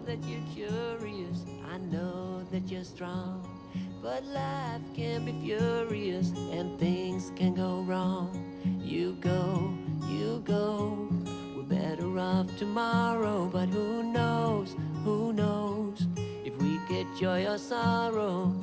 that you're curious, I know that you're strong. But life can be furious and things can go wrong. You go, we're better off tomorrow. But who knows if we get joy or sorrow.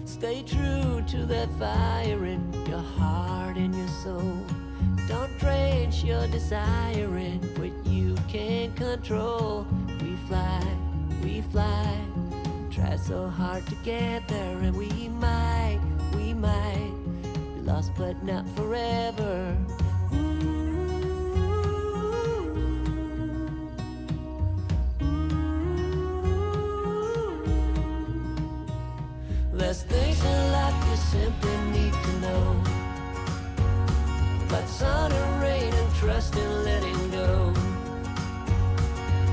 Stay true to that fire in your heart and your soul. Don't drench your desire in what you can't control. We fly, try so hard to get there, and we might be lost but not forever. There's things in life you simply need to know. But sun and rain and trust in letting go.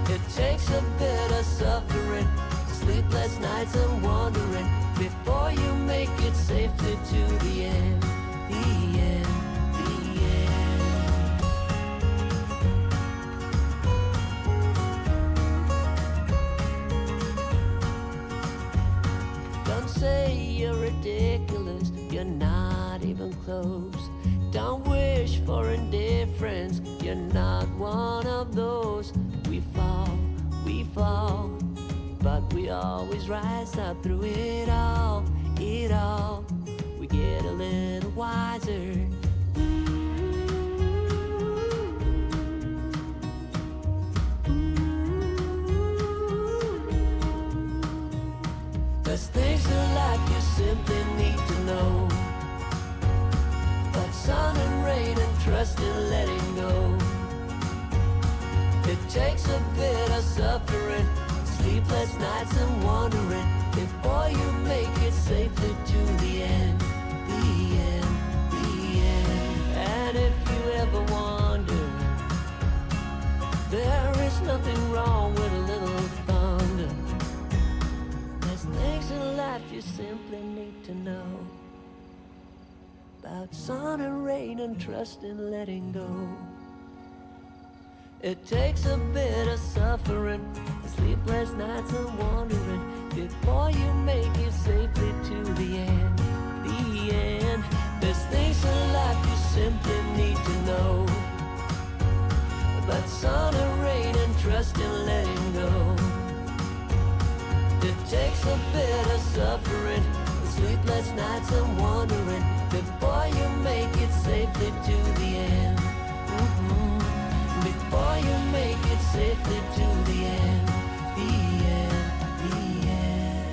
It takes a bit of suffering, sleepless nights and wandering, before you make it safely to the end, the end, the end. Don't say you're ridiculous, you're not even close. Don't wish for indifference, you're not one of those. We fall, but we always rise up through it all, we get a little wiser. There's things in life you simply need to know. But sun and rain and trust in letting go. It takes a bit of suffering, sleepless nights and wandering, before you make it safely to the end, the end, the end. And if you ever wonder, there is nothing wrong with a little thunder. There's things in life you simply need to know. About sun and rain and trust in letting go. It takes a bit of suffering, sleepless nights and wandering, before you make it safely to the end, the end. There's things in life you simply need to know. About sun and rain and trust in letting go. It takes a bit of suffering, sleepless nights and wandering, before you make it safely to the end. Before you make it safely to the end, the end, the end.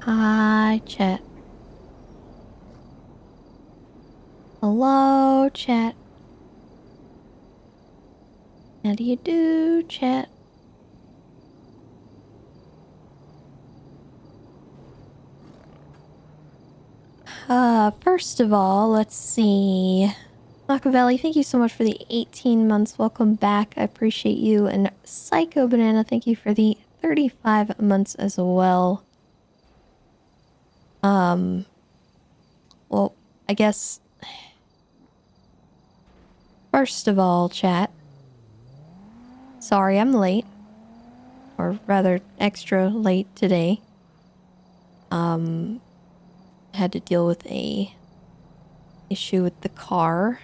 Hi, chat. Hello, chat. How do you do, chat? First of all, let's see. Machiavelli, thank you so much for the 18 months. Welcome back. I appreciate you. And Psycho Banana, thank you for the 35 months as well. Well, I guess... First of all, chat. Sorry I'm late. Or rather, extra late today. Had to deal with a issue with the car.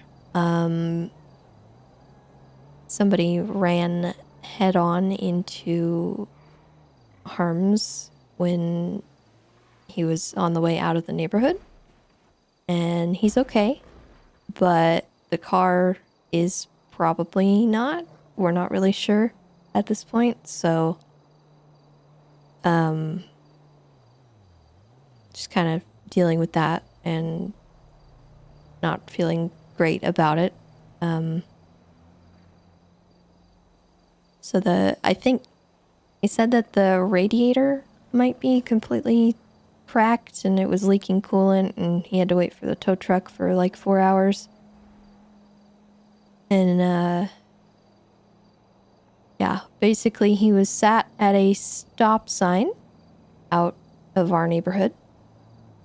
Somebody ran head on into Harms when he was on the way out of the neighborhood. And he's okay. But the car is probably not. We're not really sure at this point. So, just kind of dealing with that and not feeling great about it. So I think he said that the radiator might be completely cracked and it was leaking coolant, and he had to wait for the tow truck for like 4 hours. And yeah, basically he was sat at a stop sign out of our neighborhood.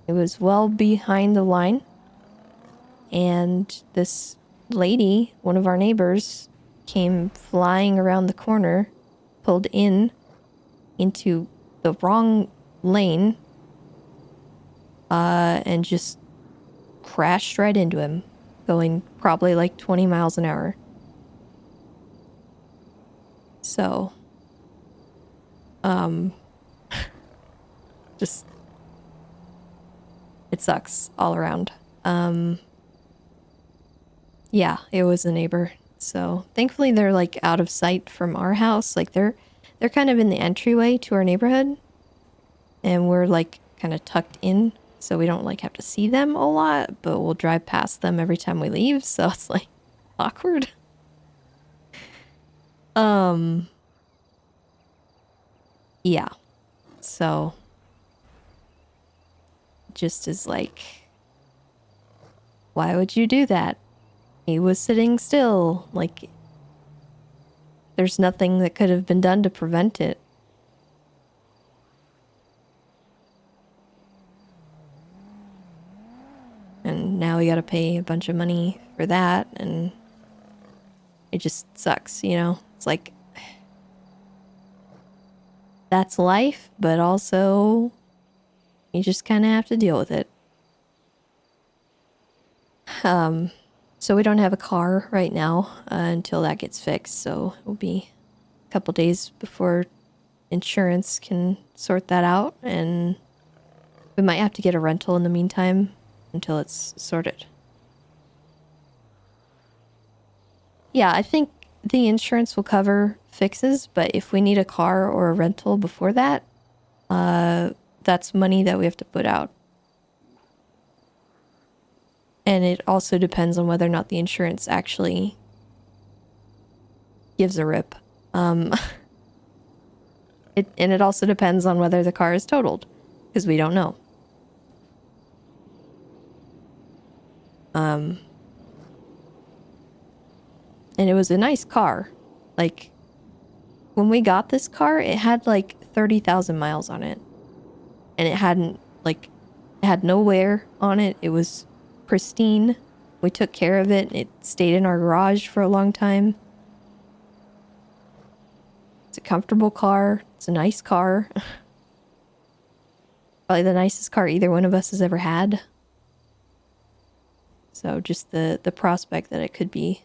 It was well behind the line, and this lady, one of our neighbors, came flying around the corner, pulled into the wrong lane, and just crashed right into him, going probably like 20 miles an hour. So, just, it sucks all around. Yeah, it was a neighbor. So thankfully they're like out of sight from our house. Like they're kind of in the entryway to our neighborhood, and we're like kind of tucked in, so we don't like have to see them a lot, but we'll drive past them every time we leave. So it's like awkward. Yeah. So just is like, why would you do that? He was sitting still. Like, there's nothing that could have been done to prevent it. And now we gotta pay a bunch of money for that, and it just sucks, you know? It's like, that's life, but also you just kind of have to deal with it. So we don't have a car right now until that gets fixed, so it'll be a couple days before insurance can sort that out, and we might have to get a rental in the meantime until it's sorted. Yeah, I think the insurance will cover fixes, but if we need a car or a rental before that, that's money that we have to put out. And it also depends on whether or not the insurance actually gives a rip. It also depends on whether the car is totaled, because we don't know. And it was a nice car. Like, when we got this car, it had like 30,000 miles on it. And it had no wear on it. It was pristine. We took care of it. It stayed in our garage for a long time. It's a comfortable car. It's a nice car. Probably the nicest car either one of us has ever had. So just the prospect that it could be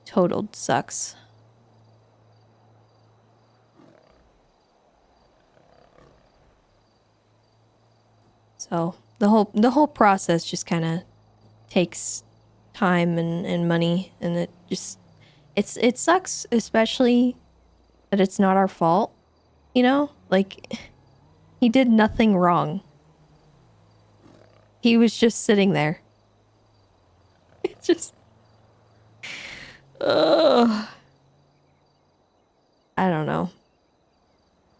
totaled sucks. So the whole process just kind of takes time and money, and it sucks, especially that it's not our fault, you know? Like, he did nothing wrong. He was just sitting there. It's just, I don't know.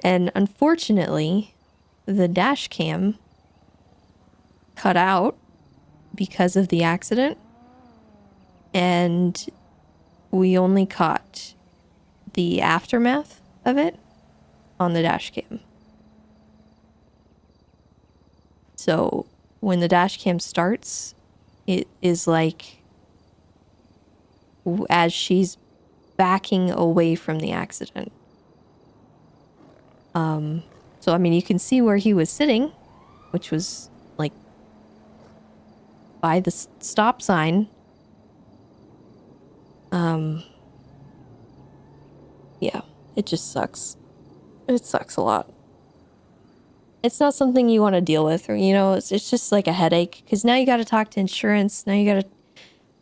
And unfortunately, the dash cam cut out because of the accident, and we only caught the aftermath of it on the dash cam. So when the dash cam starts, it is like as she's backing away from the accident. So I mean, you can see where he was sitting, which was like by the stop sign. Yeah, it just sucks. It sucks a lot. It's not something you want to deal with, or, you know, it's just like a headache, because now you got to talk to insurance. Now you got to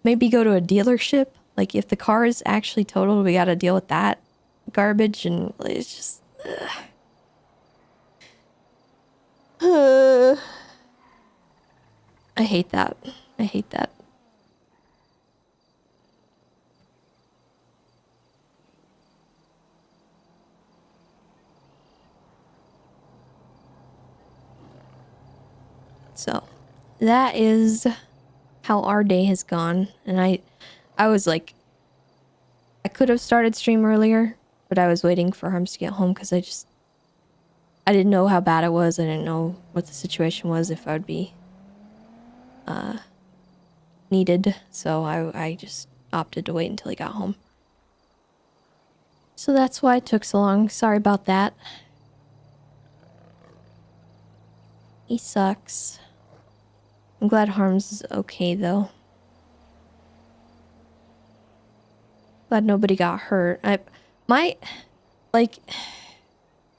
maybe go to a dealership. Like, if the car is actually totaled, we got to deal with that garbage, and it's just, I hate that. I hate that. So that is how our day has gone. And I was like, I could have started stream earlier, but I was waiting for Harms to get home because I didn't know how bad it was. I didn't know what the situation was, if I would be needed. So I just opted to wait until he got home. So that's why it took so long. Sorry about that. He sucks. I'm glad Harms is okay, though. Glad nobody got hurt.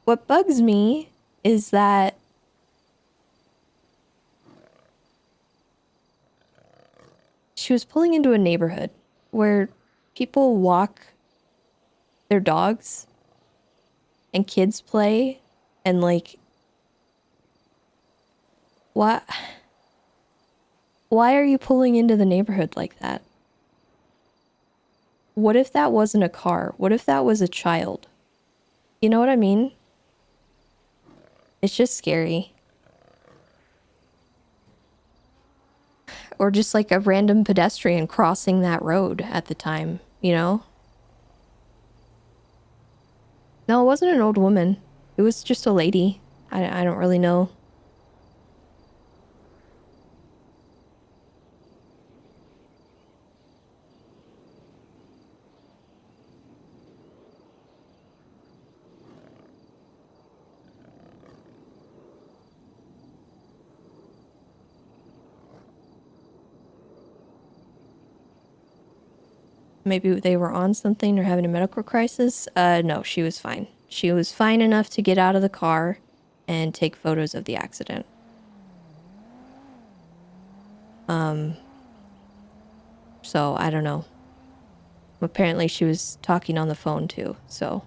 What bugs me is that she was pulling into a neighborhood where people walk their dogs and kids play, and like, what? Why are you pulling into the neighborhood like that? What if that wasn't a car? What if that was a child? You know what I mean? It's just scary. Or just like a random pedestrian crossing that road at the time, you know? No, it wasn't an old woman. It was just a lady. I don't really know. Maybe they were on something or having a medical crisis. No, she was fine. She was fine enough to get out of the car and take photos of the accident. So I don't know. Apparently she was talking on the phone too, so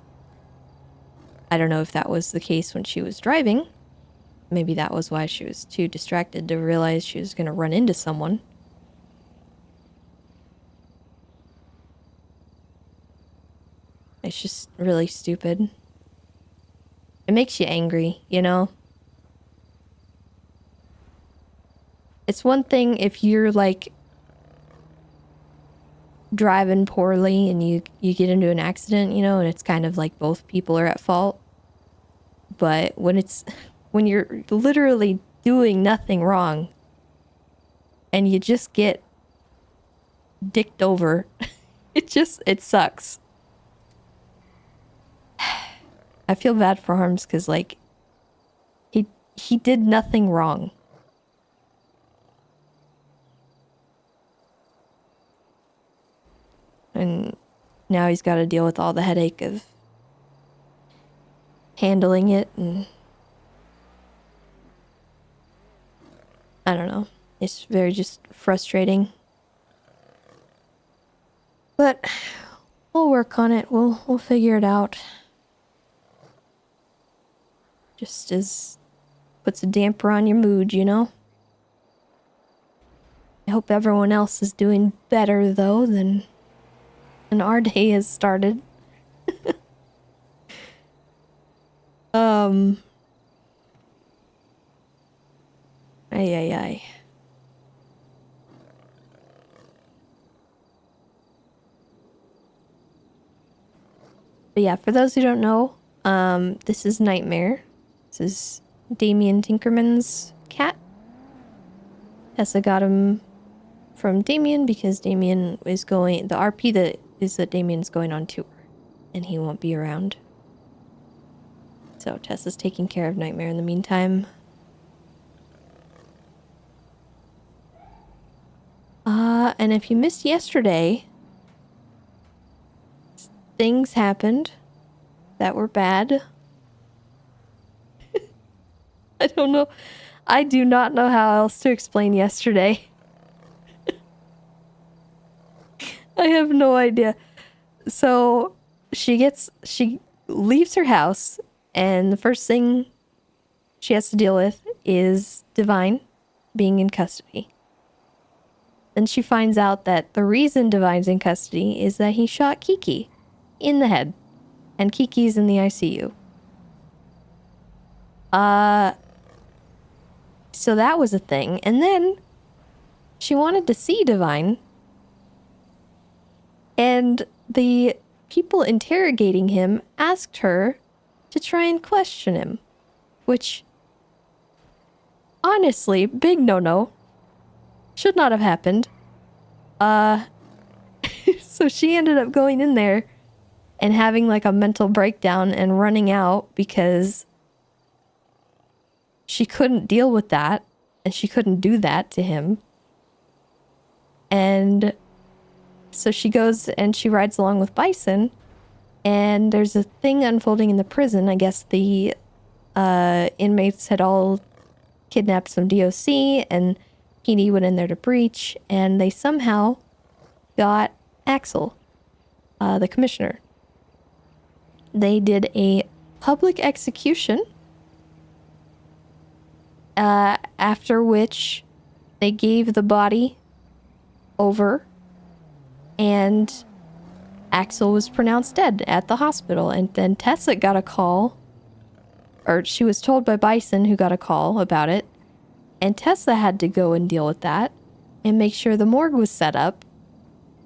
I don't know if that was the case when she was driving. Maybe that was why she was too distracted to realize she was going to run into someone. It's just really stupid. It makes you angry, you know? It's one thing if you're like driving poorly and you get into an accident, you know, and it's kind of like both people are at fault. But when you're literally doing nothing wrong and you just get dicked over, it sucks. I feel bad for Harms because like he did nothing wrong. And now he's got to deal with all the headache of handling it, and I don't know. It's very just frustrating. But we'll work on it. We'll figure it out. Just as puts a damper on your mood, you know? I hope everyone else is doing better though than our day has started. Ay. But yeah, for those who don't know, this is Nightmare. This is Damien Tinkerman's cat. Tessa got him from Damien because Damien is going... The RP that is that Damien's going on tour. And he won't be around. So Tessa's taking care of Nightmare in the meantime. And if you missed yesterday, things happened that were bad. I don't know. I do not know how else to explain yesterday. I have no idea. So she leaves her house, and the first thing she has to deal with is Divine being in custody. Then she finds out that the reason Divine's in custody is that he shot Kiki in the head, and Kiki's in the ICU. so that was a thing. And then she wanted to see Divine. And the people interrogating him asked her to try and question him. Which, honestly, big no-no. Should not have happened. So she ended up going in there and having like a mental breakdown and running out because she couldn't deal with that and she couldn't do that to him. And so she goes and she rides along with Bison, and there's a thing unfolding in the prison. I guess the inmates had all kidnapped some DOC, and PD went in there to breach, and they somehow got Axel, the commissioner. They did a public execution, after which they gave the body over, and Axel was pronounced dead at the hospital. And then Tessa got a call, or she was told by Bison, who got a call about it, and Tessa had to go and deal with that and make sure the morgue was set up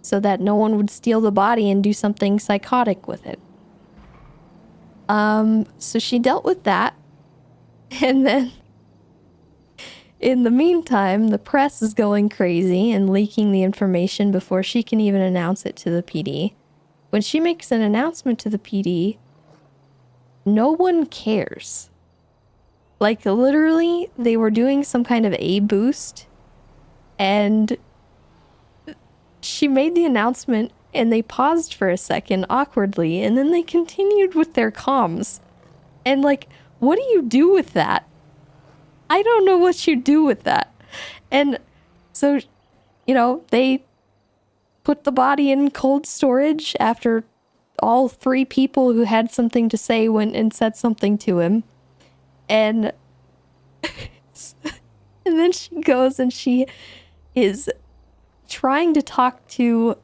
so that no one would steal the body and do something psychotic with it. So she dealt with that, and then in the meantime, the press is going crazy and leaking the information before she can even announce it to the PD. When she makes an announcement to the PD, no one cares. Like, literally, they were doing some kind of A boost, and she made the announcement, and they paused for a second awkwardly, and then they continued with their comms. And, like, what do you do with that? I don't know what you do with that. And so, you know, they put the body in cold storage after all three people who had something to say went and said something to him. And and then she goes and she is trying to talk to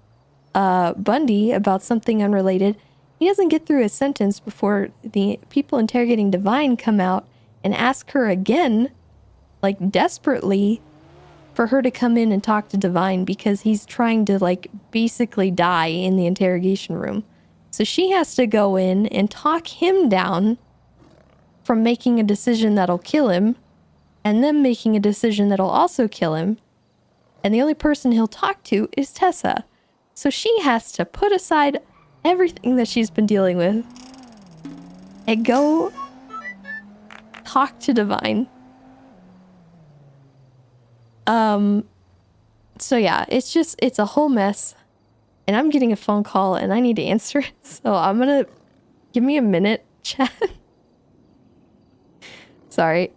Bundy about something unrelated. He doesn't get through his sentence before the people interrogating Divine come out and ask her again, like desperately, for her to come in and talk to Divine because he's trying to like basically die in the interrogation room. So she has to go in and talk him down from making a decision that'll kill him, and then making a decision that'll also kill him. And the only person he'll talk to is Tessa. So she has to put aside everything that she's been dealing with and go talk to Divine. So yeah, it's a whole mess. And I'm getting a phone call and I need to answer it. So I'm gonna... Give me a minute, chat. Sorry.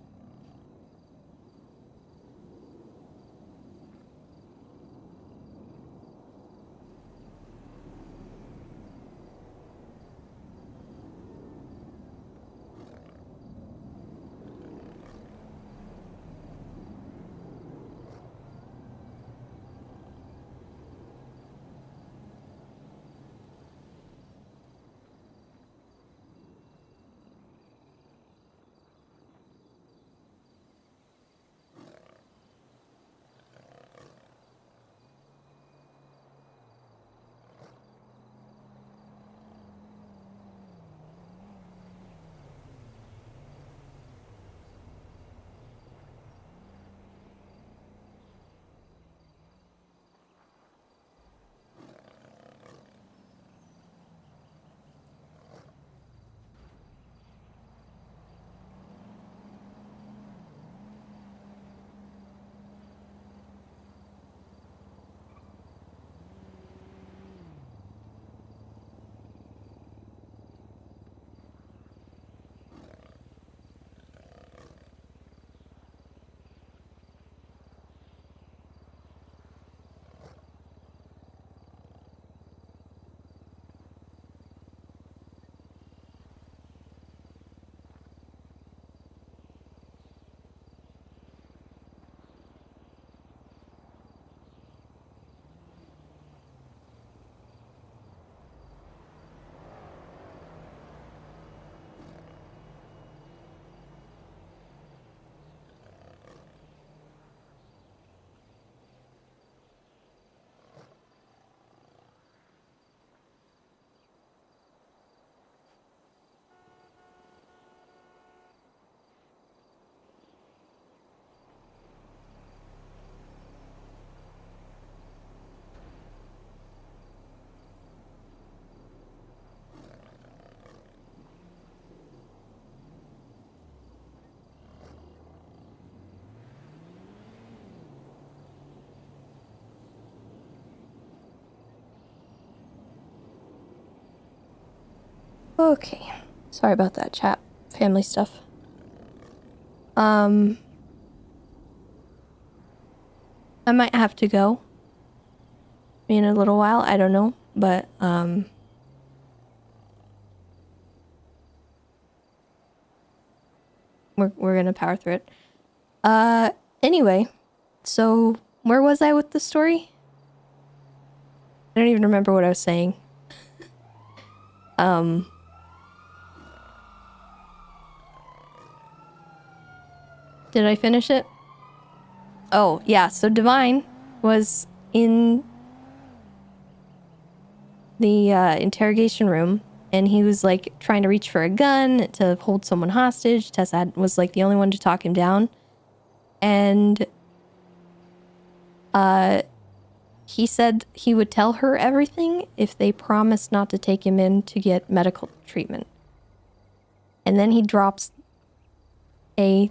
Okay. Sorry about that, chat. Family stuff. I might have to go in a little while. I don't know, but we're gonna power through it. Anyway, so where was I with the story? I don't even remember what I was saying. Did I finish it? Oh, yeah, so Divine was in the interrogation room, and he was like trying to reach for a gun to hold someone hostage. Tessa was like the only one to talk him down. And he said he would tell her everything if they promised not to take him in to get medical treatment. And then he drops a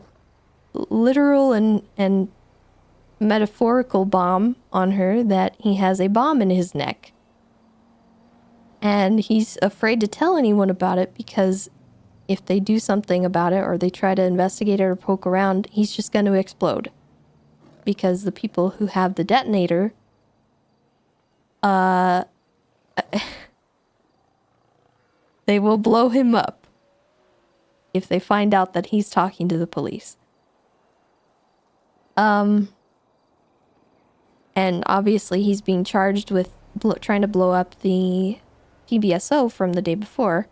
literal and metaphorical bomb on her that he has a bomb in his neck. And he's afraid to tell anyone about it because if they do something about it or they try to investigate it or poke around, he's just going to explode. Because the people who have the detonator, they will blow him up if they find out that he's talking to the police. And obviously he's being charged with trying to blow up the PBSO from the day before.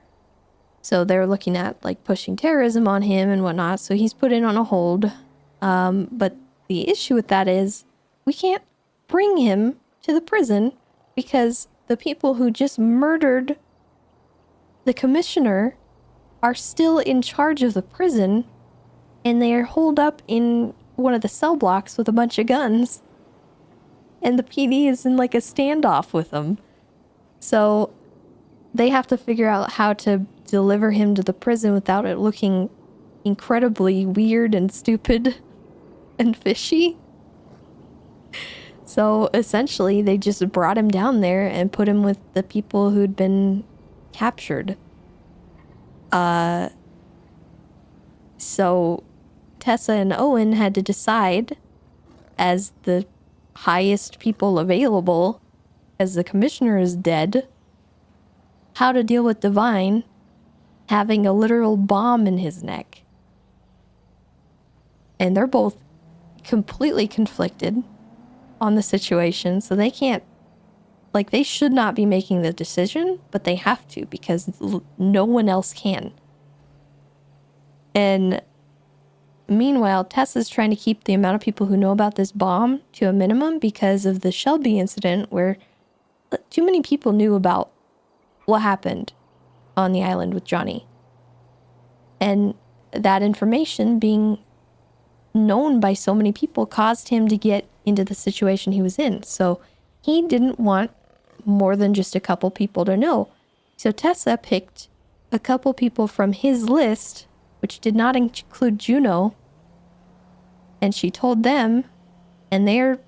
So they're looking at like pushing terrorism on him and whatnot. So he's put in on a hold. But the issue with that is we can't bring him to the prison because the people who just murdered the commissioner are still in charge of the prison, and they are holed up in one of the cell blocks with a bunch of guns. And the PD is in like a standoff with them. So they have to figure out how to deliver him to the prison without it looking incredibly weird and stupid and fishy. So essentially they just brought him down there and put him with the people who'd been captured. So Tessa and Owen had to decide, as the highest people available, as the commissioner is dead, how to deal with Divine having a literal bomb in his neck. And they're both completely conflicted on the situation, so they can't, like, they should not be making the decision, but they have to because no one else can. And meanwhile, Tessa's trying to keep the amount of people who know about this bomb to a minimum because of the Shelby incident, where too many people knew about what happened on the island with Johnny. And that information being known by so many people caused him to get into the situation he was in. So he didn't want more than just a couple people to know. So Tessa picked a couple people from his list, which did not include Juno, and she told them, and they're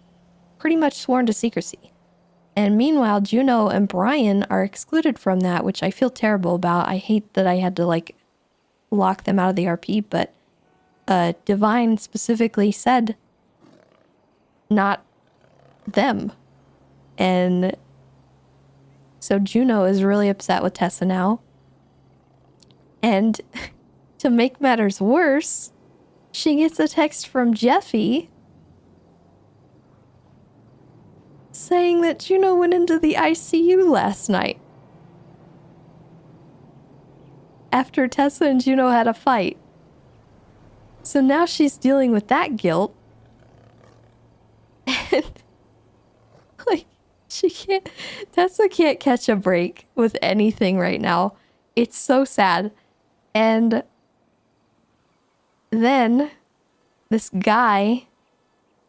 pretty much sworn to secrecy. And meanwhile, Juno and Brian are excluded from that, which I feel terrible about. I hate that I had to like lock them out of the RP, but Divine specifically said not them. And so Juno is really upset with Tessa now. And to make matters worse, she gets a text from Jeffy saying that Juno went into the ICU last night after Tessa and Juno had a fight. So now she's dealing with that guilt. And like, Tessa can't catch a break with anything right now. It's so sad. And then this guy,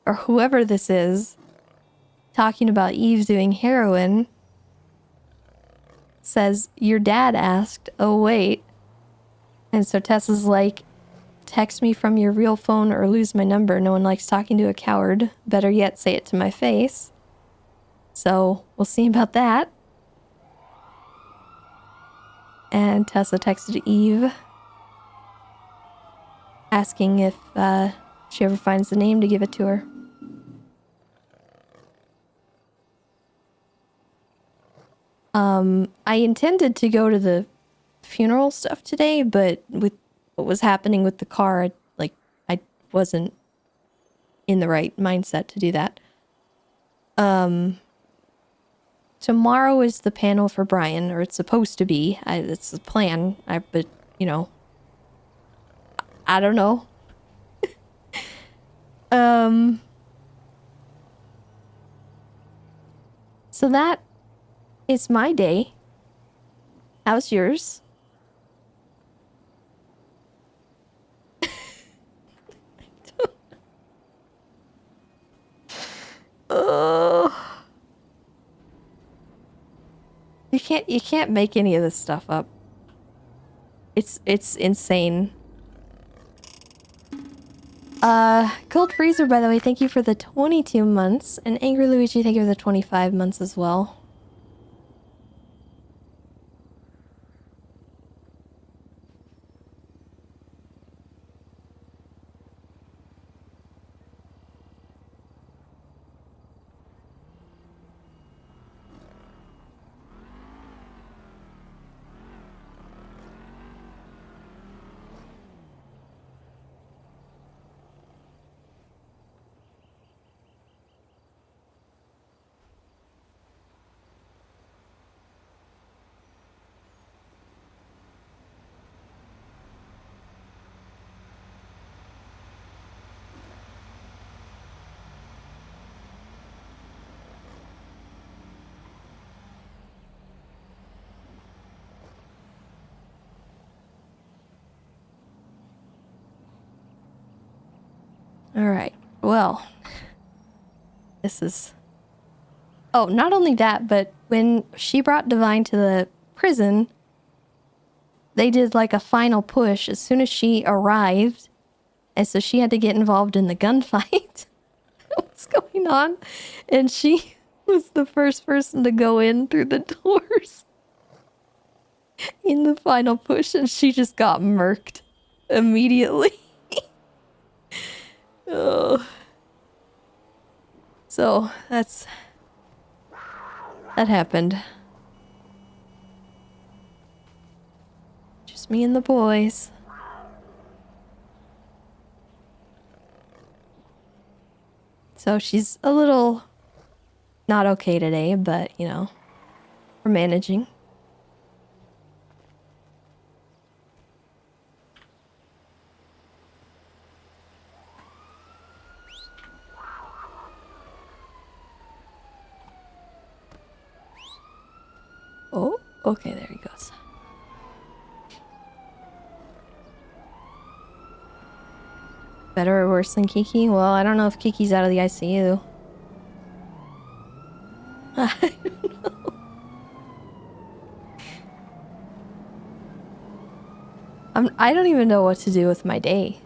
or whoever this is, talking about Eve doing heroin, says, your dad asked, oh wait. And so Tessa's like, text me from your real phone or lose my number. No one likes talking to a coward. Better yet, say it to my face. So we'll see about that. And Tessa texted Eve asking if she ever finds the name to give it to her. I intended to go to the funeral stuff today, but with what was happening with the car, I wasn't in the right mindset to do that. Tomorrow is the panel for Brian, or it's supposed to be. It's the plan. But you know, I don't know. So that is my day. How's yours? You can't make any of this stuff up. It's insane. Cold Freezer, by the way, thank you for the 22 months. And Angry Luigi, thank you for the 25 months as well. Alright, well, this is... Oh, not only that, but when she brought Divine to the prison, they did like a final push as soon as she arrived, and so she had to get involved in the gunfight. What's going on? And she was the first person to go in through the doors in the final push, and she just got murked immediately. Oh. So that happened. Just me and the boys. So she's a little not okay today, but you know, we're managing. Oh, okay, there he goes. Better or worse than Kiki? Well, I don't know if Kiki's out of the ICU. I don't know. I don't even know what to do with my day.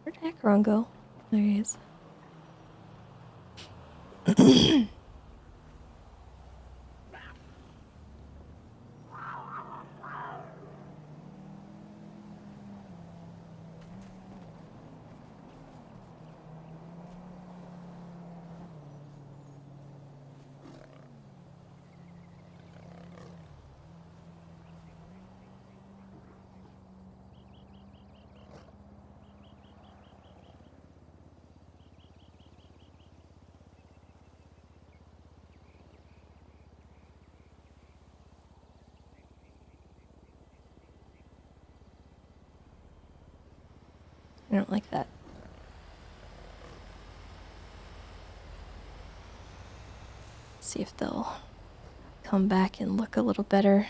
Where'd Acheron go? There he is. I don't like that. See if they'll come back and look a little better.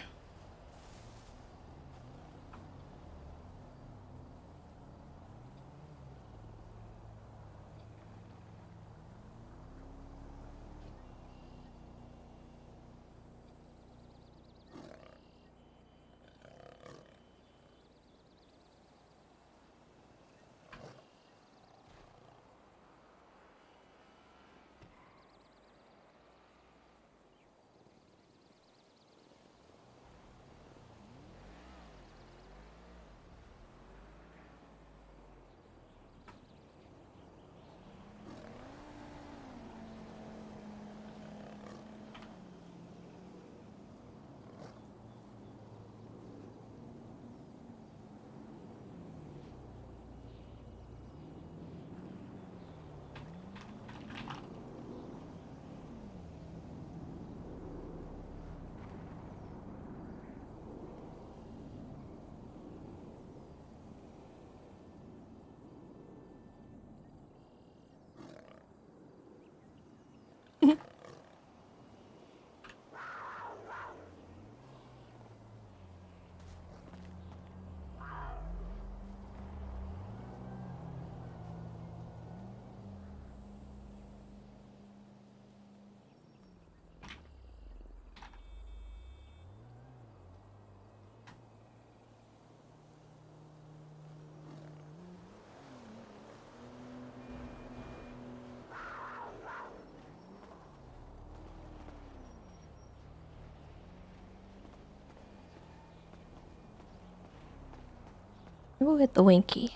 We'll get the Winky.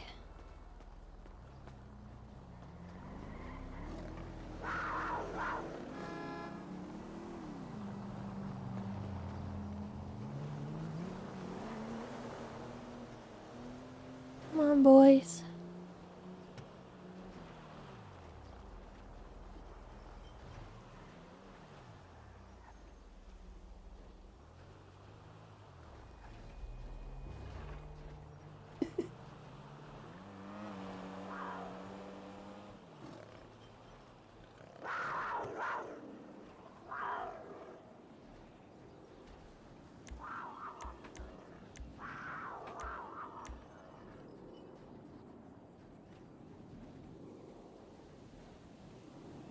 Come on, boys.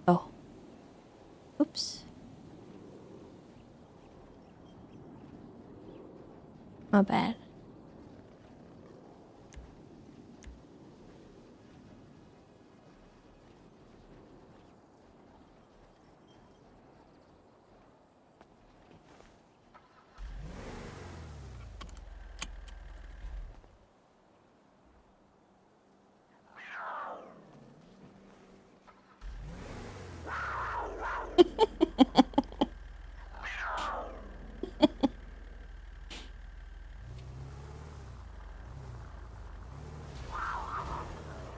Oh. Oops. My bad.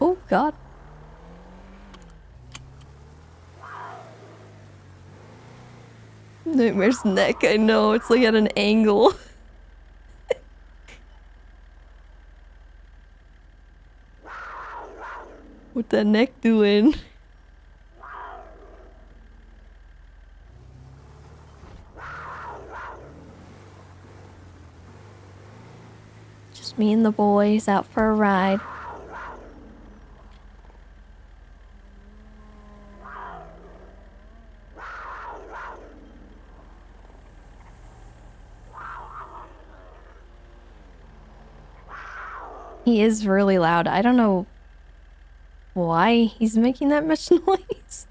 Oh, God. Nightmare's neck, I know. It's like at an angle. What that neck doing? Just me and the boys out for a ride. He is really loud. I don't know why he's making that much noise.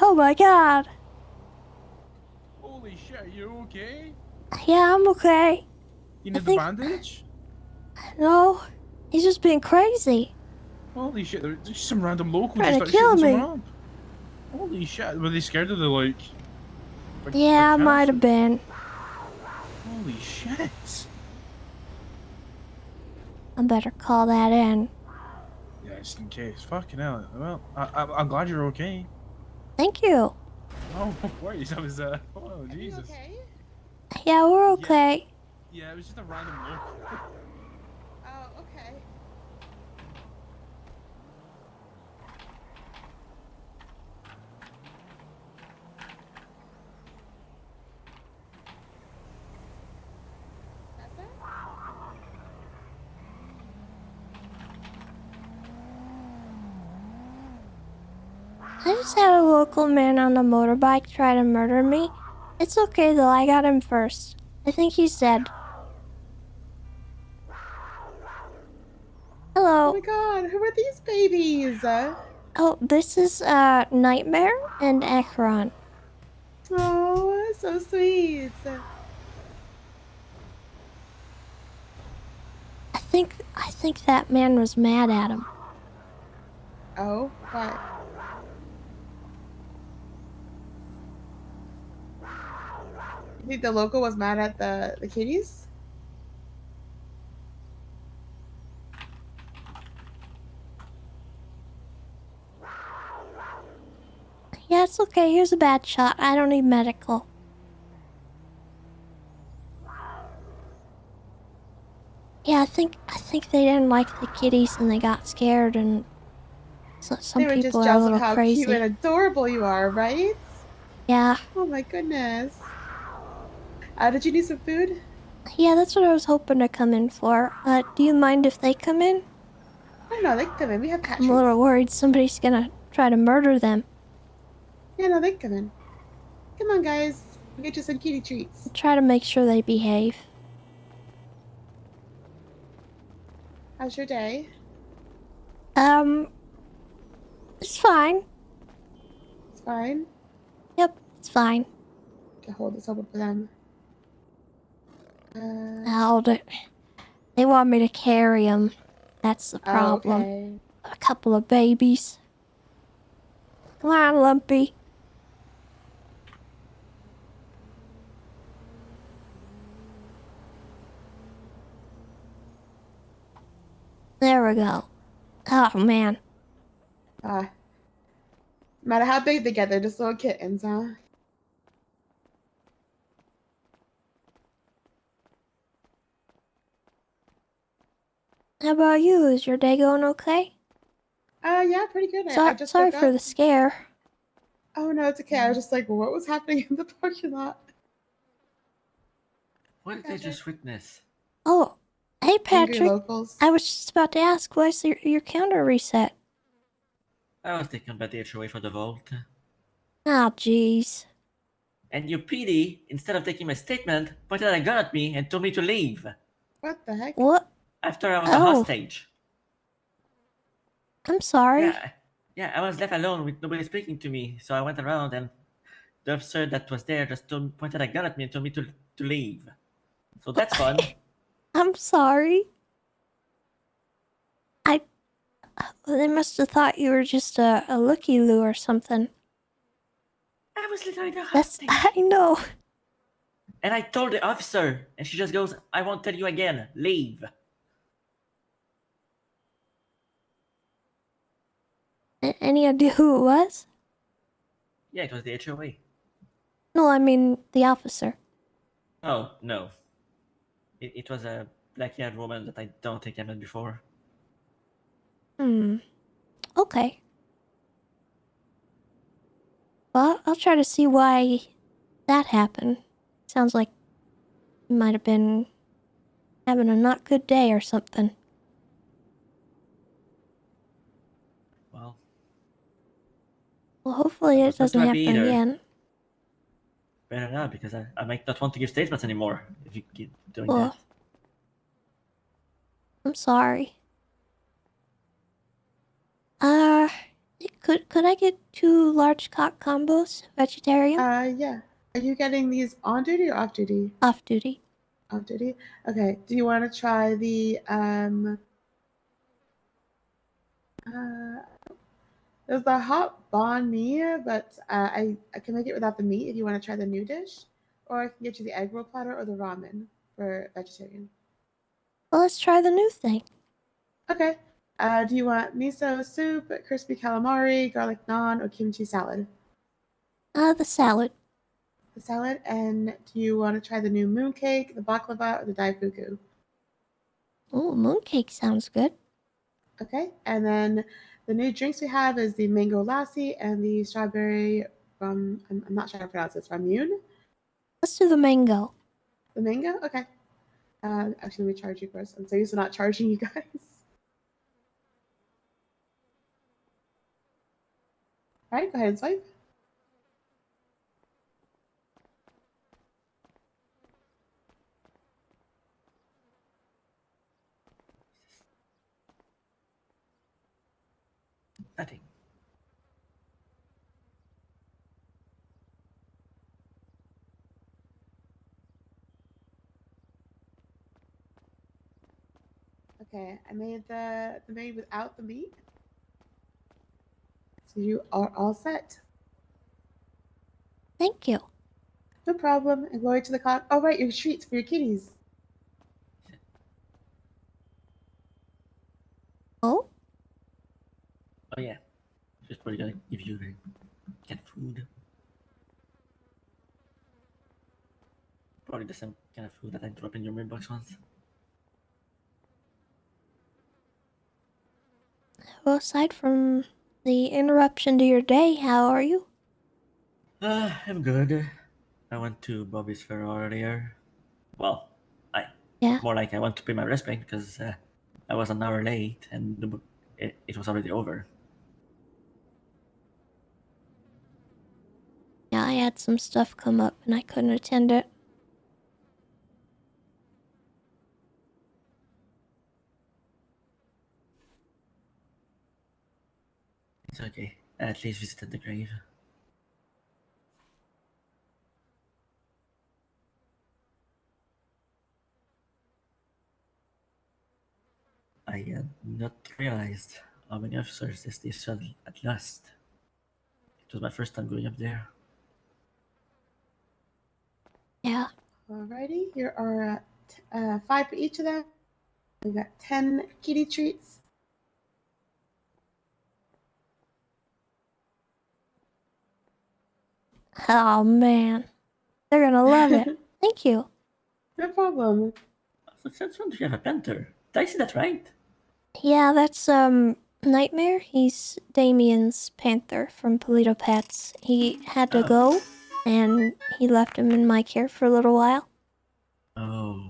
Oh my god. Holy shit, are you okay? Yeah, I'm okay. You need the bandage? No, he's just being crazy. Holy shit, there's just some random local Trying just to started kill shooting some me. ramp. Holy shit, were they scared of the like Yeah, I big might cats? have been. Holy shit. I better call that in. Yeah, just in case. Fucking hell. Well, I'm glad you're okay. Thank you. Oh, no worries. I was, oh, Jesus. Are you okay? Yeah, we're okay. Yeah, it was just a random local. Oh, okay. Tessa? I just had a local man on a motorbike try to murder me. It's okay though, I got him first. I think he's dead. Oh Hello. my god, who are these babies? Oh, this is Nightmare and Akron. Oh, so sweet. I think that man was mad at him. Oh, what? You think the local was mad at the kitties? Yeah, it's okay. Here's a bad shot. I don't need medical. Yeah, I think they didn't like the kitties and they got scared, and some They were just people are a jealous of little how cute and crazy. adorable you are, right? Yeah. Oh my goodness. Did you need some food? Yeah, that's what I was hoping to come in for. Do you mind if they come in? Oh no, they can come in. We have cat I'm a treats. little worried somebody's gonna try to murder them. Yeah, no, they can come in. Come on, guys. We'll get you some kitty treats. Try to make sure they behave. How's your day? Um, it's fine. It's fine. Yep, it's fine. To hold this open for them. Oh, they want me to carry them. That's the Oh, problem. okay. A couple of babies. Come on, Lumpy. There we go. Oh, man. No matter how big they get, they're just little kittens, huh? How about you? Is your day going okay? Yeah, pretty good. I just Sorry woke for up. the scare. Oh no, it's okay. I was just like, what was happening in the parking lot? What did I just witness? Oh, hey, Angry Patrick. locals. I was just about to ask, why's your counter reset? I was taken by the HOA for the vault. Ah, jeez. And your PD, instead of taking my statement, pointed a gun at me and told me to leave. What the heck? What? After I was a Oh, hostage. I'm sorry. Yeah, I was left alone with nobody speaking to me, so I went around and the officer that was there just pointed a gun at me and told me to leave. So that's fun. I'm sorry. I. They must have thought you were just a looky-loo or something. I was literally the That's. hostage. I know. And I told the officer, and she just goes, I won't tell you again, leave. Any idea who it was? Yeah, it was the HOA. No, I mean the officer. Oh, no. It was a black-haired woman that I don't think I met before. Okay. Well, I'll try to see why that happened. Sounds like you might have been having a not good day or something. Well, Well, hopefully I it was not too doesn't happy happen either. again. Better not, because I might not want to give statements anymore if you keep doing Well, that. I'm sorry. Uh, could I get 2 large cock combos, vegetarian, Yeah. Are you getting these on duty or off duty? off duty? Off duty. Okay. Do you want to try the uh there's the hot banh mi, but I can make it without the meat if you want to try the new dish, or I can get you the egg roll platter or the ramen for vegetarian. Well, let's try the new thing. Okay. Do you want miso soup, crispy calamari, garlic naan, or kimchi salad? The salad. The salad. And do you want to try the new mooncake, the baklava, or the daifuku? Ooh, mooncake sounds good. Okay. And then the new drinks we have is the mango lassi and the strawberry rum. I'm not sure how to pronounce this. Ramune? Let's do the mango. The mango? Okay. Actually, let me charge you first. I'm so used to not charging you guys. All right, go ahead and swipe. Nothing. Okay, I made the main without the meat. So you are all set. Thank you. No problem. And glory to the clock. Oh, right, your treats for your kitties. Oh, Oh yeah. Just probably gonna give you cat food. Probably the same kind of food that I dropped in your mailbox once. Well, aside from the interruption to your day, how are you? I'm good. I went to Bobby's Fair earlier. Well, I Yeah. more like I went to pay my respect because I was an hour late and it was already over. Yeah, I had some stuff come up and I couldn't attend it. It's okay. I at least visited the grave. I had not realized how many officers this station at last. It was my first time going up there. Yeah. Alrighty, here are 5 for each of them. We got 10 kitty treats. Oh man, they're gonna love it. Thank you. No problem. So since when do you have a panther? Did I see that right? Yeah, that's Nightmare. He's Damien's panther from Polito Pets. He had to Oh. go, and he left him in my care for a little while. Oh.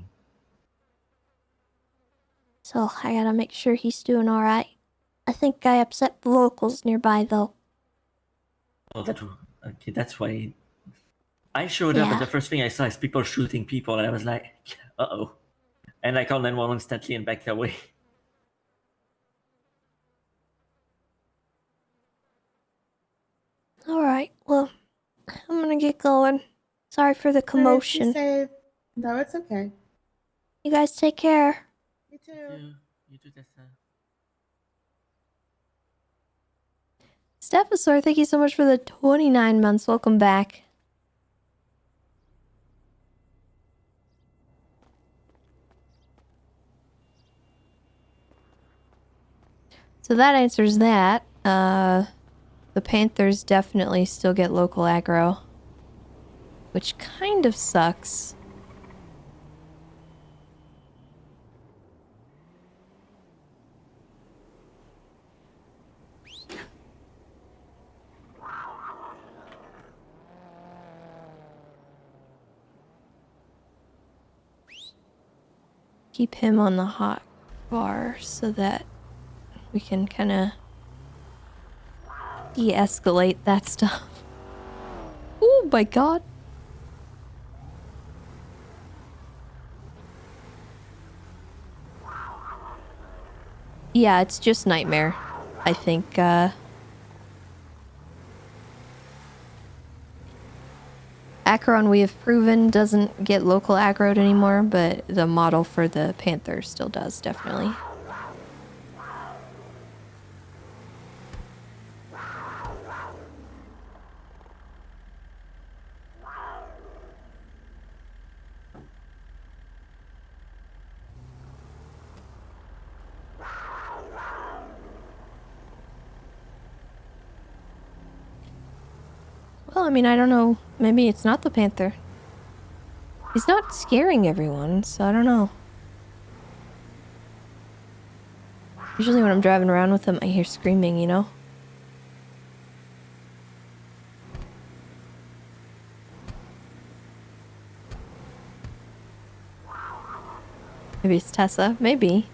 So I gotta make sure he's doing alright. I think I upset the locals nearby, though. Oh, okay. That's why I showed up, and Yeah. the first thing I saw is people shooting people, and I was like, "Uh oh!" And I called 911 instantly and backed away. Alright, well, I'm gonna get going. Sorry for the Alright, be commotion. safe. No, it's okay. You guys take care. You too. You too, Tessa. Stephosaur, thank you so much for the 29 months. Welcome back. So that answers that. The Panthers definitely still get local aggro, which kind of sucks. Keep him on the hot bar so that we can kind of de-escalate that stuff. Oh my god. Yeah, it's just Nightmare. I think, Acheron, we have proven, doesn't get local aggroed anymore, but the model for the Panther still does, definitely. Well, I mean, I don't know. Maybe it's not the Panther. He's not scaring everyone, so I don't know. Usually when I'm driving around with him, I hear screaming, you know? Maybe it's Tessa. Maybe.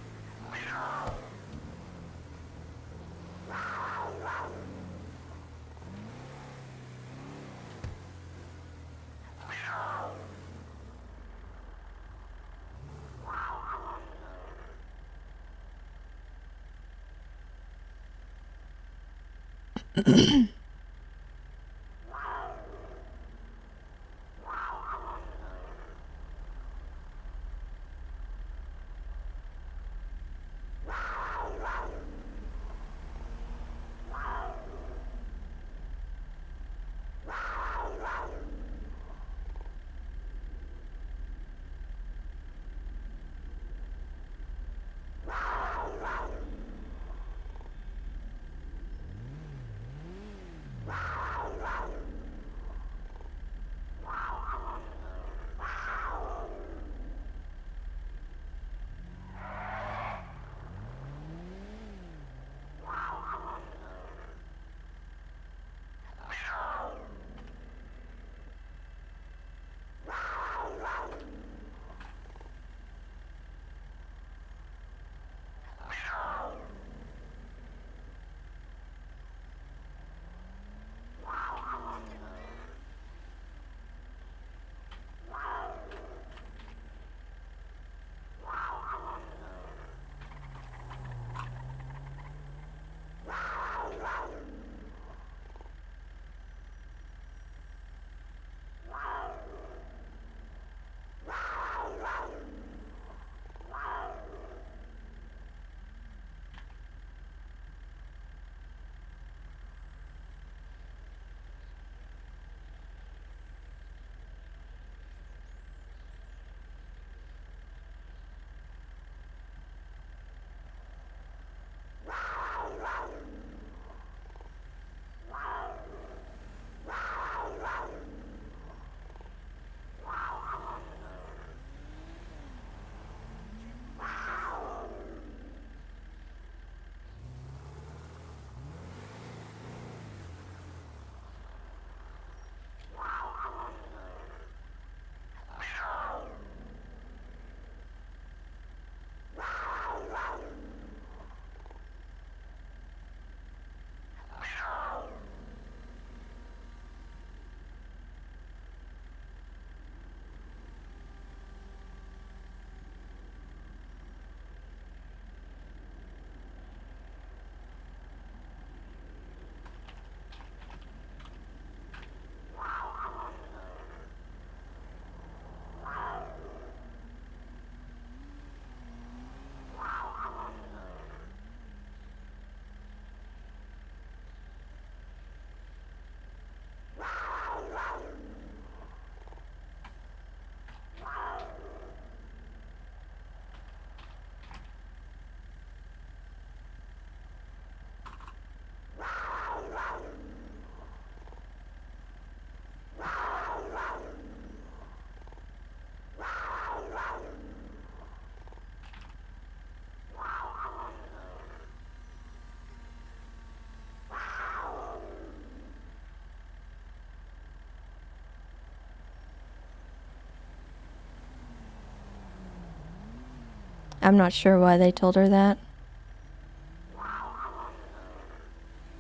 I'm not sure why they told her that.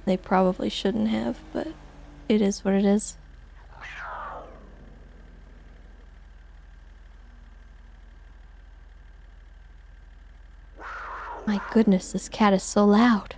They probably shouldn't have, but it is what it is. My goodness, this cat is so loud.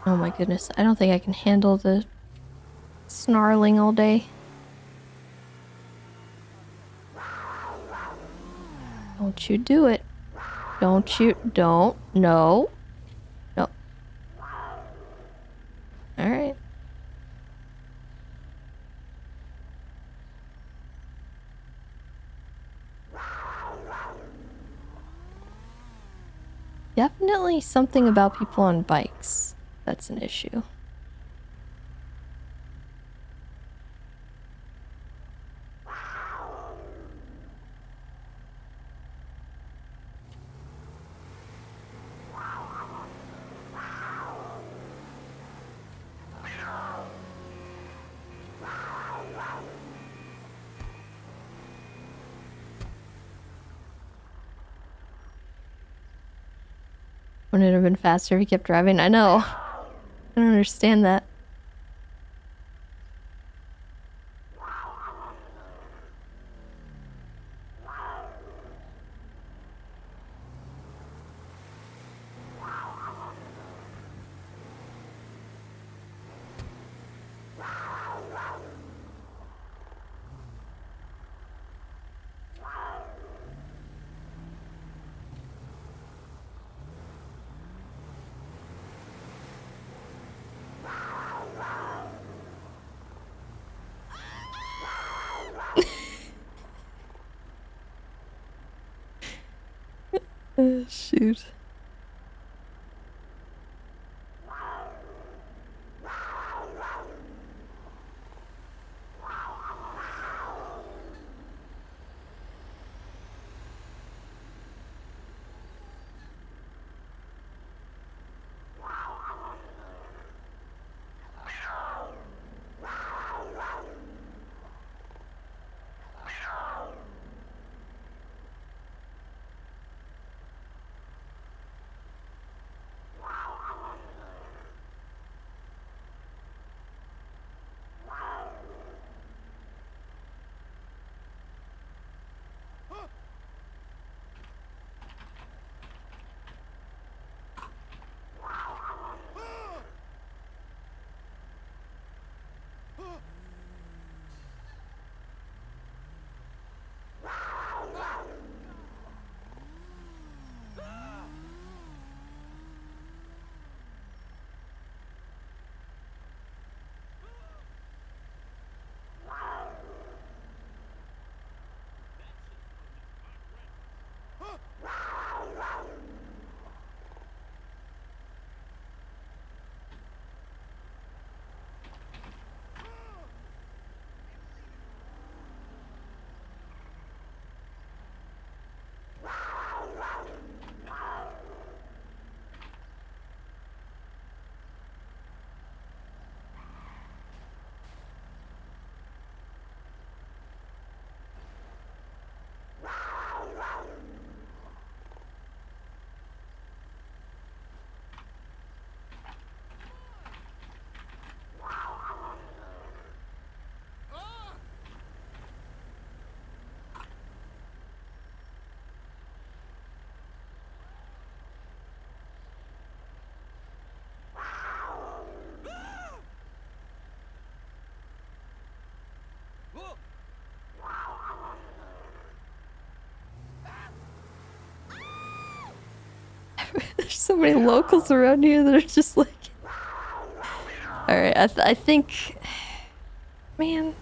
Oh my goodness, I don't think I can handle the snarling all day. Don't you do it. Don't you, don't, no. No. Alright. Definitely something about people on bikes that's an issue. Wouldn't it have been faster if he kept driving? I know. I don't understand that. Shoot. There's so many locals around here that are just like... Alright, I think... Man,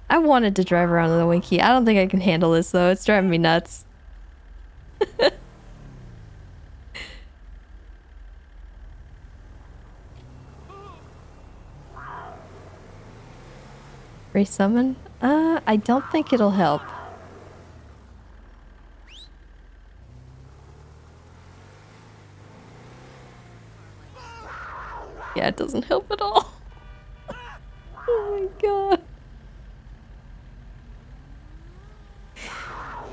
I wanted to drive around in the Winky. I don't think I can handle this, though. It's driving me nuts. Resummon? I don't think it'll help. Yeah, it doesn't help at all. Oh my god.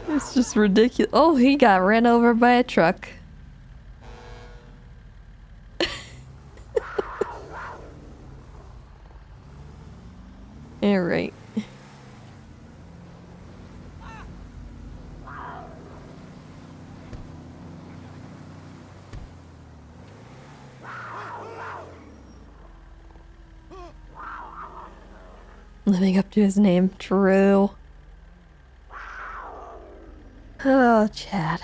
It's just ridiculous. Oh, he got ran over by a truck. Alright. Living up to his name, true. Oh, Chad.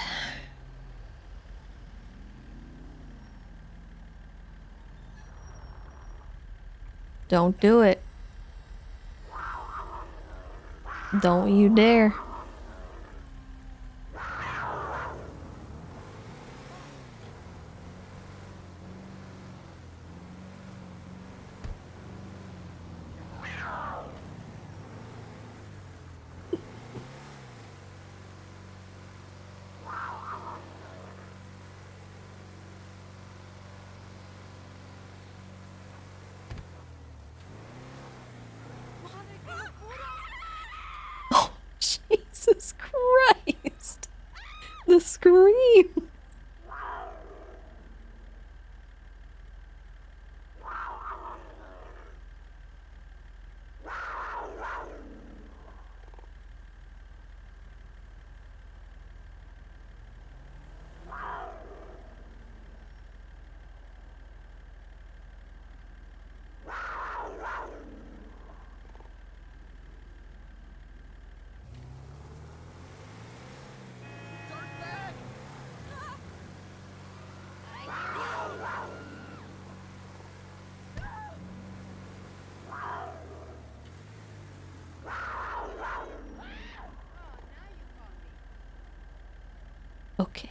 Don't do it. Don't you dare. Oh, Jesus Christ. The scream. Okay.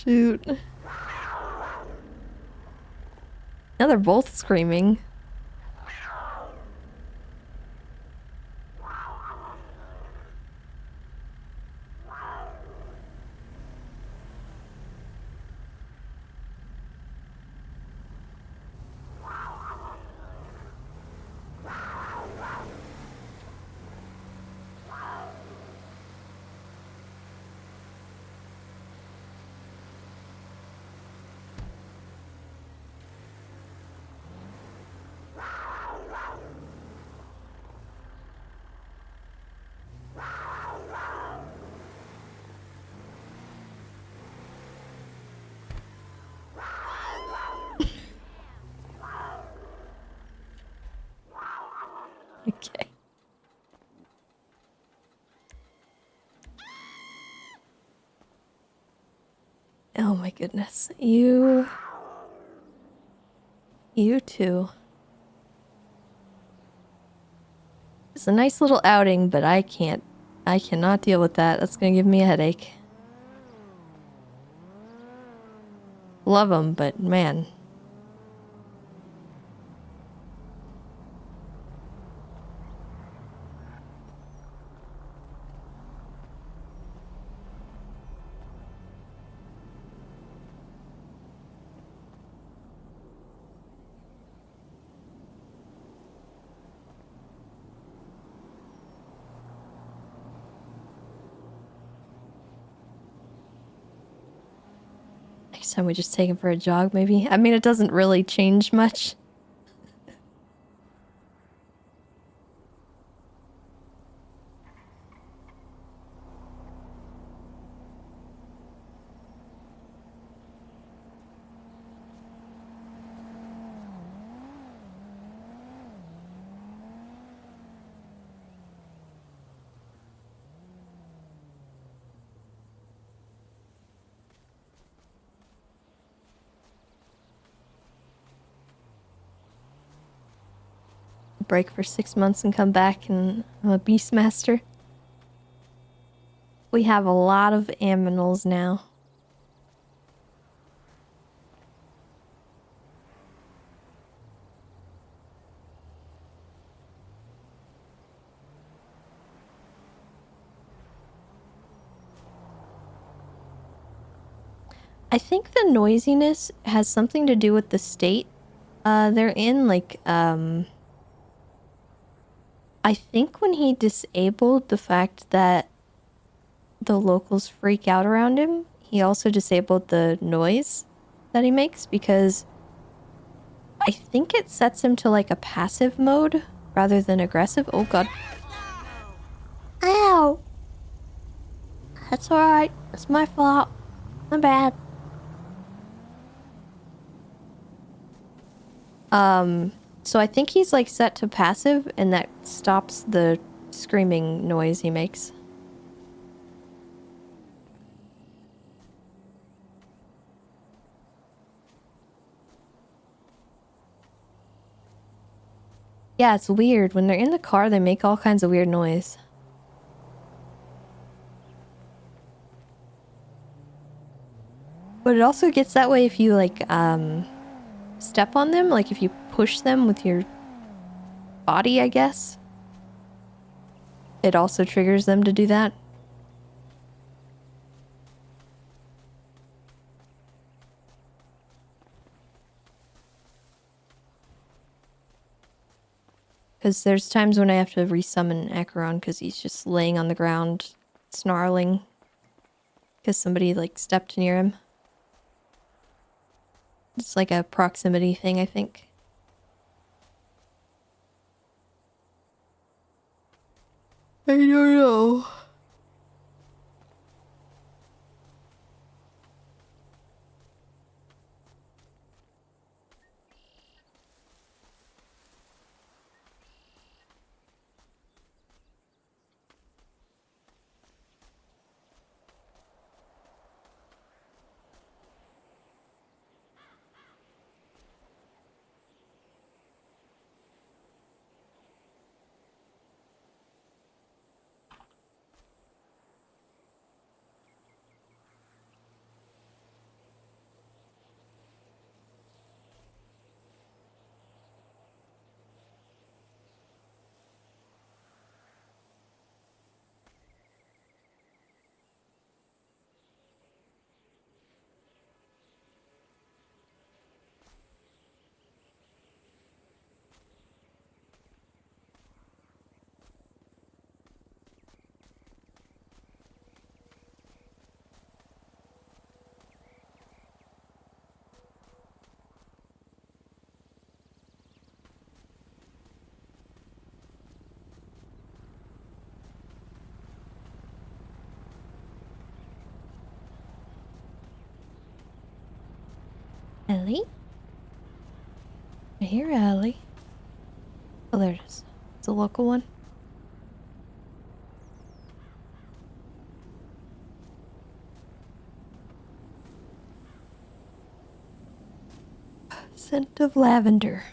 Shoot. Now they're both screaming. Okay. Oh my goodness. You too. It's a nice little outing, but I cannot deal with that. That's gonna give me a headache. Love them, but man. next time we just take him for a jog, maybe? I mean, it doesn't really change much. Break for 6 months and come back and I'm a Beastmaster. We have a lot of aminals now. I think the noisiness has something to do with the state they're in. Like, I think when he disabled the fact that the locals freak out around him, he also disabled the noise that he makes, because I think it sets him to like a passive mode rather than aggressive. Oh god. Ow! That's alright. It's my fault. My bad. So I think he's like set to passive, and that stops the screaming noise he makes. Yeah, it's weird. When they're in the car, they make all kinds of weird noise. But it also gets that way if you like step on them, like if you push them with your body, I guess. It also triggers them to do that. Because there's times when I have to resummon Acheron because he's just laying on the ground, snarling. Because somebody, like, stepped near him. It's like a proximity thing, I think. I don't know. Ellie? I hear Ellie. Oh, there it is. It's a local one. Scent of lavender.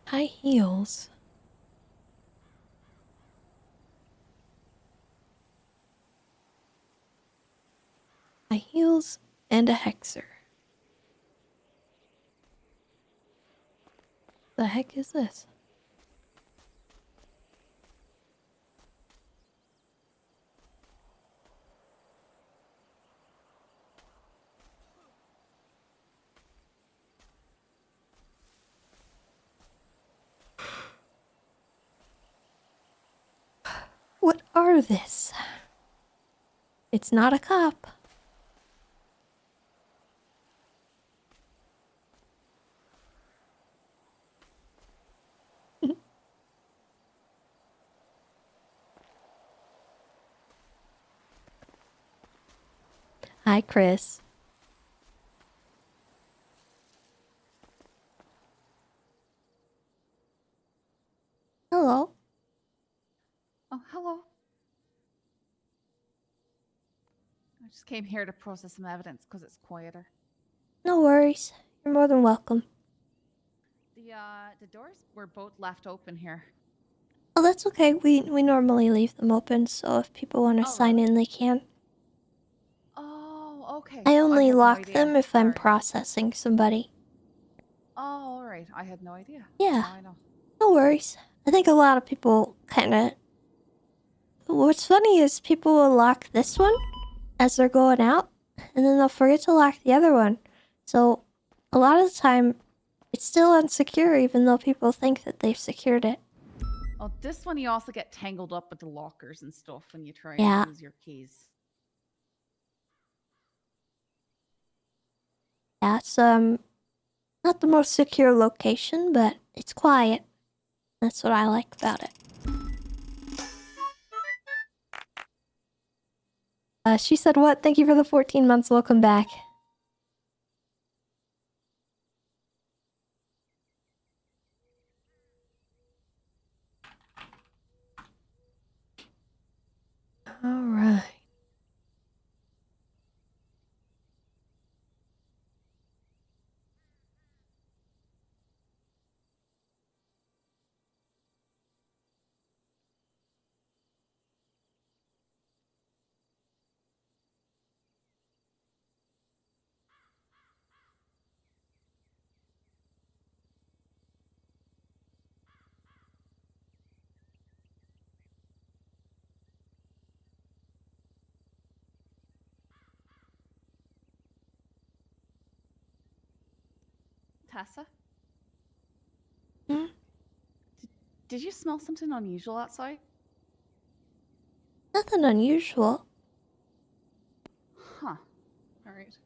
High heels. High heels and a hexer. The heck is this? What are this? It's not a cop. Hi, Chris. Hello. Oh, hello. I just came here to process some evidence because it's quieter. No worries. You're more than welcome. The doors were both left open here. Oh, that's okay. We normally leave them open, so if people want to Oh, sign really? in, they can. Oh, okay. I only had no lock idea. them if I'm Sorry. processing somebody. Oh, all right. I had no idea. Yeah. Now I know. No worries. I think a lot of people kind of... What's funny is people will lock this one as they're going out, and then they'll forget to lock the other one. So, a lot of the time, it's still unsecure even though people think that they've secured it. Oh, this one you also get tangled up with the lockers and stuff when you try Yeah. and use your keys. Yeah, it's, not the most secure location, but it's quiet. That's what I like about it. She said what? Thank you for the 14 months. Welcome back. Alright. Tessa? Hmm? Did you smell something unusual outside? Nothing unusual. Huh. All right.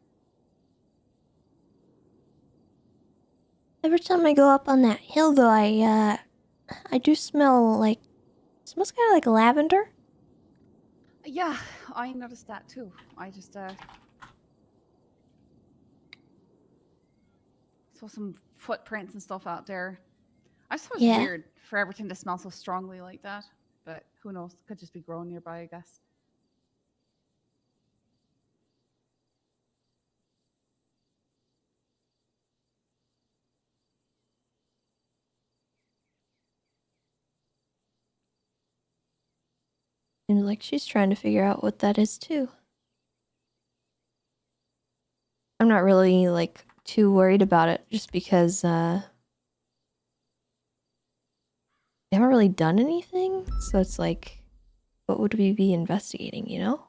Every time I go up on that hill, though, I do smell like... It smells kind of like lavender. Yeah, I noticed that too. I just saw some footprints and stuff out there. I just thought it was Yeah. weird for everything to smell so strongly like that. But who knows? Could just be growing nearby, I guess. Seems like she's trying to figure out what that is, too. I'm not really, like, too worried about it, just because, they haven't really done anything, so it's like, what would we be investigating, you know?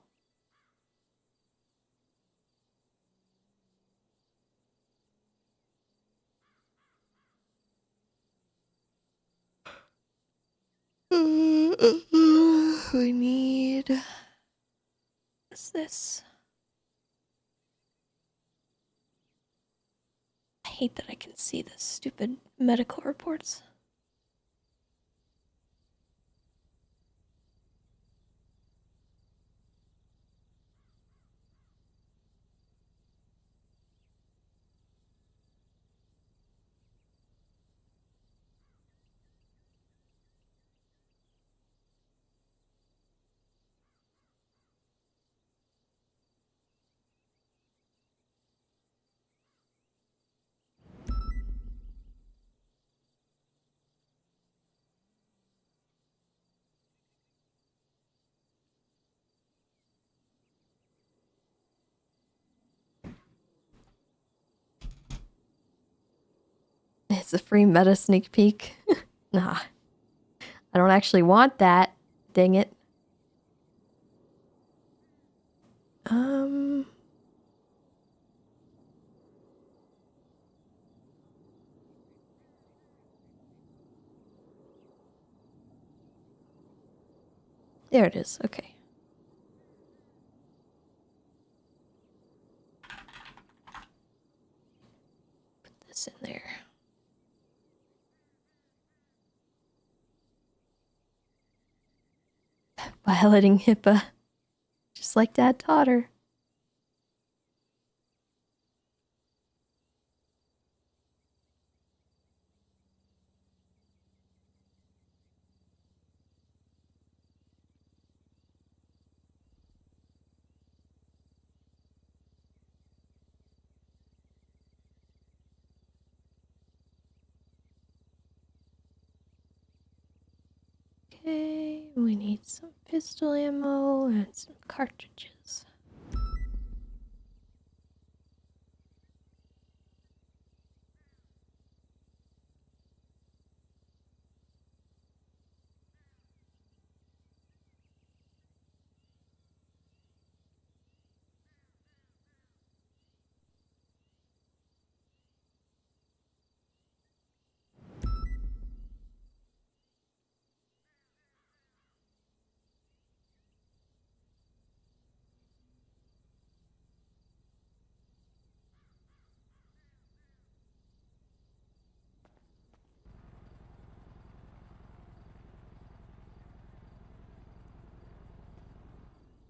We need... What's this? I hate that I can see the stupid medical reports. It's a free meta sneak peek. Nah. I don't actually want that. Dang it. There it is. Okay. Put this in there. Piloting HIPAA. Just like Dad taught her. Okay, we need some pistol ammo and some cartridges.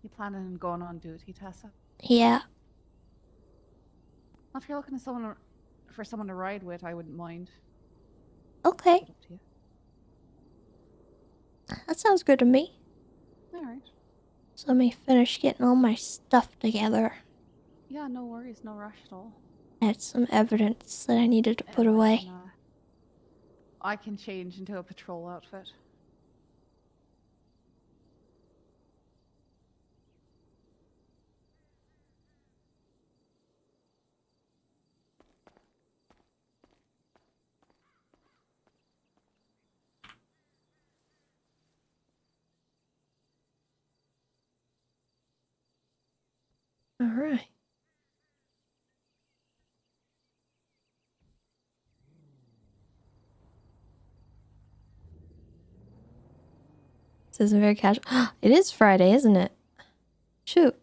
You planning on going on duty, Tessa? Yeah. If you're looking for someone to ride with, I wouldn't mind. Okay. It's up to you. That sounds good to me. All right. So let me finish getting all my stuff together. Yeah, no worries, no rush at all. I had some evidence that I needed to put away. I can change into a patrol outfit. Alright. This isn't very casual. It is Friday, isn't it? Shoot.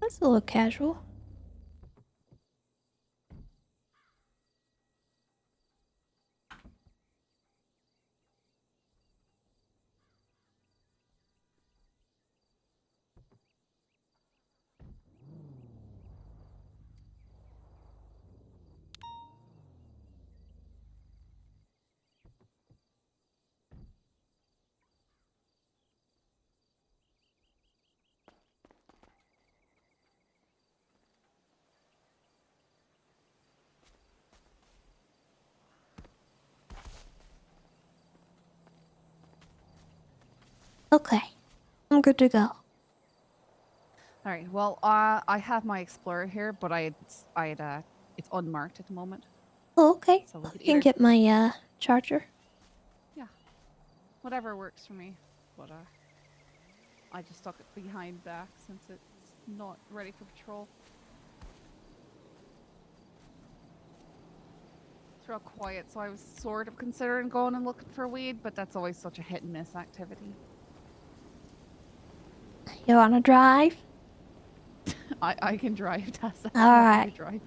That's a little casual. Okay. I'm good to go. All right. Well, I have my Explorer here, but it's unmarked at the moment. Oh, okay. So we I could can either get my charger. whatever works for me. But I just stuck it behind back since it's not ready for patrol. It's real quiet, so I was sort of considering going and looking for weed, but that's always such a hit and miss activity. You wanna drive? I can drive, Tessa. All I know how to right. drive.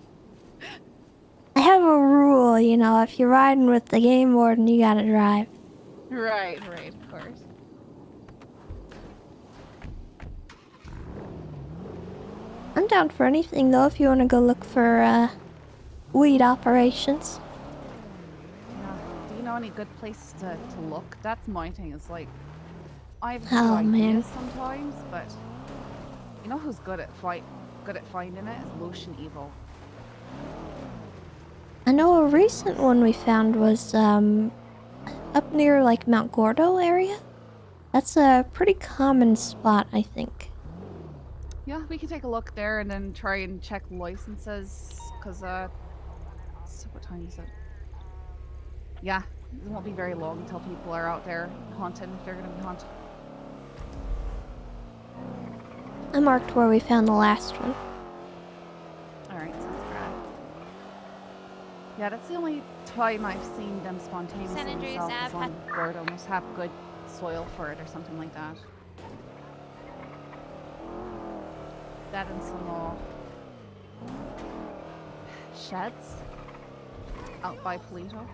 I have a rule, you know, if you're riding with the game warden, you gotta drive. Right, of course. I'm down for anything, though, if you wanna go look for, weed operations. Yeah. Do you know any good places to look? That's my thing. Is like, I have a few Oh, ideas man. sometimes, but you know who's good at finding it is Lucian Evil. I know a recent one we found was, up near, like, Mount Gordo area. That's a pretty common spot, I think. Yeah, we can take a look there and then try and check licenses. Cause so what time is it? Yeah, it won't be very long until people are out there hunting if they're gonna be hunting. I marked where we found the last one. Alright, sounds grand. Yeah, that's the only time I've seen them spontaneously San Andreas themselves is Ave on where it almost have good soil for it or something like that. That and some more sheds out by Polito.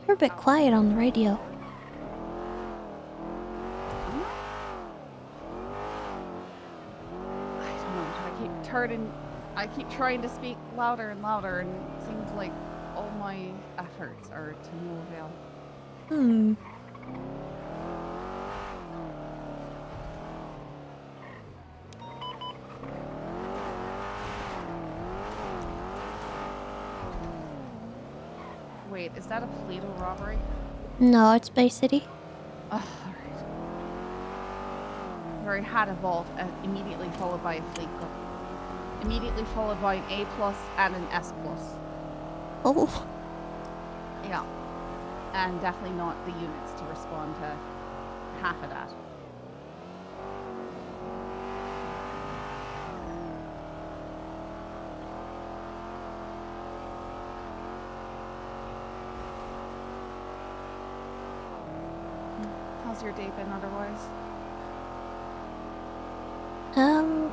You're a bit quiet on the radio. I don't know. I keep trying to speak louder and louder, and it seems like all my efforts are to no avail. Hmm. Wait, is that a Polito robbery? No, it's Bay City. Oh, alright. Where I had a vault immediately followed by a fleet gun. Immediately followed by an A+ and an S+. Oh. Yeah. And definitely not the units to respond to half of that. How's your day been otherwise? I'm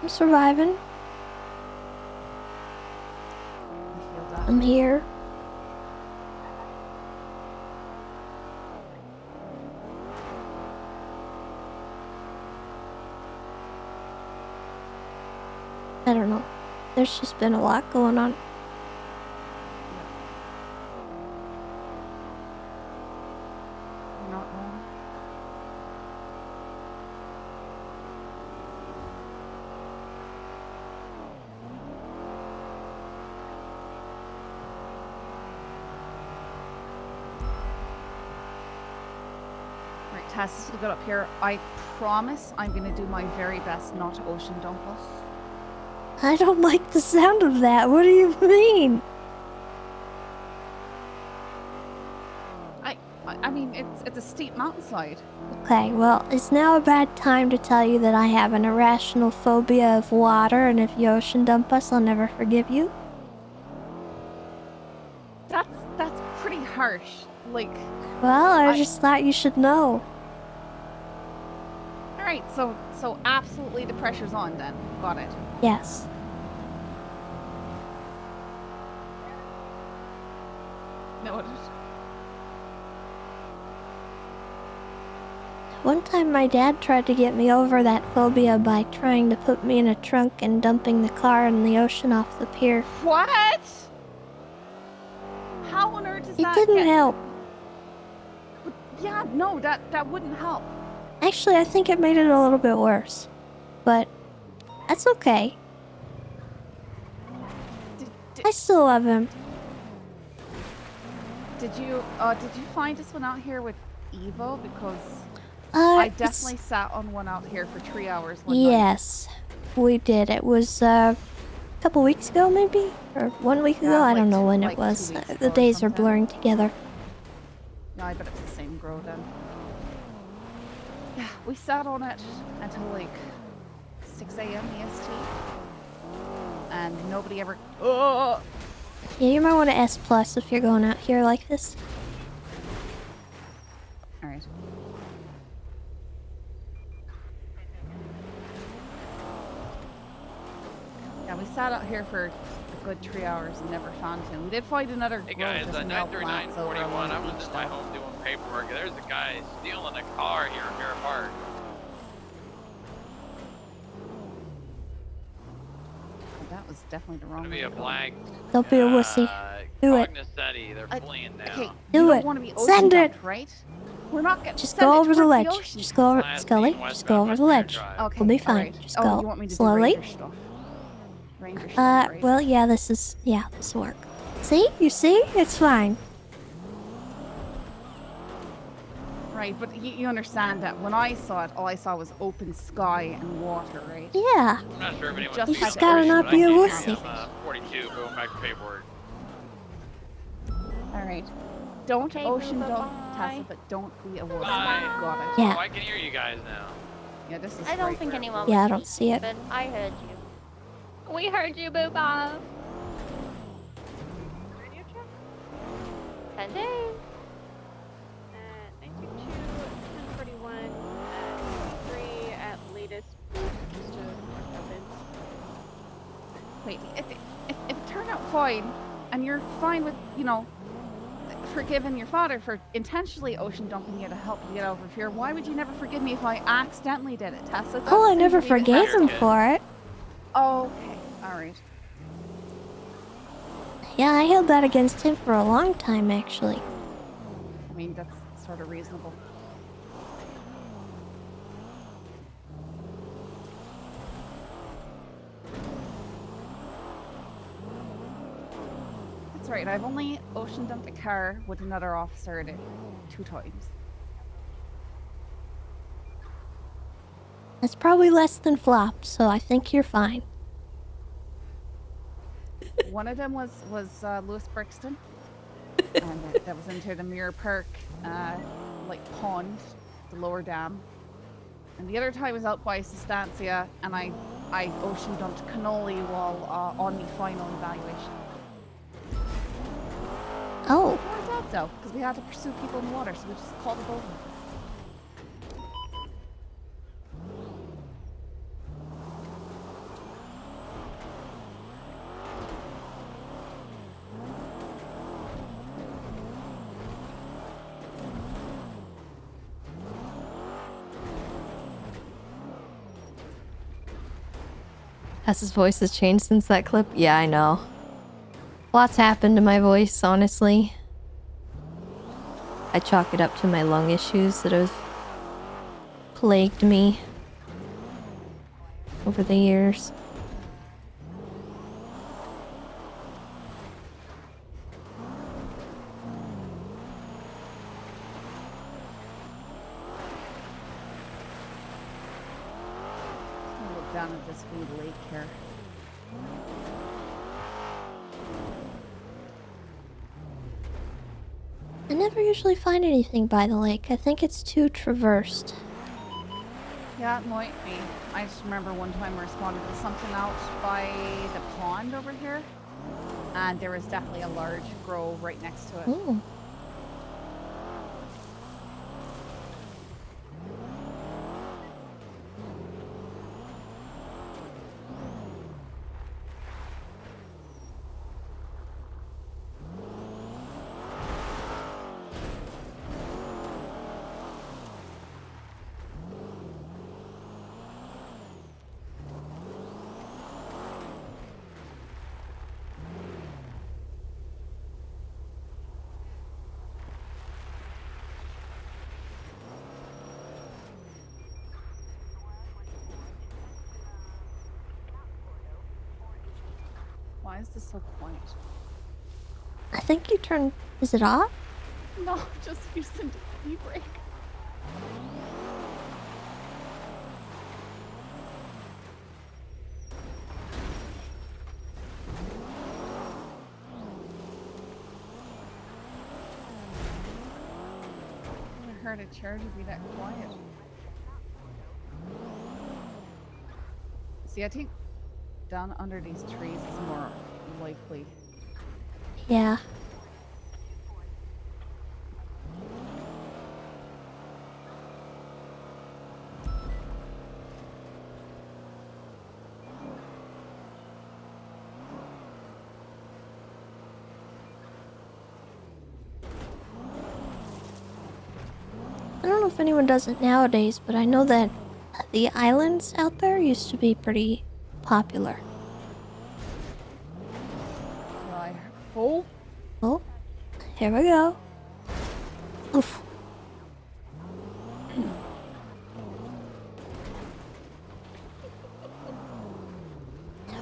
surviving. I feel that. I'm here. I don't know. There's just been a lot going on. You're not wrong. Right, Tess, you got up here. I promise I'm gonna do my very best not to ocean dump us. I don't like the sound of that. What do you mean? I mean, it's a steep mountainside. Okay, well, it's now a bad time to tell you that I have an irrational phobia of water, and if you ocean dump us, I'll never forgive you. That's pretty harsh. Like, Well, I just thought you should know. all right, so absolutely the pressure's on then. Got it. Yes. Noted. One time my dad tried to get me over that phobia by trying to put me in a trunk and dumping the car in the ocean off the pier. What? How on earth does It that didn't get... help. Yeah, no, that wouldn't help. Actually, I think it made it a little bit worse. But that's okay. I still love him. Did you find this one out here with Evo? Because I definitely sat on one out here for 3 hours one night. Yes, we did. It was a couple weeks ago, maybe? Or 1 week ago? I don't know when it was. 2 weeks ago The or days are something. blurring together. No, I bet it's the same grow then. Yeah, we sat on it until like 6 a.m. EST. And nobody ever... Oh! Yeah, you might want to S+ if you're going out here like this. Alright. Yeah, we sat out here for a good 3 hours and never found him. We did find another Hey grow guys, just in the outlands over 93941. along I the was beach at my though. home doing paperwork. There's a guy stealing a car here in Mirror Park. That that was definitely the wrong Gonna way be to a go. blank. Don't be a wussy. Do it. Cognoscenti, they're fleeing now. Okay, Do you it. don't want to be ocean Send it. dumped, right? We're not getting. Just send go it over the towards ledge. ocean, Just go over, Last Scully. seen Just go over westbound the Westmere ledge. Drive. Okay, We'll be fine. alright. Just Oh, go you want me to slowly. do ranger stuff? Ranger stuff, right? Well, yeah, this will work. See? You see? It's fine. Right, but you understand that when I saw it, all I saw was open sky and water, right? Yeah. I'm not sure if anyone Just sees had the to ocean, not but be I a can't wussy. hear you. I'm 42, going back to paperwork. Alright. Don't Okay, ocean bye. dump Tessa, but don't be a wussy. Bye. Got it. Yeah. Oh, I can hear you guys now. Yeah, this is I don't right think where- anyone Yeah, I was don't see it. but I heard you. We heard you, Booba. 10 days. 922, 1041, 3 at latest. Just to open. Wait, if it turned out fine, and you're fine with, forgiving your father for intentionally ocean dumping you to help you get over fear, why would you never forgive me if I accidentally did it, Tessa? That Oh, I seems never to be the forgave him kid. for it. Okay, alright. Yeah, I held that against him for a long time, actually. I mean, that's sort of reasonable. That's right, I've only ocean dumped a car with another officer in it 2 times. That's probably less than flop, so I think you're fine. One of them was Lewis Brixton, and that was into the Mirror Park, pond, the lower dam. And the other time was out by Sustancia, and I ocean dumped cannoli while on the final evaluation. Oh, Why that though? Because we had to pursue people in the water, so we just called it over. Tessa's voice has changed since that clip. Yeah, I know. Lots happened to my voice, honestly. I chalk it up to my lung issues that have plagued me over the years. I'll look down at this wee lake here. I never usually find anything by the lake. I think it's too traversed. Yeah, it might be. I just remember one time I responded to something out by the pond over here, and there was definitely a large grove right next to it. Ooh. Why is this so quiet? I think you turned... Is it off? No, just using the e-brake. I never heard a charger be that quiet. See, I think down under these trees is more likely. Yeah. I don't know if anyone does it nowadays, but I know that the islands out there used to be pretty popular. Oh, Oh, here we go. Oof.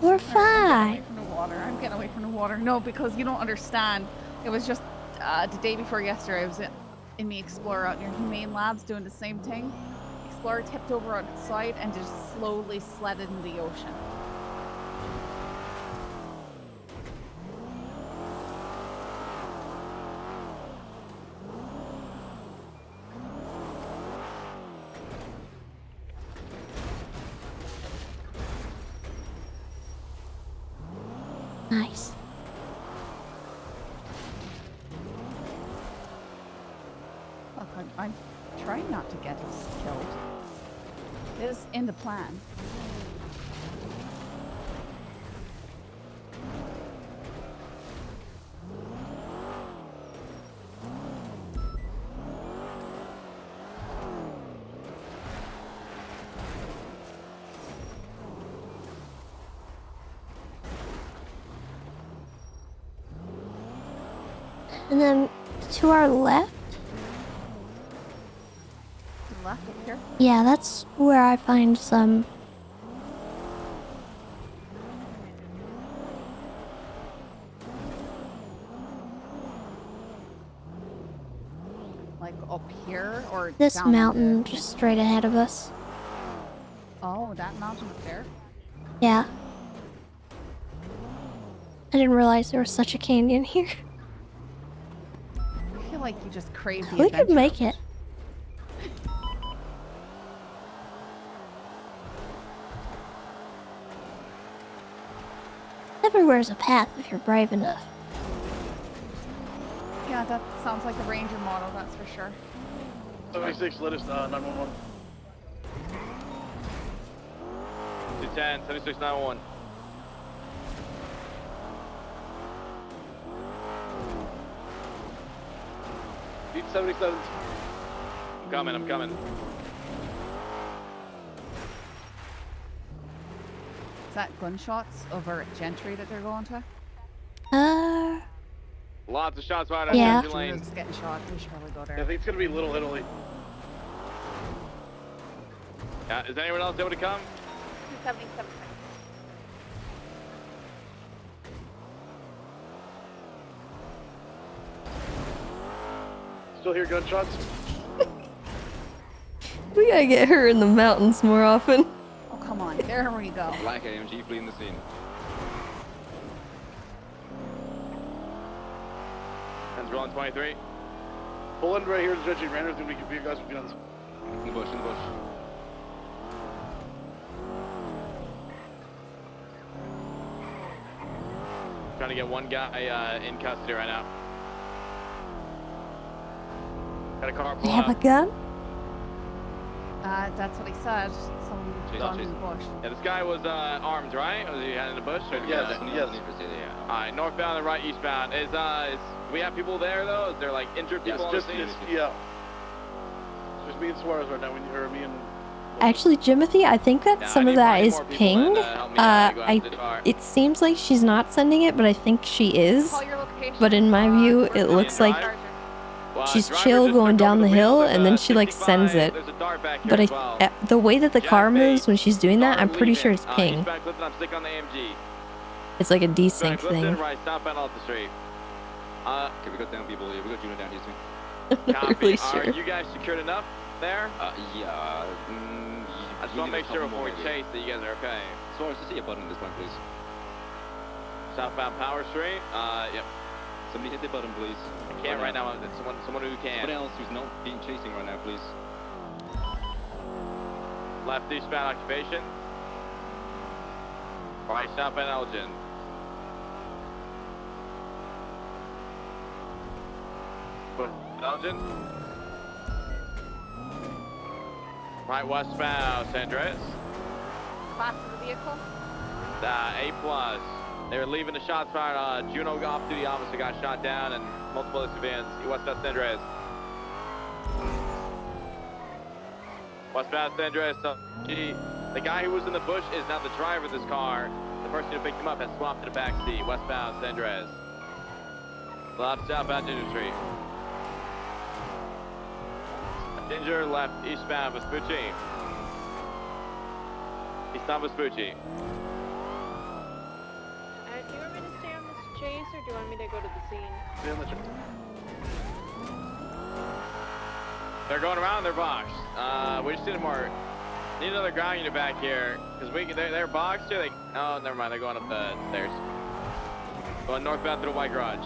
We're fine. from the water. I'm getting away from the water. No, because you don't understand. It was just the day before yesterday. I was in the Explorer out near Humane Labs doing the same thing. Explorer tipped over on its side and just slowly sledded in the ocean. Nice. Look, I'm trying not to get us killed. It is in the plan. And then to our left? To the left up here. Yeah, that's where I find some. Like up here or This down mountain the... just straight ahead of us. Oh, that mountain up there? Yeah. I didn't realize there was such a canyon here. I feel like you just crave the We could adventure make of it. Everywhere's a path if you're brave enough. Yeah, that sounds like a Ranger model, that's for sure. 76, let us 911. 210, 76, 911. Beat 77. I'm coming. Is that gunshots over at Gentry that they're going to? Lots of shots fired at Yeah. Gentry Lane. Juno's getting shot. We should probably go there. I think it's gonna be Little Italy. Is anyone else able to come? 277. Still hear gunshots? We gotta get her in the mountains more often. Oh, come on. There we go. Black AMG fleeing the scene. Hands rolling 23. Pull in right here to the judging random thing we can be guys with guns. In the bush, in the bush. Trying to get one guy in custody right now. Got a car They pulling have a up. gun? That's what he said. Someone Chase, gone chase. in the bush. Yeah, this guy was armed, right? Was he had in the bush? Or Yes, Yes. yes. Alright, northbound and right eastbound. Is do we have people there though? Is there like injured Yes, people on just, the scene? yeah. Just me and Suarez right now, or me and... Actually, Jimothy, I think that Yeah, some I of need that probably is more people ping. than, help me out to go out to the car. It seems like she's not sending it, but I think she is. Call your location. But in my view, it looks like Well, she's driver chill just going took down over the wheel. hill, There's and a then she like 65, sends it. There's a dart back here But as well. the way that the car Jack moves Bates, when she's doing that, car I'm pretty sure leaving. it's ping. Eastbound Clifton, I'm stick on the AMG. It's like a desync Eastbound Clifton, thing. right, southbound off the street. Okay, we got down people here. We got Juno down here soon. I'm not Copy. really Are sure. you guys secured enough there? Yeah. I just want to make sure before we chase that you guys are okay. Source, to see a button at this point, please. Southbound Power Street. Yep. Somebody hit the button, please. I can't right now. Someone who can. Someone else who's not being chasing right now, please. Left eastbound occupation. Right southbound Elgin. Elgin. Right westbound San Andreas. Class of the vehicle. A+. They were leaving the shots fired. Juno off-duty officer got shot down and multiple other civilians. Westbound San Andreas. Westbound San Andreas. The guy who was in the bush is now the driver of this car. The person who picked him up has swapped to the back seat. Westbound San Andreas. Left southbound Ginger Street. Ginger left eastbound Vespucci. Eastbound Vespucci. Do you want me to stay on this chase, or do you want me to go to the scene? Stay on the chase. They're going around their box. We just need more. Need another ground unit back here because they're boxed here. Oh, never mind. They're going up the stairs. Going northbound through the white garage.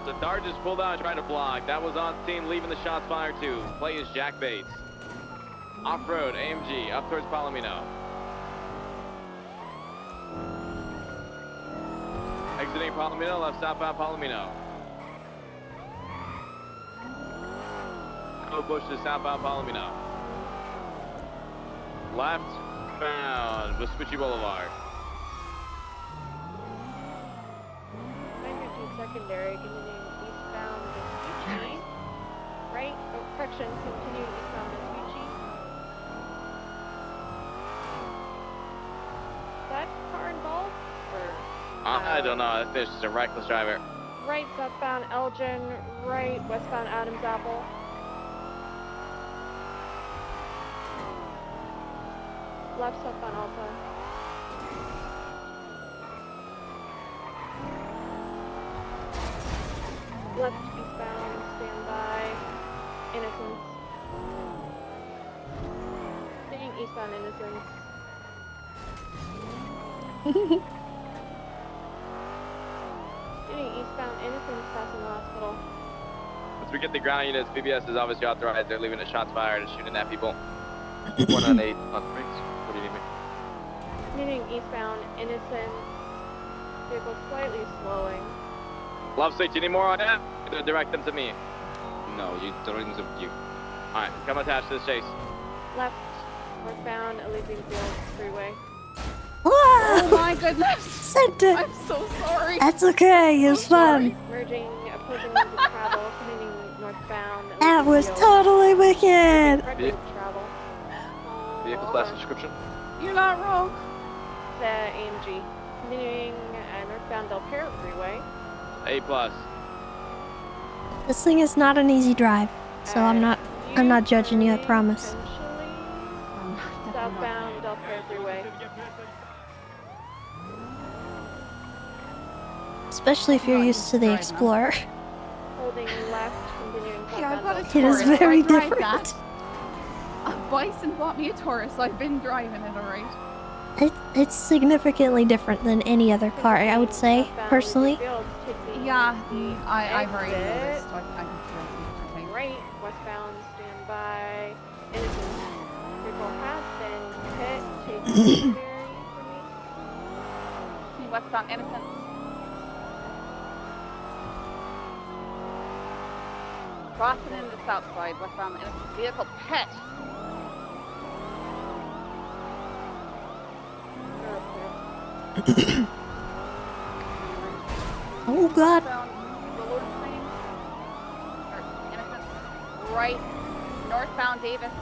So Dart just pulled out and tried to block. That was on scene, leaving the shots fired too. Play is Jack Bates. Off-road, AMG, up towards Palomino. Exiting Palomino, left southbound Palomino. Code Bush to southbound Palomino. Left bound Vespucci Boulevard. 915 secondary, continuing eastbound Vespucci. Right, oh, correction, continuing eastbound Vespucci. Is that car involved? Or, I don't know. I think it's just a reckless driver. right, southbound Elgin. Right, westbound Adams Apple. Left southbound Alta. Left eastbound, standby, Innocence. Staying eastbound Innocence. Staying eastbound Innocence, passing the hospital. Once we get the ground units, BBS is obviously authorized. They're leaving the shots fired and shooting at people. 198 on Springs. What do you need me? Continuing eastbound Innocence. Vehicle slightly slowing. Love State, you need more on that? Direct them to me. No, you don't need to you. Alright, come attached to this chase. Left, northbound Elysian Fields Freeway. Oh my goodness! Sent it. I'm so sorry. That's okay. It was fun. Merging opposing lanes of travel, continuing northbound. That Elysian was Fields. totally wicked. Correct lane of travel. Vehicle class description. You're not wrong. The AMG. Continuing northbound Del Perro Freeway. A+. This thing is not an easy drive, so I'm not judging you, I promise. Potentially southbound Del Perro Freeway. Especially if you're used to the Explorer. Holding left, continuing Hey, I've southbound got a Del It Perro. is Taurus, very I drive different. that. Bison bought me a Taurus, so I've been driving it, alright? It's significantly different than any other car, I would say, Southbound personally. Elysian Fields, taking Yeah, the I've already exit. noticed. I can feel it. Right, westbound, standby. Innocent vehicle has been hit. Take secondary for me. Westbound Innocence. Crossing into the south side, westbound Innocence. Vehicle pet. Oh god. Westbound Reloaded Plains. Or Innocence. Right, northbound Davis.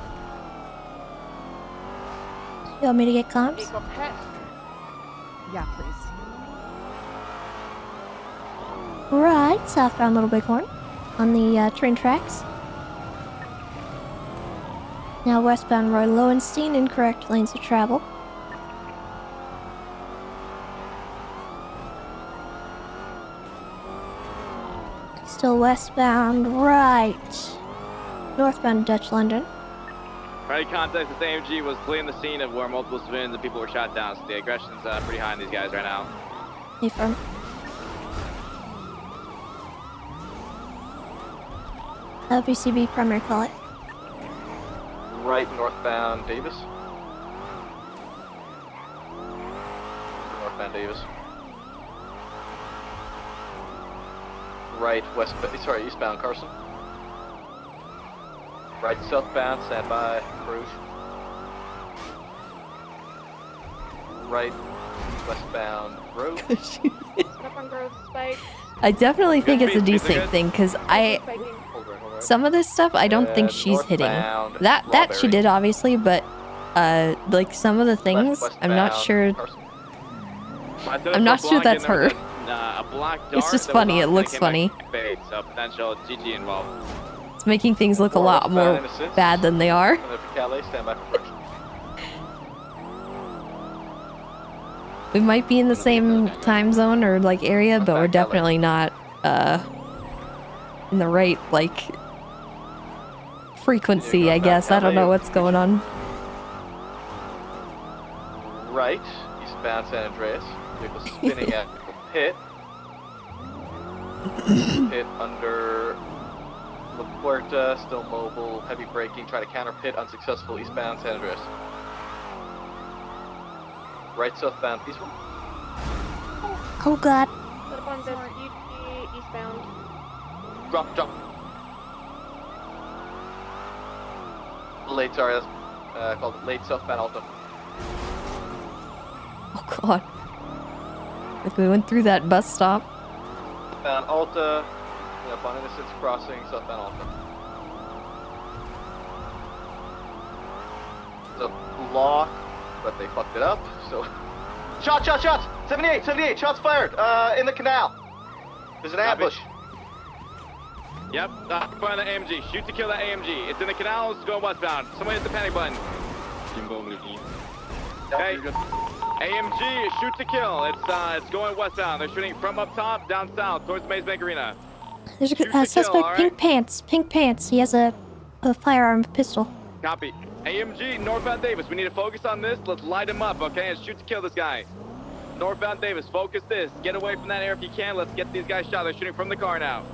You want me to get comps? Vehicle pet. Yeah, please. Right, southbound Little Bighorn on the train tracks. Now westbound Roy Lowenstein, incorrect lanes of travel. Still westbound, right. Northbound Dutch London. For any context, this AMG was fleeing the scene of where multiple civilians and people were shot down, so the aggression's pretty high on these guys right now. Hey, firm. LVCB primary call it. Right, northbound Davis. Northbound Davis. Right, eastbound Carson. Right, southbound, standby, Rouge. Right, westbound, Grove. Up on Grove Spike. I definitely think it's a Speeds are decent good. thing because I Spiking. Hold right. some of this stuff I don't think she's hitting. Northbound, That she Lawberry. did obviously, but like some of the things I'm not Westbound, sure. Carson. My I'm not sure that's her. blocking a black dart. It's just that was funny, on it and looks came funny. back fade, so potential GG involved. It's making things look a Four lot more westbound in assist. bad than they are. And then for Calais, stand by for correction. We might be in the same time zone or like area, but we're Westbound Calais. definitely not in the right like frequency, I guess. I don't know what's going on. Right, eastbound San Andreas. Vehicle spinning at pit. Pit under La Puerta, still mobile, heavy braking, try to counter pit, unsuccessful, eastbound San Andreas. Right southbound, peaceful. Oh god. Put up on this UT eastbound. Drop. Late, sorry, that's called late southbound Alta. Oh god. Like we went through that bus stop. Southbound Alta, up on Innocence Crossing, southbound Alta. It's a block, but they fucked it up, so... Shots! 78, shots fired, in the canal. There's an ambush. Yep, fire the AMG. Shoot to kill that AMG. It's in the canal, it's going westbound. Someone hit the panic button. Okay. AMG, shoot to kill. It's going westbound. They're shooting from up top, down south, towards Maze Bank Arena. There's Shoot to a kill, suspect, all pink right? pants. He has a firearm pistol. Copy. AMG, northbound Davis. We need to focus on this. Let's light him up, okay? And shoot to kill this guy. Northbound Davis, focus this. Get away from that air if you can. Let's get these guys shot. They're shooting from the car now.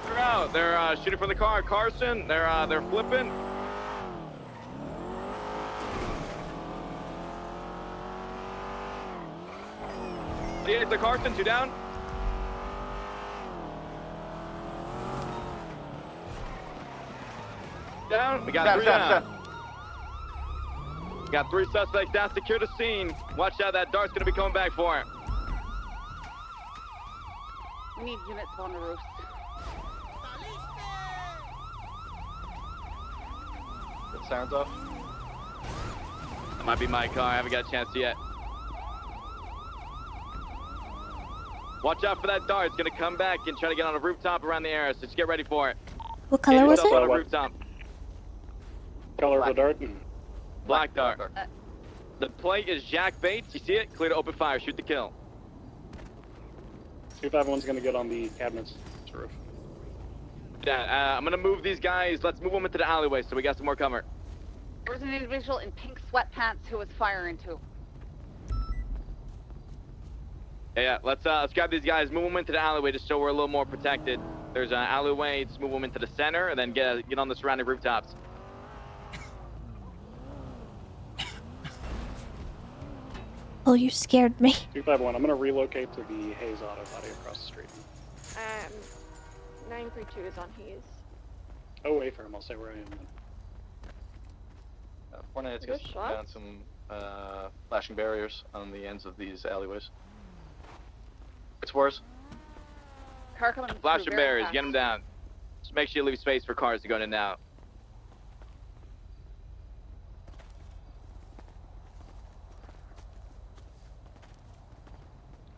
They're out. They're shooting from the car. Carson, they're flipping. Yeah, the Carson, 2 down. Down. We got 3 down. We got 3 suspects down. Secure the scene. Watch out, that dart's gonna be coming back for him. We need units on the roof. The sirens off. That might be my car. I haven't got a chance yet. Watch out for that dart. It's gonna come back and try to get on a rooftop around the area, so just get ready for it. What color was On a it? rooftop. Color of the dart? Black dart. The plate is Jack Bates. You see it? Clear to open fire. Shoot to kill. 251's gonna get on the cabinet's roof. Yeah, I'm gonna move these guys. Let's move them into the alleyway so we got some more cover. There was an individual in pink sweatpants who was firing too. Yeah, let's grab these guys, move them into the alleyway just so we're a little more protected. There's an alleyway, just move them into the center, and then get on the surrounding rooftops. Oh, you scared me. 251, I'm gonna relocate to the Hayes Auto Body across the street. 932 is on Hayes. Oh, wait for him, I'll say where I am then. 498's Good got shot. down some flashing barriers on the ends of these alleyways. It's worse. Car coming through Flashing very barriers, fast. get them down. Just make sure you leave space for cars to go in and out.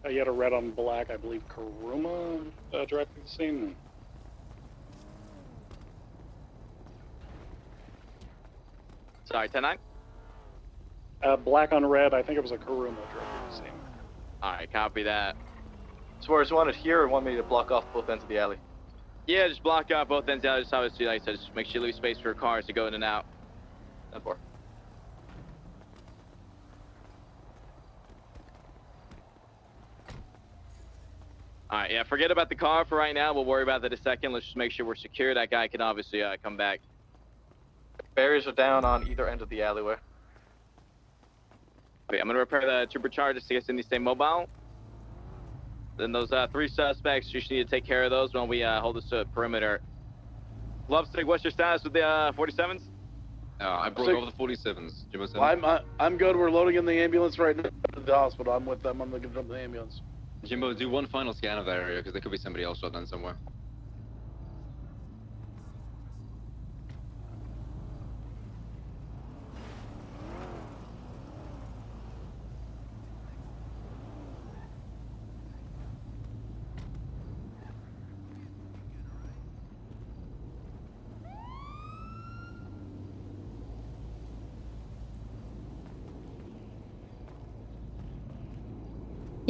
You had a red on black, I believe Karuma directing the scene. Sorry, 10-9? Black on red, I think it was a Karuma directing the scene. Alright, copy that. Suarez, you want it here or want me to block off both ends of the alley? Yeah, just block out both ends out. Just obviously, like I said, just make sure you leave space for cars to go in and out. 10-4. Alright, yeah, forget about the car for right now. We'll worry about that in a second. Let's just make sure we're secure. That guy can obviously come back. Barriers are down on either end of the alleyway. Okay, I'm gonna repair the turbochargers to get Cindy stay mobile. Then those 3 suspects, you should need to take care of those when we hold this perimeter. Lovestick, what's your status with the 47s? I broke over the 47s. Well, I'm good, we're loading in the ambulance right now to the hospital. I'm with them, I'm looking for the ambulance. Jimbo, do one final scan of the area, because there could be somebody else shot down somewhere.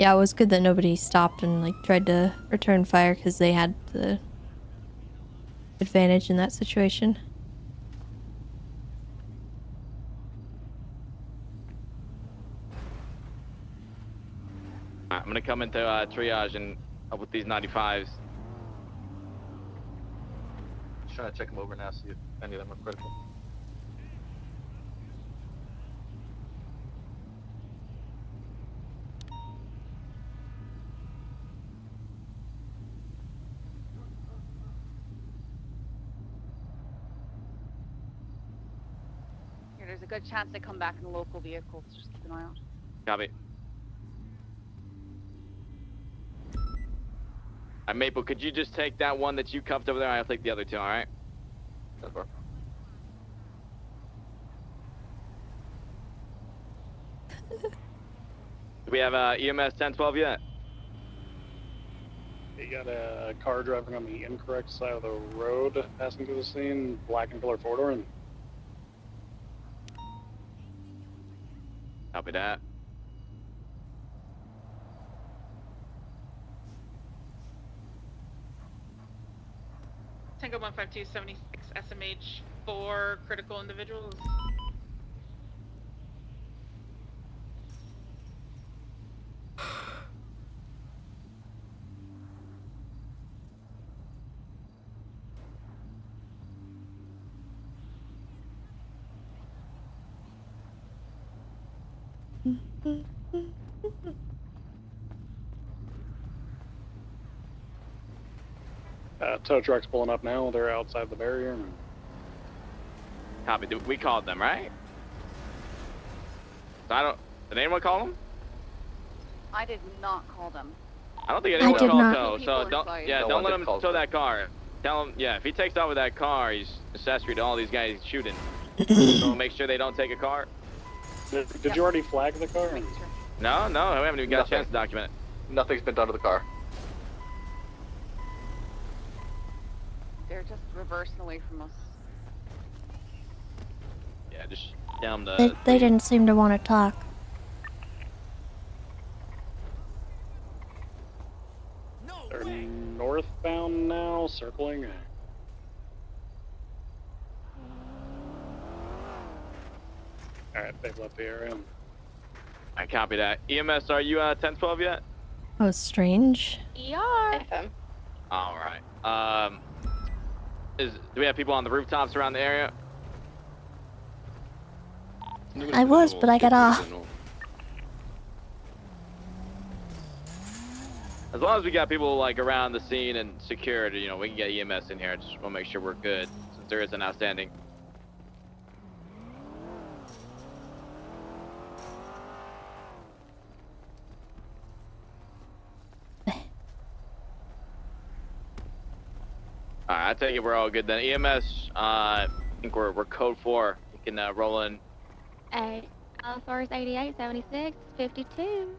Yeah, it was good that nobody stopped and like tried to return fire because they had the advantage in that situation. I'm gonna come into triage and help with these 95s. Just trying to check them over now, see if any of them are critical. Here, there's a good chance they come back in a local vehicle, so just keep an eye out. Copy. Maple, could you just take that one that you cuffed over there? I'll take the other two, alright? That's far. Do we have EMS 1012 yet? You got a car driving on the incorrect side of the road, passing through the scene, black and color four-door, and Copy that. Tango 15276 SMH 4 critical individuals. tow truck's pulling up now. They're outside the barrier. Copy. We called them, right? So did anyone call them? I did not call them. I don't think anyone did called not. tow. So don't one let did him call tow tow. that car. Tell him, yeah, if he takes off with that car, he's accessory to all these guys shooting. So make sure they don't take a car. Did you already flag the car? No, we haven't even got a chance to document it. Nothing's been done to the car. They're just reversing away from us. Yeah, just tell them to. They didn't seem to want to talk. They're northbound now, circling. Alright, they've left the area. I copy that. EMS, are you 1012 yet? Oh, strange. ER. FM. All right. Do we have people on the rooftops around the area? I was, but I got off. As long as we got people like around the scene and secured, you know, we can get EMS in here. I just want to make sure we're good since there is an outstanding. Alright, I take it we're all good then. EMS, I think we're code 4. You can roll in. Hey, Alpha 88, 76, 52.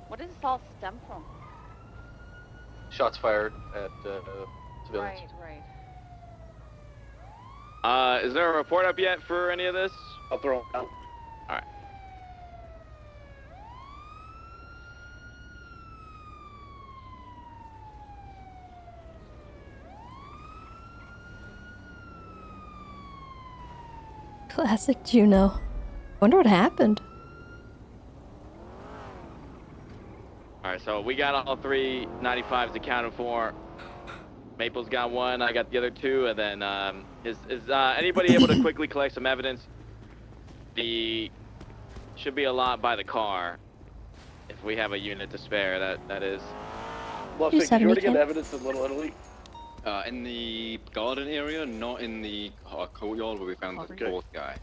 What does this all stem from? Shots fired at civilians. Right. Is there a report up yet for any of this? I'll throw them out. Alright. Classic Juno. Wonder what happened. Alright, so we got all 3 95s accounted for. Maple's got 1, I got the other 2, and then is anybody able to quickly collect some evidence? Should be a lot by the car. If we have a unit to spare, that is. Love did you already get evidence in Little Italy? In the garden area, not in the courtyard where we found the fourth guy.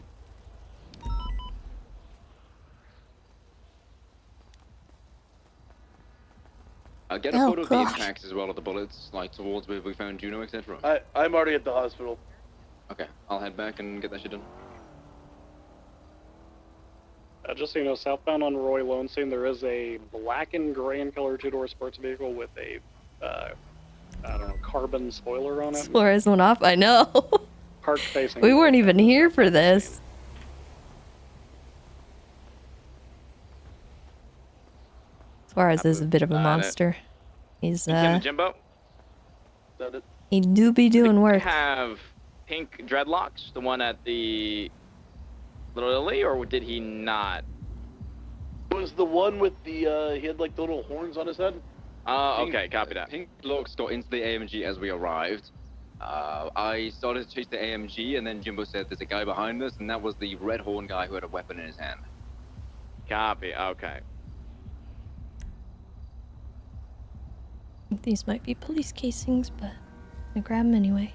I'll get a photo of the impacts as well of the bullets, like towards where we found Juno, etc. I'm already at the hospital. Okay, I'll head back and get that shit done. Just so you know, southbound on Roy Lone Scene, there is a black and gray in color two-door sports vehicle with a, I don't know, carbon spoiler on it. Suarez went off. I know. Parked facing. We weren't even here for this. Suarez is a bit of a monster. He's Lieutenant Jimbo? he do be doing work. Have pink dreadlocks, the one at the Little Italy, or did he not? It was the one with the, he had like the little horns on his head. Okay, copy that. Pink locks got into the AMG as we arrived. I started to chase the AMG, and then Jimbo said there's a guy behind us, and that was the red horn guy who had a weapon in his hand. Copy, okay. These might be police casings, but I grab them anyway.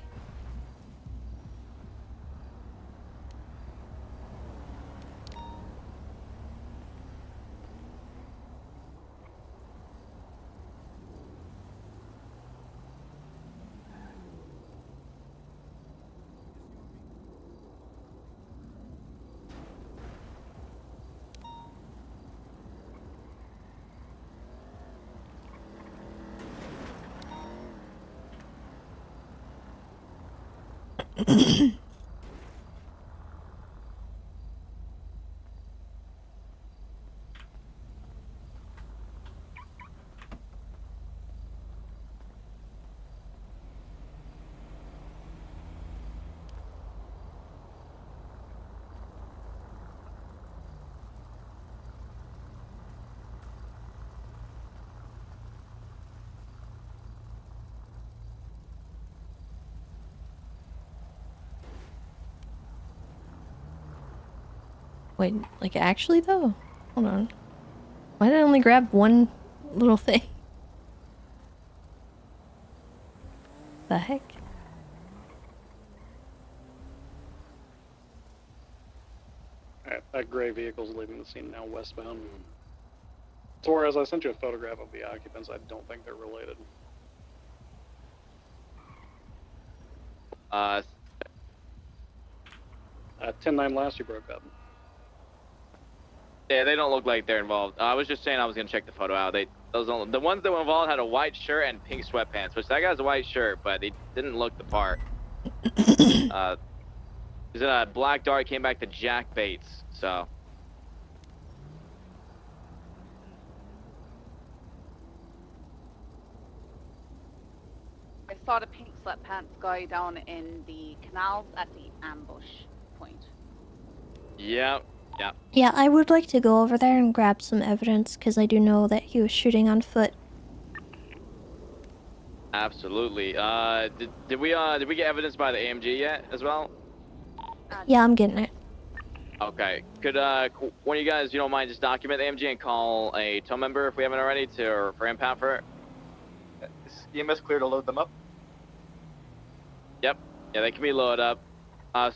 Wait, like actually though? Hold on. Why did I only grab one little thing? The heck? Alright, that gray vehicle's leaving the scene now westbound. Suarez, I sent you a photograph of the occupants. I don't think they're related. 10-9 last you broke up. Yeah, they don't look like they're involved. I was just saying I was gonna check the photo out. The ones that were involved had a white shirt and pink sweatpants, which that guy's a white shirt, but he didn't look the part. He's in a black dart, came back to Jack Bates, so. I saw the pink sweatpants guy down in the canals at the ambush point. Yeah. Yeah. Yeah, I would like to go over there and grab some evidence because I do know that he was shooting on foot. Absolutely. Did we get evidence by the AMG yet as well? Yeah, I'm getting it. Okay. Could one of you guys, you don't mind, just document the AMG and call a tow member if we haven't already for impound for it? Is EMS clear to load them up? Yep. Yeah, they can be loaded up.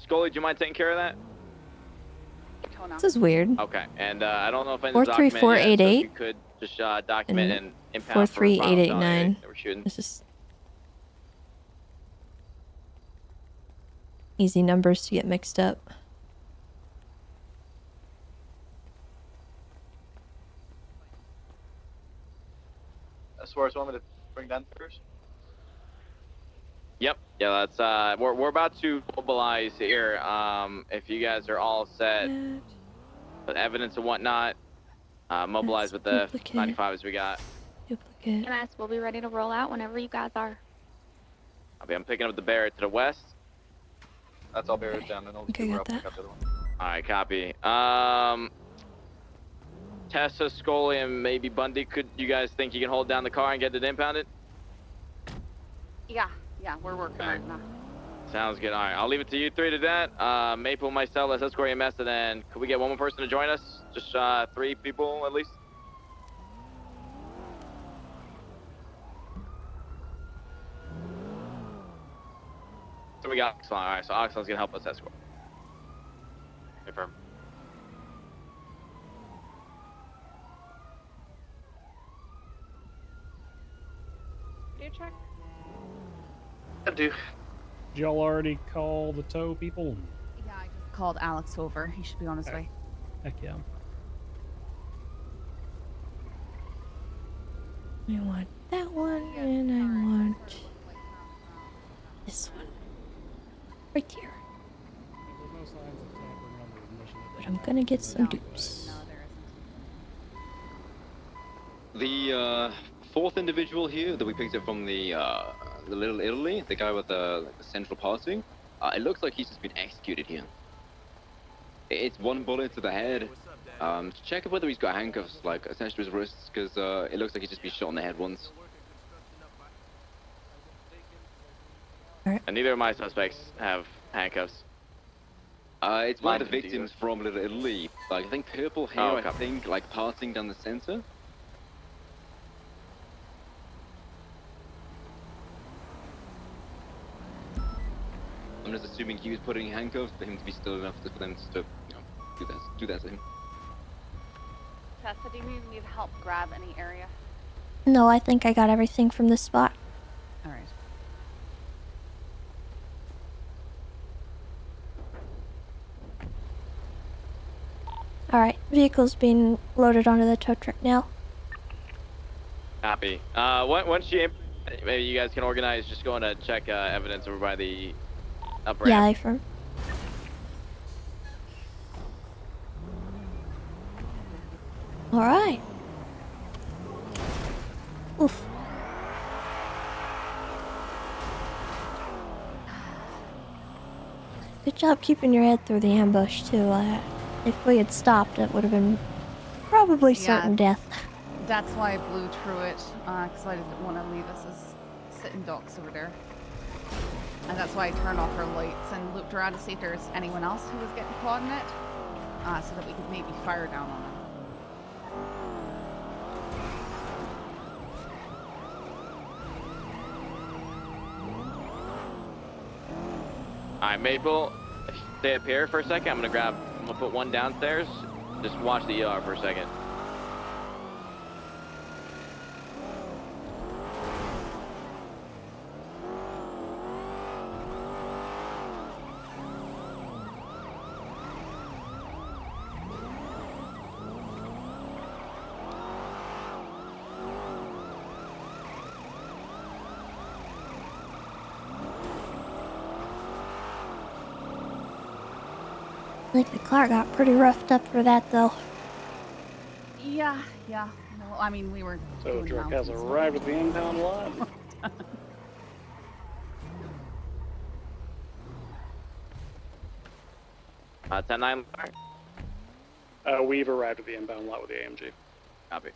Scully, do you mind taking care of that? This is weird. Okay, and I don't know if anyone's 43488 documented yet, so if you could just document and impound for 43889. that we're shooting. It's just easy numbers to get mixed up. As far as want me to bring down first? Yep. Yeah, that's we're about to mobilize here. If you guys are all set with evidence and whatnot, mobilize with the 95s we got. Duplicate. MS, we'll be ready to roll out whenever you guys are. I'm picking up the Barrett to the west. That's all Barrett's down, and I'll Okay, we're got up that. pick up the other one. All right, copy. Tessa, Scully, and maybe Bundy. Could you guys think you can hold down the car and get it impounded? Yeah, we're working on it now. Sounds good. All right, I'll leave it to you three to that. Maple, myself, let's escort EMS, and then could we get one more person to join us? Just 3 people at least. So we got Oxlon. All right, so Oxlon's gonna help us escort. Confirm. Do you check? I do. Did y'all already call the tow people? Yeah, I just called Alex over. He should be on his way. Heck yeah. I want that one, and I want this one. Right here. There's no signs of tampering on the ignition. But I'm gonna get some dupes. No, there isn't. The fourth individual here that we picked up from the Little Italy, the guy with the central parting, it looks like he's just been executed here. It's one bullet to the head. Check whether he's got handcuffs like attached to his wrists, because it looks like he's just been shot in the head once. And neither of my suspects have handcuffs. It's one Mine of the didn't victims either. from Little Italy. Like, I think purple hair, Oh, I okay. think, like parting down the center. I'm just assuming he was putting handcuffs for him to be still enough for them to, do that to him. Tessa, do you need help grab any area? No, I think I got everything from this spot. All right. Alright, vehicle's being loaded onto the tow truck now. Copy. Once you, maybe you guys can organize just going to check evidence over by the up ramp. Yeah, affirm. Alright. Oof. Good job keeping your head through the ambush, too. If we had stopped, it would have been probably certain death. That's why I blew through it, because I didn't want to leave us as sitting ducks over there. And that's why I turned off our lights and looped around to see if there's anyone else who was getting caught in it, so that we could maybe fire down on them. Alright, Maple, stay up here for a second. I'm gonna put one downstairs. Just watch the ER for a second. I think the car got pretty roughed up for that, though. Yeah. Well, I mean, we were. So truck has arrived at the impound lot. 10-9. We've arrived at the impound lot with the AMG. Copy.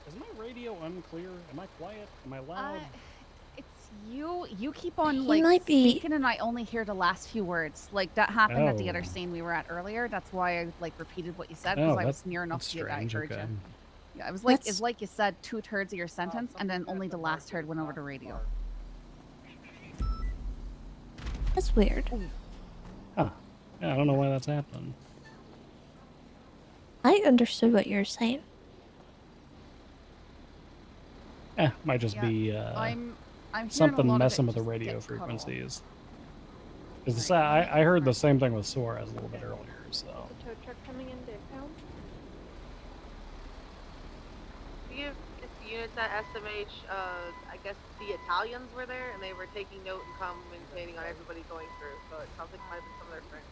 Is my radio unclear? Am I quiet? Am I loud? It's you. You keep on He like might be- speaking, and I only hear the last few words. Like that happened at the other Oh. scene we were at earlier. That's why I like repeated what you said, because Oh, I was that's- near enough that's to you that I strange, heard okay. you. Yeah, it was like That's- it's like you said 2/3 of your sentence, and then only the last third went over the radio. That's weird. Huh. Yeah, I don't know why that's happening. I understood what you were saying. Might just be I'm hearing a something lot of it messing with the just radio get cut off. frequencies. Because I heard the same thing with Suarez a little bit earlier, so. The tow truck coming into town. If units at SMH, I guess the Italians were there and they were taking note and commentating on everybody going through. So it sounds like it might have been some of their friends.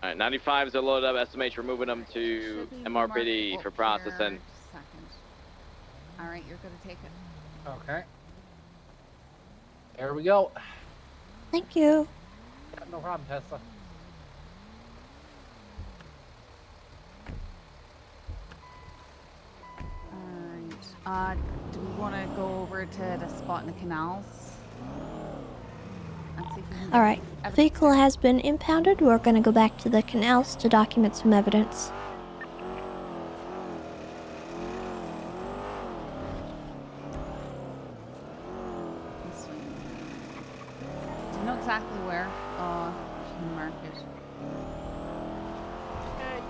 Alright, 95s are loaded up. SMH, we're moving them to Should be MRPD marked for up processing. here. Second. All right, you're gonna take it. Okay. There we go. Thank you. Yeah, no problem, Tessa. Alright. Do we want to go over to the spot in the canals? And see if we can get Alright, evidence vehicle there? has been impounded. We're gonna go back to the canals to document some evidence. This way. Do you know exactly where? Can you mark it?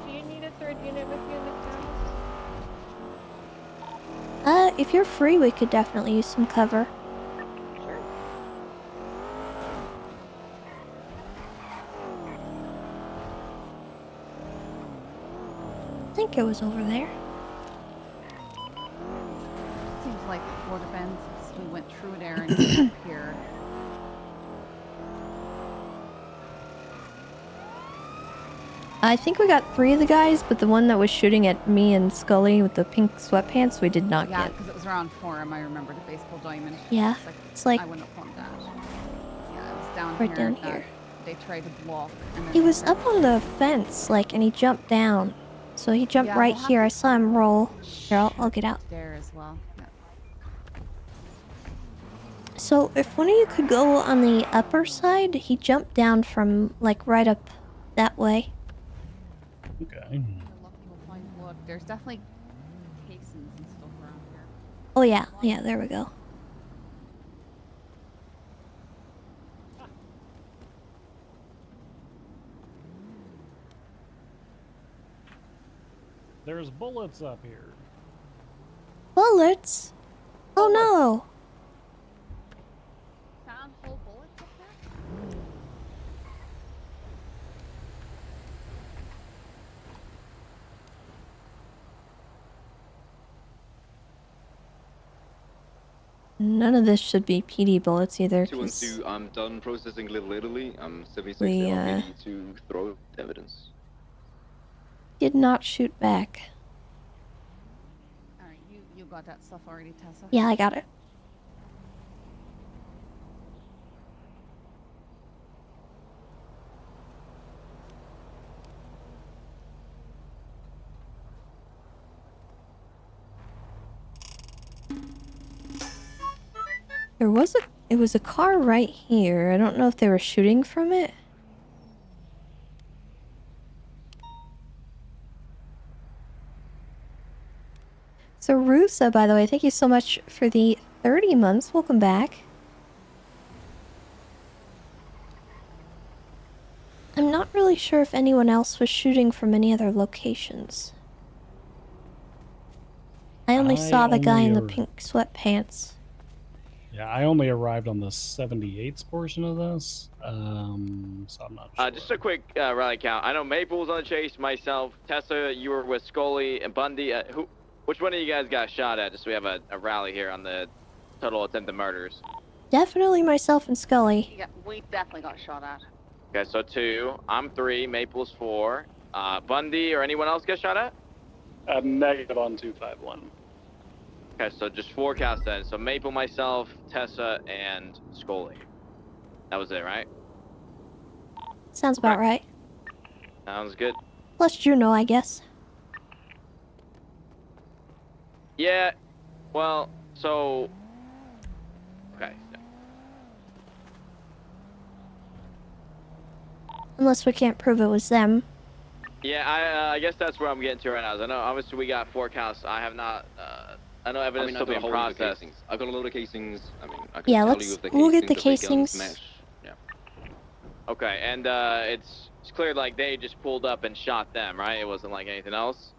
Do you need a third unit with you in the town? If you're free, we could definitely use some cover. Sure. think it was over there. Seems like it would have been since we went through there and came up here. I think we got 3 of the guys, but the one that was shooting at me and Scully with the pink sweatpants, we did not Yeah, get. because it was around Forum. I remember the baseball diamond. Yeah, it's like I wouldn't have found that. Yeah, it was down right here. down that here. They tried to block. And then He they was tried up on the fence, like, and he jumped down. So he jumped Yeah, right we'll have here. to I saw him roll. Here, I'll get out. there as well. Yeah. So if one of you could go on the upper side, he jumped down from, like, right up that way. Okay. If we're lucky, we'll find blood. There's definitely casings and stuff around here. Oh, yeah. Yeah, there we go. There's bullets up here. Bullets? Oh, no. Found whole bullets up there? None of this should be PD bullets either. 2 and 'Cause 2, I'm done processing Little Italy. I'm 76 We, now, ready to throw evidence. did not shoot back. Alright, you got that stuff already, Tessa? Yeah, I got it. It was a car right here. I don't know if they were shooting from it. So Rusa, by the way, thank you so much for the 30 months. Welcome back. I'm not really sure if anyone else was shooting from any other locations. I only saw the guy in the pink sweatpants. Yeah, I only arrived on the 78s portion of this, so I'm not sure. Just a quick rally count. I know Maple was on the chase, myself, Tessa, you were with Scully, and Bundy. Which one of you guys got shot at? Just so we have a rally here on the total attempted murders. Definitely myself and Scully. Yeah, we definitely got shot at. Okay, so 2. I'm 3. Maple's 4. Bundy or anyone else get shot at? Negative on 251. Okay, so just 4 counts then. So Maple, myself, Tessa, and Scully. That was it, right? Sounds about right. Sounds good. Plus Juno, I guess. Yeah, well, so... Okay. Unless we can't prove it was them. Yeah, I guess that's where I'm getting to right now. I know, obviously, we got 4 counts. I have not... I know evidence still being processed. I've got a load of casings. I mean, I can Yeah, tell you if the we'll get the casings, casings. match. Yeah. Okay, and it's clear like they just pulled up and shot them, right? It wasn't like anything else.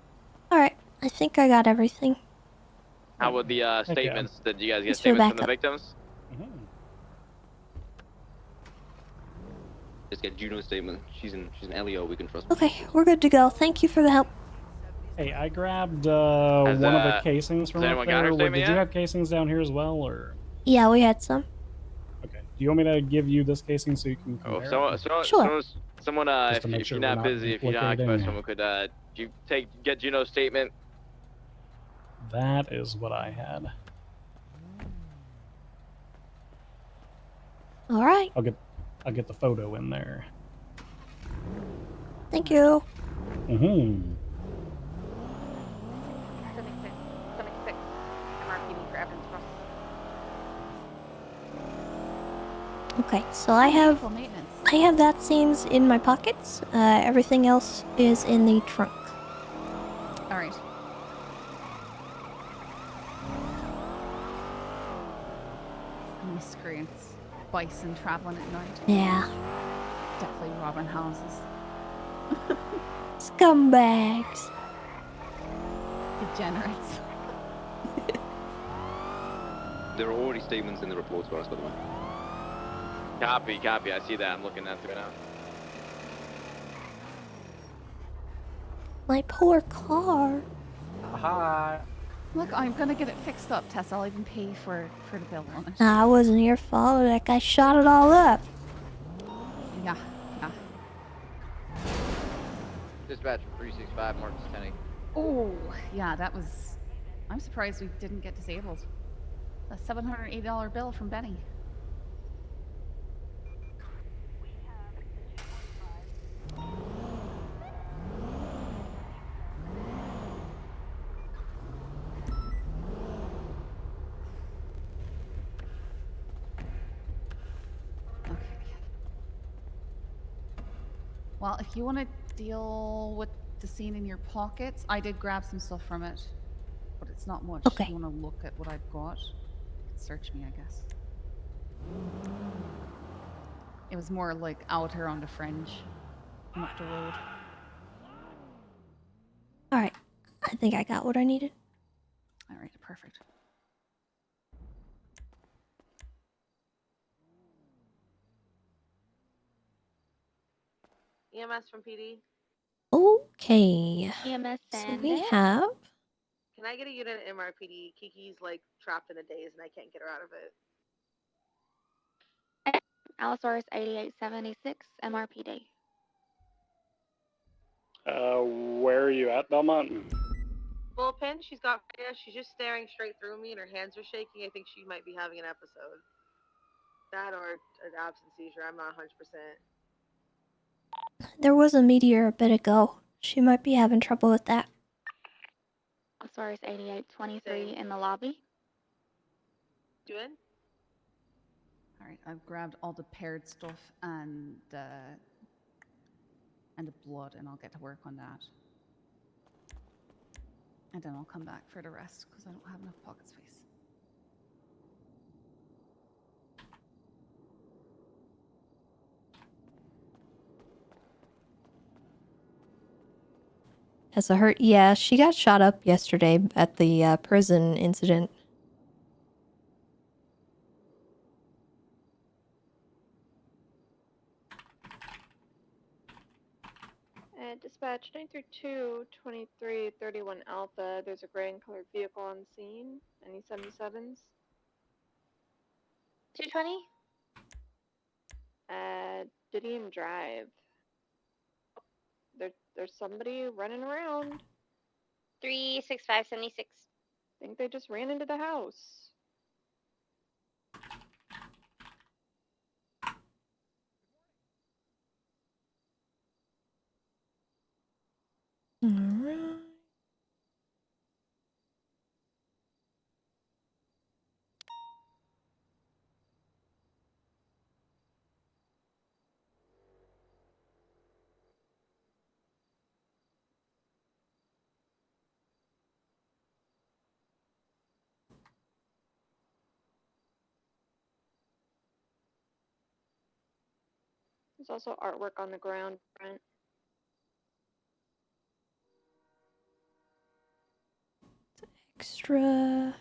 Alright, I think I got everything. How would the statements? Did you guys get Let's go statements back from the up. victims? Just get Juno's statement. She's an LEO. We can trust. Okay, we're good to go. Thank you for the help. Hey, I grabbed one of the casings from has up anyone got her there. statement Did you yet? have casings down here as well, or? Yeah, we had some. Okay. Do you want me to give you this casing so you can Oh, compare? someone, Just if, to make if sure you're we're not not busy, if you're not duplicating. occupied, someone could get Juno's statement. That is what I had. All right. I'll get the photo in there. Thank you. Mm-hmm. 76 MRPD for evidence processing. Okay, so I have that scenes in my pockets. Everything else is in the trunk. All right. Miscreants, bison traveling at night. Yeah. Definitely robbing houses. Scumbags. Degenerates. There are already statements in the reports for us, by the way. Copy. I see that. I'm looking at it now. My poor car. Hi. Look, I'm gonna get it fixed up, Tess. I'll even pay for the bill on it. Nah, it wasn't your fault. That guy shot it all up. Yeah, yeah. Dispatch 365, Marcus 10. Oh, yeah, that was... I'm surprised we didn't get disabled. A $780 bill from Benny. Well, if you want to deal with the scene in your pockets, I did grab some stuff from it, but it's not much. Okay. If you want to look at what I've got, you can search me, I guess. It was more like out here on the fringe, and up the road. Alright. I think I got what I needed. All right, perfect. EMS from PD. Okay. EMS So and we it. have... Can I get a unit at MRPD? Kiki's like trapped in a daze and I can't get her out of it. Allosaurus 8876 MRPD. Where are you at, Belmont? Bullpen, she's got, yeah, she's just staring straight through me and her hands are shaking. I think she might be having an episode. That or an absence seizure, I'm not 100%. There was a meteor a bit ago. She might be having trouble with that. Allosaurus 8823 in the lobby. Doing? All right, I've grabbed all the paired stuff and the blood, and I'll get to work on that. And then I'll come back for the rest because I don't have enough pocket space. Tessa hurt. Yeah, she got shot up yesterday at the prison incident. Dispatch 932 2331 Alpha. There's a gray and colored vehicle on scene. Any 77s? 220? Didn't even drive. There's somebody running around. 36576. I think they just ran into the house. Alright. There's also artwork on the ground front. Extra.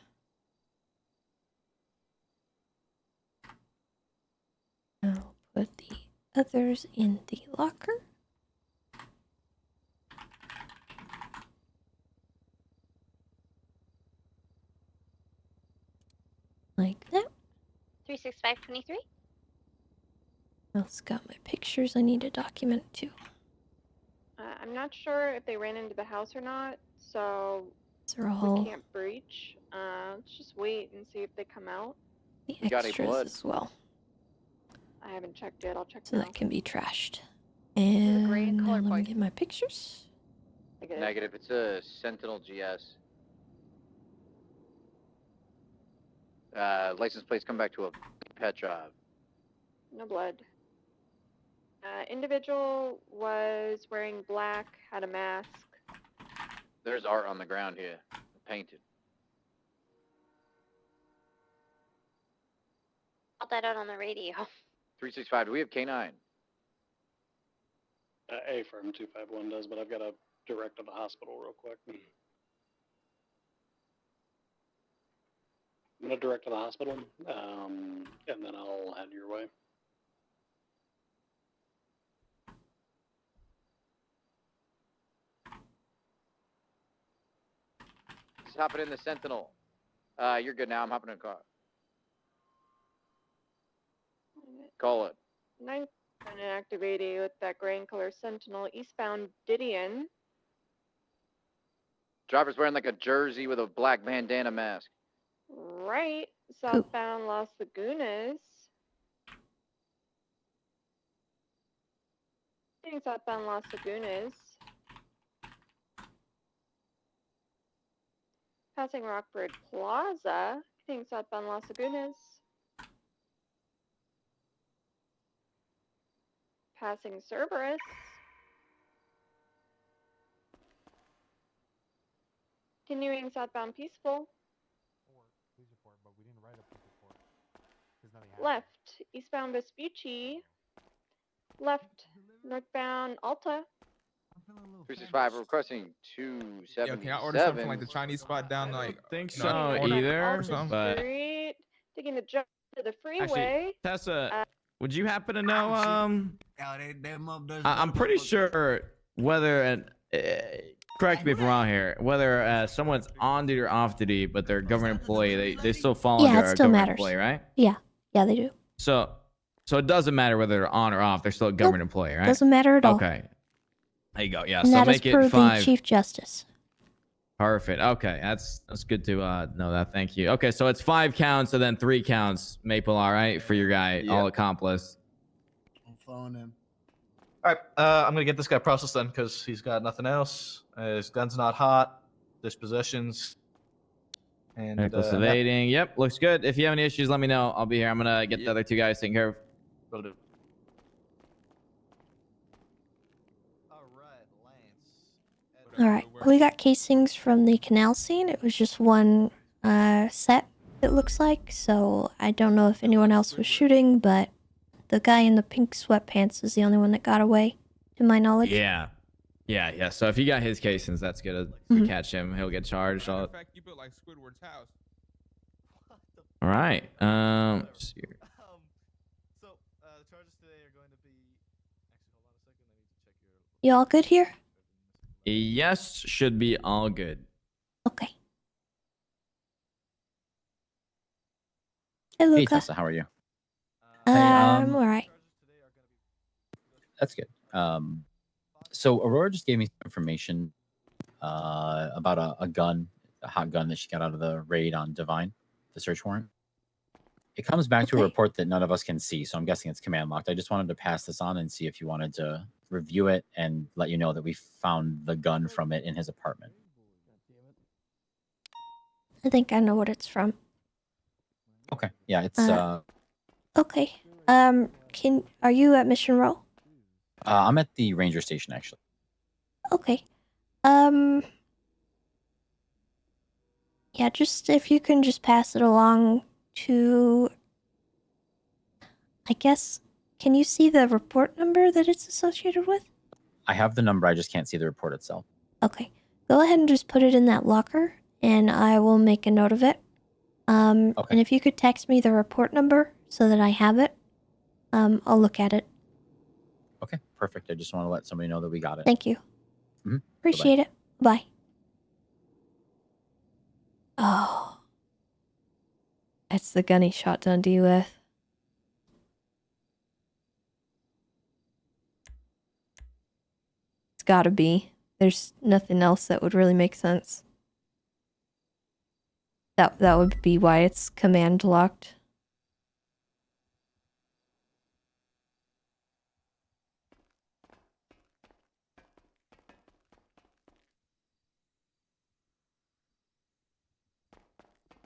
I'll put the others in the locker. Like that. 36523. Else got my pictures I need to document too. I'm not sure if they ran into the house or not, so These are we all can't breach. Let's just wait and see if they come out. the You got any extras blood? as well. I haven't checked yet. I'll check So now. that can be trashed. a gray and And now colored let me bike. get my pictures. Negative. It's a Sentinel GS. License plates come back to a Petrov. No blood. Individual was wearing black, had a mask. There's art on the ground here, painted. Called that out on the radio. 365. Do we have K9? A firm 251 does, but I've got to direct to the hospital real quick. I'm going to direct to the hospital, and then I'll head your way. hopping in the Sentinel. You're good now. I'm hopping in a car. Call it. 9 active 80 with that gray and color Sentinel, eastbound Didion. Driver's wearing like a jersey with a black bandana mask. Right, southbound Las Lagunas. Heading southbound Las Lagunas. Passing Rockford Plaza. Heading southbound Las Lagunas. Passing Cerberus. Continuing southbound Peaceful. Left, eastbound Vespucci. Left, northbound Alta. 365 requesting 277. Yo, can I order something from like the Chinese spot down like? Think you so know, on the corner either, or something? but Street. Taking the jump to the freeway. actually, Tessa, would you happen to know? I'm pretty sure whether and correct me if I'm wrong here, whether someone's on duty or off duty, but they're a government employee, they still fall Yeah, under it a still government matters. employee, right? Yeah, they do. So it doesn't matter whether they're on or off. They're still a government employee, right? Doesn't matter at all. Okay. There you go. Yeah. And So that is make it per 5. the Chief Justice. Perfect. Okay, that's good to know that. Thank you. Okay, so it's 5 counts and then 3 counts. Maple, all right, for your guy, all accomplice. I'm following him. All right, I'm gonna get this guy processed then because he's got nothing else. His gun's not hot. Dispositions. And Reckless evading. Yep, looks good. If you have any issues, let me know. I'll be here. I'm gonna get the other 2 guys taken care of. Will do. All right, we got casings from the canal scene. It was just one set, it looks like. So I don't know if anyone else was shooting, but the guy in the pink sweatpants is the only one that got away, to my knowledge. Yeah. So if you got his casings, that's good to catch him. He'll get charged. In fact, you built like Squidward's house. All right. Let's see here. So the charges today are going to be. Actually, hold on a second. I need to check your. You all good here? Yes, should be all good. Okay. Hey, Luca. Hey, Tessa, how are you? I'm all right. That's good. So Aurora just gave me some information about a gun, a hot gun that she got out of the raid on Divine, the search warrant. It comes back to a report that none of us can see, so I'm guessing it's command locked. I just wanted to pass this on and see if you wanted to review it and let you know that we found the gun from it in his apartment. I think I know what it's from. Okay. Yeah, it's Okay. Are you at Mission Row? I'm at the ranger station actually. Okay. Yeah, just if you can just pass it along to, I guess, can you see the report number that it's associated with? I have the number, I just can't see the report itself. Okay. Go ahead and just put it in that locker and I will make a note of it. And if you could text me the report number so that I have it, I'll look at it. Okay, perfect. I just want to let somebody know that we got it. Thank you. Mhm. Appreciate it. Bye. Oh. That's the gun he shot Dundee with. It's gotta be. There's nothing else that would really make sense. That would be why it's command locked.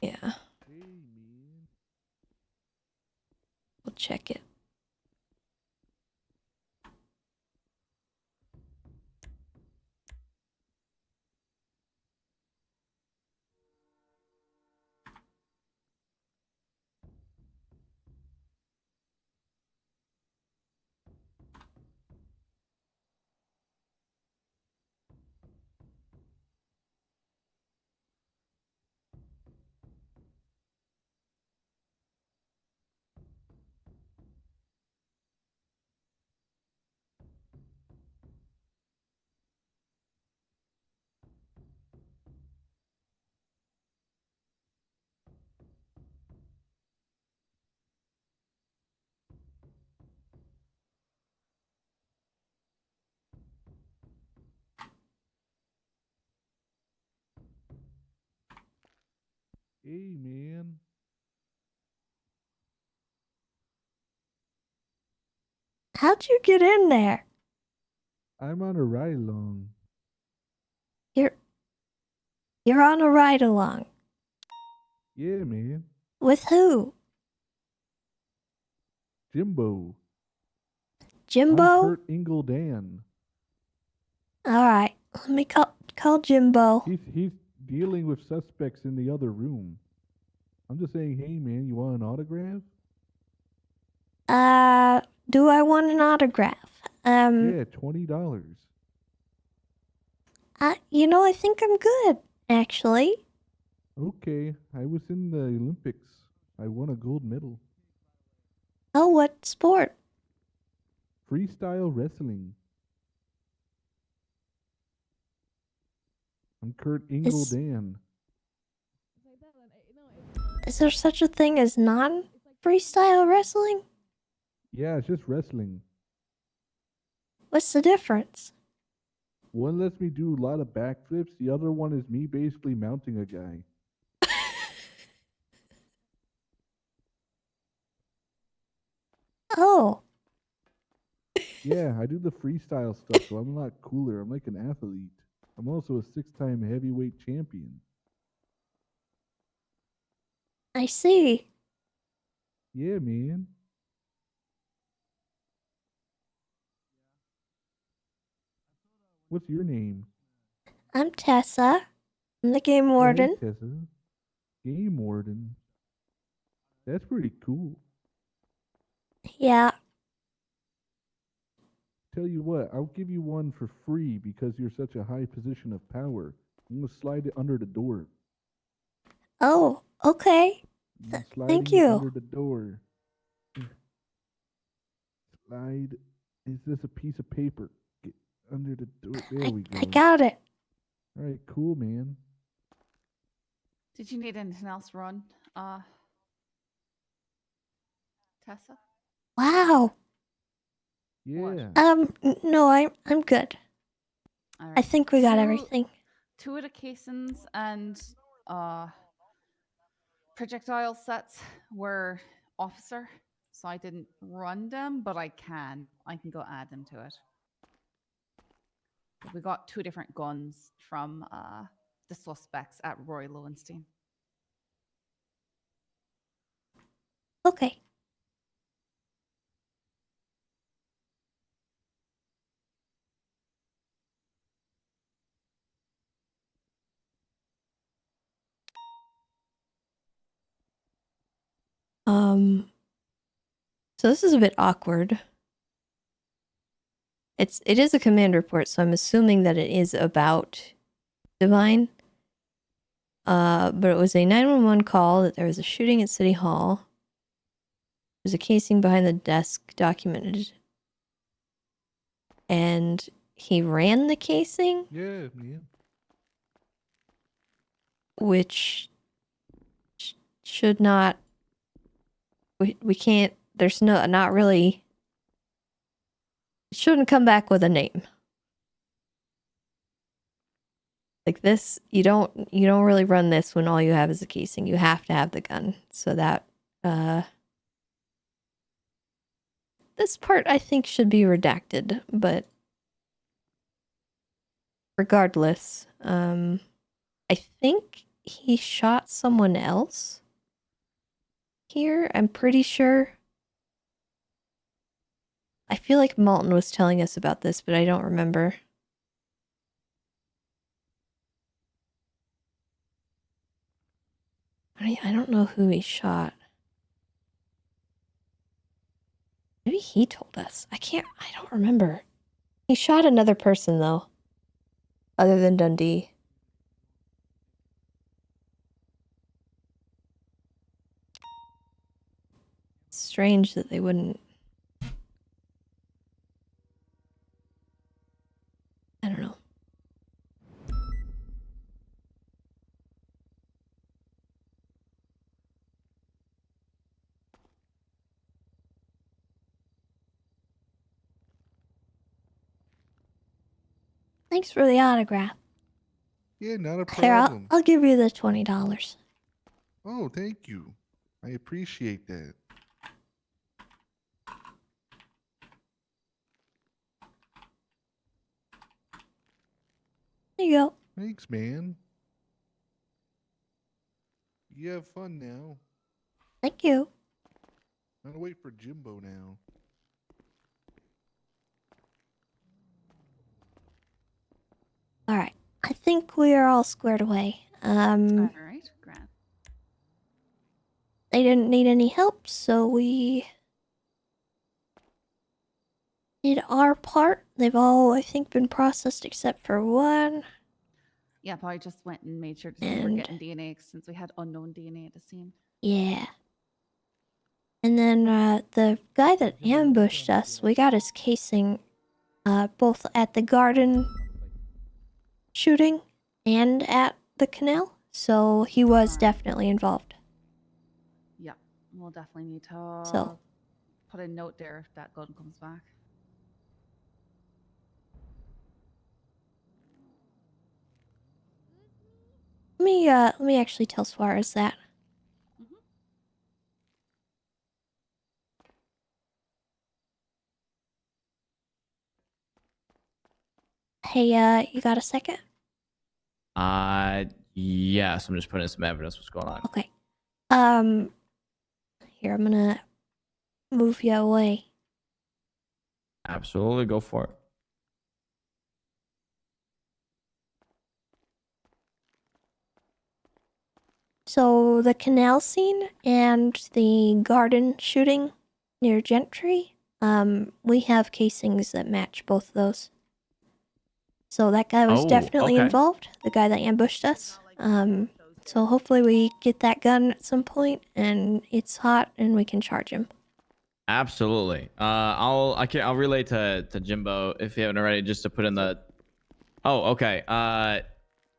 Yeah. We'll check it. Hey, man. How'd you get in there? I'm on a ride along. You're on a ride along. Yeah, man. With who? Jimbo. Jimbo? I'm Kurt Ingledan. Alright, let me call Jimbo. He's dealing with suspects in the other room. I'm just saying, hey, man, you want an autograph? Do I want an autograph? Yeah, $20. I think I'm good, actually. Okay, I was in the Olympics. I won a gold medal. Oh, what sport? Freestyle wrestling. I'm Kurt Ingledan. Is there such a thing as non-freestyle wrestling? Yeah, it's just wrestling. What's the difference? One lets me do a lot of backflips. The other one is me basically mounting a guy. Oh. Yeah, I do the freestyle stuff, so I'm a lot cooler. I'm like an athlete. I'm also a 6-time heavyweight champion. I see. Yeah, man. What's your name? I'm Tessa. I'm the game warden. Hey, Tessa. Game warden. That's pretty cool. Yeah. Tell you what, I'll give you one for free because you're such a high position of power. I'm gonna slide it under the door. Oh, okay. Thank you. Under the door. Slide. Is this a piece of paper? Get under the door. There we go. I got it. All right, cool, man. Did you need anything else, Ron? Tessa? Wow. Yeah. No, I'm good. All I think we got everything. 2 of the casings and projectile sets were officer, so I didn't run them, but I can go add them to it. We got 2 different guns from the suspects at Roy Lowenstein. Okay. So this is a bit awkward. It is a command report, so I'm assuming that it is about Divine. But it was a 911 call that there was a shooting at City Hall. There's a casing behind the desk documented. And he ran the casing? Yeah, man. Which should not... We can't... There's not really... It shouldn't come back with a name. Like this, you don't really run this when all you have is a casing. You have to have the gun. So that this part I think should be redacted, but regardless, I think he shot someone else here. I'm pretty sure. I feel like Malton was telling us about this, but I don't remember. I don't know who he shot. Maybe he told us. I don't remember. He shot another person, though. Other than Dundee. It's strange that they wouldn't... I don't know. Thanks for the autograph. Yeah, not a Here, problem. I'll give you the $20. Oh, thank you. I appreciate that. There you go. Thanks, man. You have fun now. Thank you. I'll wait for Jimbo now. All right. I think we are all squared away. All right, Grant. They didn't need any help, so we did our part. They've all, I think, been processed except for one. Yeah, probably just went and made sure to see we're And- getting DNA since we had unknown DNA at the scene. Yeah. And then the guy that ambushed us, we got his casing both at the garden shooting and at the canal. So he was definitely involved. Yeah, we'll definitely need to So- put a note there if that gun comes back. Let me actually tell Suarez that. Hey, you got a second? Yes. I'm just putting in some evidence. What's going on? Okay. Here, I'm gonna move you away. Absolutely, go for it. So the canal scene and the garden shooting near Gentry, we have casings that match both of those. So that guy was Oh, definitely okay. involved, the guy that ambushed us. So hopefully we get that gun at some point and it's hot and we can charge him. Absolutely. I'll relay to Jimbo if you haven't already, just to put in the. Oh, okay.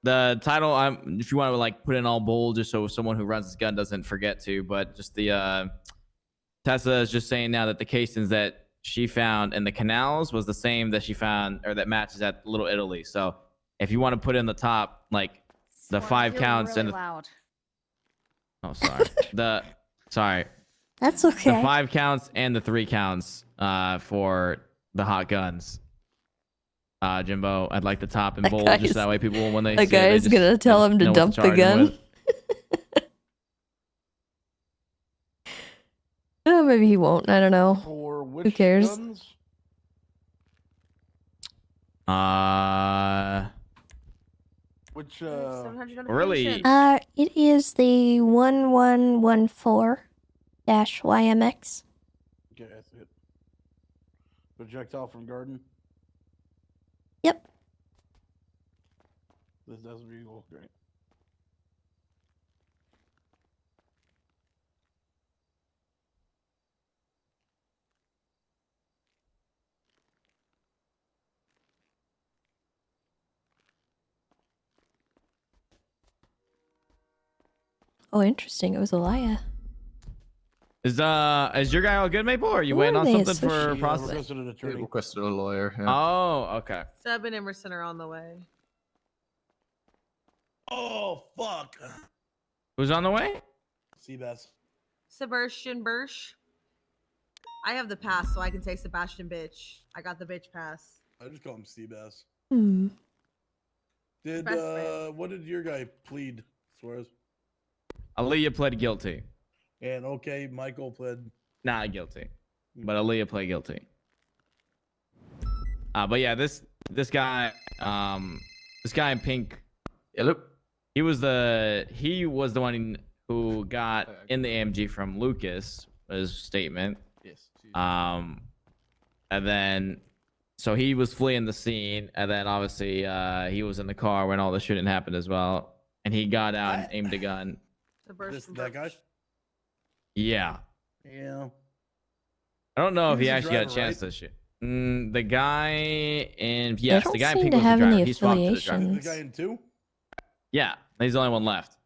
The title, if you want to like put in all bold, just so someone who runs this gun doesn't forget to. But just the Tessa is just saying now that the casings that she found in the canals was the same that she found or that matches at Little Italy. So if you want to put in the top, like the Suarez, 5 you're counts really and the. loud. Oh, sorry. Sorry. That's okay. The 5 counts and the 3 counts for the hot guns. Jimbo, I'd like the top in bold, just that way people, when they That see it, guy they is just- gonna they tell just him to know what dump the charge him gun. with. Oh, maybe he won't. I don't know. For which Who cares? guns? Which Really? It is the 1114-YMX. Okay, I see it. Projectile from garden. Yep. This does vehicle, great. Oh, interesting. It was Elia. Is your guy all good, Maple? Or are you Who waiting are on they something for associated process? Requested an attorney. Requested a lawyer. Yeah. Oh, okay. Seb and Emerson are on the way. Oh, fuck. Who's on the way? Seabass. Sebastian Birch. I have the pass, so I can say Sebastian Bitch. I got the bitch pass. I just call him Seabass. Hmm. Did Best friend. what did your guy plead, Suarez? Aaliyah pled guilty. And okay, Michael pled Not guilty, but Aaliyah pled guilty. But yeah, this guy in pink. Hello. He was the one who got in the AMG from Lucas. His statement. Yes. And then, so he was fleeing the scene, and then obviously he was in the car when all the shooting happened as well, and he got out and aimed a gun. that guy? Yeah. Yeah. I don't know He if he was the actually got a driver, chance to shoot. The guy in They yes, don't the guy in seem pink to was the have driver. any He swapped to the driver. affiliations. The guy in 2? Yeah, he's the only one left.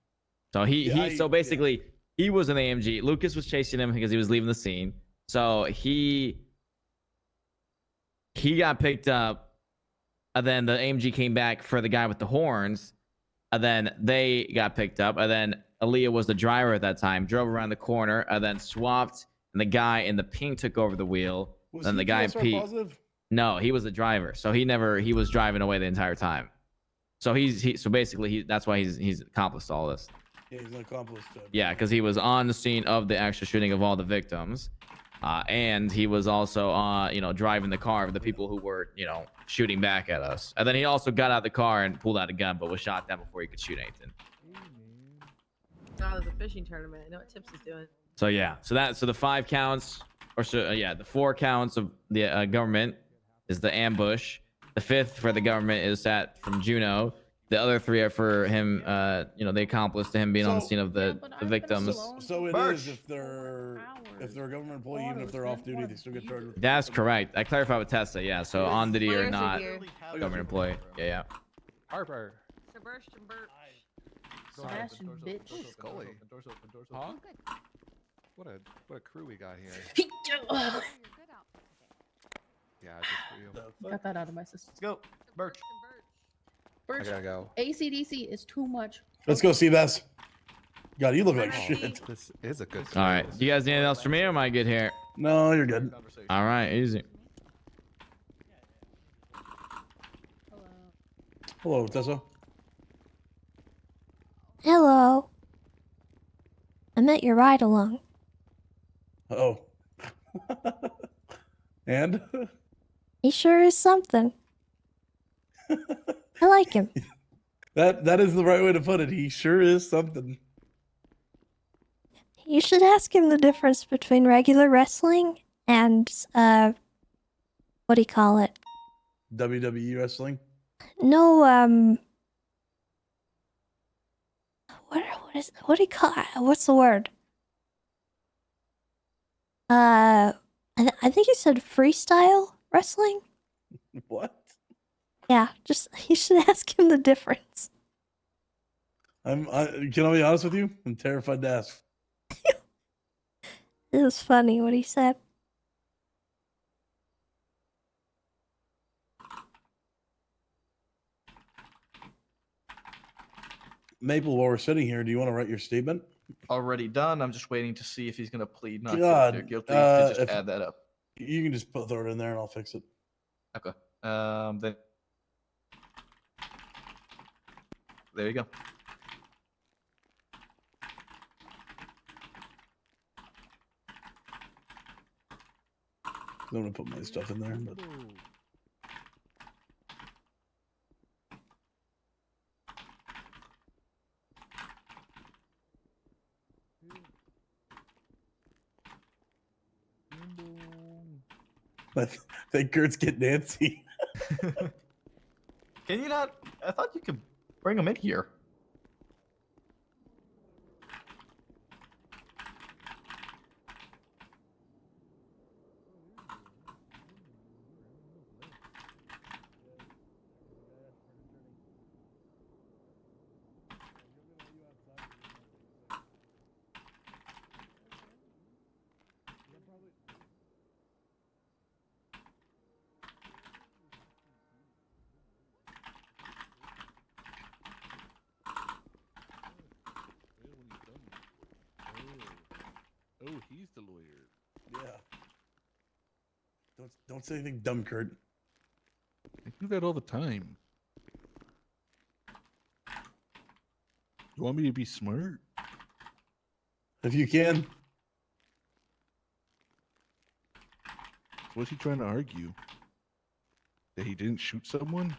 So so basically he was in the AMG. Lucas was chasing him because he was leaving the scene. So he got picked up, and then the AMG came back for the guy with the horns, and then they got picked up, and then Aaliyah was the driver at that time, drove around the corner, and then swapped, and the guy in the pink took over the wheel. Was Then he the guy in QSR Pete. positive? No, he was the driver, so he was driving away the entire time. So so basically that's why he's accomplice to all this. Yeah, he's an accomplice to it. Yeah, because he was on the scene of the actual shooting of all the victims, and he was also driving the car of the people who were shooting back at us. And then he also got out of the car and pulled out a gun, but was shot down before he could shoot anything. Oh, there's a fishing tournament. I know what Tips is doing. So yeah, so the 5 counts, the 4 counts of the government is the ambush. The 5th for the government is that from Juno. The other 3 are for him, the accomplice to him being on the scene of the victims. So it is if they're a government employee, even if they're off duty, they still get charged with. That's correct. I clarified with Tessa. Yeah, so on duty or Fires are not, here. government employee. Yeah. Harper. Sebastian Birch. Sebastian, bitch. Scully. Huh? What a crew we got here. Yeah, just for you. Got that out of my system. Let's go, Birch. Birch, I gotta go. ACDC is too much. Let's go, Seabass. God, you look like Oh, shit. This is a good. All right. You guys need anything else from me, or am I good here? No, you're good. All right, easy. Hello, Tessa. Hello. I met your ride along. Oh. And? He sure is something. I like him. That is the right way to put it. He sure is something. You should ask him the difference between regular wrestling and, what do you call it? WWE wrestling? No, what do you call it? What's the word? I think you said freestyle wrestling? What? Yeah, you should ask him the difference. Can I be honest with you? I'm terrified to ask. It was funny what he said. Maple, while we're sitting here, do you want to write your statement? Already done. I'm just waiting to see if he's gonna plead not God, guilty or guilty. To just if- add that up. You can just throw it in there and I'll fix it. Okay. Then there you go. I'm gonna put my stuff in there, but I think Kurt's getting Nancy. Can you not? I thought you could bring him in here. Oh, he's the lawyer. Yeah. Don't say anything dumb, Kurt. I do that all the time. You want me to be smart? If you can. What's he trying to argue? That he didn't shoot someone?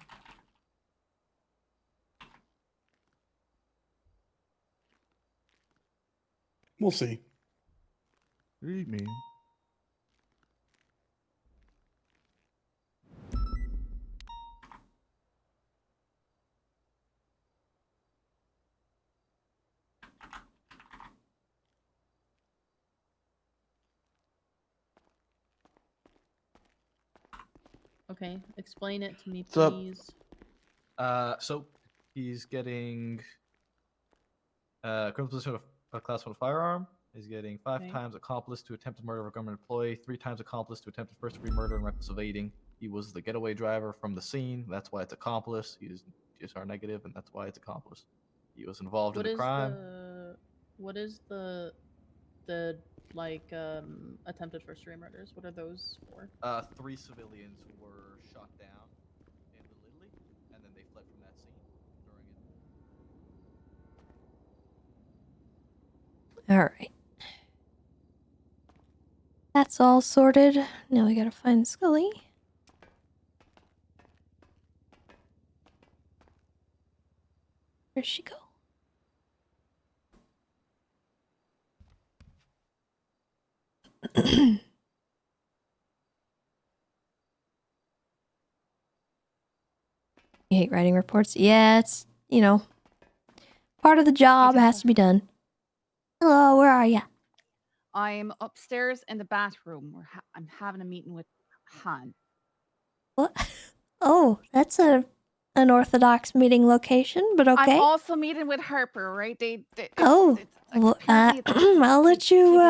We'll see. Hey, man. Okay, explain it to me, What's up? please. So he's getting criminal possession of a class 1 firearm. He's getting 5 Okay. times accomplice to attempted murder of a government employee, 3 times accomplice to attempted first-degree murder and reckless evading. He was the getaway driver from the scene. That's why it's accomplice. He is GSR negative, and that's why it's accomplice. He was involved What in is the crime. the What is the like attempted first degree murders? What are those for? 3 civilians were shot down in Little Italy, and then they fled from that scene during it. All right. That's all sorted. Now we gotta find Scully. Where'd she go? You hate writing reports? Yeah, it's, you know, part of the job has to be done. Hello, where are ya? I'm upstairs in the bathroom. I'm having a meeting with Han. What? Oh, that's a unorthodox meeting location, but okay. I'm also meeting with Harper, right? Oh, well, I'll let you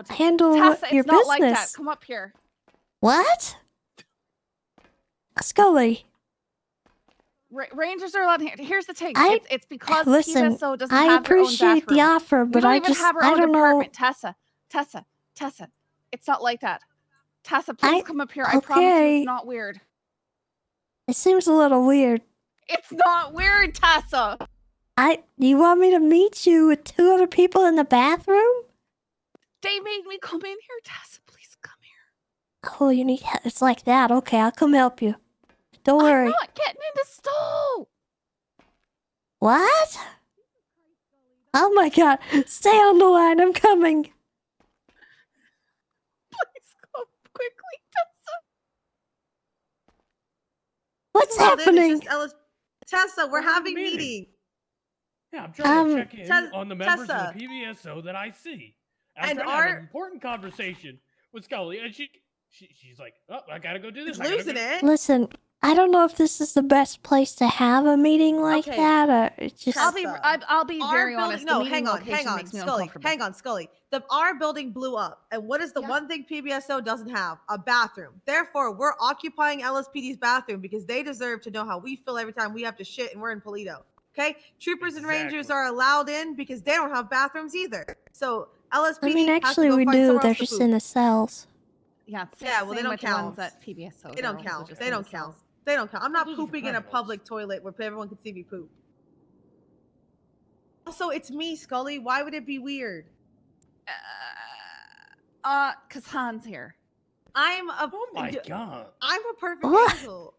handle Tessa, your it's not like that. business. Come up here. What? Scully. Rangers are allowed here. Here's the thing. It's because listen, PSO doesn't I have their own appreciate the bathroom. offer, We but don't I even just, have our I own don't know. department. Tessa. It's not like that. Tessa, please come up here. I promise you okay. it's not weird. It seems a little weird. It's not weird, Tessa. You want me to meet you with 2 other people in the bathroom? They made me come in here, Tessa. Please come here. Oh, you need, it's like that. Okay, I'll come help you. Don't worry. I'm not getting in the stall. What? Oh my god. Stay on the line. I'm coming. Please come quickly, Tessa. What's Well, then, happening? it's just Ellis. Tessa, we're having meeting. Yeah, I'm trying to check in Tessa- on the members Tessa. of the PBSO that I see. I'm And trying to have an important conversation with Scully, and she's like, "Oh, I gotta go do this." I gotta go. Listen, I don't know if this is the best place to have a meeting like Okay. that. Or it's just. I'll be Our very building- honest. No, the meeting hang on, location makes me Scully. uncomfortable. Hang on, Scully. Our building blew up, and what is the one thing PBSO doesn't have? A bathroom. Therefore, we're occupying LSPD's bathroom because they deserve to know how we feel every time we have to shit and we're in Polito. Okay, troopers and rangers are allowed in because they don't have bathrooms either. So LSPD. I mean, has to actually, go we find do. somewhere They're else to just poop. in the cells. Yeah, Yeah, well, they same don't with the count. ones at PBSO. They They're don't also count. just They in don't the count. cells. They don't count. I'm not Those are pooping in a criminals. public toilet where everyone can see me poop. Also, it's me, Scully. Why would it be weird? Cause Han's here. I'm a. Oh my god. I'm a perfect What? angel.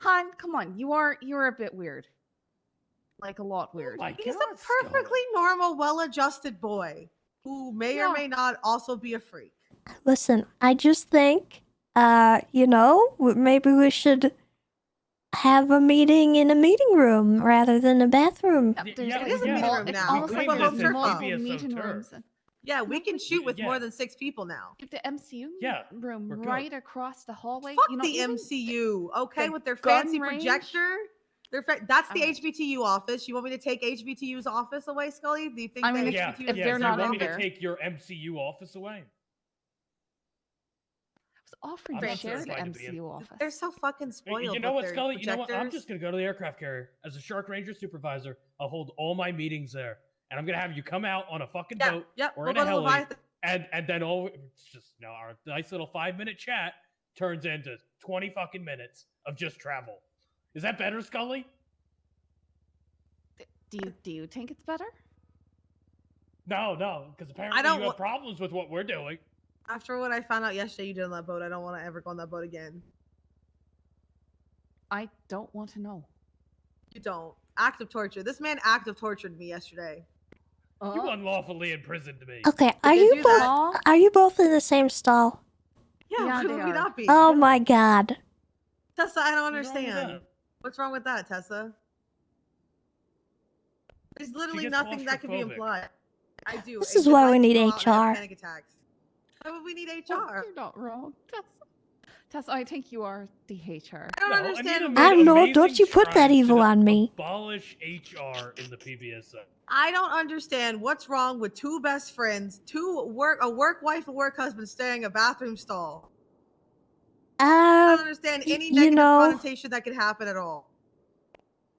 Han, come on. You're a bit weird. Like a lot weird. He's a perfectly normal, well-adjusted boy who may or may not also be a freak. Listen, I just think, maybe we should have a meeting in a meeting room rather than a bathroom. It is a meeting room now. almost like a home turf multiple room. meeting rooms. Yeah, we can shoot with more than 6 people now. If the MCU room we're good. right across the hallway. Fuck you know, the even MCU, okay, the with their gun fancy range? projector. That's the HBTU office. You want me to take HBTU's office away, Scully? Do you think that Yeah, HBTU if they're not want me to take your MCU office away. offering I'm to not share the certified to be in- MCU office. They're so fucking spoiled. You know with what, their Scully? You know what? I'm projectors. just gonna go to the aircraft carrier as a Shark Ranger supervisor. I'll hold all my meetings there, and I'm gonna have you come out on a fucking boat or we'll in go a to heli, Leviathan. and then it's just our nice little 5-minute chat turns into 20 fucking minutes of just travel. Is that better, Scully? Do you think it's better? No, because apparently don't you wa- have problems with what we're doing. After what I found out yesterday you did on that boat, I don't want to ever go on that boat again. I don't want to know. You don't. Active torture. This man active tortured me yesterday. You unlawfully imprisoned me. Okay, Did are they you do both? that? Are you both in the same stall? Yeah, why would we not be? Oh my god! Tessa, I don't What's wrong with understand. that? What's wrong with that, Tessa? There's literally gets nothing that could be claustrophobic. implied. I do. This It is just why we likes to need go out and have HR. panic attacks. Why would we need HR? You're not wrong, Tessa. Tessa, I think you are the HR. I don't understand. I'm no. Don't you put that evil on me. Abolish HR in the PBSO. I don't understand what's wrong with two best friends, a work wife and work husband sharing a bathroom stall. I don't understand any you negative know- connotation that could happen at all.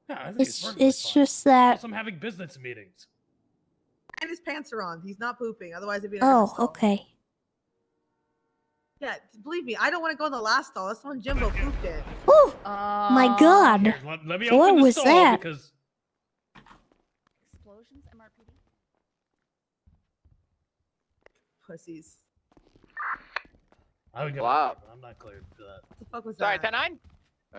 Yeah, I think it's It's perfectly it's fine. just that. Plus, I'm having business meetings. And his pants are on. He's not pooping. Otherwise, it'd be in a different Oh, stall. okay. Yeah, believe me, I don't want to go in the last stall. That's the one Jimbo pooped in. Oh my God! Here, let me What open the was stall that? because Explosions, MRPD. Pussies. I would get Wow. I'm not cleared for that. What the fuck was Sorry, that? 10-9?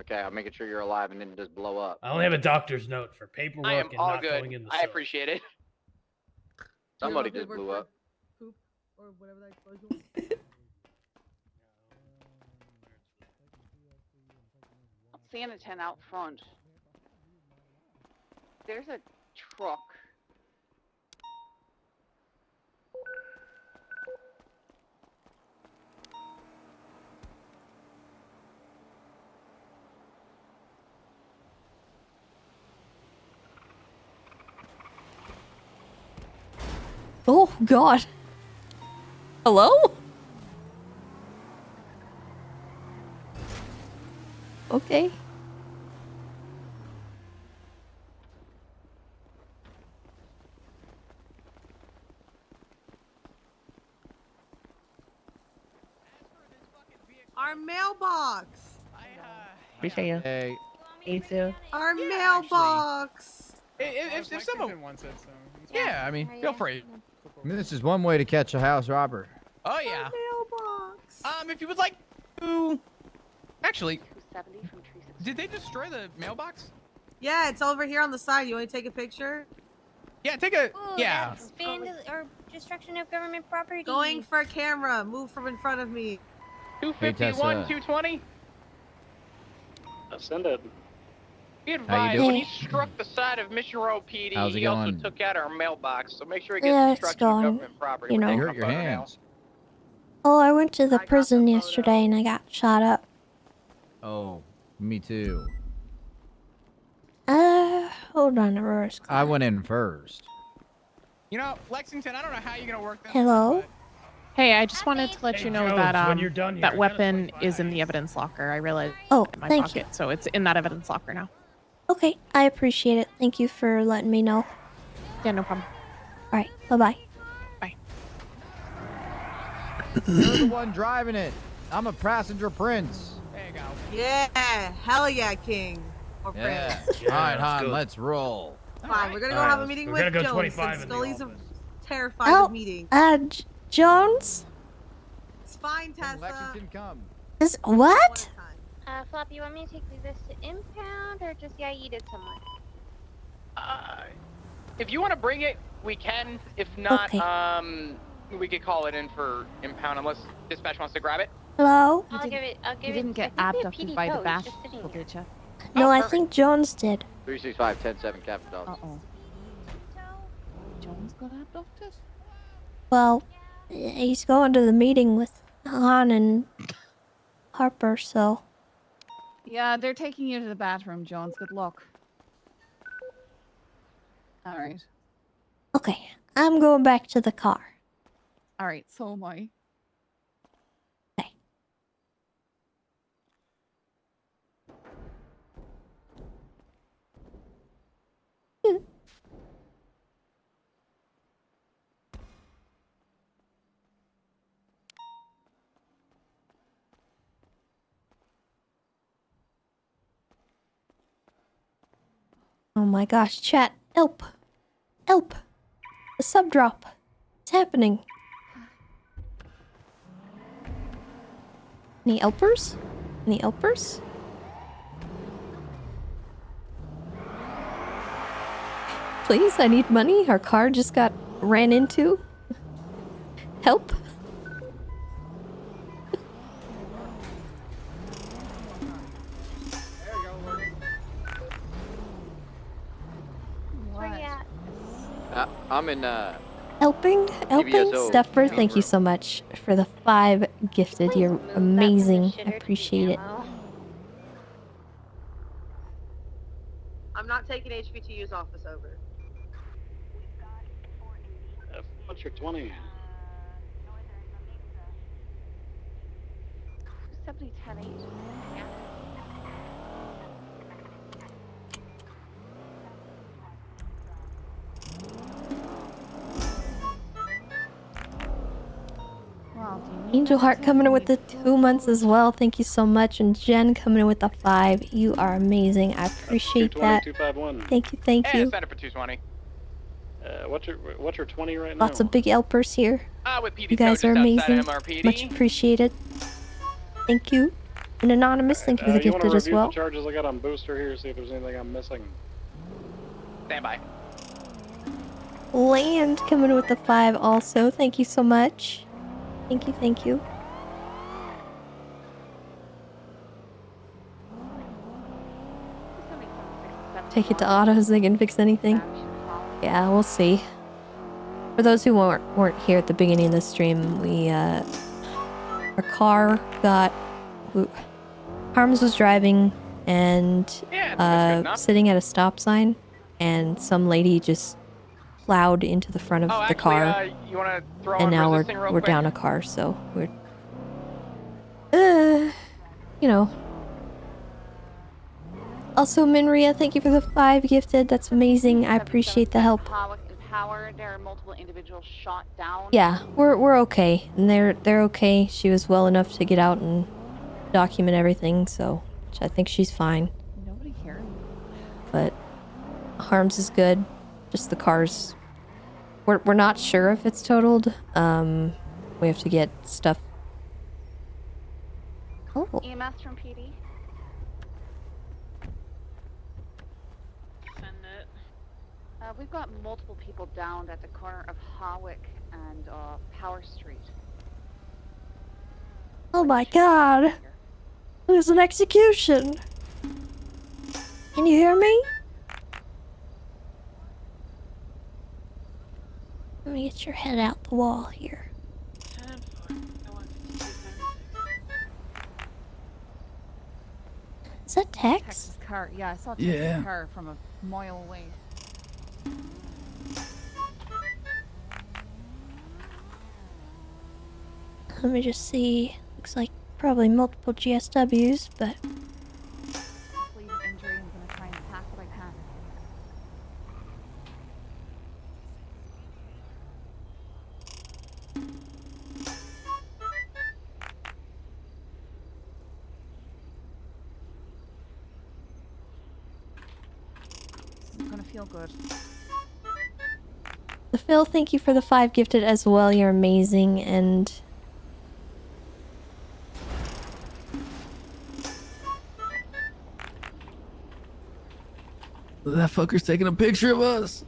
Okay, I'm making sure you're alive and didn't just blow up. I only have a doctor's note for paperwork I am and all not good. going in the I cell. appreciate it. You Somebody don't just work blew for up. Poop or whatever that explosion was. Seeing a 10 out front. There's a truck. Oh God. Hello? Okay. Our mailbox. Appreciate you. Hey. Me too. Our mailbox. If someone wants it, so yeah, I mean, feel free. I mean, this is one way to catch a house robber. Oh yeah. Mailbox. If you would like to, actually, 270 from Tree 6. did they destroy the mailbox? Yeah, it's over here on the side. You want to take a picture? Yeah, take a Ooh, yeah. that's or destruction of government property. Going for camera. Move from in front of me. 251, Tessa. 220. Send it. Be How you advised, doing? when he struck the side of Mission Row PD, How's it he also going? took out our mailbox, so make sure he Yeah, gets it's destruction of going, government property. you We're know. taking You a hurt your photo now. hands. Oh, I went to the I got prison the yesterday and I got shot up. Oh, me too. Hold on, Aurora's I calling. went in first. You know, Lexington, I don't know how you're gonna work this. Hello? Hey, I just wanted to let Hey, you know Jones, that when you're done here, that I got a weapon 25. is in the evidence locker. I realized Oh, in my thank pocket, you. so it's in that evidence locker now. Okay, I appreciate it. Thank you for letting me know. Yeah, no problem. All right, bye-bye. You're the one driving it. I'm a passenger prince. There you go. Yeah, hell yeah, King. Or Yeah. Prince. All right, let's Han, go. let's roll. Fine, we're gonna go All right, have a let's- meeting we're with gonna go Jones 25 since in the Scully's office. terrified Oh, of meeting. Jones? It's fine, Can Tessa. Lexington come? Is what? Flop, you want me to take this to impound or just eat it somewhere? If you want to bring it, we can. If not, Okay. we could call it in for impound unless dispatch wants to grab it. Hello? I'll give it. I'll You give didn't it. get I think abducted the by the PD bash, just sitting here. did you? No, I perfect. think Jones did. 365 10-7 Captain Dobbs. Uh-oh. Jones got abducted? Well, he's going to the meeting with Han and Harper, so. Yeah, they're taking you to the bathroom, Jones. Good luck. All right. Okay, I'm going back to the car. All right, so am I. Oh my gosh, chat. Help. Help. A sub drop. It's happening. Any helpers? Any helpers? Please, I need money. Our car just got ran into. Help. Where you at? I'm in, Helping? PBSO. Stepper, thank you so much for the 5 gifted. Please You're move that from the amazing. I shitter to the appreciate it. ammo. I'm not taking HVTU's office over. What's your 20? 270 10 8. Angel Heart coming in with the 2 months as well. Thank you so much. And Jen coming in with the 5. You are amazing. I appreciate 220, that. 251. Thank you, thank And you. it's set up for 220. What's your 20 right now? Lots of big helpers here. With PD You guys Toe are just outside amazing. of MRPD. Much appreciated. Thank you. And Anonymous, thank you for the You want to gifted as review well. the charges I got on Booster here, see if there's anything I'm missing. Stand by. Land coming in with the 5 also. Thank you so much. Thank you, thank you. Take it to autos, they can fix anything. Yeah, we'll see. For those who weren't here at the beginning of the stream, we our car got Harms was driving and sitting at a stop sign, and some lady just plowed into the front of the car. You want to throw And on now resisting real we're quick? down a car, so we're you know. Also, Minria, thank you for the 5 gifted. That's amazing. I appreciate the help. Power. There are multiple individuals shot down. Yeah, we're okay, and they're okay. She was well enough to get out and document everything, so I think she's fine. Nobody cared. But Harms is good. Just the cars. We're not sure if it's totaled. We have to get stuff. Oh. EMS from PD. Send it. We've got multiple people downed at the corner of Hawick and Power Street. Oh my god. There's an execution. Can you hear me? Let me get your head out the wall here. Is that Tex? Tex's car. Yeah, I saw Tex's Yeah. car from a mile away. Let me just see. Looks like probably multiple GSWs, but Hopefully the injury. I'm gonna try and pack what I can. This is gonna feel good. The Phil, thank you for the 5 gifted as well. You're amazing, and That fucker's taking a picture of us.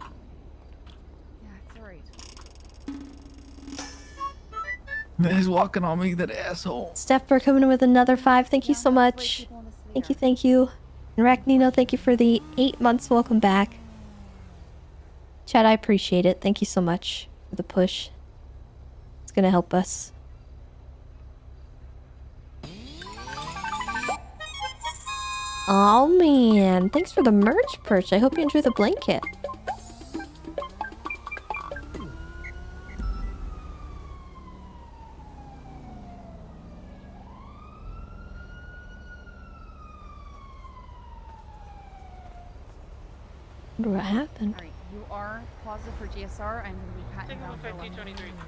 Yeah, it's alright. Man, he's walking on me, that asshole. Steph for coming in with another 5. Thank you so much. Thank you, thank you. And Racnino, thank you for the 8 months. Welcome back. Chad, I appreciate it. Thank you so much for the push. It's gonna help us. Oh man, thanks for the merch perch. I hope you enjoy the blanket. Wonder what happened. Alright, you are positive for GSR. I'm gonna be patting down for 5023. Alright,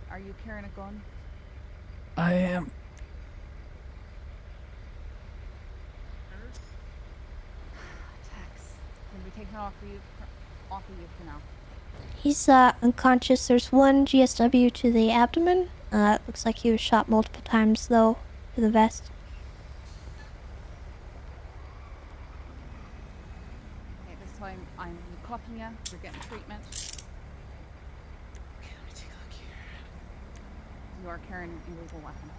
are you carrying a gun? I am. Tex, gonna be taken off of you for now. he's unconscious. There's one GSW to the abdomen. Looks like he was shot multiple times though to the vest. Okay, this time I'm cuffing you. You're getting treatment. Okay, let me take a look here. You are carrying an illegal weapon.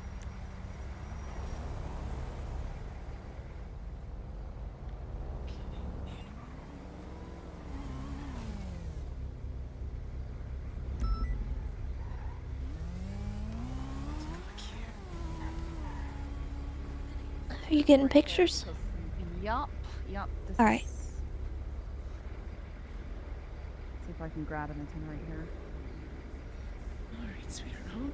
Are you getting pictures? Yup. This All right. is- See if I can grab anything right here. Alright, sweetheart.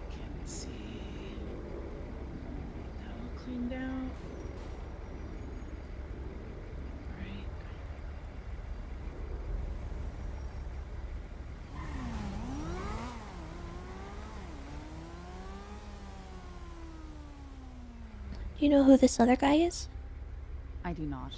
Okay, let's see. That all cleaned out. You know who this other guy is? I do not.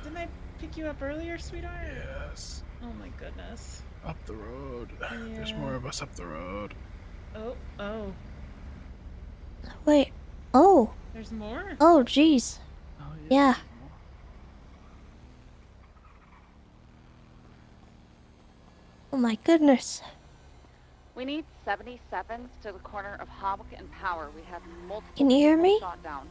Didn't I pick you up earlier, sweetheart? Yes. Oh my goodness. Up the road. There's Yeah. more of us up the road. Oh. Wait. Oh. There's more? Oh, jeez. Yeah. Oh my goodness. We need 77s to the corner of Havoc and Power. We have multiple Can you hear people me? shot down.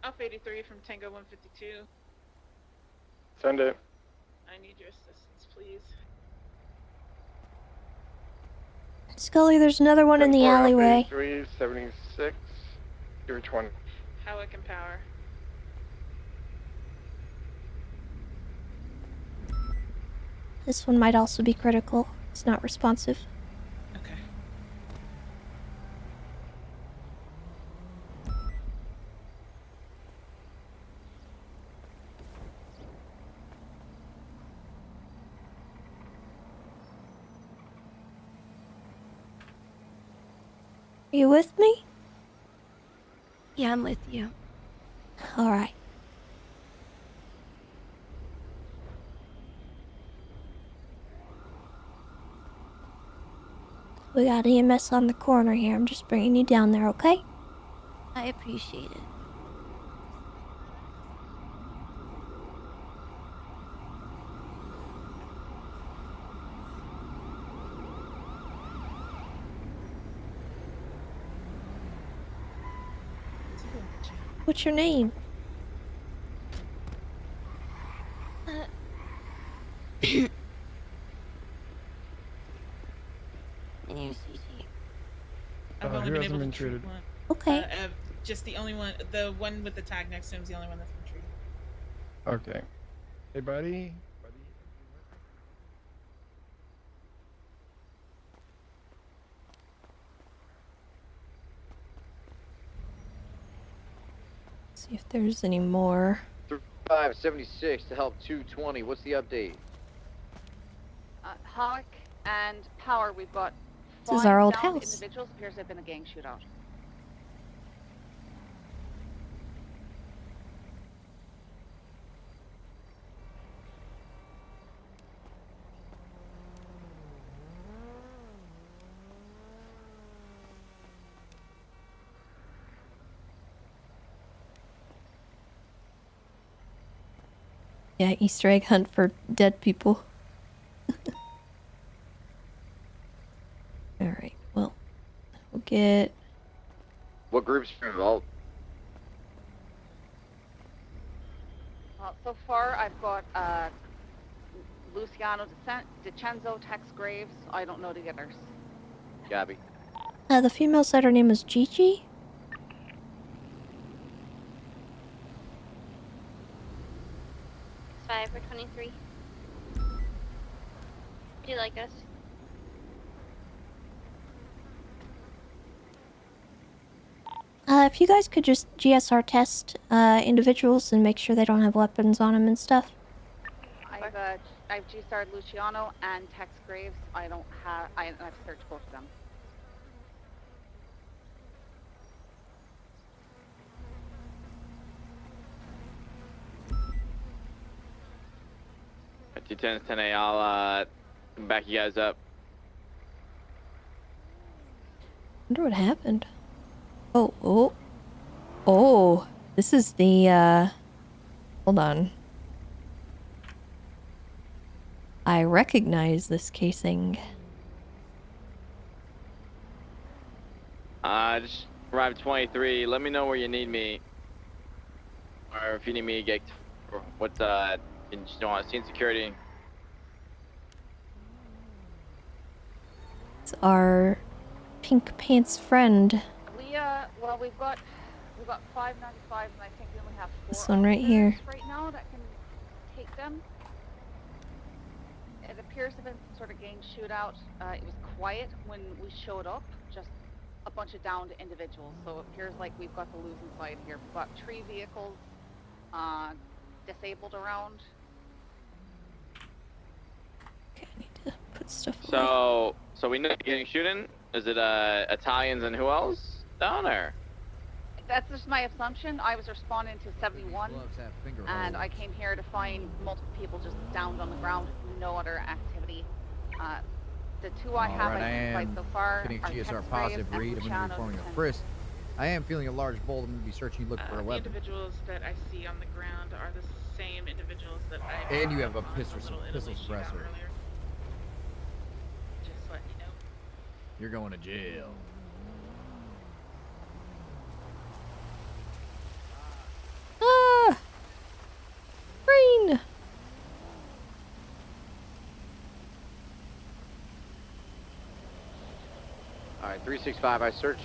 Alpha 83 from Tango 152. Send it. I need your assistance, please. Scully, there's another one in the alleyway. 83, 76, 020. Havoc and Power. This one might also be critical. It's not responsive. Okay. Are you with me? Yeah, I'm with you. Alright. We got EMS on the corner here. I'm just bringing you down there, okay? I appreciate it. What's your name? My name is Cece. I've only who been hasn't able been to treat treated? one. Okay. Just the only one, the one with the tag next to him is the only one that's been treated. Okay. Hey, buddy. See if there's any more. 576 to help 220. What's the update? Havoc and Power, we've got This is our old downed house. individuals. Appears to have been a gang shootout. Yeah, Easter egg hunt for dead people. Alright, well, we'll get... What groups are involved? So far, I've got Luciano DiCenzo, Tex Graves. I don't know the others. Gabby. The female said her name was Gigi. It's 5 or 23. Do you like us? If you guys could just GSR test individuals and make sure they don't have weapons on them and stuff. I've G-starred Luciano and Tex Graves. I've searched both of them. T10's 10A. I'll back you guys up. Wonder what happened. Oh, this is the, hold on. I recognize this casing. Just arrived 23. Let me know where you need me. Or if you need me to get, what, you just want scene security. It's our pink pants friend. Well, we've got 595, and I think we only have 4 This one right here. officers right now that can take them. It appears to have been some sort of gang shootout. It was quiet when we showed up, just a bunch of downed individuals. So it appears like we've got the losing side here. We've got 3 vehicles disabled around. put stuff away. So we know you're getting shooting. Is it Italians and who else down there? That's just my assumption. I was responding to 71, Gloves have finger and I holes. came here to find multiple people just downed on the ground, no other activity. The two I have Alright, I identified am so far getting are GSR Tex positive Graves and read. I'm going to be Luciano performing a Detention. frisk. I am feeling a large bolt. I'm going to be searching, looking for a The weapon. individuals that I see on the ground are the same individuals that I And you have a on pistol the little Italy shootout suppressor. earlier. Just letting you know. You're going to jail. Ah! Rain! Alright, 365. I searched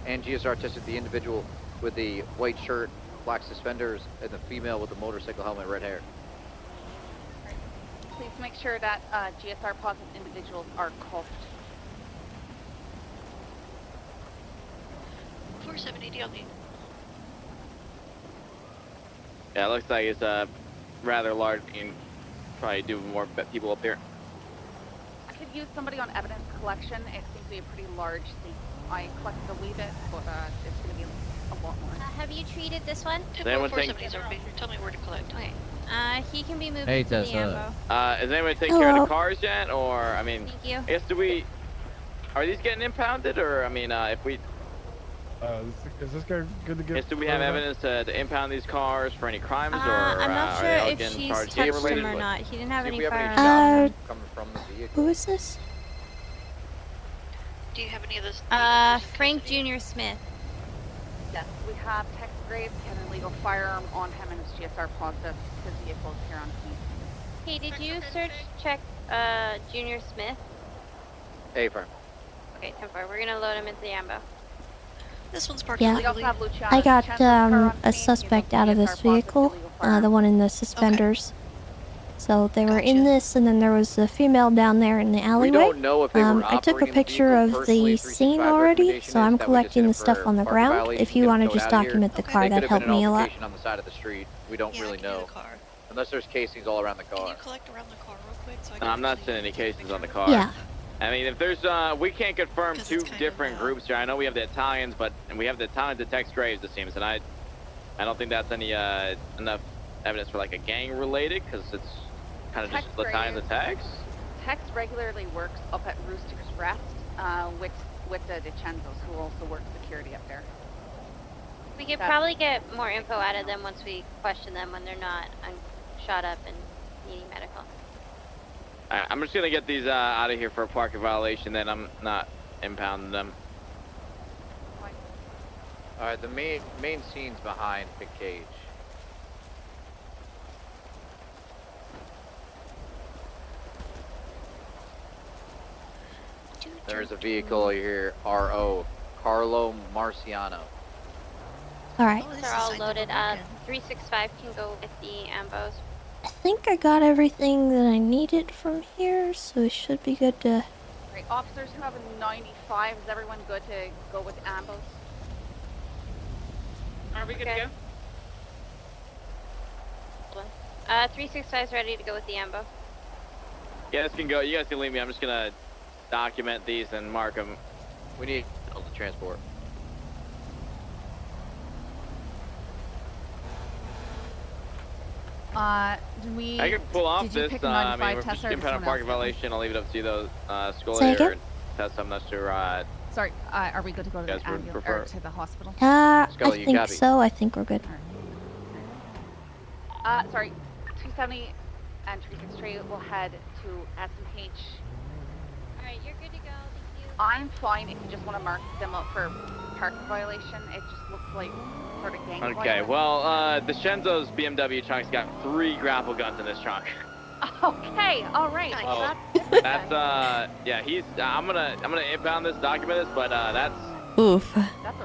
and GSR tested the individual with the white shirt, black suspenders, and the female with the motorcycle helmet, red hair. Please make sure that GSR positive individuals are cuffed. 470 DLD. Yeah, it looks like it's rather large. You can probably do more people up here. I could use somebody on evidence collection. It seems to be a pretty large scene. I collected a wee bit, but it's going to be a lot more. Have you treated this one? Does anyone take? 470s over here. Tell me where to collect. Okay. He can be moved Hey, to the Tessa. ambo. Is anyone taking care of the cars yet, or I mean, Thank you. I guess are these getting impounded, or I mean, if we, Is this guy good to I get? guess do we have evidence to impound these cars for any crimes, or I'm not are sure they all if getting she's charged touched related? him or not. He didn't have See if any we have any firearms. shots coming from the vehicle. Who is this? Do you have any of those? Frank Jr. Smith. Yes, we have Tex Graves, had an illegal firearm on him, and it's GSR positive. His vehicle is here on scene. Hey, did you check Junior Smith? Hey, firm. Okay, 10-4. We're gonna load him into the ambo. This one's parked Yeah. We also have Luciano I got Detention's car on a scene. suspect He's out of GSR this positive vehicle, illegal firearm. the one in the suspenders. So they were in this, and then there was a female down there in the alleyway. We don't know if they were I took a operating the picture vehicle of personally. the 365 scene already, recommendation so is I'm that we just collecting hit the it stuff for on the parking ground. violation, If you get them want to towed just out of here. document the car, They that'd could have help been an me a lot. altercation on the side of the street. We don't Yeah, really I can do know. the car. Unless there's casings all around the Can car. you collect around the car real quick? So I can I'm not actually seeing any take a cases on the picture? car. Yeah. I mean, if there's, we can't confirm 'Cause two it's kind of, different groups here. I know we have the Italians, and we have the Italians at Tex Graves, it seems, and I don't think that's any enough evidence for like a gang related, because it's kind of Tex just Italians and Tex. Tex regularly works up at Rooster's Rest with the DeCenzos, who also work security up there. We could probably get more info out of them once we question them when they're not shot up and needing medical. I'm just gonna get these out of here for a parking violation, then I'm not impounding them. Alright, the main scene's behind Big Cage. There's a vehicle here, RO, Carlo Marciano. Alright. They're all loaded up. 365 can go with the ambos. I think I got everything that I needed from here, so it should be good to... Right, officers who have a 95, is everyone good to go with ambos? Are we good to go? 365 is ready to go with the ambo. You guys can go. You guys can leave me. I'm just gonna document these and mark them. We need the transport. Do we? I can pull off did you this. pick a I 95 mean, Tessa if or you does impound a someone parking else get one? violation, I'll leave it up to you, though. School Say later. again? Test, I'm not sure. Sorry, are we good to go to Guys the would ambulance prefer- or to the hospital? I Scully, you think copy? so. I think we're good. Sorry, 270 and 363 will head to SMH. Alright, you're good to go. Thank you. I'm fine if you just want to mark them up for parking violation. It just looks like sort of gang Okay, violence. well, the Shenzo's BMW trunk's got 3 grapple guns in this trunk. Okay, all right. Oh. Well, that's different That's then. yeah, he's. I'm gonna impound this, document this, but that's Oof.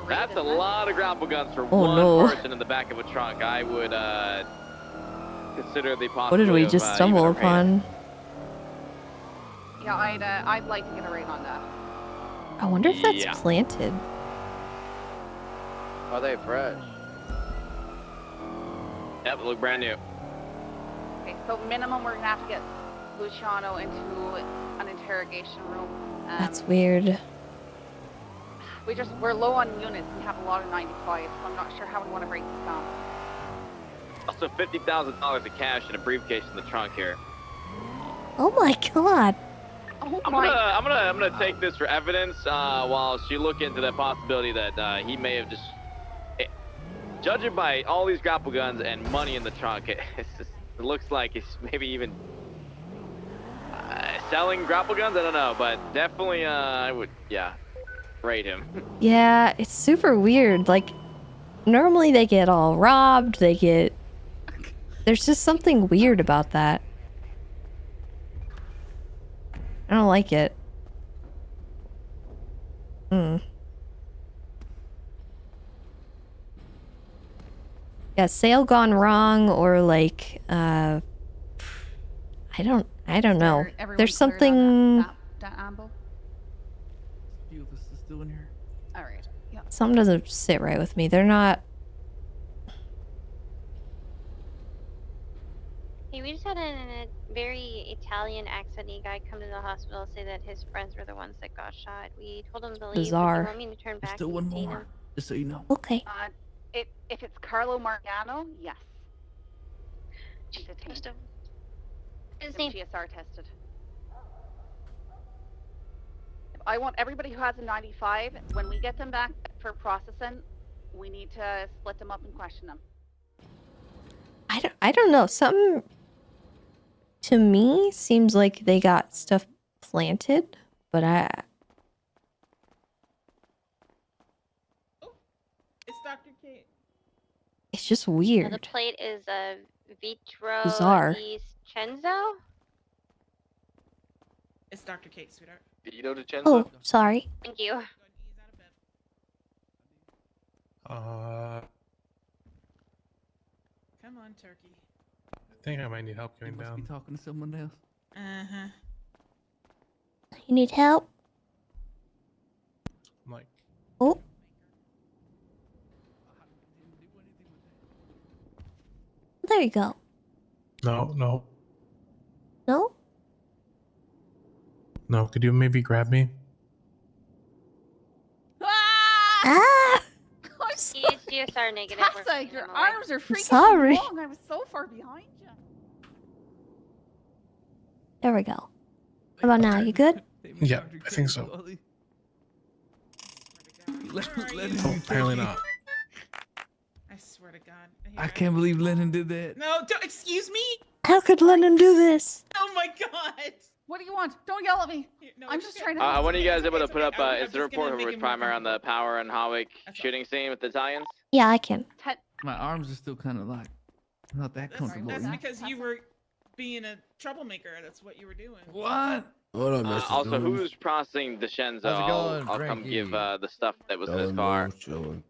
that's a lot of grapple guns for Oh, one no. person in the back of a trunk. I would consider the What possibility did we of, just stumble even arraigning. upon? Yeah, I'd like to get a rate on that. I wonder if that's Yeah. planted. Are they fresh? Yep, look brand new. Okay, so minimum we're gonna have to get Luciano into an interrogation room. That's weird. We're low on units. We have a lot of 95, so I'm not sure how we want to break this down. Also, $50,000 of cash in a briefcase in the trunk here. Oh my god. Oh I'm gonna take this for evidence while she look into the possibility that he may have just, judging by all these grapple guns and money in the trunk, it looks like he's maybe even selling grapple guns. I don't know, but definitely I would rate him. Yeah, it's super weird. Like, normally they get all robbed. There's just something weird about that. I don't like it. Yeah, sale gone wrong, or like, I don't know. There's something. That amble. Few of us are still in here. All right. Yeah. Something doesn't sit right with me. They're not. Hey, we just had a very Italian accenty guy come to the hospital say that his friends were the ones that got shot. We told him to leave. Bizarre. Do you want me to turn back? Still and one detain more, him? just so you know. Okay. If it's Carlo Mariano, yes. Detained. Just his Been name. GSR tested. I want everybody who has a 95, when we get them back for processing, we need to split them up and question them. I don't know. Something to me seems like they got stuff planted, but It's Dr. Kate. it's just The weird. plate is a Vitro Bizarre. Cenzo. It's Dr. Kate, sweetheart. Vito DiCenzo? Oh, sorry. Thank you. Come on, turkey. I think I might need help You going must down. be talking to someone else. Uh-huh. You need help? I'm like, Oh. There you go. no. No? No, could you maybe grab me? Ah! He is GSR negative. We're Tessa, putting your him away. arms are freaking sorry. long. I was so far behind you. There we go. How about now? You good? Yeah, I think so. Let Oh, him apparently not. I swear to God. I can't believe Lennon did that. No, don't, excuse me? How could Lennon do this? Oh my God. What do you want? Don't yell at me. No, I'm it's just okay. trying to. When are you guys able to it's put up okay. I'm incident just gonna report make with it more primary on the Power and Hawick shooting scene with the Italians? Yeah, I can. My arms are still kind of like not that comfortable. That's you know? because you were being a troublemaker. That's what you were doing. What? What up, Mr. Also, Jones? who's processing DiCenzo? How's it going, I'll come Frankie? give the stuff that was in his Chilling, car. bro,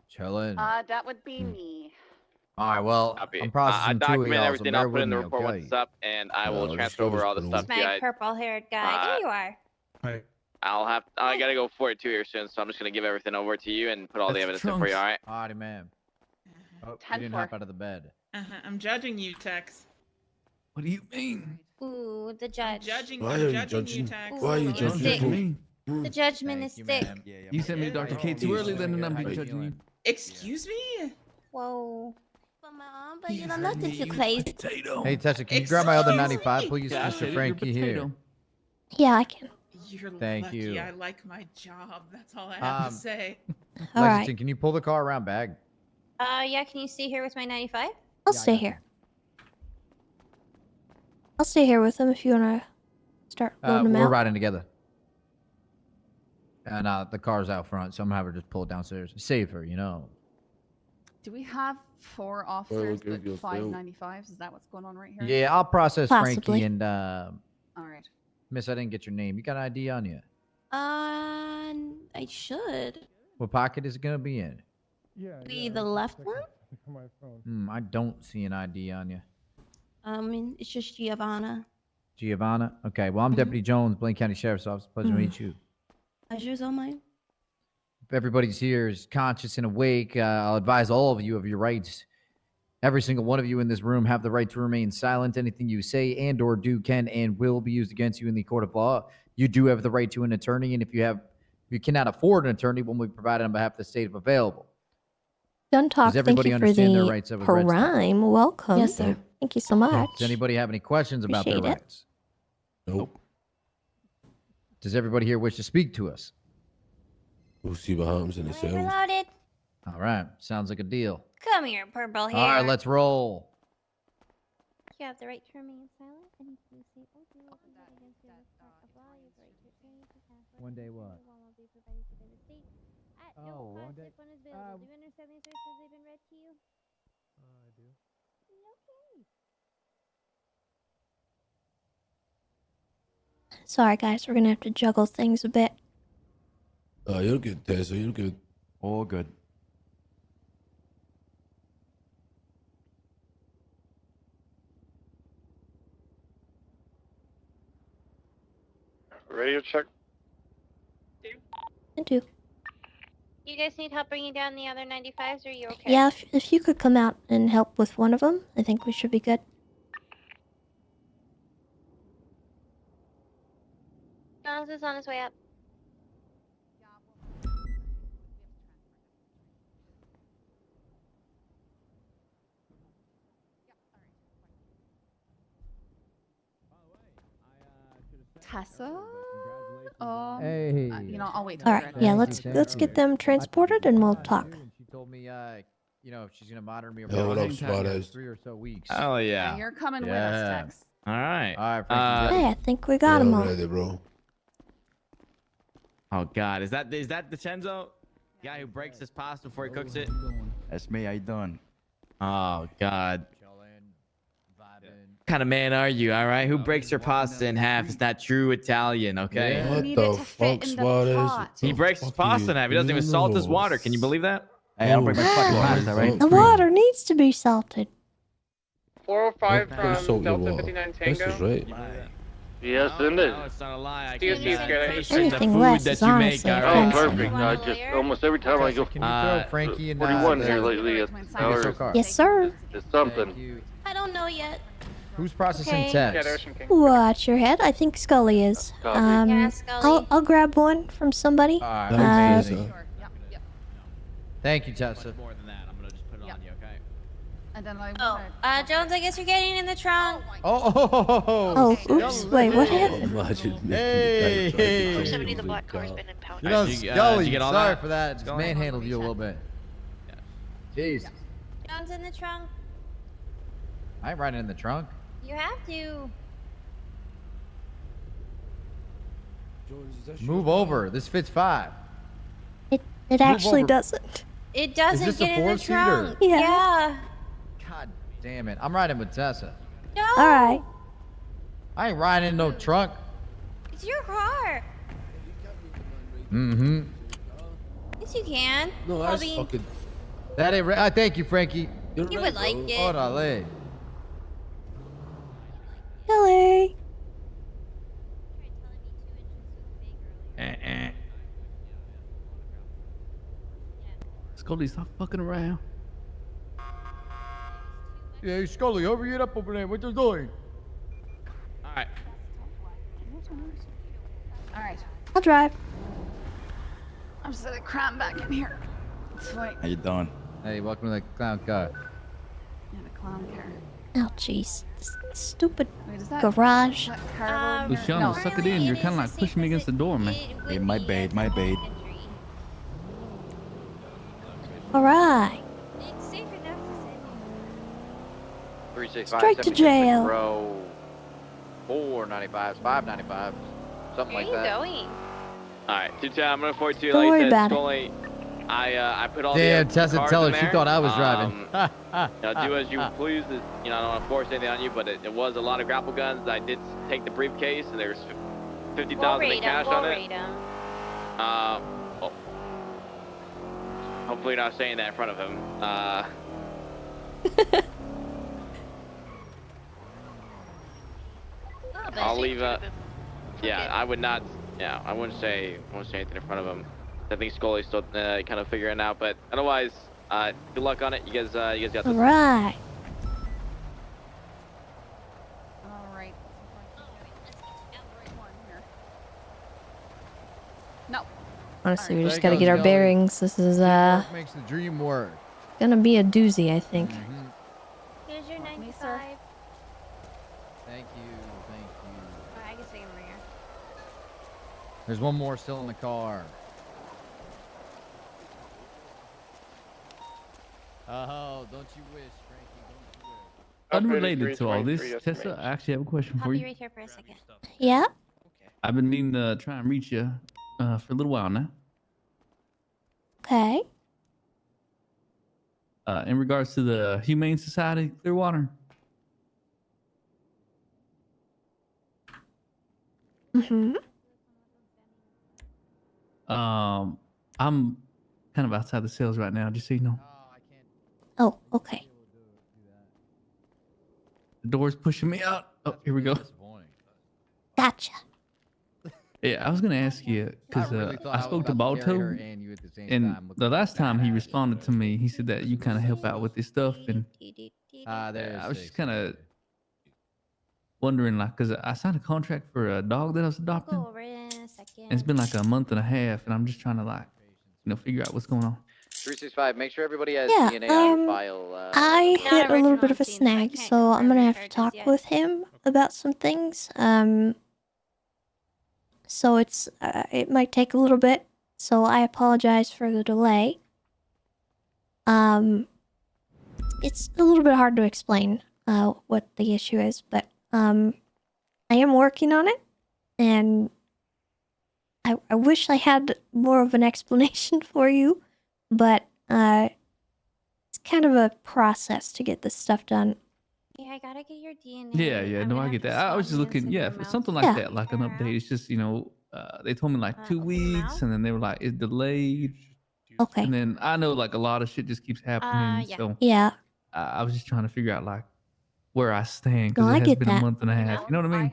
chilling. That would be me. All right, well, Copy. I'm processing I two of document y'all, so everything. bear I'll put with in the me, report okay? what's up, and I will just transfer over all the noticed stuff the to you. one. purple-haired guy. There you are. Right. I gotta go for it too here soon, so I'm just gonna give everything over to you and put all the evidence in for you. All right? Alrighty, ma'am. Oh, you 10 didn't hop out of the bed. I'm judging you, Tex. What do you mean? Ooh, the judge. Why are you judging? Tex. Why are you Don't judging? judge me? The judgment is thick. You sent me Dr. K too early, Lennon. I'm judging you. Excuse me? Whoa. But you don't nothing too crazy. Hey, Tessa, can you grab my other Excuse 95, me? please? Yeah, I Mr. said it, you're Frankie here. potato. Yeah, I can. You're Thank lucky. you. I like my job. That's all I have to say. All right. Lexington, can you pull the car around bag? Yeah, can you stay here with my 95? I'll stay here. I'll stay here with him if you want to start loading him We're out. riding together. And the car's out front, so I'm gonna have her just pull it downstairs. Safer, you know. Do we have 4 officers give but you a 5 feel. 95s? Is that what's going on right here? Yeah, I'll process Possibly. Frankie and All right. Miss, I didn't get your name. You got an ID on you? I should. What pocket is it gonna be in? Be the left one? I don't see an ID on you. It's just Giovanna. Giovanna? Okay, well, I'm Deputy Jones, Blaine County Sheriff's Office. Pleasure to meet you. Pleasure's all mine. If everybody's here is conscious and awake, I'll advise all of you of your rights Every single one of you in this room have the right to remain silent. Anything you say and or do can and will be used against you in the court of law. You do have the right to an attorney, and if you cannot afford an attorney, one will be provided on behalf of the state if available. Gun talk. Does Thank everybody you for understand their the rights that was read to them? prime. Welcome. Yes, sir. Thank you so much. Does anybody have any questions about their Appreciate it. rights? Nope. Does everybody here wish to speak to us? We'll see what happens in the cells. Reloaded. All right. Sounds like a deal. Come here, purple hair. All right, let's roll. You have the right to remain silent. Anything you say or do will be held against you in the court of law. You have the right to attorney to ask One day what? will be provided to the state at no one cost day- if one is available. Do you understand these rights as they've been read to you? I do. Okay. Sorry, guys. We're gonna have to juggle things a bit. You're good, Tessa. You're good. All good. Radio check. I do. You guys need help bringing down the other 95s, or are you okay? Yeah, if you could come out and help with one of them, I think we should be good. Jones is on his way up. Tessa? Hey. You know, I'll wait till All you're right. ready. Yeah. Let's get them transported and we'll talk. She told me, she's gonna monitor me Yeah, what up, over Spot 3 or so weeks. Oh Yeah, yeah. you're coming with us, Tex. All right. All right, Frankie. Hey, I think we got them all. Ready, bro. Oh God, is that DeCenzo? Guy who breaks his pasta before he cooks it? That's me. How you doing? Oh God. What kind of man are you? All right, who breaks their pasta in half is not true Italian, okay? What the fuck, Spot He breaks his pasta in half. He doesn't even salt his water. Can you believe that? Hey, I don't break my fucking pasta, right? The water needs to be salted. 405 Don't from salt your Delta water. 59 This Tango. is right. Yes, isn't it? No, it's not a lie. I CSC can is good. taste the Anything food less that is you make. honestly All Oh, right. offensive. perfect. I just almost every time I go Can you throw Frankie and 41 here the- lately at Yes, hours. car. Yes, sir. It's something. you. I don't know yet. Who's processing Okay. Yeah, text? Ocean King. Watch your head. I think Scully is. Copy. Yeah, Scully. I'll grab one from somebody. All right, Thanks, amazing. Tessa. Yep. Thank you, Tessa. More than that, I'm gonna just put it Yep. on you, okay? And then I Oh, Jones, I guess you're getting in the trunk. Oh, oops. Wait, what happened? Imagine me. Hey, hey. 470, the black car's been impounded. You know, Did you Scully, get all sorry that? for that. Just Scully? manhandled you a little bit. Jeez. Jones in the trunk. I ain't riding in the trunk. You have to. Jones, is that Move your- over. This fits 5. It actually over. doesn't. It doesn't this a get in the 4-seater? trunk. Yeah. Yeah. God damn it. I'm riding with Tessa. No. All right. I ain't riding in no trunk. It's your car. Mm-hmm. Yes, you can. No, that's Bobby, fucking. That ain't right. Thank you, Frankie. You're You right, would like bro. it. Hold on, lay. Scully. Scully, stop fucking around. Yeah, Scully, hurry it up over there. What you doing? All right. All right. I'll drive. I'm just gonna cram back in here. It's fine. How you doing? Hey, welcome to the clown car. Yeah, the clown car. Oh, jeez. Stupid Wait, is that garage. that car over there? Luciano, suck it in. You're kind of like pushing me against the door, man. Hey, my bad, my bad. All right. It's safe enough to say. 365, Straight to 76 jail. Row 495s, 595, something Where like are you that. going? All right, 210. I'm gonna forward you. Don't Like worry I said, about it. Scully, I put all Damn, the Tessa, cards tell in her she there. thought I was driving. Do as you please. I don't want to force anything on you, but it was a lot of grapple guns. I did take the briefcase, and there's 50,000 in cash on it. Oh. Hopefully, you're not saying that in front of him. I'll leave. Yeah, I would not. Yeah, I wouldn't say anything in front of him. I think Scully's still kind of figuring it out, but otherwise, good luck on it. You guys got All this. right. Honestly, we There just you gotta go, get our Scully. bearings. This is Teamwork makes the dream work. gonna be a doozy, I think. Here's your Me, 95. sir. Thank you. Thank you. Alright, I guess I can bring her. There's one more still in the car. Oh, don't you wish, Frankie? Don't you wish? Unrelated to all this, Tessa, I actually have a question Pop for you you. right here for a second. Yeah. I've been needing to try and reach you for a little while now. Okay. In regards to the Humane Society Clearwater. Mm-hmm. I'm kind of outside the sales right now, just so you know. Oh, okay. The door's pushing me out. Oh, here we go. Gotcha. Yeah, I was gonna ask you because really thought I I was spoke to about to carry Balto, her and you at the same and time, looking the last time he badass. responded to me, he said that you kind of help out with this stuff, and There's I was just six. kind of wondering, like, because I signed a contract for a dog that I was I'll adopting, go over it in a second. and it's been like a month and a half, and I'm just trying to like, figure out what's going on. 365. Make sure everybody has Yeah, DNA on your file. I Not hit a little original bit of a scene, so I snag, can't so I'm confirm gonna your have to charges talk yet. with him about some things. So it might take a little bit, so I apologize for the delay. It's a little bit hard to explain what the issue is, but I am working on it, and I wish I had more of an explanation for you, but it's kind of a process to get this stuff done. Yeah, I gotta get your DNA. Yeah, no, I get that. I was just looking, for something like that, like an update. It's just, they told me like 2 weeks, and then they were like, it's delayed. Okay. And then I know like a lot of shit just keeps happening. Yeah. So Yeah. I was just trying to figure out like where I stand No, because I it has get been a that. month and a half. You know what I mean?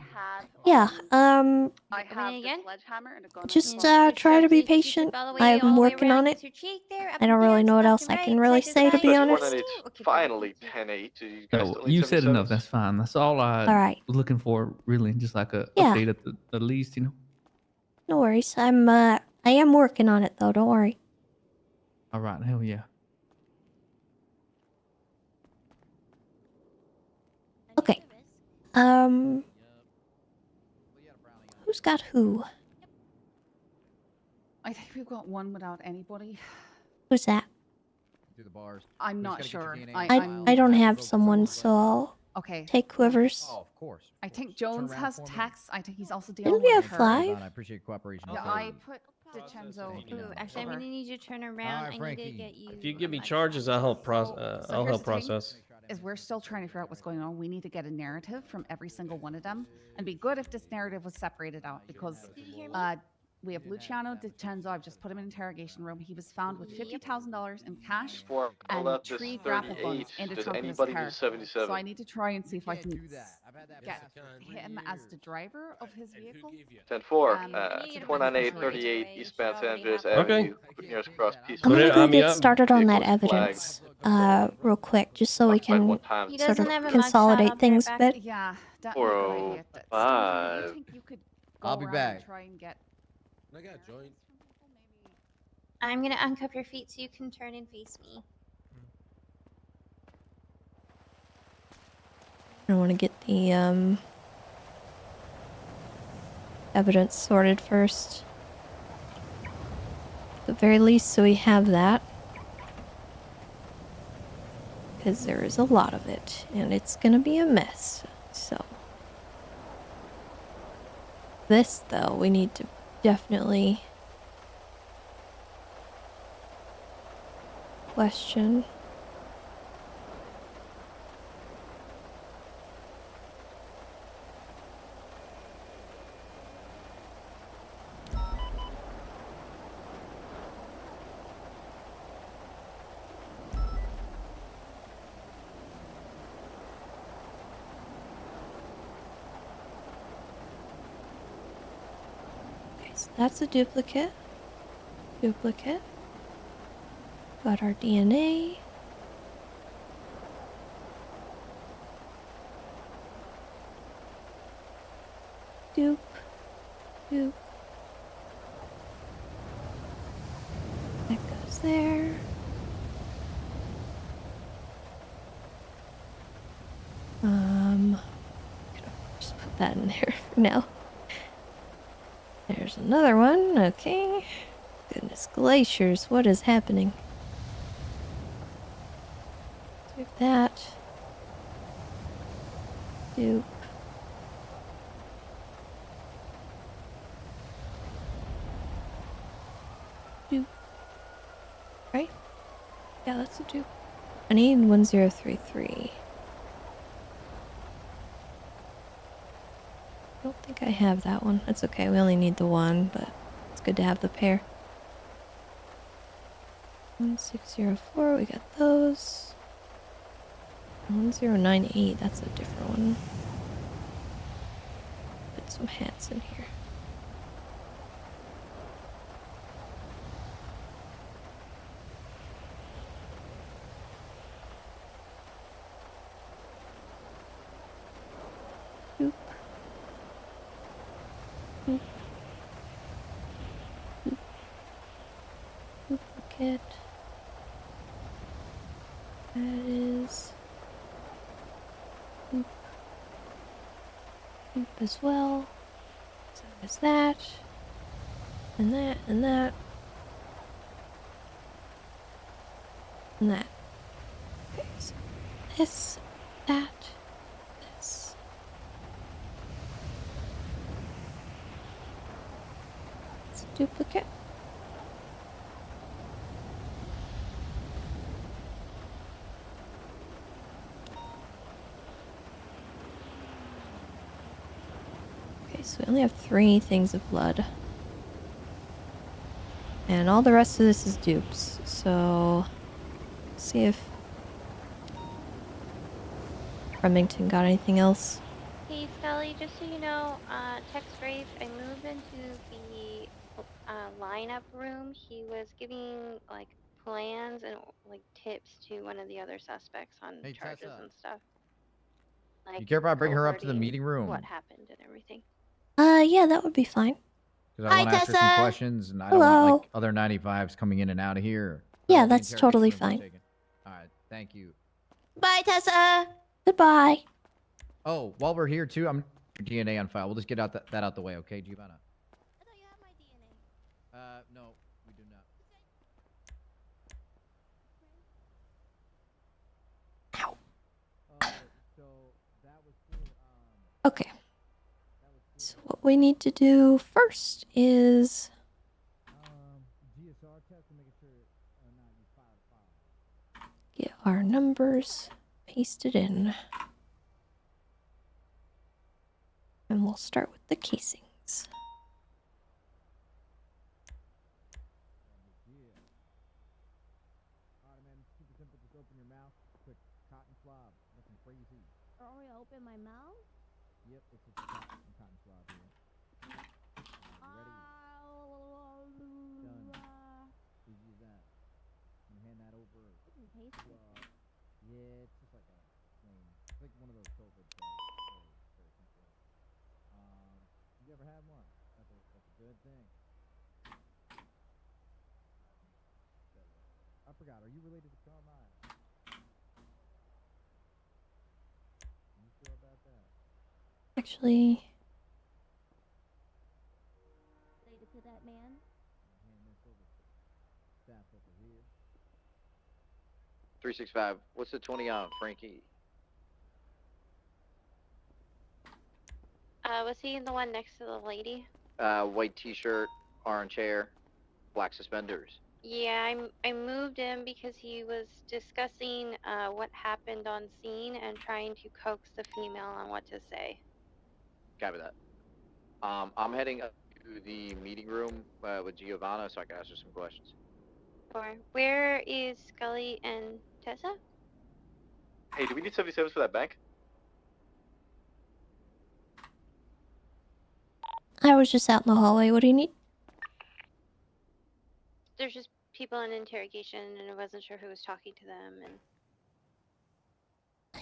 Yeah. I have the sledgehammer and a gun. Just try to be patient. I'm working on it. I don't really know what else I can really say, to be honest. Finally 10-8. You guys No, still need you said 77s? enough. That's fine. That's all I Alright. was looking for, really. Just like a Yeah. update at the least, No worries. I am working on it though. Don't worry. All right, hell yeah. Okay. Who's got who? I think we've got one without anybody. Who's that? Through the bars. I'm not sure. I don't have someone, so I'll take whoever's. Oh, of course. I think Jones has Tex. I think he's also Didn't dealing we with have her. 5? I appreciate your cooperation. Yeah, I put DiCenzo. Ooh, actually, I'm gonna need you to turn around. I need to get you. If you give me charges, I'll help I'll help process. Is we're still trying to figure out what's going on. We need to get a narrative from every single one of them, and be good if this narrative was separated out because we have Luciano DiCenzo. I've just put him in interrogation room. He was found with $50,000 in cash and 3 grapple guns in the Does trunk of his anybody car. need 77? So I need to try and see if I can get him as the driver of his vehicle. 10-4, Um, 49838 eastbound San Andreas Okay. Avenue. Nearest cross Peace. I'm gonna go get started on that Vehicles evidence, real quick, just so we can one time. He sort of doesn't have a mugshot. consolidate I'll be things a right back. bit. Yeah, that would be a good idea. Steve, I 405. think you could go I'll be around back. and try and get. I got a joint. I'm gonna uncuff your feet so you can turn and face me. I want to get the evidence sorted first. At the very least, so we have that. Because there is a lot of it, and it's gonna be a mess. So this, though, we need to definitely question. Okay, so that's a duplicate. Duplicate. Got our DNA. Dupe. Dupe. that in there for now. There's another one. Okay. Goodness glaciers, what is happening? Take that. Dupe. Dupe. Right? Yeah, that's a dupe. I need 1033. I don't think I have that one. That's okay, we only need the one, but it's good to have the pair. 1604, we got those. 1098, that's a different one. Put some hats in here. Boop. Boop. Boop. Duplicate. That is boop. Boop as well. So there's that. And that, and that. And that. Okay, so this, that, this. It's a duplicate. Okay, so we only have 3 things of blood. And all the rest of this is dupes, so see if Remington got anything else. Hey Scully, just so you know, text Rafe, I moved into the lineup room. He was giving like plans and like tips to one of the other suspects on Hey, charges Tessa. and stuff. Like You care if I bring her up to the cohorting meeting room? what happened and everything. Yeah, that would be fine. Because I want to ask her some Tessa. questions, and I don't want Hello. like other 95s coming in and out of here. Yeah, All the that's interrogation totally rooms are fine. taken. All right, thank you. Bye, Tessa. Goodbye. Oh, while we're here too, I'm DNA on file. We'll just get out that out the way, okay, Giovanna? I thought you have my DNA. No, we do not. Ow. So that was for, Okay. So what we need to do first is GSR test and making sure not you file. get our numbers pasted in. And we'll start with the casings. Alright, man, super simple. Just open your mouth. Quick cotton swab. Nothing crazy. Or only open my mouth? Yep, it's just a cotton swab here. Ready? Done. Easy as that. I'm gonna hand that over. Yeah, it's just like a plain. It's like one of those COVID tests. Very simple. You ever had one? That's a good thing. I forgot. Are you related to Carmine? You sure about that? Actually, Related to that man? Hand this over to staff over here. 365. What's the 20 on Frankie? Was he the one next to the lady? White T-shirt, orange hair, black suspenders. Yeah, I moved him because he was discussing what happened on scene and trying to coax the female on what to say. Copy that. I'm heading up to the meeting room with Giovanna so I can ask her some questions. Or where is Scully and Tessa? Hey, do we need 77s for that bank? I was just out in the hallway. What do you need? There's just people in interrogation, and I wasn't sure who was talking to them. And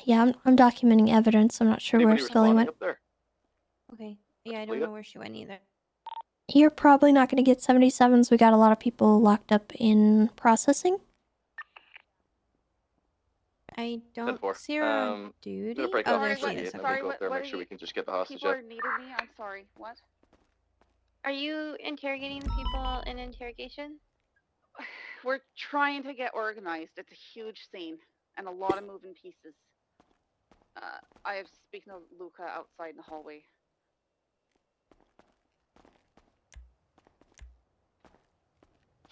Yeah, I'm documenting evidence. I'm not sure Anybody where Scully responding went. up there? Okay. Yeah, I don't Leah? know where she went either. You're probably not going to get 77s. We got a lot of people locked up in processing. I 10 don't 4. see her on duty. I'm gonna break Oh, off there the she city is. and then Okay. we'll go up there and make sure we can just get the hostage People up. are needing me. I'm sorry. What? Are you interrogating the people in interrogation? We're trying to get organized. It's a huge scene and a lot of moving pieces. I have speaking of Luca outside in the hallway.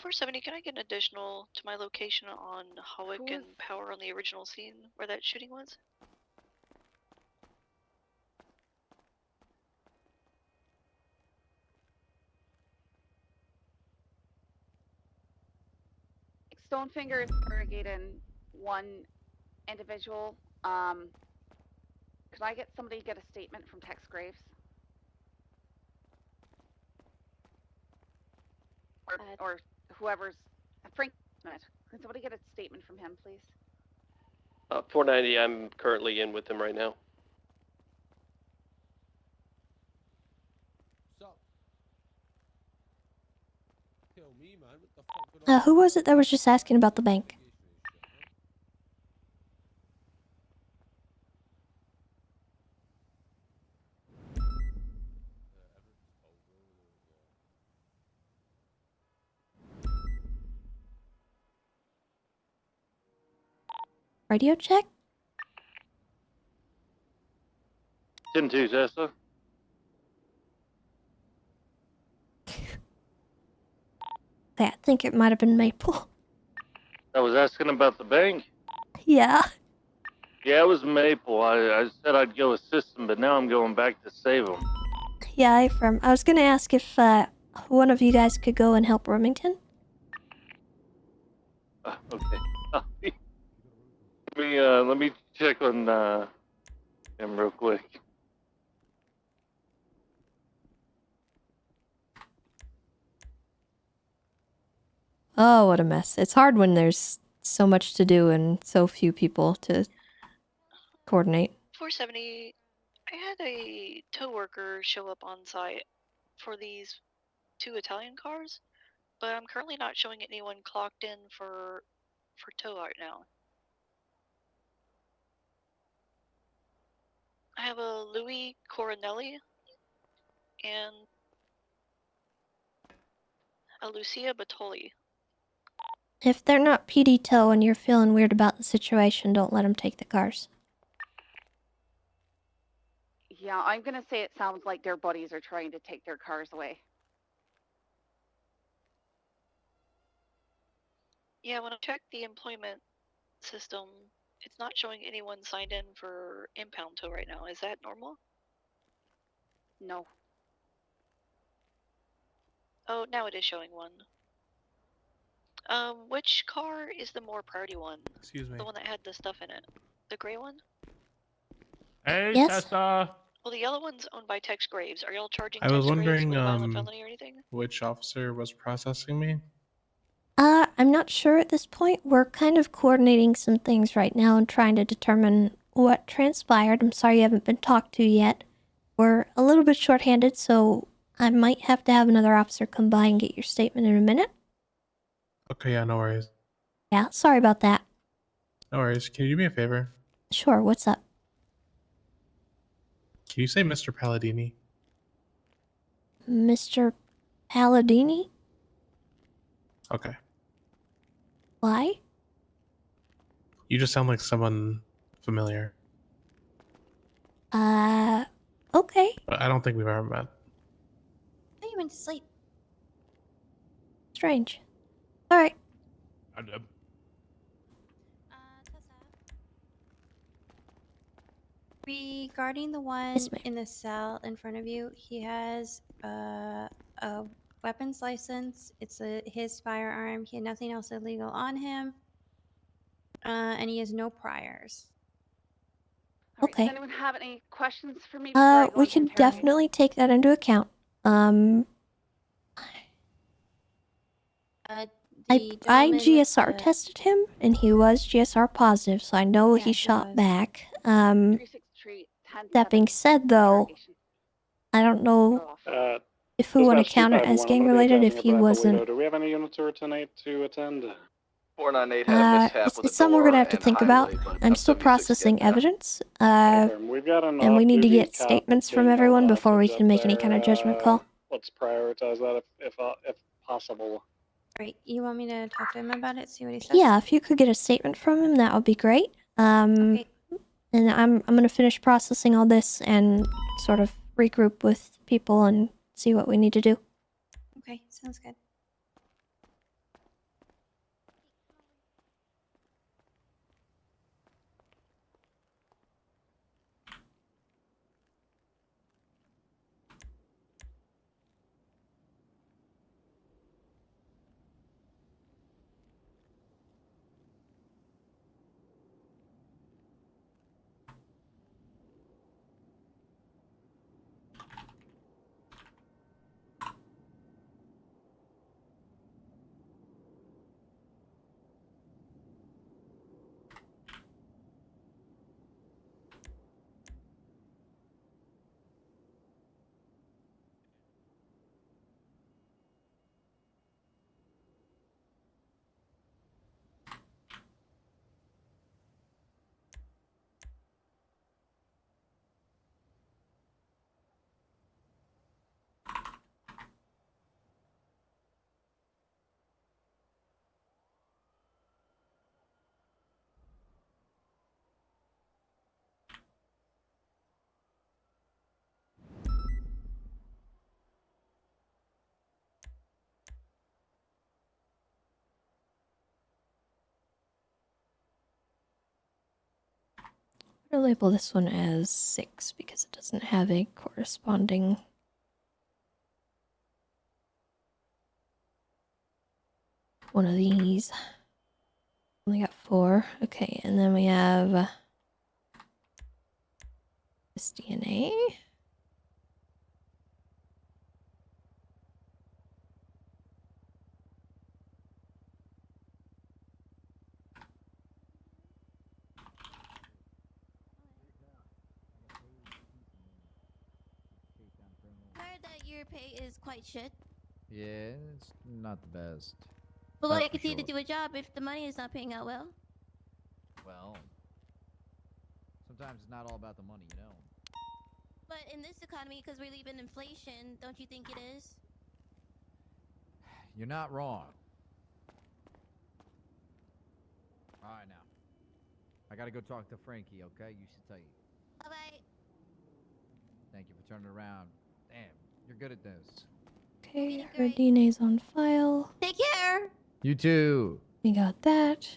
.470, can I get an additional to my location on Hawick and Power on the original scene where that shooting was? Stonefinger is interrogating one individual. Could I get somebody to get a statement from Tex Graves? Or whoever's Frank. Can somebody get a statement from him, please? 490, I'm currently in with him right now. Who was it that was just asking about the bank? Radio check? 10-2, Tessa. Okay, I think it might have been Maple. I was asking about the bank. Yeah. Yeah, it was Maple. I said I'd go assist him, but now I'm going back to save him. Yeah, I was gonna ask if one of you guys could go and help Remington. Okay. Let me check on him real quick. Oh, what a mess. It's hard when there's so much to do and so few people to coordinate. .470, I had a tow worker show up on site for these 2 Italian cars, but I'm currently not showing anyone clocked in for tow right now. I have a Louis Coronelli and a Lucia Batoli. If they're not PD tow and you're feeling weird about the situation, don't let them take the cars. Yeah, I'm gonna say it sounds like their buddies are trying to take their cars away. Yeah, when I checked the employment system, it's not showing anyone signed in for impound tow right now. Is that normal? No. Oh, now it is showing one. Which car is the more priority one? Excuse me. The one that had the stuff in it. The gray one? Hey, Yes? Tessa. Well, the yellow one's owned by Tex Graves. Are y'all charging I Tex was Graves wondering, with a violent felony or anything? which officer was processing me? I'm not sure at this point. We're kind of coordinating some things right now and trying to determine what transpired. I'm sorry you haven't been talked to yet. We're a little bit short-handed, so I might have to have another officer come by and get your statement in a minute. Okay, yeah, no worries. Yeah, sorry about that. No worries. Can you do me a favor? Sure, what's up? Can you say Mr. Palladini? Mr. Palladini? Okay. Why? You just sound like someone familiar. Okay. But I don't think we've ever met. Oh, you went to sleep. Strange. Alright. I'm dead. Regarding the one in the cell in front of you, he has a weapons license. It's his firearm. He had nothing else illegal on him. And he has no priors. All right, Okay. does anyone have any questions for me before I go We into can interrogation? definitely take that into account. I GSR tested him, and he was GSR positive, so I know he shot back. 36 That being said, though, I don't know if we want to count it as gang related if he wasn't. Do we have any units to attend? 498 had a mishap It's, with it's a something we're door gonna have to and think about. highway, but I'm up still 76 processing getting there. evidence, Confirm. We've got an and we need to off-duty get cop statements that's from being everyone held before we hostage can up make any kind of there. judgment call. Let's prioritize that if possible. Right. You want me to talk to him about it? See what he says? Yeah, if you could get a statement from him, that would be great. Okay. And I'm gonna finish processing all this and sort of regroup with people and see what we need to do. Okay. Sounds good. I'm gonna label this one as 6 because it doesn't have a corresponding one of these. Only got 4. Okay, and then we have this DNA. Heard that your pay is quite shit. Yeah, it's not the best. But That's why for continue to sure. do a job if the money is not paying out well? Well, sometimes it's not all about the money, you know. But in this economy, because we're leaving inflation, don't you think it is? You're not wrong. All right, now. I gotta go talk to Frankie, okay? You sit tight. Alright. Thank you for turning around. Damn, you're good at this. Okay, her DNA's on file. Take care! You too. We got that.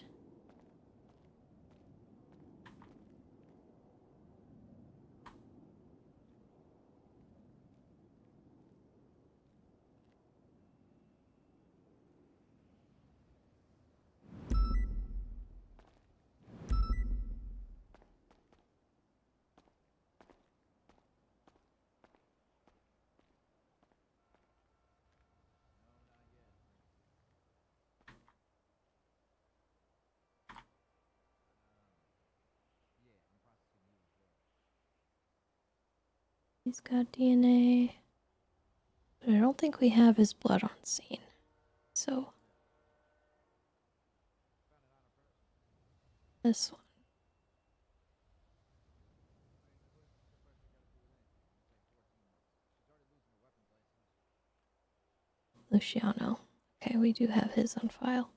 He's got DNA. But I don't think we have his blood on scene. So this one. Luciano. Okay, we do have his on file.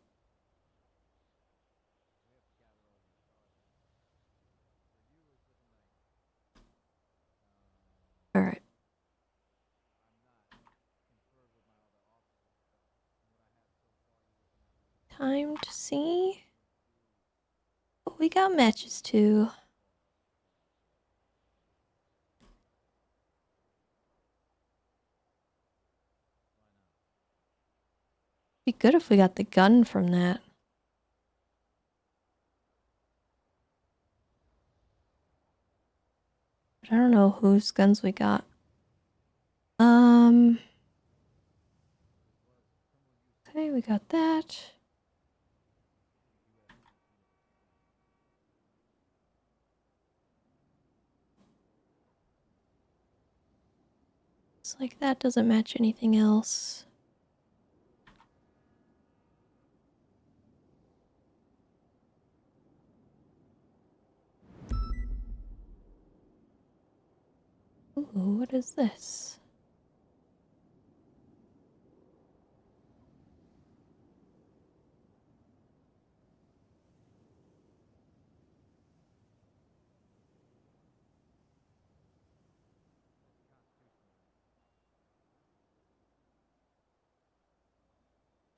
Alright. Time to see. Oh, we got matches too. Be good if we got the gun from that. But I don't know whose guns we got. Okay, we got that. Looks like that doesn't match anything else. Ooh, what is this?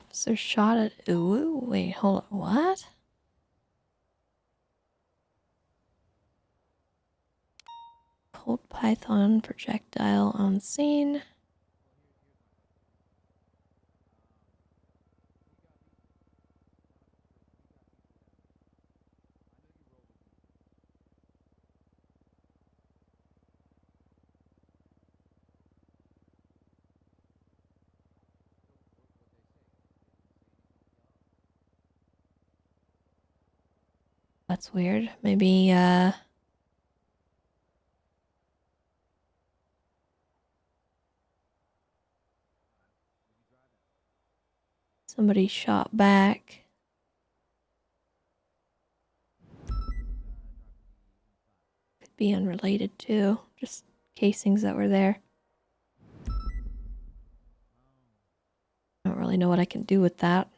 Officer shot at Uwu? Wait, hold on. What? Cold python projectile on scene. That's weird. Maybe, somebody shot back. Could be unrelated too. Just casings that were there. I don't really know what I can do with that.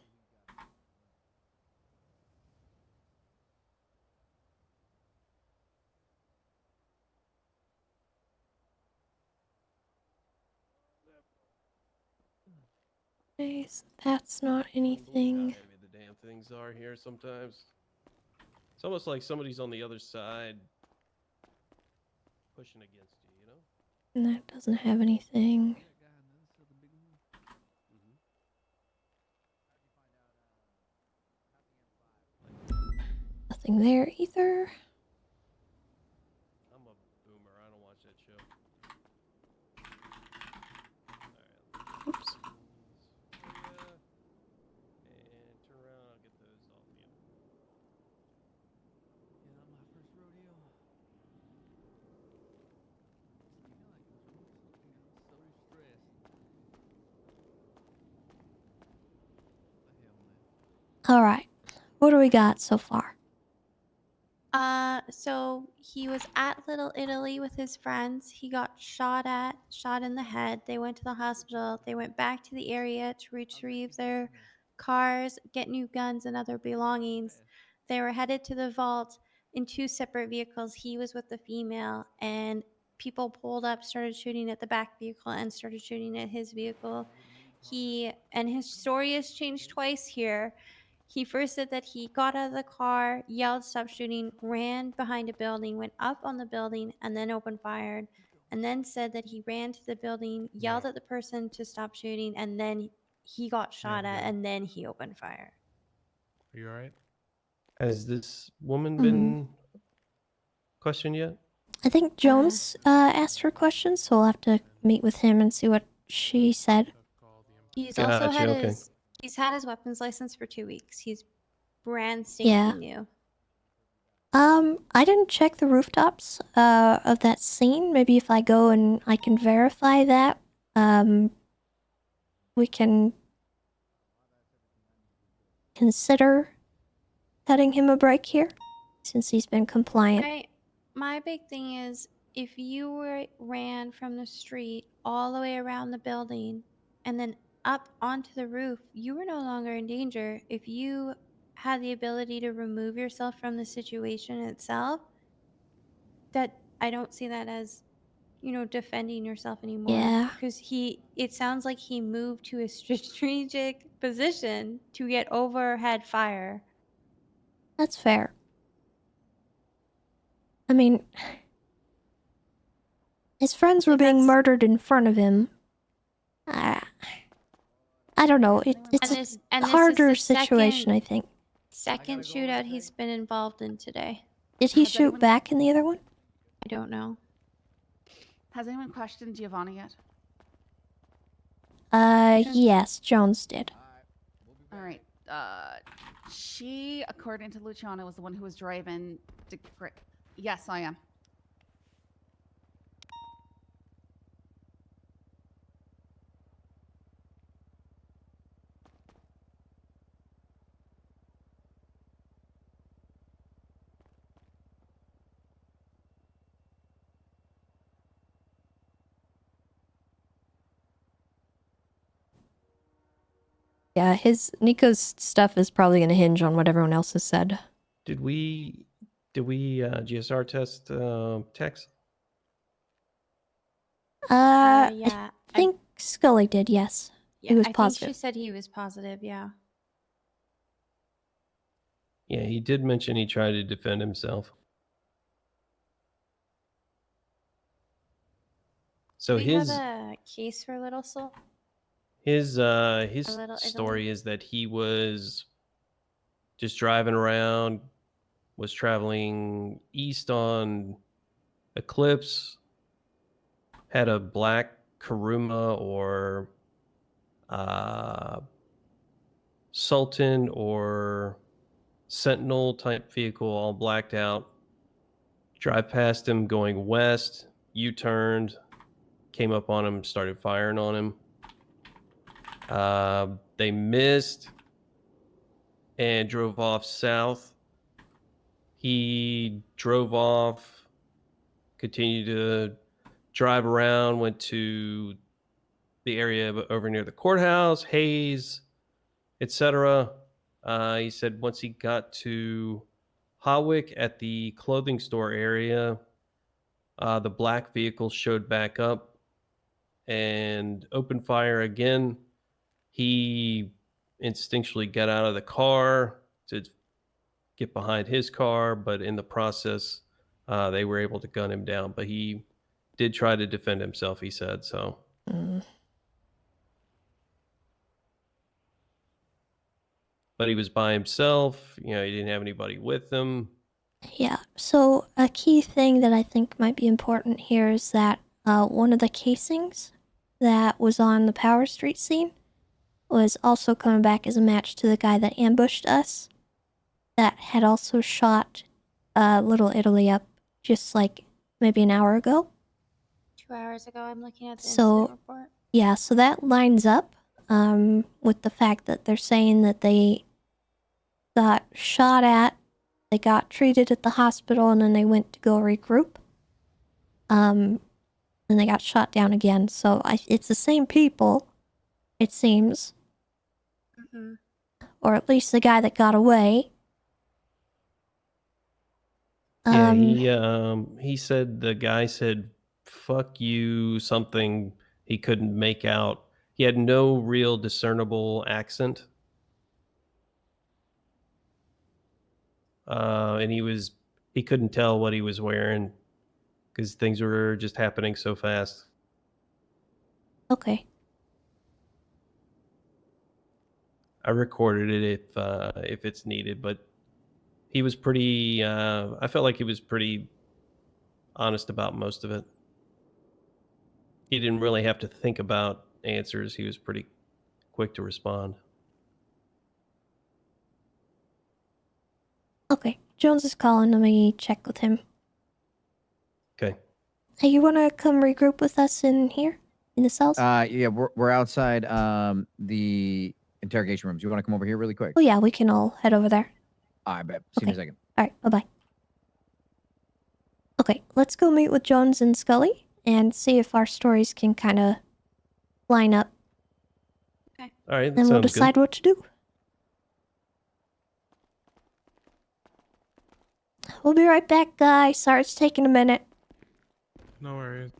Okay, so that's not anything. How heavy the damn things are here sometimes. It's almost like somebody's on the other side pushing against you, you know? And that doesn't have anything. Nothing there either. I'm a boomer. I don't watch that show. Oops. And turn around, I'll get those off you. Yeah, not my first rodeo. So stressed. Alright. What do we got so far? So he was at Little Italy with his friends. He got shot in the head. They went to the hospital. They went back to the area to retrieve their cars, get new guns and other belongings. They were headed to the vault in two separate vehicles. He was with the female, and people pulled up, started shooting at the back vehicle, and started shooting at his vehicle. His story has changed twice here. He first said that he got out of the car, yelled stop shooting, ran behind a building, went up on the building, and then opened fire. And then said that he ran to the building, yelled at the person to stop shooting, and then he got shot at, and then he opened fire. Are you alright? Has this woman been questioned yet? I think Jones asked her questions, so we'll have to meet with him and see what she said. He's Gotcha, also had okay. he's had his weapons license for 2 weeks. He's brand Yeah. stinking new. I didn't check the rooftops of that scene. Maybe if I go and I can verify that, we can consider cutting him a break here, since he's been compliant. My big thing is if you ran from the street all the way around the building and then up onto the roof, you were no longer in danger. If you had the ability to remove yourself from the situation itself, that I don't see that as, defending yourself anymore. Yeah. Because it sounds like he moved to a strategic position to get overhead fire. That's fair. I mean, his friends were being murdered in front of him. I don't know. It's a harder situation, I think. Second shootout he's been involved in today. Did he shoot back in the other one? I don't know. Has anyone questioned Giovanni yet? Yes, Jones did. All right. She, according to Luciano, was the one who was driving. Yes, I am. Yeah, Nico's stuff is probably going to hinge on what everyone else has said. Did we GSR test Tex? Yeah. I think Scully did, yes. He was I think positive. she said he was positive, yeah. Yeah, he did mention he tried to defend himself. So Do you have a case for Little Soul? his Little story Italy? is that he was just driving around, was traveling east on Eclipse, had a black Karuma or Sultan or Sentinel type vehicle, all blacked out. Drive past him going west, U-turned, came up on him, started firing on him. They missed and drove off south. He drove off, continued to drive around, went to the area over near the courthouse, Hayes, etc. He said once he got to Hawick at the clothing store area, the black vehicle showed back up and opened fire again. He instinctually got out of the car to get behind his car, but in the process, they were able to gun him down. But he did try to defend himself, he said. So. But he was by himself. You know, he didn't have anybody with him. Yeah, so a key thing that I think might be important here is that one of the casings that was on the Power Street scene was also coming back as a match to the guy that ambushed us that had also shot Little Italy up just like maybe an hour ago. 2 hours ago, I'm looking at the So, incident report. yeah, so that lines up with the fact that they're saying that they got shot at, they got treated at the hospital, and then they went to go regroup. And they got shot down again. So it's the same people, it seems. Mm-hmm. Or at least the guy that got away. Yeah, he said the guy said "fuck you" something he couldn't make out. He had no real discernible accent, and he couldn't tell what he was wearing because things were just happening so fast. Okay. I recorded it if it's needed, but he was pretty. I felt like he was pretty honest about most of it. He didn't really have to think about answers. He was pretty quick to respond. Okay. Jones is calling. Let me check with him. Okay. Hey, you want to come regroup with us in here? In the cells? Yeah, we're outside the interrogation rooms. You want to come over here really quick? Oh, yeah, we can all head over there. All right, bet. See you in a second. All right, bye-bye. Okay, let's go meet with Jones and Scully and see if our stories can kind of line up. Okay. All right, then we'll decide what to do. We'll be right back, guys. Sorry it's taking a minute. No worries.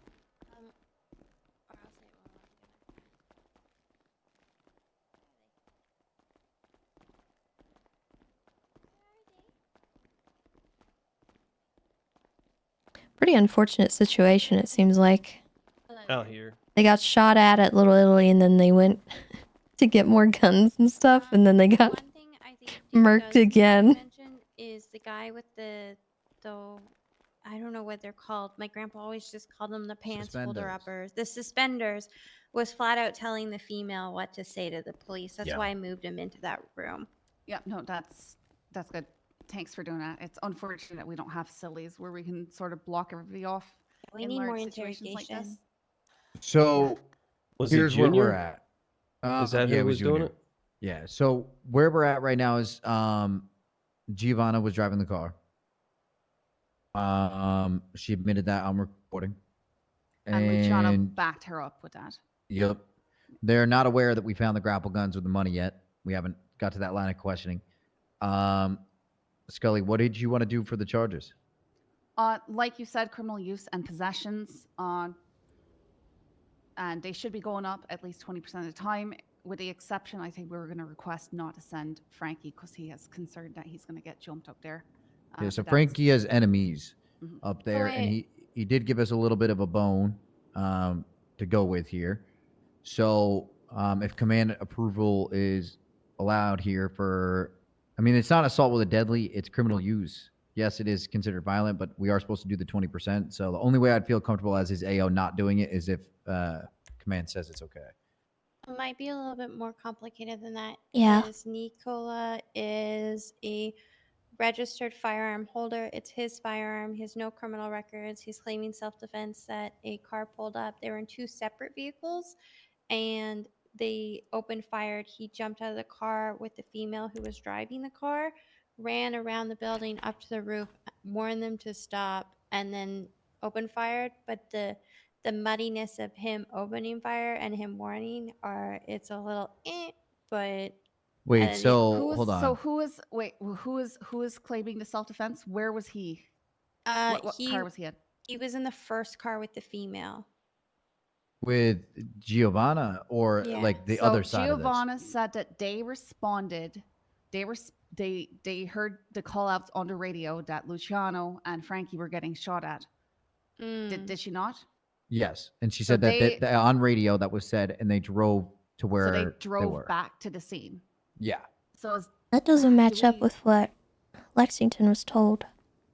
Pretty unfortunate situation, it seems like. Out here. They got shot at Little Italy, and then they went to get more guns and stuff, and then they got murked again. Mention is the guy with the I don't know what they're called. My grandpa always just called them the pants holder uppers. The suspenders was flat out telling the female what to say to the police. That's why I moved him into that room. Yeah, no, that's good. Thanks for doing that. It's unfortunate we don't have facilities where we can sort of block everybody off. We in need large more situations like interrogation. this. So Was it here's where we're Junior? at. Is that yeah, who it was doing Junior. it? Yeah. So where we're at right now is Giovanna was driving the car. She admitted that on recording. And Luciano backed her up with that. Yep. They're not aware that we found the grapple guns with the money yet. We haven't got to that line of questioning. Scully, what did you want to do for the charges? Like you said, criminal use and possessions. And they should be going up at least 20% of the time, with the exception, I think we were going to request not to send Frankie because he is concerned that he's going to get jumped up there. Yeah, so but that's- Frankie has enemies Mhm. up there, and he did give us a little bit of a bone to go with here. So if command approval is allowed here for, I mean, it's not assault with a deadly, it's criminal use. Yes, it is considered violent, but we are supposed to do the 20%. So the only way I'd feel comfortable as his AO not doing it is if command says it's okay. It might be a little bit more complicated than that. Yeah. Because Nicola is a registered firearm holder. It's his firearm. He has no criminal records. He's claiming self-defense that a car pulled up. They were in two separate vehicles, and they opened fired. He jumped out of the car with the female who was driving the car, ran around the building up to the roof, warned them to stop, and then opened fired. But the muddiness of him opening fire and him warning it's a little but Wait, so Who is hold on. so who is claiming the self-defense? Where was he? What car was he in? He was in the first car with the female. With Giovanna or Yeah. like the other side of this? Giovanna said that they responded. They heard the call outs on the radio that Luciano and Frankie were getting shot at. Did she not? Yes, and she So said that they- that on radio that was said, and they drove to where So they they drove were. back to the scene. Yeah. So is, That doesn't match up with what Lexington was told.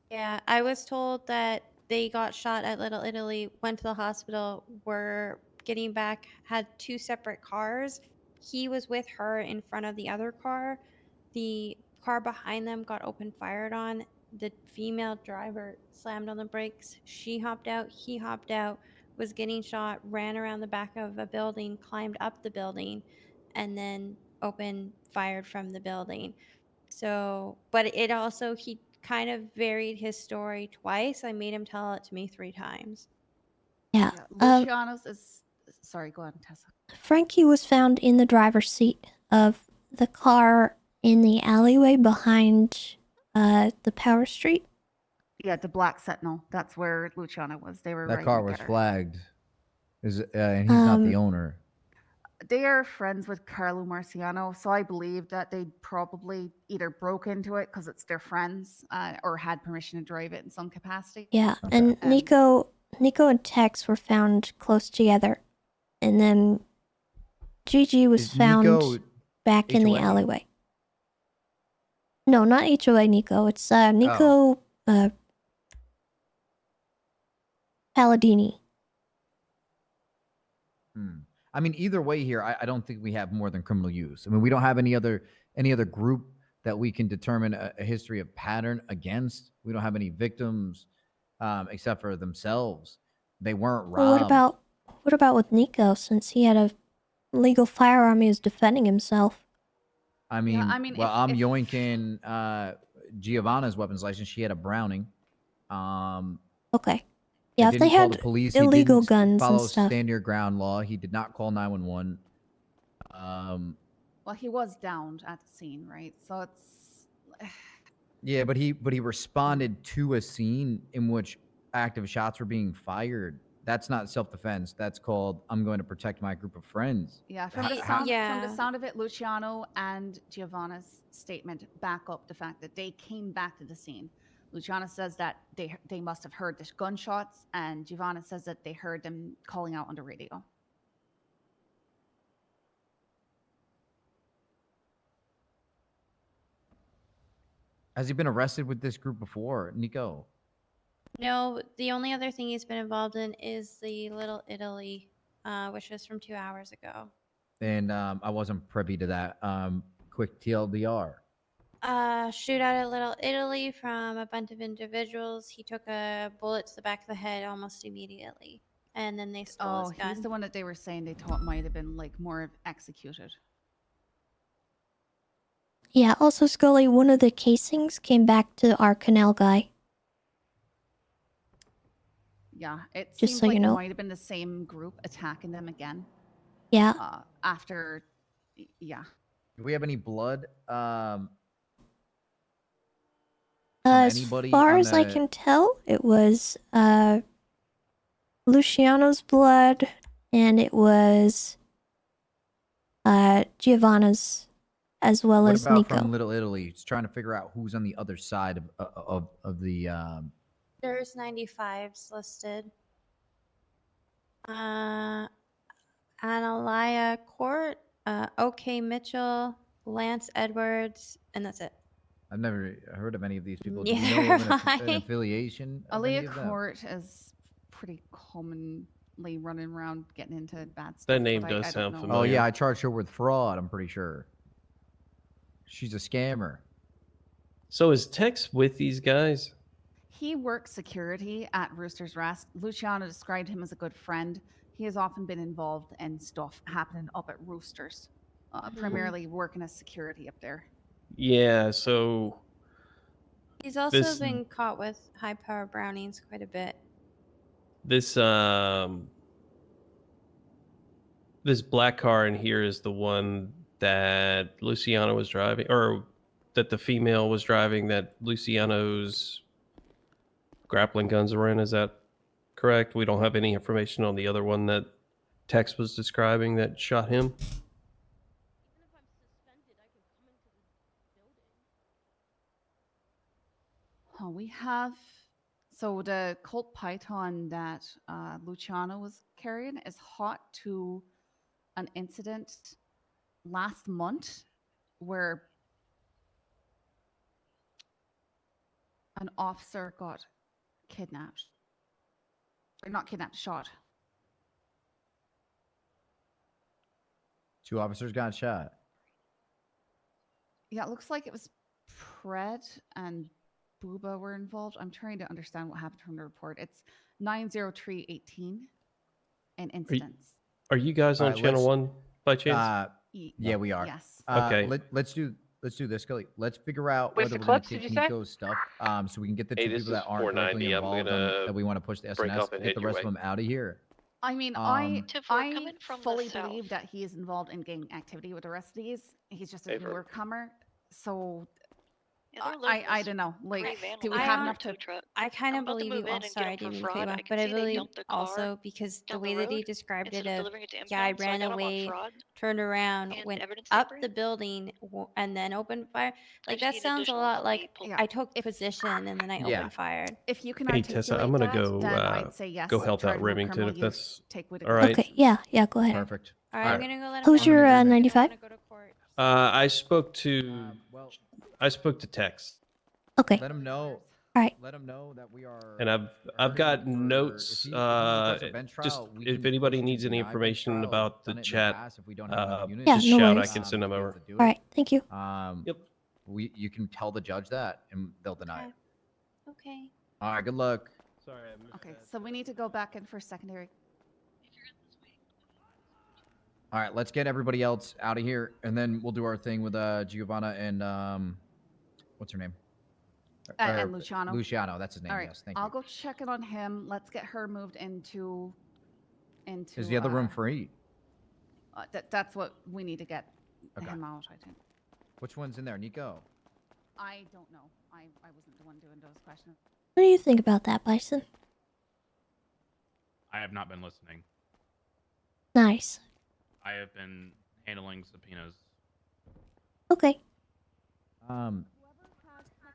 Yeah, I was told that they got shot at Little Italy, went to the hospital, were getting back, had two separate cars. He was with her in front of the other car. The car behind them got open fired on. The female driver slammed on the brakes. She hopped out, he hopped out, was getting shot, ran around the back of a building, climbed up the building, and then opened fired from the building. So, but it also, he kind of varied his story twice. I made him tell it to me 3 times. Yeah. Luciano's is sorry. Go on, Tessa. Frankie was found in the driver's seat of the car in the alleyway behind the power street. Yeah, the Black Sentinel. That's where Luciano was. They were That right car to was get her. flagged. And he's not the owner. They are friends with Carlo Marciano, so I believe that they probably either broke into it because it's their friends, or had permission to drive it in some capacity. Yeah, and Nico and Tex were found close together, and then Gigi was Is found Nico back in the HOA? alleyway. No, not HOA Nico. It's Nico Palladini. I mean, either way here, I don't think we have more than criminal use. I mean, we don't have any other group that we can determine a history of pattern against. We don't have any victims except for themselves. They weren't robbed. Well, what about with Nico, since he had a legal firearm, he was defending himself? I mean, if- I'm if- yoinking Giovanna's weapons license. She had a Browning. Okay. Yeah, if didn't they call had the police. illegal he didn't guns follow and stuff. stand your ground law. He did not call 911. Well, he was downed at the scene, right? So it's Yeah, but he responded to a scene in which active shots were being fired. That's not self-defense. That's called I'm going to protect my group of friends. yeah. From the sound of it, Luciano and Giovanna's statement back up the fact that they came back to the scene. Luciano says that they must have heard the gunshots, and Giovanna says that they heard them calling out on the radio. Has he been arrested with this group before, Nico? No, the only other thing he's been involved in is the Little Italy, which was from 2 hours ago. And I wasn't privy to that. Quick TLDR. Shootout at Little Italy from a bunch of individuals. He took a bullet to the back of the head almost immediately, and then they stole his gun. He's the one that they were saying they thought might have been like more executed. Yeah, also, Scully, one of the casings came back to our canal guy. Yeah, it Just seems so like you it know. might have been the same group attacking them again. Yeah. After, yeah. Do we have any blood? From As anybody far on as I the- can tell, it was Luciano's blood, and it was Giovanna's, as well What as about Nico. from Little Italy? Just trying to figure out who's on the other side of the. There's 95s listed. Analia Court, OK Mitchell, Lance Edwards, and that's it. I've never heard of any of these people. Do we Neither know of have an I. affiliation of any Aaliyah of them? Court is pretty commonly running around getting into bad stuff. That name but does I sound don't know. Oh familiar. yeah, I charged her with fraud. I'm pretty sure. She's a scammer. So is Tex with these guys? He works security at Rooster's Rest. Luciano described him as a good friend. He has often been involved in stuff happening up at Rooster's, primarily working as security up there. Yeah, so He's also This- been caught with high power brownings quite a bit. this this black car in here is the one that Luciano was driving, or that the female was driving, that Luciano's grappling guns were in. Is that correct? We don't have any information on the other one that Tex was describing that shot him. Oh, we have. So the Colt Python that Luciano was carrying is hot to an incident last month where an officer got kidnapped. Or not kidnapped, shot. 2 officers got shot. Yeah, it looks like it was Pred and Booba were involved. I'm trying to understand what happened from the report. It's 90318 and incidents. Are you guys on All right, channel let's- 1 by chance? Yeah, we are. Yes. Okay. Let's do this, Kelly. Let's figure out Where's whether the we're going clips, to did take you say? Nico's stuff, so we can get the Hey, 2 this people is that aren't directly 490. I'm involved gonna that we want to push the break SNS. off and Get head the your rest of way. them out of here. I mean, Tiff, we're I coming from the fully south. believe that he is involved in gang activity with the rest of these. He's just a Hey, Vern. newer comer. So Yeah, they're I locals. don't know. Gray Like, vandals do we in have their enough to? tow truck. I kind I'm of about to believe move you. in and Sorry, I get them didn't mean for to cut you fraud. off, I can but I see they believe dumped the car also because the down way the that he road described instead it, of a delivering it to guy impound, so I ran got 'em on away, fraud turned around, and went evidence up tampering. the building, and then opened fire. I Like just that need sounds a additionals lot on like the Yeah. I took position and then I Yeah. opened fire. If you can Hey, articulate Tessa, I'm gonna that, go then I'd say yes. go help try out to move Remington criminal if use, that's take with all right. Okay, yeah, go ahead. Perfect. All right, I'm gonna go let him Who's know. your because I don't 95? wanna go to court. I spoke to Tex, Okay. Let him know. All right. Let him know that we are. and I've got notes. If he requests a bench Just trial, we if can anybody push to needs any deny bench information trial. about the Done it in the chat, past if we don't have enough units. Yeah, just no shout. worries. I can send them to be able over. to do All it. right, thank you. Yep. You can tell the judge that, and they'll deny it. Okay. All right. Good luck. Sorry, I missed Okay, so we need to go back in for secondary. All right. Let's get everybody else out of here, and then we'll do our thing with Giovanna and what's her name? And Luciano. Luciano. That's his name. All right, Yes. Thank I'll you. go check it on him. Let's get her moved into. Is the other room free? That's what we need to get Okay. him out. I think. Which one's in there, Nico? I don't know. I wasn't the one doing those questions. What do you think about that, Bison? I have not been listening. Nice. I have been handling subpoenas. Okay.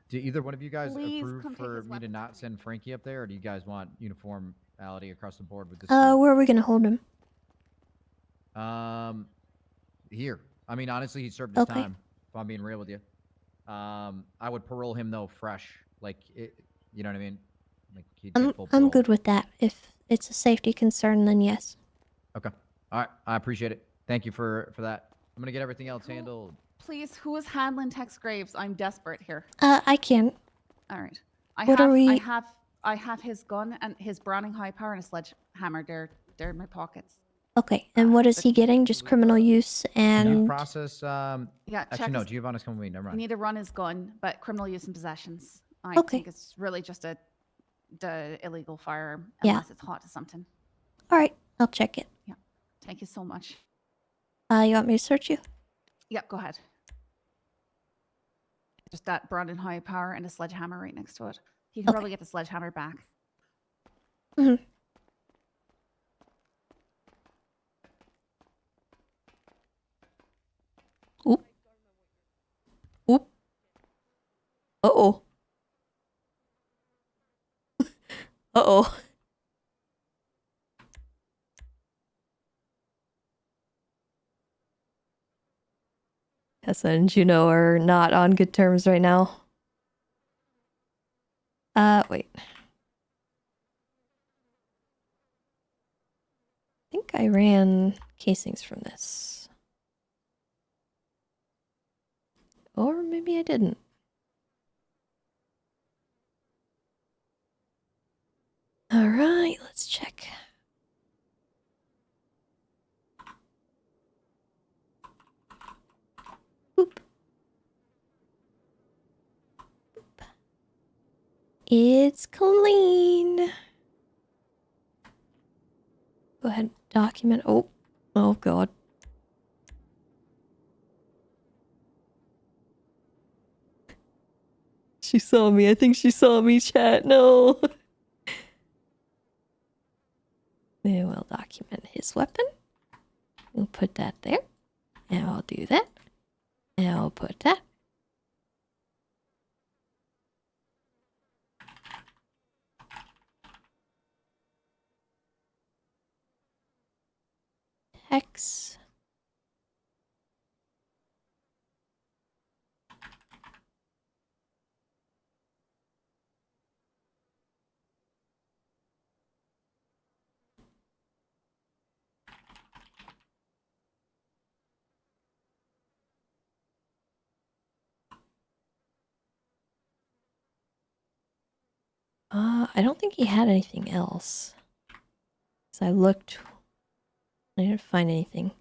Do either one of you guys Please approve come take for his me to weapons not send Frankie up there, or do you guys want uniformity across the board with this? Where are we gonna hold him? Here. I mean, honestly, he served his Okay. time. If I'm being real with you, I would parole him though, fresh. Like, you know what I mean? Like he'd get full I'm parole. good with that. If it's a safety concern, then yes. Okay. All right. I appreciate it. Thank you for that. I'm gonna get everything else handled. Please, who is handling Tex Graves? I'm desperate here. I can. All right. What are we- I have his gun and his Browning high power and a sledgehammer. They're in my pockets. Okay, and what is he getting? Just criminal use Due and process. Yeah. Actually, check no. his- Giovanna's coming with me. Never I mind. need to run his gun, but criminal use and possessions. I Okay. think it's really just the illegal firearm, Yeah. unless it's hot to something. all right, I'll check it. Yeah. Thank you so much. You want me to search you? Yep, go ahead. Just that broad and high power and a sledgehammer right next to it. He can probably get the sledgehammer back. Mm-hmm. Oop. Oop. Uh-oh. Uh-oh. Tessa and Juno are not on good terms right now. Wait. I think I ran casings from this. Or maybe I didn't. Alright, let's check. Boop. Boop. It's clean. Go ahead, document. Oh, oh god. She saw me. I think she saw me, chat. No. Then we'll document his weapon. We'll put that there. And I'll do that. And I'll put that. Hex. I don't think he had anything else. So I looked. I didn't find anything.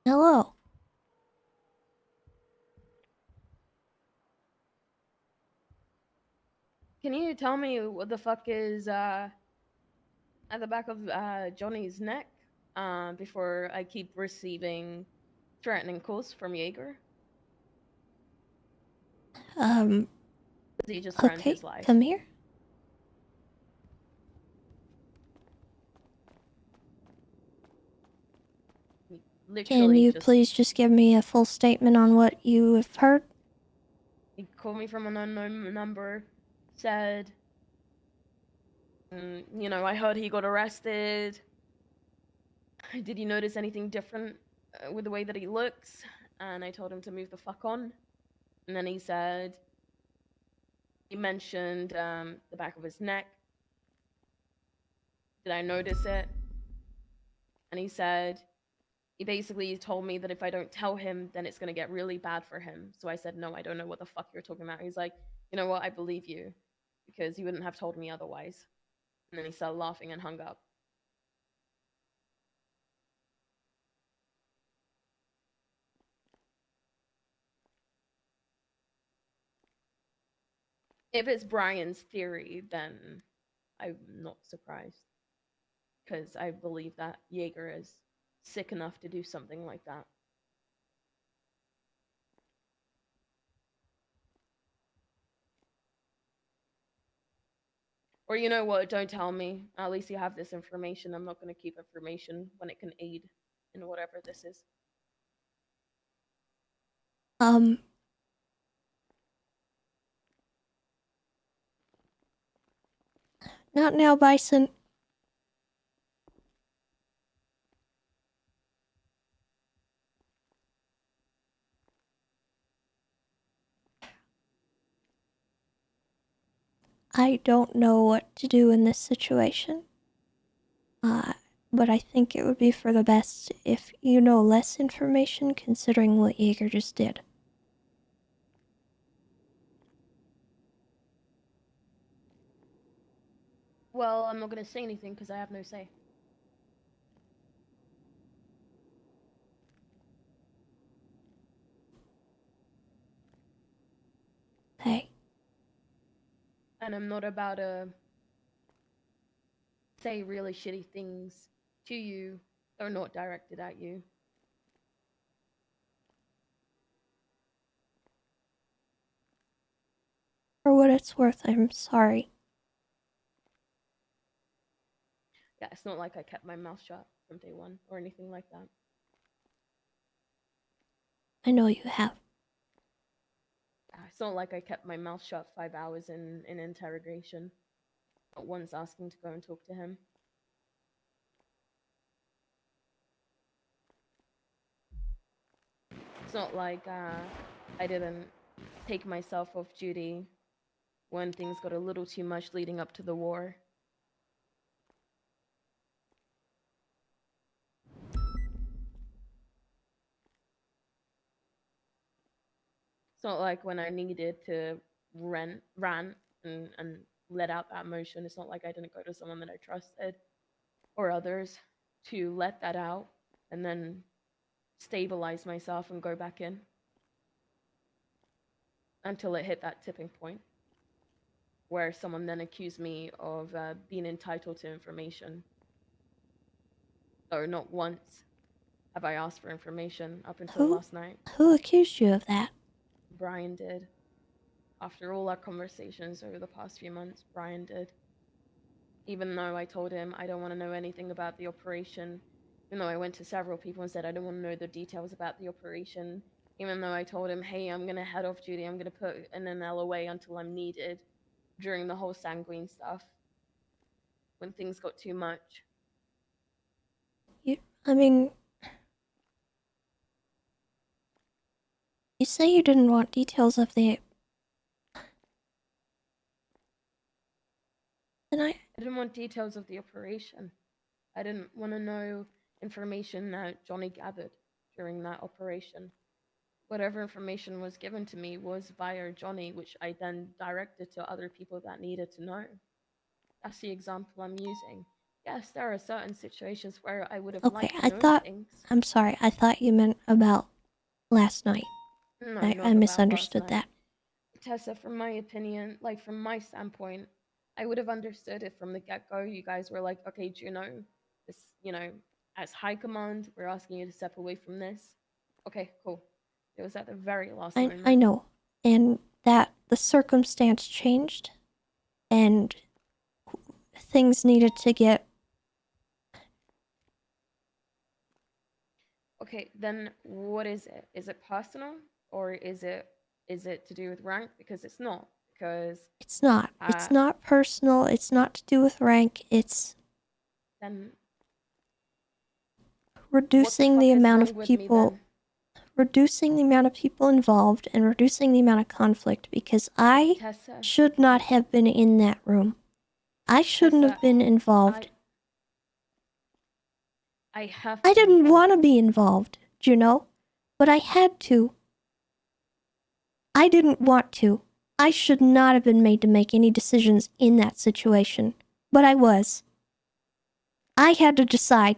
Hello. Can you tell me what the fuck is at the back of Johnny's neck before I keep receiving threatening calls from Jaeger? He just threatened Okay, his life. come here. Can Literally you just please just give me a full statement on what you have heard? he called me from an unknown number, said, you know, I heard he got arrested. Did you notice anything different with the way that he looks? And I told him to move the fuck on. And then he said, he mentioned the back of his neck. Did I notice it? And he said, he basically told me that if I don't tell him, then it's going to get really bad for him. So I said, no, I don't know what the fuck you're talking about. He's like, you know what? I believe you because you wouldn't have told me otherwise. And then he started laughing and hung up. If it's Brian's theory, then I'm not surprised. Because I believe that Jaeger is sick enough to do something like that. Or you know what, don't tell me. At least you have this information. I'm not going to keep information when it can aid in whatever this is. Not now, Bison. I don't know what to do in this situation. But I think it would be for the best if you know less information considering what Jaeger just did. Well, I'm not going to say anything because I have no say. And I'm not about to say really shitty things to you that are not directed at you. For what it's worth, I'm sorry. Yeah, it's not like I kept my mouth shut from day one or anything like that. I know you have. It's not like I kept my mouth shut 5 hours in interrogation. Not once asking to go and talk to him. It's not like I didn't take myself off duty when things got a little too much leading up to the war. It's not like when I needed to rant and let out that emotion. It's not like I didn't go to someone that I trusted or others to let that out and then stabilize myself and go back in until it hit that tipping point where someone then accused me of being entitled to information. So not once have I asked for information up until last night. Who accused you of that? Brian did. After all our conversations over the past few months, Brian did. Even though I told him I don't want to know anything about the operation, even though I went to several people and said I don't want to know the details about the operation, even though I told him, hey, I'm going to head off duty, I'm going to put in an LOA until I'm needed during the whole sanguine stuff, when things got too much. I mean, you say you didn't want details of the... And I didn't want details of the operation. I didn't want to know information that Johnny gathered during that operation. Whatever information was given to me was via Johnny, which I then directed to other people that needed to know. That's the example I'm using. Yes, there are certain situations where I would have Okay, liked to I know thought... things. I'm sorry, I thought you meant about last night. No, I not misunderstood about last that. night. Tessa, from my opinion, like from my standpoint, I would have understood it from the get-go. You guys were like, okay, Juno, this, as high command, we're asking you to step away from this. Okay, cool. It was at the very last moment. I know. And that the circumstance changed. And things needed to get... Okay, then what is it? Is it personal or is it to do with rank? Because it's not. Because It's not. It's not personal. It's not to do with rank. It's then reducing the amount of people... Reducing the amount of people involved and reducing the amount of conflict, because I should not have been in that room. I shouldn't have been involved. I didn't want to be involved, Juno, but I had to. I didn't want to. I should not have been made to make any decisions in that situation, but I was. I had to decide.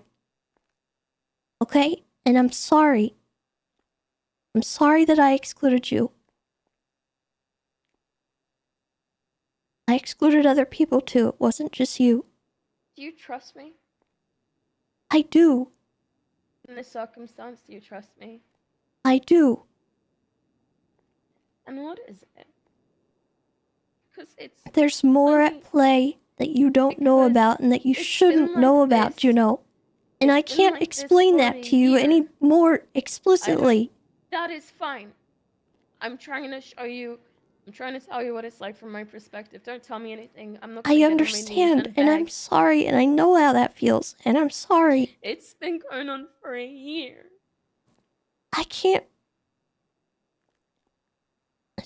Okay? And I'm sorry. I'm sorry that I excluded you. I excluded other people too. It wasn't just you. Do you trust me? I do. In this circumstance, do you trust me? I do. And what is it? Because there's more at play that you don't know about and that you shouldn't know about, Juno. And I can't explain that to you any more explicitly. That is fine. I'm trying to show you. I'm trying to tell you what it's like from my perspective. Don't tell me anything. I'm not. I understand, and I'm sorry, and I know how that feels, and I'm sorry. It's been going on for a year. I can't.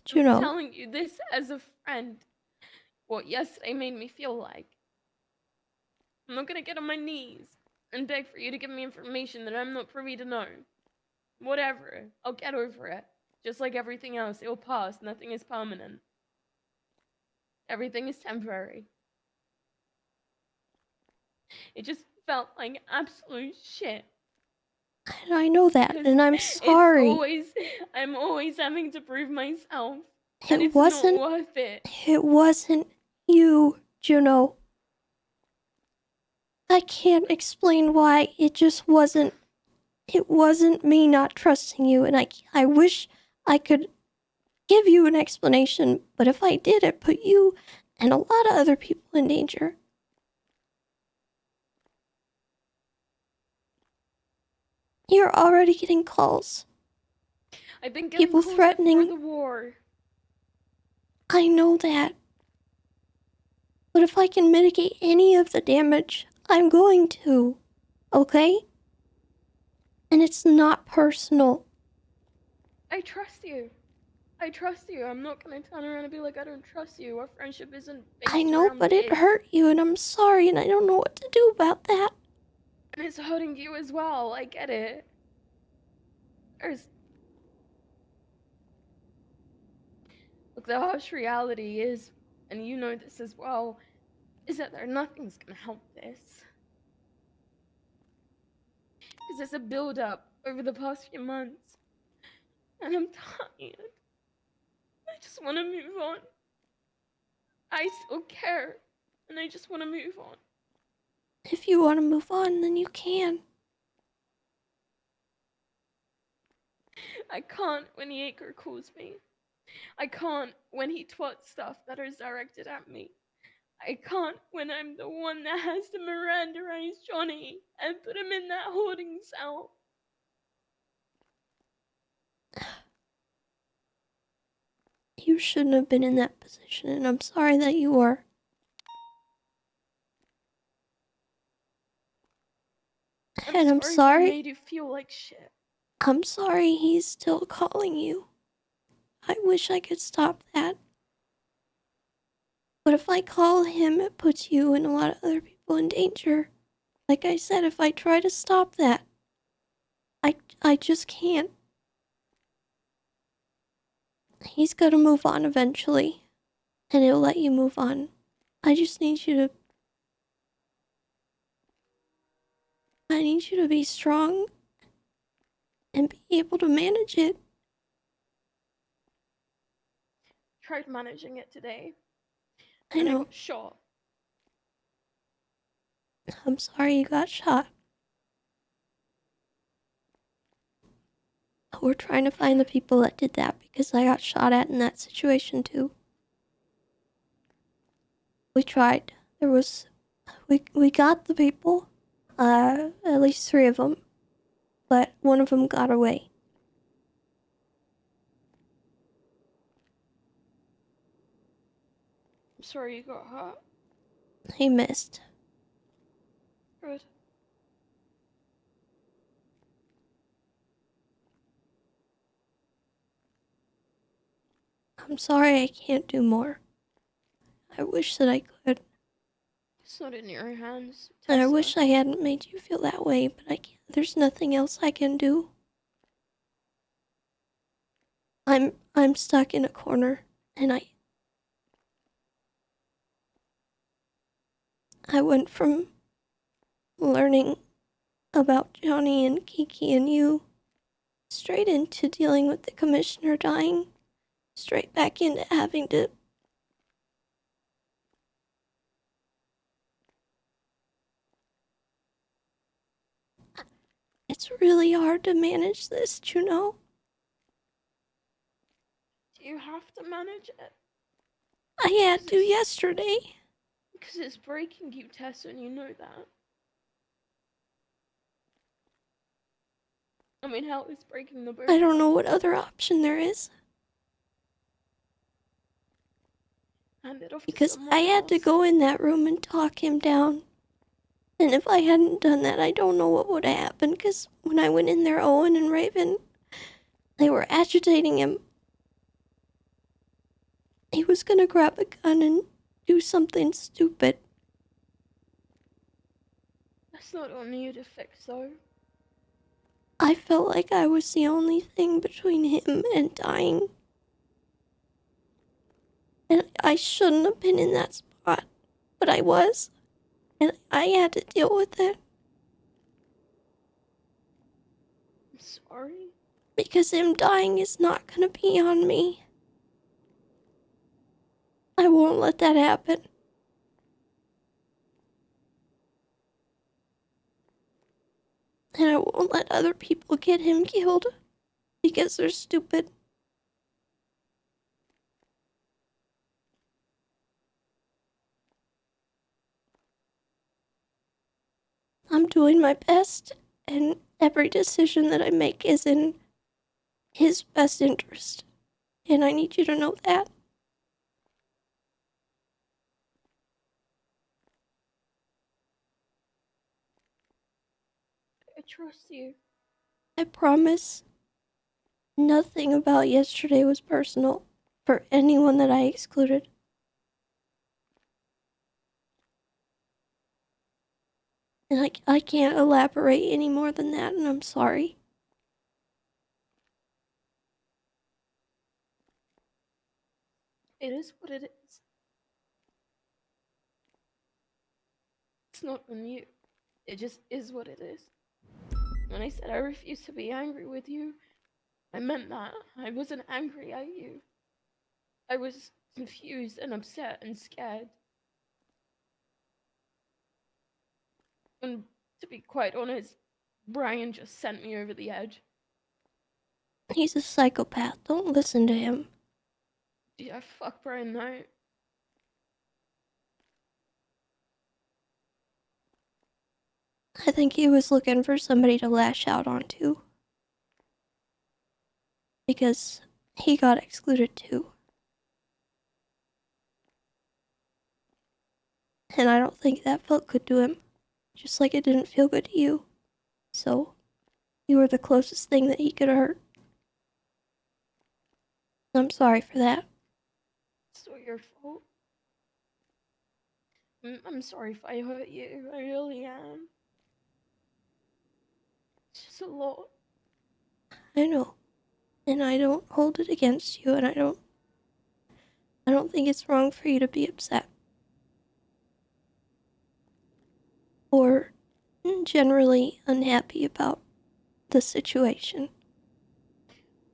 Juno. I'm telling you this as a friend. What yesterday made me feel like. I'm not gonna get on my knees and beg for you to give me information that I'm not privy to know. Whatever. I'll get over it. Just like everything else, it'll pass. Nothing is permanent. Everything is temporary. It just felt like absolute shit. And I know that, and I'm sorry. I'm always having to prove myself. It wasn't not worth it. It wasn't you, Juno. I can't explain why. It wasn't me not trusting you, and I wish I could give you an explanation, but if I did, it put you and a lot of other people in danger. You're already getting calls. I've been getting People calls threatening. before the war. I know that. But if I can mitigate any of the damage, I'm going to. Okay? And it's not personal. I trust you. I trust you. I'm not gonna turn around and be like, I don't trust you. Our friendship isn't based I know, around but it this. hurt you, and I'm sorry, and I don't know what to do about that. And it's hurting you as well. I get it. Look, the harsh reality is, and you know this as well, is that nothing's gonna help this. Because there's a build-up over the past few months. And I'm tired. I just want to move on. I still care. And I just want to move on. If you want to move on, then you can. I can't when the acre calls me. I can't when he twats stuff that is directed at me. I can't when I'm the one that has to Miranderize Johnny and put him in that holding cell. You shouldn't have been in that position, and I'm sorry that you were. And I'm I sorry. made you feel like shit. I'm sorry he's still calling you. I wish I could stop that. But if I call him, it puts you and a lot of other people in danger. Like I said, if I try to stop that, I just can't. He's gotta move on eventually. And he'll let you move on. I just need you to... I need you to be strong and be able to manage it. Tried managing it today. I and know. I got shot. I'm sorry you got shot. We're trying to find the people that did that because I got shot at in that situation too. We tried. We got the people. At least 3 of them. But one of them got away. I'm sorry you got hurt. He missed. Good. I'm sorry I can't do more. I wish that I could. It's not in your hands, And I Tessa. wish I hadn't made you feel that way, but I can't. There's nothing else I can do. I'm stuck in a corner, and I went from learning about Johnny and Kiki and you straight into dealing with the commissioner dying, straight back into having to... It's really hard to manage this, Juno. Do you have to manage it? I had to yesterday. Because it's breaking you, Tessa, and you know that. I mean, hell, it's breaking the both. I don't know what other option there is. Hand it off Because to I had to go in that room and talk him down. And if I hadn't done that, I don't know what would have happened. Because when I went in there, Owen and Raven, they were agitating him. He was gonna grab a gun and do something stupid. That's not on you to fix, though. I felt like I was the only thing between him and dying. And I shouldn't have been in that spot. But I was. And I had to deal with it. I'm sorry. Because him dying is not gonna be on me. I won't let that happen. And I won't let other people get him killed because they're stupid. I'm doing my best, and every decision that I make is in his best interest. And I need you to know that. I trust you. I promise nothing about yesterday was personal for anyone that I excluded. And I can't elaborate any more than that, and I'm sorry. It is what it is. It's not on you. It just is what it is. When I said I refuse to be angry with you, I meant that. I wasn't angry at you. I was confused and upset and scared. And to be quite honest, Brian just sent me over the edge. He's a psychopath. Don't listen to him. Yeah, fuck Brian Knight. I think he was looking for somebody to lash out onto. Because he got excluded too. And I don't think that felt good to him. Just like it didn't feel good to you. So, you were the closest thing that he could hurt. I'm sorry for that. It's not your fault. I'm sorry if I hurt you. I really am. It's just a lot. I know. And I don't hold it against you, and I don't think it's wrong for you to be upset. Or generally unhappy about the situation.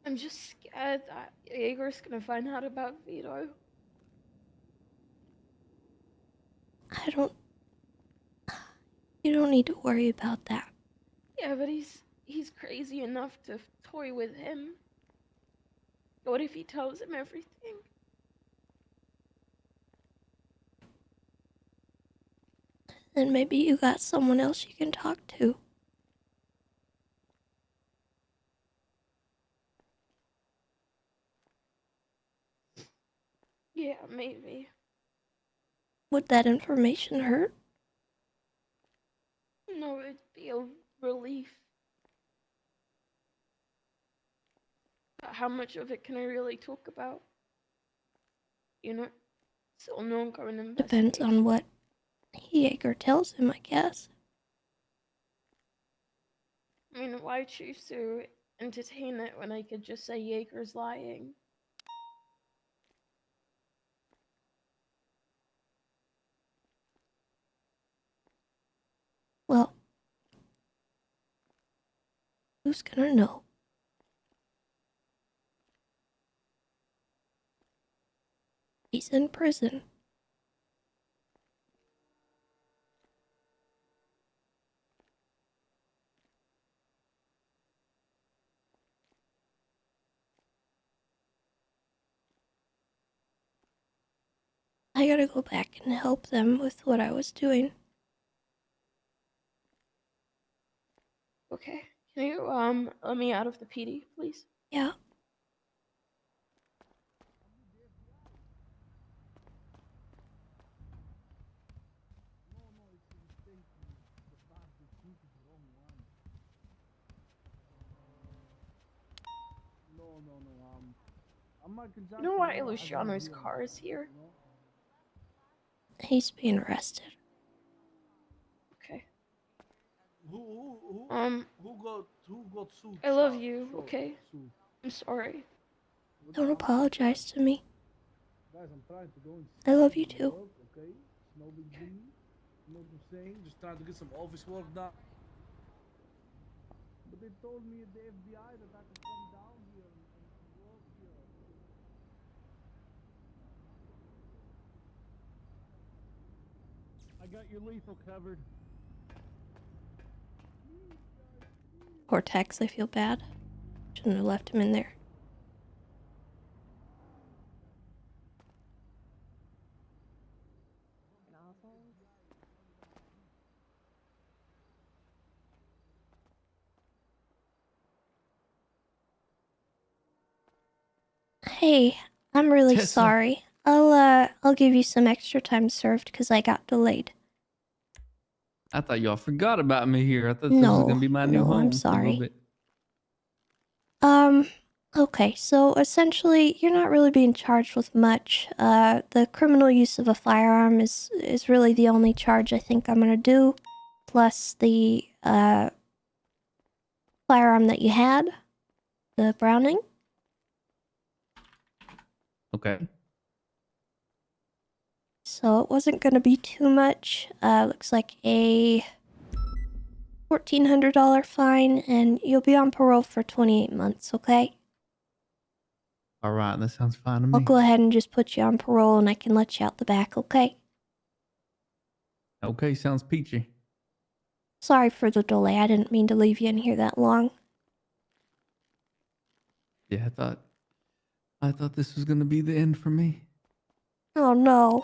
I'm just scared that Jaeger's gonna find out about Vito. You don't need to worry about that. Yeah, but he's crazy enough to toy with him. What if he tells him everything? Then maybe you got someone else you can talk to. Yeah, maybe. Would that information hurt? No, it'd be a relief. But how much of it can I really talk about? You know, it's an ongoing investigation. Depends on what Jaeger tells him, I guess. I mean, why choose to entertain it when I could just say Jaeger's lying? Well, who's gonna know? He's in prison. I gotta go back and help them with what I was doing. Okay. Can you let me out of the PD, please? Yeah. You know why Luciano's car is here? He's being arrested. Okay. Who got sued? I love you, okay? Sued. I'm sorry. Don't apologize to me. Guys, I'm trying to go I inside love you and too. work, okay? It's no big deal. You know what I'm saying? Just trying to get some office work done. But they told me at the FBI that I could come down here and work here. I got your lethal covered. Please, guys. Poor Tex, I feel bad. Shouldn't have left him in there. Hey, I'm really Tessa. sorry. I'll give you some extra time served because I got delayed. I thought y'all forgot about me here. I thought this was gonna be my new No, I'm home for a little sorry. bit. Okay, so essentially, you're not really being charged with much. The criminal use of a firearm is really the only charge I think I'm gonna do, plus the, firearm that you had, the Browning. Okay. So it wasn't gonna be too much. Looks like a $1,400 fine, and you'll be on parole for 28 months, okay? All right, that sounds fine to I'll me. go ahead and just put you on parole and I can let you out the back, okay? Okay, sounds peachy. Sorry for the delay. I didn't mean to leave you in here that long. Yeah, I thought this was gonna be the end for me. Oh no.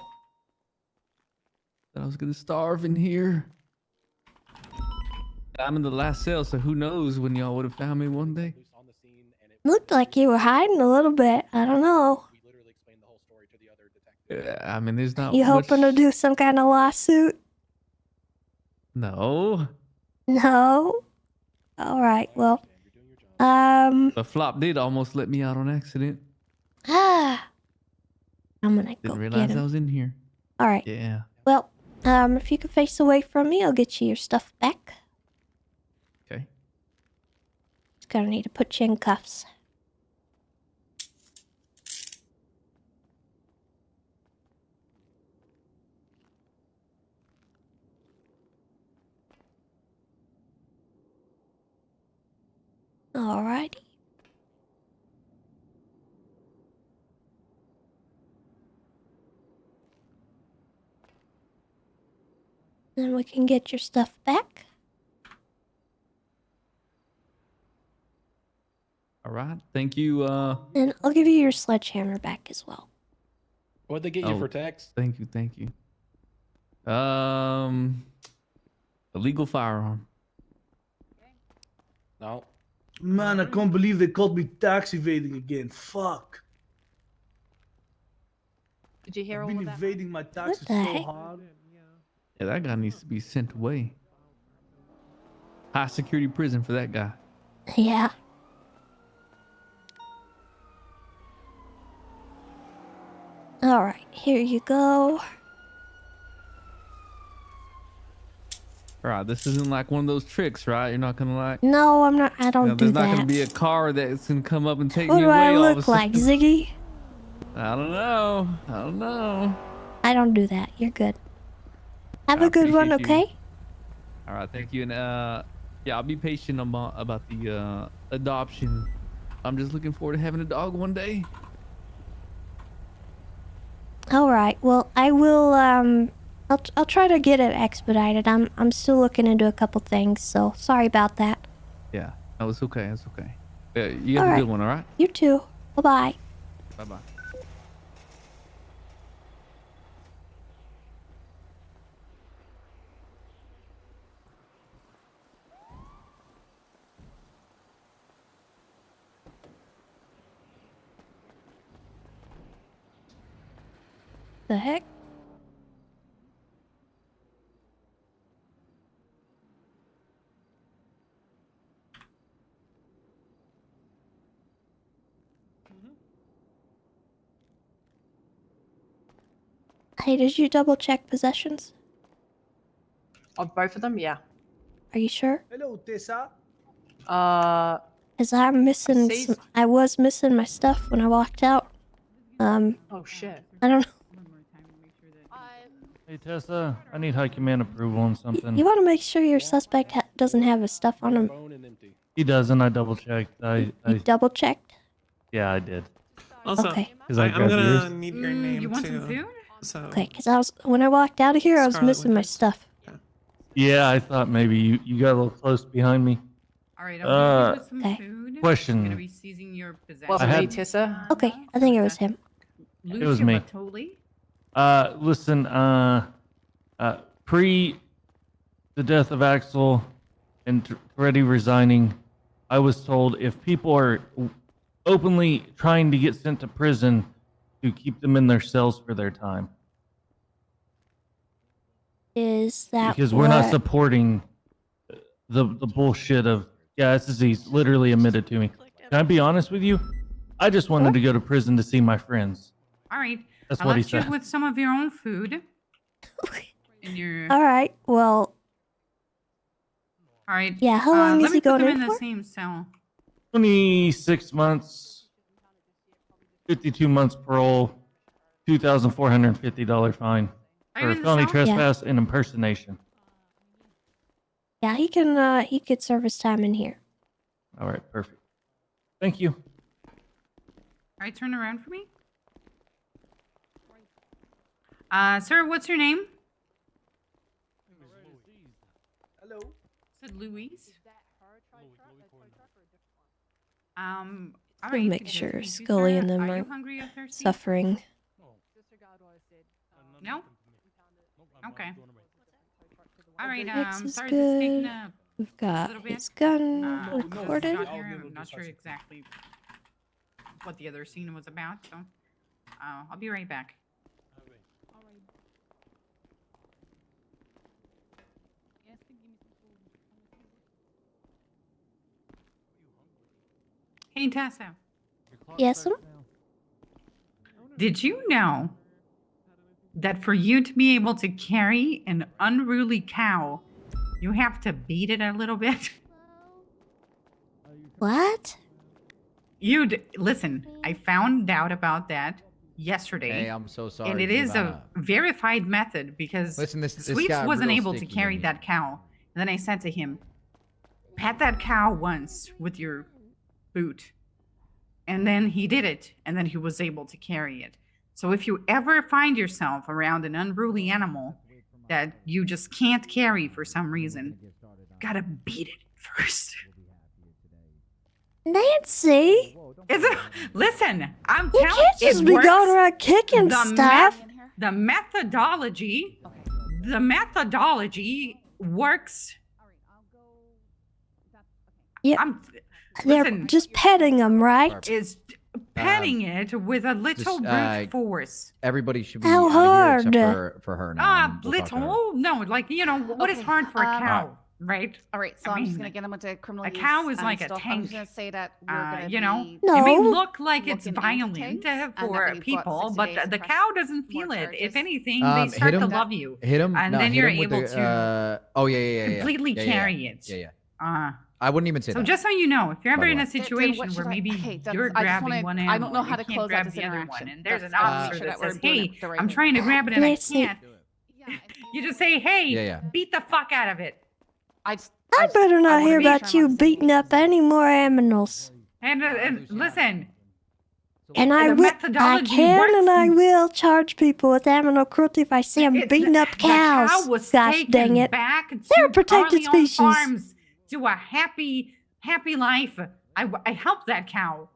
That I was gonna starve in here. I'm in the last cell, so who knows when y'all would have found me one day. Looked like you were hiding a little bit. I don't know. I mean, there's not You much. hoping to do some kind of lawsuit? No. No? Alright, well. But Flop did almost let me out on accident. I'm gonna go Didn't get realize I him. was in here. Alright. Yeah. Well, if you could face away from me, I'll get you your stuff back. Okay. Just gonna need to put you in cuffs. Alrighty. Then we can get your stuff back. All right. Thank you. And I'll give you your sledgehammer back as well. What'd they get you for tax? Thank you. Thank you. Illegal firearm. No. Man, I can't believe they caught me tax evading again. Fuck. Did you hear I've all been of that? evading my taxes the so heck? hard. Yeah, that guy needs to be sent away. High security prison for that guy. Yeah. Alright, here you go. All right. This isn't like one of those tricks, right? You're not gonna like. No, I'm not. I don't do There's not that. gonna be a car that's gonna come up and take What me do I away all of a look like, sudden. Ziggy? I don't know. I don't know. I don't do that. You're good. Have I a good one, appreciate you. okay? All right. Thank you. And yeah, I'll be patient about the adoption. I'm just looking forward to having a dog one day. Alright, well, I will, I'll try to get it expedited. I'm still looking into a couple things, so sorry about that. Yeah. No, it's okay. It's okay. Yeah, you have a Alright. good one. All right. You too. Bye-bye. Bye bye. The heck? Hey, did you double check possessions? Of both of them, yeah. Are you sure? Hello, Tessa. Cause I'm missing seized- some. I was missing my stuff when I walked out. Oh shit. I don't know. Hey Tessa, I need High Command approval on something. You want to make sure your suspect doesn't have his stuff on him. He doesn't. I double checked. You double checked? Yeah, I did. Also, Okay. Because I I'm grabbed gonna yours. need your name You want too. some food? So, Okay, cause when I walked out of here, I was Scarlet missing my Winters. stuff. Yeah, I thought maybe you got a little close behind me. All right, I'm gonna with some Okay. food. I'm gonna Question. be seizing your possessions. Was it me, Tessa? Okay, I think it was him. It was me. Batoli? Listen, pre the death of Axel and Freddy resigning, I was told if people are openly trying to get sent to prison, to keep them in their cells for their time. Is that Because we're not what- supporting the bullshit of, yeah, this is he's literally admitted to me. Can I be honest with you? I just wanted to go to prison to see my friends. All right. That's I what he left you said. with some of your own food. In your... All right, well, All right. yeah, how long is let me he put going them in in for? the same cell. 26 months, 52 months parole, $2,450 fine Are you for in the felony cell? trespass and impersonation. Yeah, he could serve his time in here. All right, perfect. Thank you. All right, turn around for me. Sir, what's your name? Hello. Said Louise. All We'll right. make good to sure meet you, Scully sir. and them Are you are hungry or thirsty? suffering. No. Okay. All right. Next is Sorry, this is taking good. a We've got little bit. his gun Just recorded. got here. I'm not sure exactly what the other scene was about, so I'll be right back. Hey, Tessa. Yes, sir? Did you know that for you to be able to carry an unruly cow, you have to beat it a little bit? What? Listen, I found out about that yesterday. Hey, I'm so sorry. And it is Giovanna. a verified method because Listen, this Sweets got wasn't real able to sticky carry in that cow. And then I said to him, pat that cow once with your boot. And then he did it, and then he was able to carry it. So if you ever find yourself around an unruly animal that you just can't carry for some reason, gotta beat it first. Nancy! Listen, I'm You telling can't just be going around kicking stuff. The methodology works. Yeah, they're just petting them, right? Is petting it with a little brute force. Everybody should be How out of here hard? except for her now. and we'll talk to her. Little? No, like, what is hard for a cow, right? All right, so I I'm just mean, gonna get him into criminal a use cow is and like a stuff. I'm tank. just gonna say that we're gonna be it may No. look like it's looking into violent things, and for that we've got people, 60 but days the to cow press doesn't feel more it. If charges. anything, they start to love you. Hit him. And no, then hit you're him with able the, to oh yeah. completely Yeah, carry it. Yeah. I wouldn't even say So that. just so you know, if you're By ever the in way. a situation where maybe you're I just grabbing wanna- one I animal, don't know how you to can't close grab out this the other one, interaction. and there's an That's- I wanna officer make sure that that we're says, doing "Hey, it the right I'm way." trying to grab it and I Nancy. can't." You just say, "Hey, Yeah. beat the fuck out of it." I better not hear about you beating up any more animals. And listen, And I the will, I methodology can and works. I will charge people with animal cruelty if I see them beating up cows. The cow was Gosh taken dang it. back to They're a protected Corleone species. Farms to a happy life. I helped that cow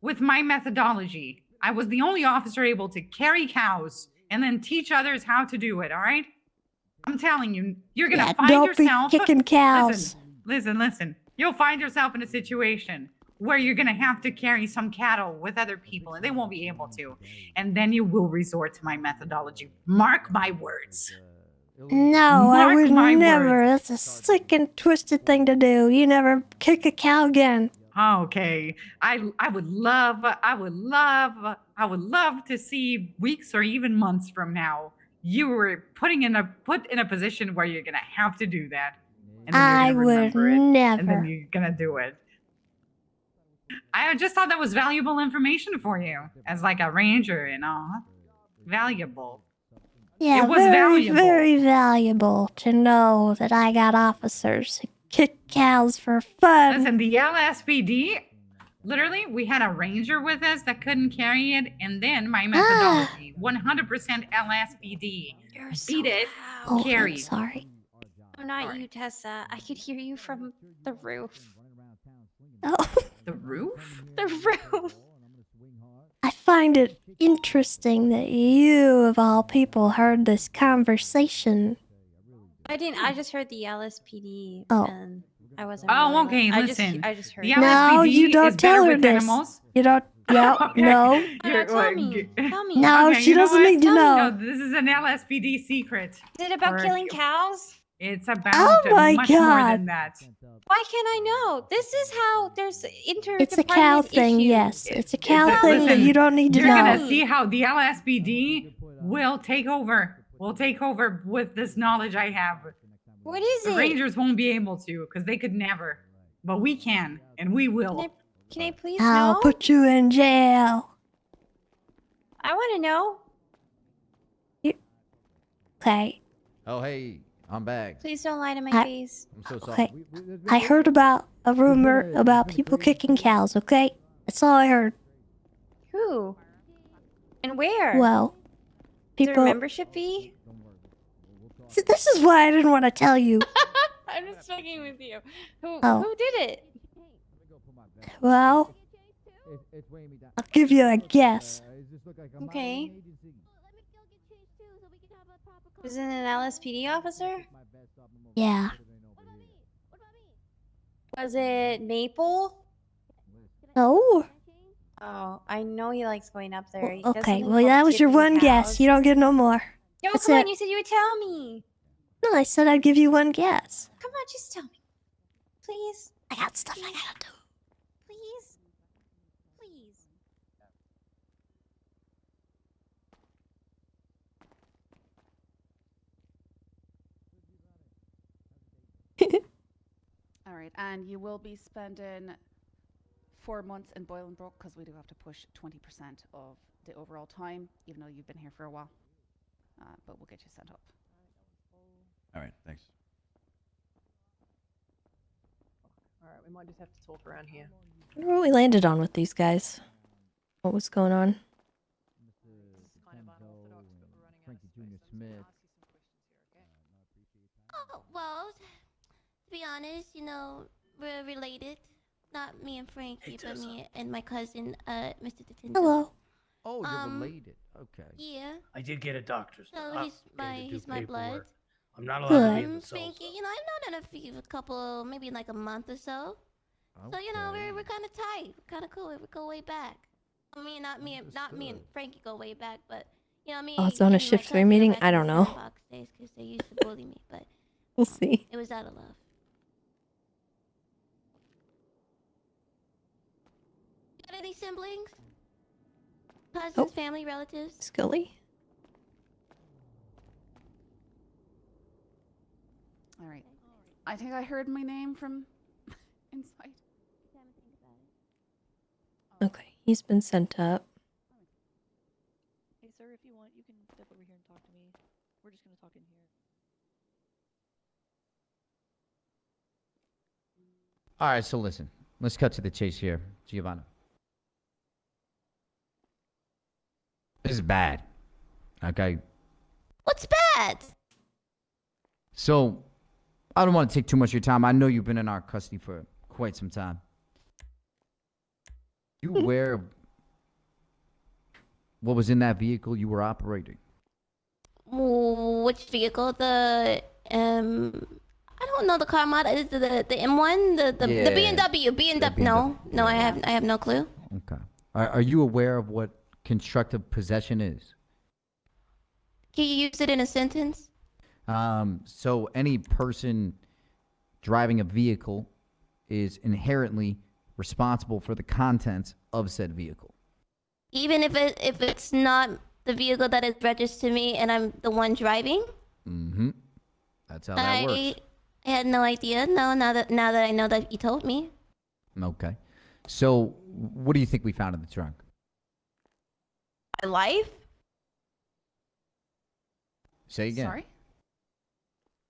with my methodology. I was the only officer able to carry cows and then teach others how to do it, all right? I'm telling you, you're going to Yeah, find don't be yourself... kicking cows. Listen. You'll find yourself in a situation where you're going to have to carry some cattle with other people, and they won't be able to. And then you will resort to my methodology. Mark my words. No, I Mark would my never. That's a sick and twisted thing to do. You never kick a cow again. Okay. I would love to see weeks or even months from now you were put in a position where you're gonna have to do that. And then I you're gonna would remember it, and then never. you're gonna do it. I just thought that was valuable information for you as like a ranger, valuable. Yeah, It was very, valuable. very valuable to know that I got officers who kick cows for fun. Listen, the LSPD, literally, we had a ranger with us that couldn't carry it, and then my methodology, 100% LSPD, beat it, Oh, I'm carried. sorry. Oh, not you, Tessa. I could hear you from the roof. Oh. The roof? The roof. I find it interesting that you, of all people, heard this conversation. I didn't. I just heard the LSPD, Oh. and I wasn't. Oh, really okay. I Listen, just heard. the it. No, you LSPD don't is better tell her with this. animals. You don't. Yeah, Okay. no. You're Tell like, me. Tell me. No, okay, she you know doesn't what? need to Tell me. know. No, this is an LSPD secret. Is it about Or- killing cows? It's about Oh my much more God. than that. Why can't I know? This is how there's It's a cow interdepartment thing, issues. yes. It's a cow It's thing that listen, you don't need to you're know. gonna see how the LSPD will take over. Will take over with this knowledge I have. What is The it? Rangers won't be able to because they could never, but we can and we will. Can I please I'll know? put you in jail. I want to know. Okay. Oh, hey, I'm back. Please don't lie to my I- face. I'm so sorry. Okay. I heard about a rumor about people kicking cows, okay? That's all I heard. Who? And where? Well, Is there a people. membership fee? This is why I didn't want to tell you. I'm just fucking with you. Who Oh. who did it? Well, I'll give you a guess. Okay. Was it an LSPD officer? Yeah. Was it Maple? Oh. Oh, I know he likes going up there. He doesn't Okay. he Well, love that was your tipping one guess. cows? You don't get no more. No, That's come it. on. You said you would tell me. No, I said I'd give you one guess. Come on, just tell me. Please. I got stuff I gotta do. Please. Please. All right, and you will be spending 4 months in Bolingbroke because we do have to push 20% of the overall time, even though you've been here for a while. But we'll get you sent up. All right, thanks. All right, we might just have to talk around here. I wonder what we landed on with these guys. What was going on? Oh, well, to be honest, you know, we're related. Not me and Frankie, but me and my cousin, Mr. Detendo. Hello. Oh, you're related. Okay. Yeah. I did get a doctor's So note. he's my blood. I'm not allowed to be in the cell. Frankie, you know, I've known him for a couple, maybe like a month or so. So you know, we're kind of tight, kind of cool. We go way back. I mean, not me and Frankie go way back, but you know, me. Oh, it's on a and my shift 3 cousin meeting? go back I to don't the know. sandbox days 'cause they used to bully me, but We'll see. it was out of love. Got any siblings? Cousins, family, relatives? Scully? All right. I think I heard my name from inside. Okay, he's been sent up. Hey, sir, if you want, you can step over here and talk to me. We're just gonna talk in here. All right, so listen. Let's cut to the chase here, Giovanna. This is bad. Okay. What's bad? So, I don't want to take too much of your time. I know you've been in our custody for quite some time. You aware of what was in that vehicle you were operating? Which vehicle? The I don't know the car model. Is it the M1? The Yeah. BMW. No, I have no clue. Okay. Are you aware of what constructive possession is? Can you use it in a sentence? So any person driving a vehicle is inherently responsible for the contents of said vehicle. Even if it's not the vehicle that is registered to me and I'm the one driving? Mm-hmm. That's how that works. I had no idea. No, now that I know that you told me. Okay. So what do you think we found in the trunk? My life? Say again. Sorry?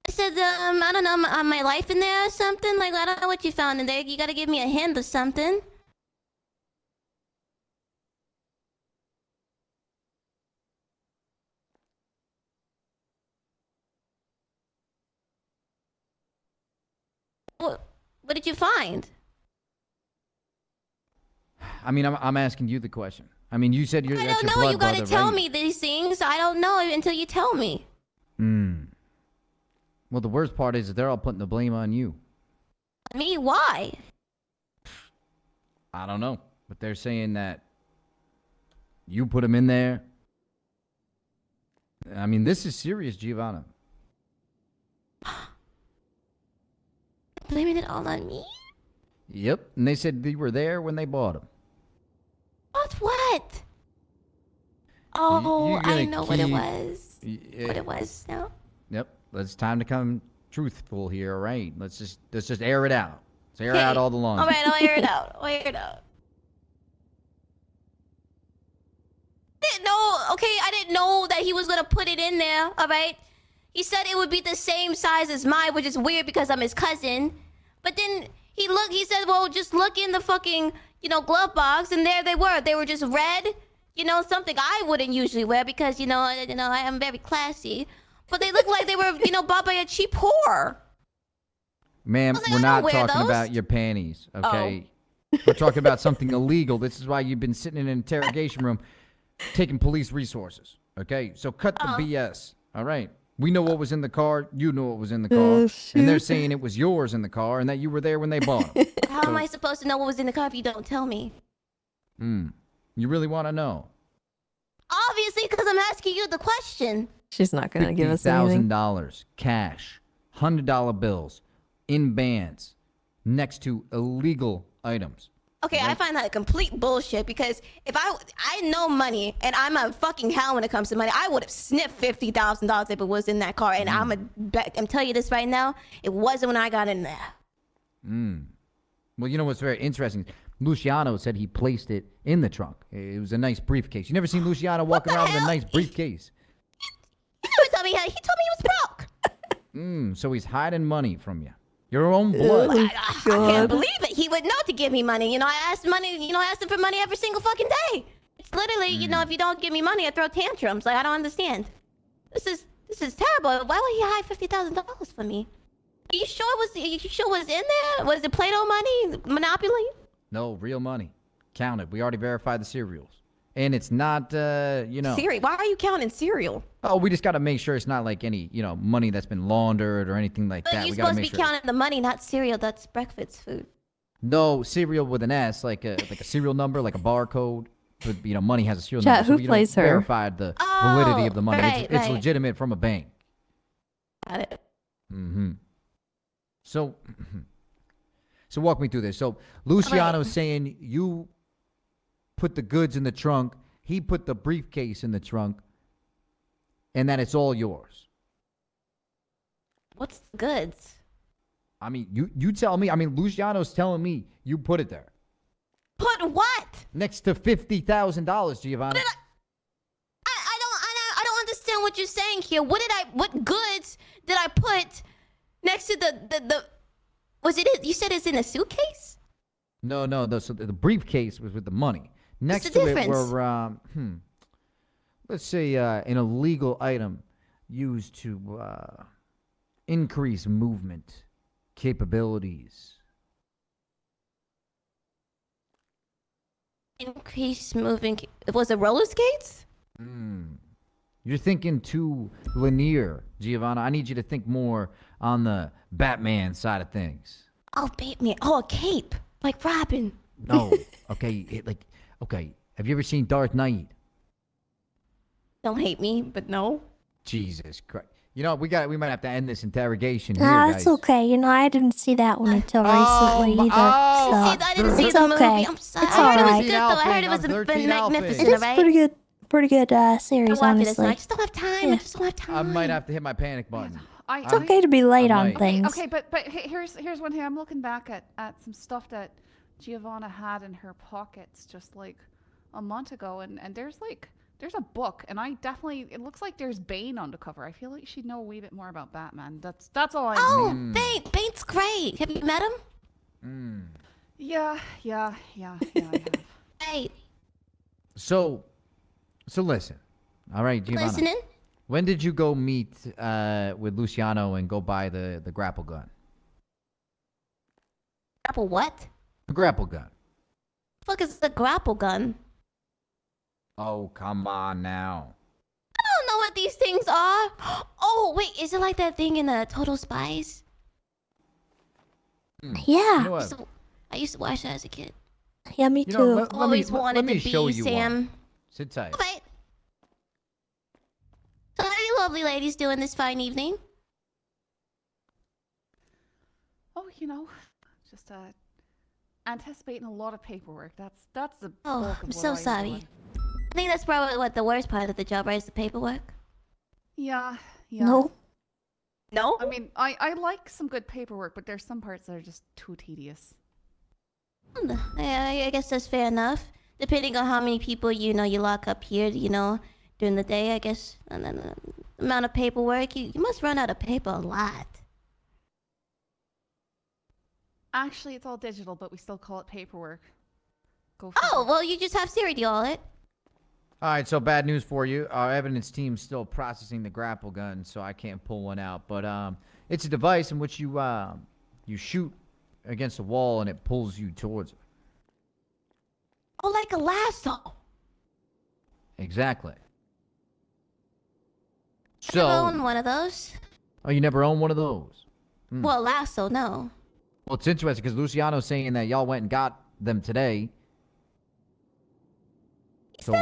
I said, I don't know, my life in there or something? Like, I don't know what you found in there. You gotta give me a hint or something. What did you find? I mean, I'm asking you the question. I mean, you said you're. I That's don't your know. blood You gotta brother, tell right? me these things. I don't know until you tell me. Hmm. Well, the worst part is that they're all putting the blame on you. Me? Why? I don't know, but they're saying that you put him in there. I mean, this is serious, Giovanna. Blaming it all on me? Yep, and they said they were there when they bought him. What? Oh, I know what it keep- was. What it was now. Yep, it's time to come truthful here. All right, let's just air it out. Let's air out all the laundry. All right, I'll air it out. I'll air it out. I didn't know that he was gonna put it in there. All right. He said it would be the same size as mine, which is weird because I'm his cousin. But then he said, well, just look in the fucking, glove box, and there they were. They were just red, something I wouldn't usually wear because, I am very classy. But they look like they were, bought by a cheap whore. Ma'am, we're not talking about your panties, okay? We're talking about something illegal. This is why you've been sitting in an interrogation room taking police resources, okay? So cut the BS, all right? We know what was in the car. You know what was in the car. And they're saying it was yours in the car and that you were there when they bought them. How am I supposed to know what was in the car if you don't tell me? You really want to know? Obviously, because I'm asking you the question. She's not going to give us anything. $50,000 cash, $100 bills, in bands, next to illegal items. Okay, I find that complete bullshit because if I know money and I'm a fucking hell when it comes to money, I would have sniffed $50,000 if it was in that car. And I'm telling you this right now, it wasn't when I got in there. Well, you know what's very interesting? Luciano said he placed it in the trunk. It was a nice briefcase. You never seen Luciano walking around with a nice briefcase. He told me he was broke. So he's hiding money from you. Your own blood. I can't believe it. He would know to give me money. I asked him for money every single fucking day. It's literally, if you don't give me money, I throw tantrums. Like, I don't understand. This is terrible. Why would he hide $50,000 from me? You sure it was in there? Was it Play-Doh money? Monopoly? No, real money. Counted. We already verified the cereals. And it's not, Cereal? Why are you counting cereal? Oh, we just got to make sure it's not like any, money that's been laundered or anything like that. But We you're gotta supposed to make be sure. counting the money, not cereal. That's breakfast food. No, cereal with an S, like a serial number, like a barcode. But, money has a serial Chat, number. who plays her? Verified the validity of the money. Right, It's legitimate from a bank. Got it. So walk me through this. So Luciano's saying you put the goods in the trunk. He put the briefcase in the trunk. And that it's all yours. What's the goods? I mean, you tell me. I mean, Luciano's telling me you put it there. Put what? Next to $50,000, Giovanna. I don't understand what you're saying here. What goods did I put next to the was it you said it's in a suitcase? No. So the briefcase was with the money. Next the to difference? it were, let's say, an illegal item used to increase movement capabilities. Increase moving. Was it roller skates? You're thinking too linear, Giovanna. I need you to think more on the Batman side of things. Oh, Batman. Oh, a cape. Like Robin. No. Okay. Okay. Have you ever seen Dark Knight? Don't hate me, but no. Jesus Christ. We might have to end this interrogation here, Nah, guys. that's okay. I didn't see that one until recently either. I didn't see it's the okay. movie. I'm sorry. It's I heard it was alright. good though. I heard it was magnificent, It is alright? pretty good series, I watched it. honestly. I just don't have time. I just don't have time. I might have to hit my panic button. It's okay to be late on might. things. Okay, but here's one thing. I'm looking back at some stuff that Giovanna had in her pockets just like a month ago, and there's a book, and it looks like there's Bane on the cover. I feel like she'd know a wee bit more about Batman. That's all I'm saying. Bane's great. Have you met him? Yeah, I have. Hey, So listen. All right, Giovanna. listening? When did you go meet with Luciano and go buy the grapple gun? Apple what? The grapple gun. Fuck is a grapple gun? Oh, come on now. I don't know what these things are. Oh, wait, is it like that thing in the Total Spies? Yeah. You know what? I used to watch that as a kid. Yeah, me You too. know, let me, Always let wanted me to show be you Sam. one. Sit tight. Okay. So how are you lovely ladies doing this fine evening? Oh, you know, just anticipating a lot of paperwork. That's the Oh, bulk of I'm what so I'm sorry. doing. I think that's probably what the worst part of the job, right? Is the paperwork. Yeah, yeah. No. No? I mean, I like some good paperwork, but there's some parts that are just too tedious. Yeah, I guess that's fair enough. Depending on how many people you lock up here, during the day, I guess. And then the amount of paperwork, you must run out of paper a lot. Actually, it's all digital, but we still call it paperwork. Go Oh, well, you just have Siri do all it. All right, so bad news for you. Our evidence team's still processing the grapple gun, so I can't pull one out. But it's a device in which you shoot against a wall and it pulls you towards it. Oh, like a lasso. Exactly. I never owned one of those. Oh, you never owned one of those? Hmm. Well, lasso, no. Well, it's interesting because Luciano's saying that y'all went and got them today. So,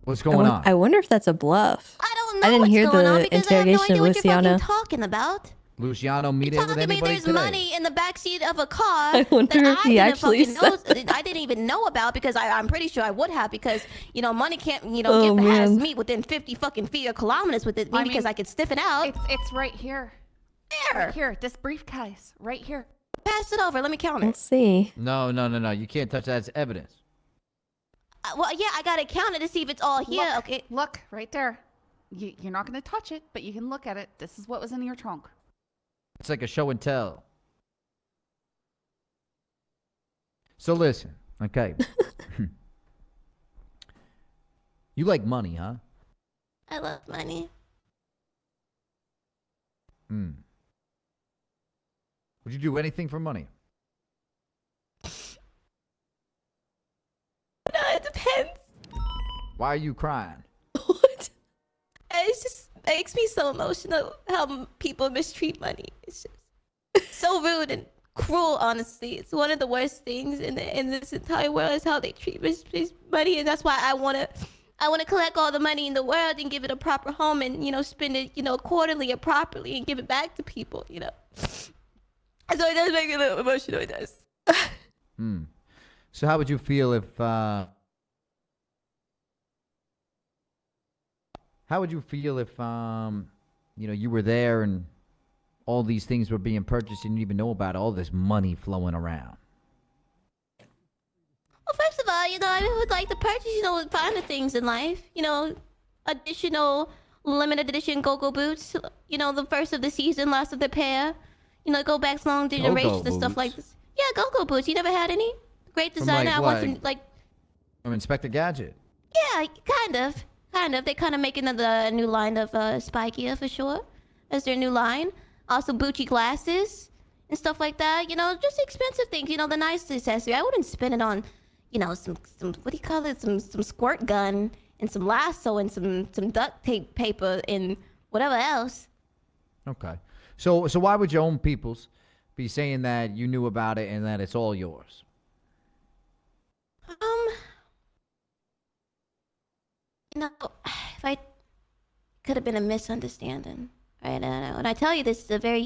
what's going on? I wonder if that's a bluff. I don't know I didn't what's hear going on the because I have no interrogation idea of what you're Luciano. fucking talking about. Luciano meet it with Telling me anybody there's today? money in the backseat of a car I wonder that if he I actually didn't fucking said know. I didn't even know about because I'm pretty sure I would have because money can't Oh, get past man. me within 50 fucking feet or kilometers with it I because mean, I could stiff it out. It's right here. Where? Right here, this briefcase, right here. Pass it over. Let me count it. Let's see. No. You can't touch that. It's evidence. Well, yeah, I gotta count it to see if it's all here. Look, Okay. Look, right there. You're not going to touch it, but you can look at it. This is what was in your trunk. It's like a show and tell. So listen, okay. You like money, huh? I love money. Hmm. Would you do anything for money? No, it depends. Why are you crying? It just makes me so emotional how people mistreat money. It's just so rude and cruel, honestly. It's one of the worst things in this entire world is how they treat money, and that's why I want to collect all the money in the world and give it a proper home and spend it quarterly or properly and give it back to people. So it does make me a little emotional. It does. So how would you feel if you were there and all these things were being purchased and you didn't even know about all this money flowing around? Well, first of all, I would like to purchase, finer things in life. Additional limited edition go-go boots. The first of the season, last of the pair. Go back long generations and stuff like this. Yeah, go-go boots. You never had any? Great designer. I want some, From Inspector Gadget. Yeah, kind of. They kind of making a new line of spy gear for sure. That's their new line. Also, Gucci glasses and stuff like that. Just expensive things. The nice accessory. I wouldn't spend it on, some what do you call it? Some squirt gun and some lasso and some duct tape paper and whatever else. Okay. So why would your own peoples be saying that you knew about it and that it's all yours? If I could have been a misunderstanding, right? And I tell you, this is a very,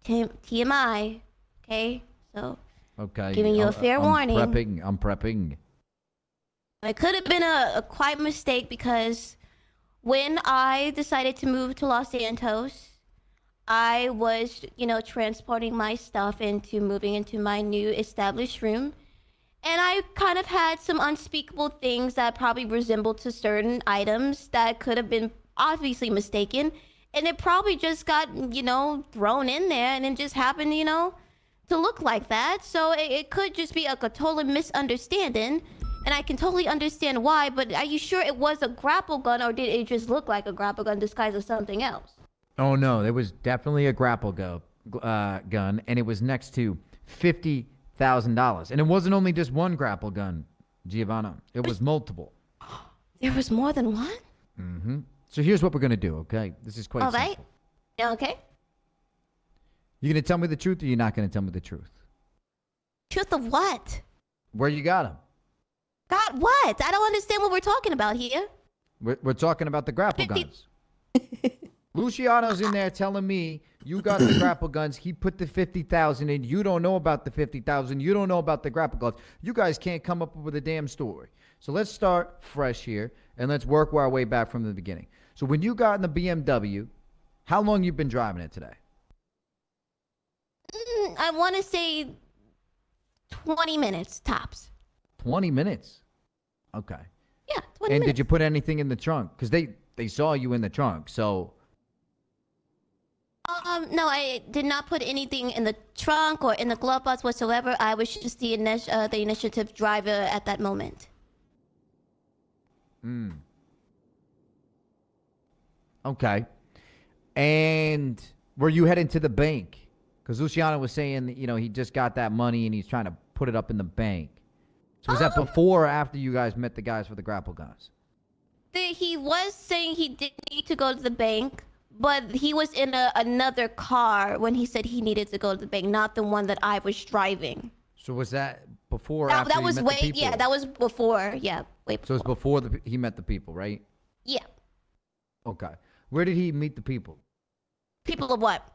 TMI, okay? So, Okay. giving you a fair warning. I'm prepping. It could have been a quite mistake because when I decided to move to Los Santos, I was, transporting my stuff moving into my new established room. And I kind of had some unspeakable things that probably resembled to certain items that could have been obviously mistaken. And it probably just got, thrown in there and it just happened, to look like that. So it could just be a total misunderstanding. And I can totally understand why, but are you sure it was a grapple gun or did it just look like a grapple gun disguised as something else? Oh, no. There was definitely a grapple gun, and it was next to $50,000 $50,000. And it wasn't only just one grapple gun, Giovanna. It was multiple. There was more than one? Mm-hmm. So here's what we're going to do, okay? This is quite All right. simple. Yeah, okay. You going to tell me the truth or you're not going to tell me the truth? Truth of what? Where you got him? God, what? I don't understand what we're talking about here. We're talking about the grapple guns. Luciano's in there telling me you got the grapple guns. He put the 50,000 in. You don't know about the 50,000. You don't know about the grapple guns. You guys can't come up with a damn story. So let's start fresh here and let's work our way back from the beginning. So when you got in the BMW, how long you been driving it today? I want to say 20 minutes tops. 20 minutes. Okay. Yeah, 20 And minutes. did you put anything in the trunk? Because they saw you in the trunk. So No, I did not put anything in the trunk or in the glove box whatsoever. I was just the initiative driver at that moment. Okay. And were you heading to the bank? Because Luciano was saying that, he just got that money and he's trying to put it up in the bank. So was that before or after you guys met the guys for the grapple guns? He was saying he didn't need to go to the bank, but he was in another car when he said he needed to go to the bank, not the one that I was driving. So was that before or after That you was met way, the people? yeah, that was before, yeah, way before. So it's before he met the people, right? Yeah. Okay. Where did he meet the people? People of what?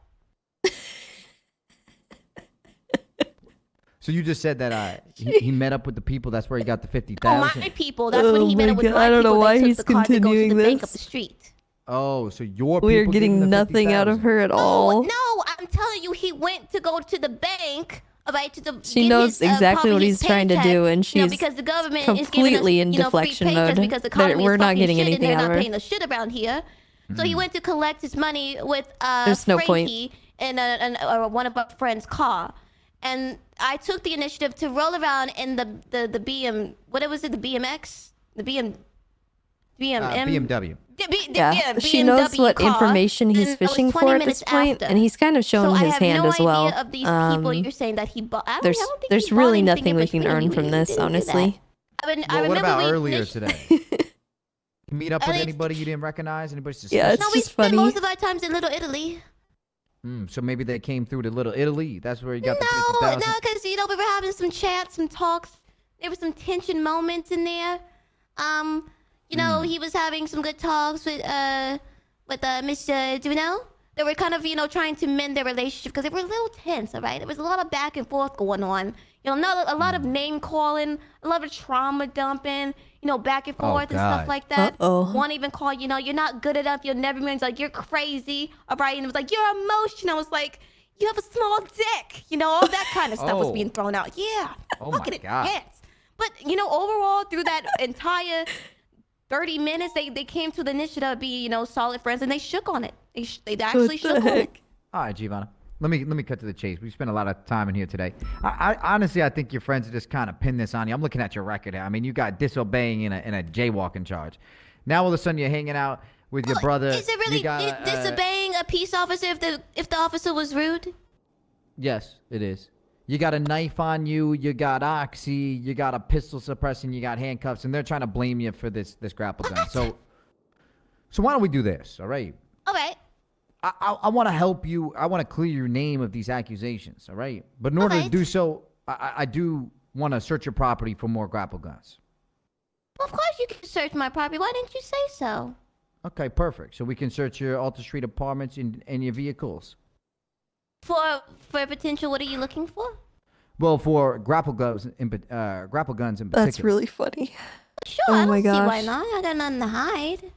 So you just said that he met up with the people. That's where he got the 50,000. My people. That's when he met up with my I don't know people. why They he's took the car to go to continuing the bank up this. the street. Oh, so your We are people gave him getting the nothing out of 50,000. her at all. No, I'm telling you, he went to go to the bank. Right, She get knows his, exactly probably what his he's trying to paycheck, do, and she's because the government completely is giving us, in deflection free paychecks mode. because the economy We're is not fucking getting shit anything and they're out of not her. paying us shit around here. So he went to collect his money with There's no point. Frankie in one of our friends' car. And I took the initiative to roll around in the BM, what was it, the BMX? The BMW. Yeah, she knows BMW what car, information he's and I was fishing 20 for at this minutes point, after. and he's kind of showing So I his have hand no as well. idea of these people you're saying that he bought. I don't think There's he bought really anything nothing in we can between. earn He from didn't this, do that. honestly. I What remember about we earlier today? Meet up with anybody you didn't recognize? Anybody suspicious? Yeah, it's No, we just spent funny. most of our times in Little Italy. So maybe they came through to Little Italy. That's where he got the No, 50,000. because we were having some chats, some talks. There were some tension moments in there. He was having some good talks with Mr. Juno. They were kind of, trying to mend their relationship because they were a little tense, all right? There was a lot of back and forth going on. A lot of name calling, a lot of trauma dumping, back and forth and stuff God. like that. Uh-oh. One even called, you're not good enough. You'll never be. Like, you're crazy, all right? And it was like, you're emotional. I was like, you have a small dick. All that kind of stuff was being thrown out. Yeah. Oh Fucking my God. intense. But, overall, through that entire 30 minutes, they came to the initiative of being, solid friends, and they shook on it. They actually shook on it. All right, Giovanna. Let me cut to the chase. We spent a lot of time in here today. I honestly, I think your friends are just kind of pinned this on you. I'm looking at your record here. I mean, you got disobeying in a jaywalking charge. Now all of a sudden you're hanging out with your brother. Is it really disobeying a peace officer if the officer was rude? Yes, it is. You got a knife on you. You got oxy. You got a pistol suppressing. You got handcuffs, and they're trying to blame you for this grapple gun. So why don't we do this? All right. All right. I want to help you. I want to clear your name of these accusations, all right? But in order to do so, I do want to search your property for more grapple guns. Well, of course you can search my property. Why didn't you say so? Okay, perfect. So we can search your Alta Street apartments and your vehicles. For potential, what are you looking for? Well, for grapple guns in particular. That's really funny. Sure, Oh I don't my see why gosh. not. I got nothing to hide.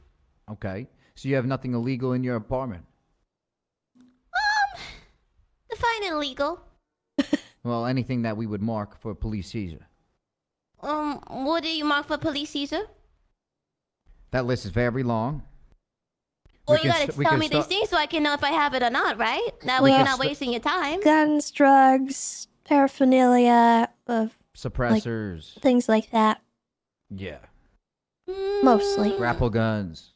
Okay. So you have nothing illegal in your apartment? Define illegal. Well, anything that we would mark for police seizure. What do you mark for police seizure? That list is very long. Well, you gotta tell me these things so I can know if I have it or not, right? That way you're not wasting your time. Guns, drugs, paraphernalia, Suppressors. things like that. Yeah. Mostly. Grapple guns.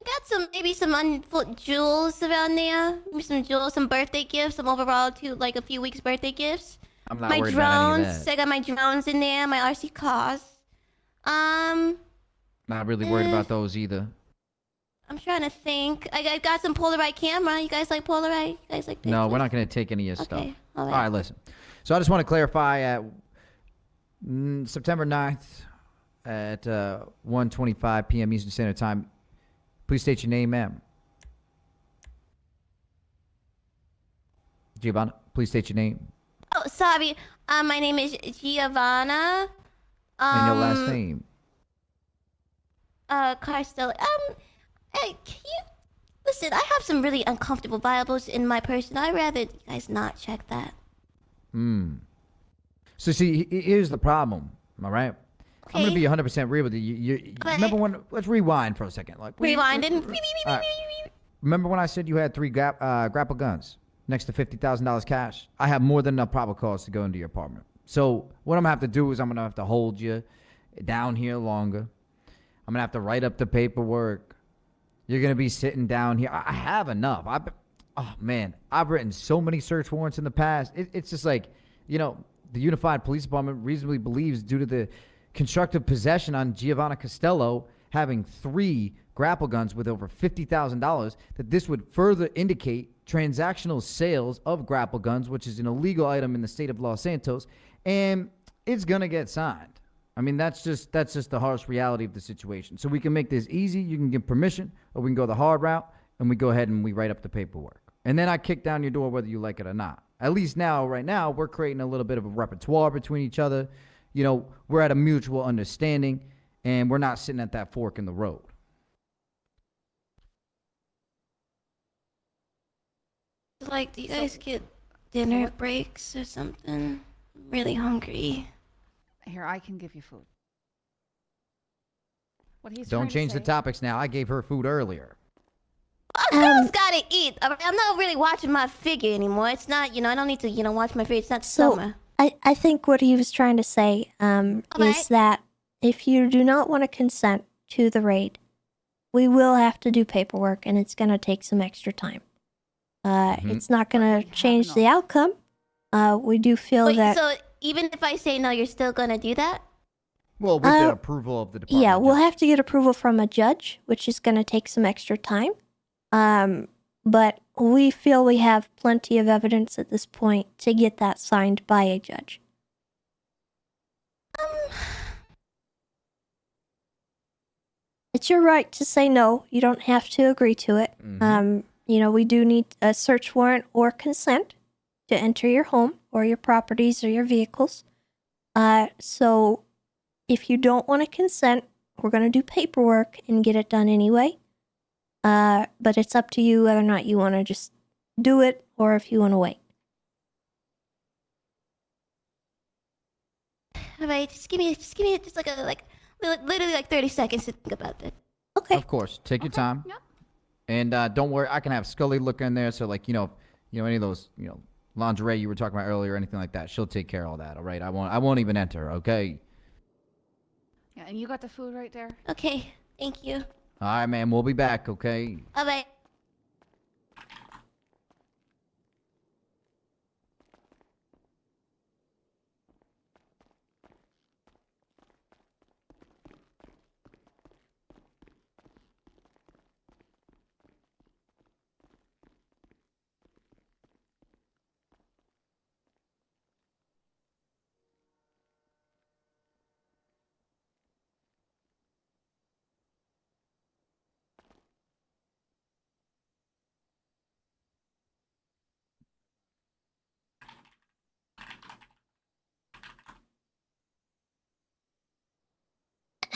Got maybe some unfoot jewels around there. Maybe some jewels, some birthday gifts, some overall a few weeks birthday gifts. I'm not My worried about any of drones. that. I got my drones in there. My RC cars. Not really worried about those either. I'm trying to think. I got some Polaroid camera. You guys like Polaroid? You guys like pictures? No, we're not going to take any of your stuff. Okay, All right, listen. So I just want to clarify at September 9th at 1:25 p.m. Eastern Standard Time. Please state your name, ma'am. Giovanna, please state your name. Oh, sorry. My name is Giovanna. And your last name. Carstelli. Hey, can you listen? I have some really uncomfortable Bibles in my purse, and I'd rather you guys not check that. So see, here's the problem. All right. I'm gonna be 100% real with you. You remember when? Let's rewind for a second. Like Rewinding. Remember when I said you had 3 grapple guns next to $50,000 cash? I have more than enough probable cause to go into your apartment. So what I'm gonna have to do is I'm gonna have to hold you down here longer. I'm gonna have to write up the paperwork. You're gonna be sitting down here. I have enough. I've written so many search warrants in the past. It's just like, the Unified Police Department reasonably believes, due to the constructive possession on Giovanna Costello having 3 grapple guns with over $50,000, that this would further indicate transactional sales of grapple guns, which is an illegal item in the state of Los Santos, and it's gonna get signed. I mean, that's just the harsh reality of the situation. So we can make this easy. You can give permission, or we can go the hard route, and we go ahead and we write up the paperwork. And then I kick down your door whether you like it or not. At least right now, we're creating a little bit of a repertoire between each other. We're at a mutual understanding, and we're not sitting at that fork in the road. Like, do you guys get dinner breaks or something? I'm really hungry. Here, I can give you food. What he's Don't trying to change the say- topics now. I gave her food earlier. Girls gotta eat. I'm not really watching my figure anymore. It's not, I don't need to, watch my figure. It's not summer. I think what he was trying to say is that if you do not want to consent to the raid, we will have to do paperwork, and it's going to take some extra time. It's not going to change the outcome. We do feel that... So even if I say no, you're still gonna do that? Well, with the approval of the department. Yeah, we'll have to get approval from a judge, which is going to take some extra time. But we feel we have plenty of evidence at this point to get that signed by a judge. It's your right to say no. You don't have to agree to it. We do need a search warrant or consent to enter your home or your properties or your vehicles. So if you don't want to consent, we're going to do paperwork and get it done anyway. But it's up to you whether or not you want to just do it or if you want to wait. All right, just give me literally 30 seconds to think about that. Okay. Of course. Take your time. Yep. And don't worry, I can have Scully look in there. So any of those, lingerie you were talking about earlier or anything like that, she'll take care of all that. All right. I won't even enter. Okay. Yeah, and you got the food right there? Okay, thank you. All right, man. We'll be back. Okay. All right.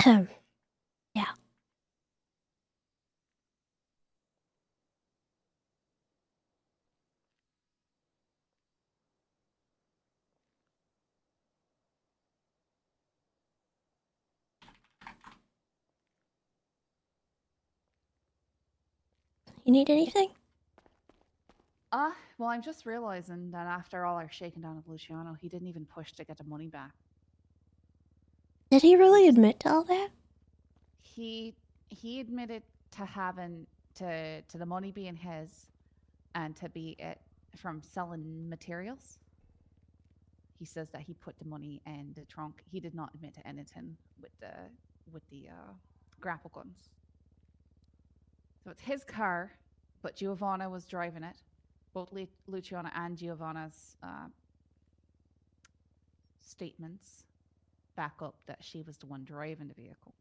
Yeah. You need anything? Well, I'm just realizing that after all our shaking down of Luciano, he didn't even push to get the money back. Did he really admit to all that? He admitted to having to the money being his and to be it from selling materials. he says that he put the money in the trunk. He did not admit to anything with the grapple guns. So it's his car, but Giovanna was driving it. Both Luciana and Giovanna's statements back up that she was the one driving the vehicle.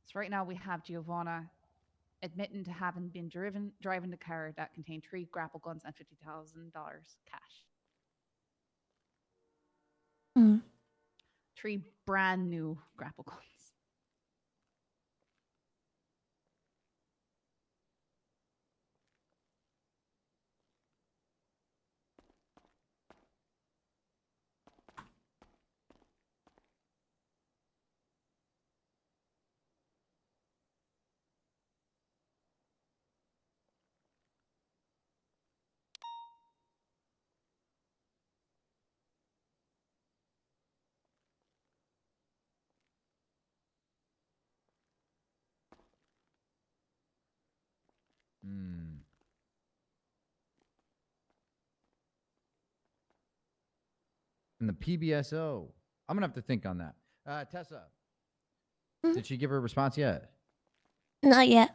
So right now we have Giovanna admitting to having been driving the car that contained 3 grapple guns and $50,000 cash. 3 brand new grapple guns. And the PBSO. I'm gonna have to think on that. Tessa, did she give her a response yet? Not yet.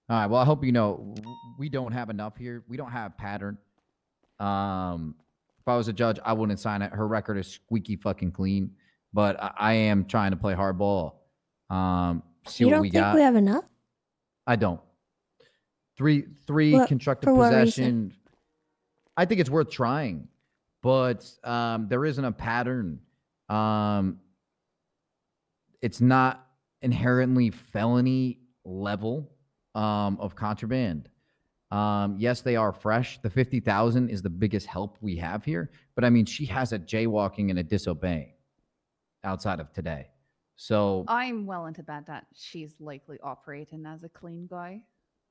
All right. Well, I hope you know we don't have enough here. We don't have pattern. If I was a judge, I wouldn't sign it. Her record is squeaky fucking clean, but I am trying to play hardball. See You what don't we think got. we have enough? I don't. Three What- constructive for what possession. reason? I think it's worth trying, but there isn't a pattern. It's not inherently felony level of contraband. Yes, they are fresh. The 50,000 is the biggest help we have here, but I mean, she has a jaywalking and a disobeying outside of today. So I'm well into that she's likely operating as a clean guy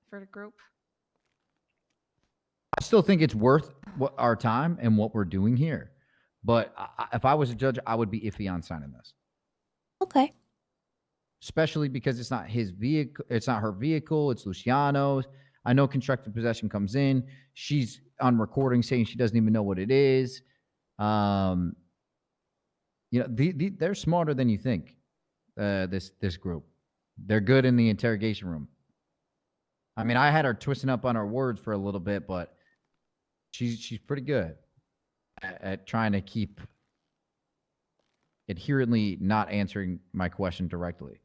for the group. I still think it's worth our time and what we're doing here. But if I was a judge, I would be iffy on signing this. Okay. Especially because it's not his vehicle. It's not her vehicle. It's Luciano's. I know constructive possession comes in. She's on recording saying she doesn't even know what it is. You know, they're smarter than you think. This group, they're good in the interrogation room. I mean, I had her twisting up on her words for a little bit, but she's pretty good at trying to keep adherently not answering my question directly.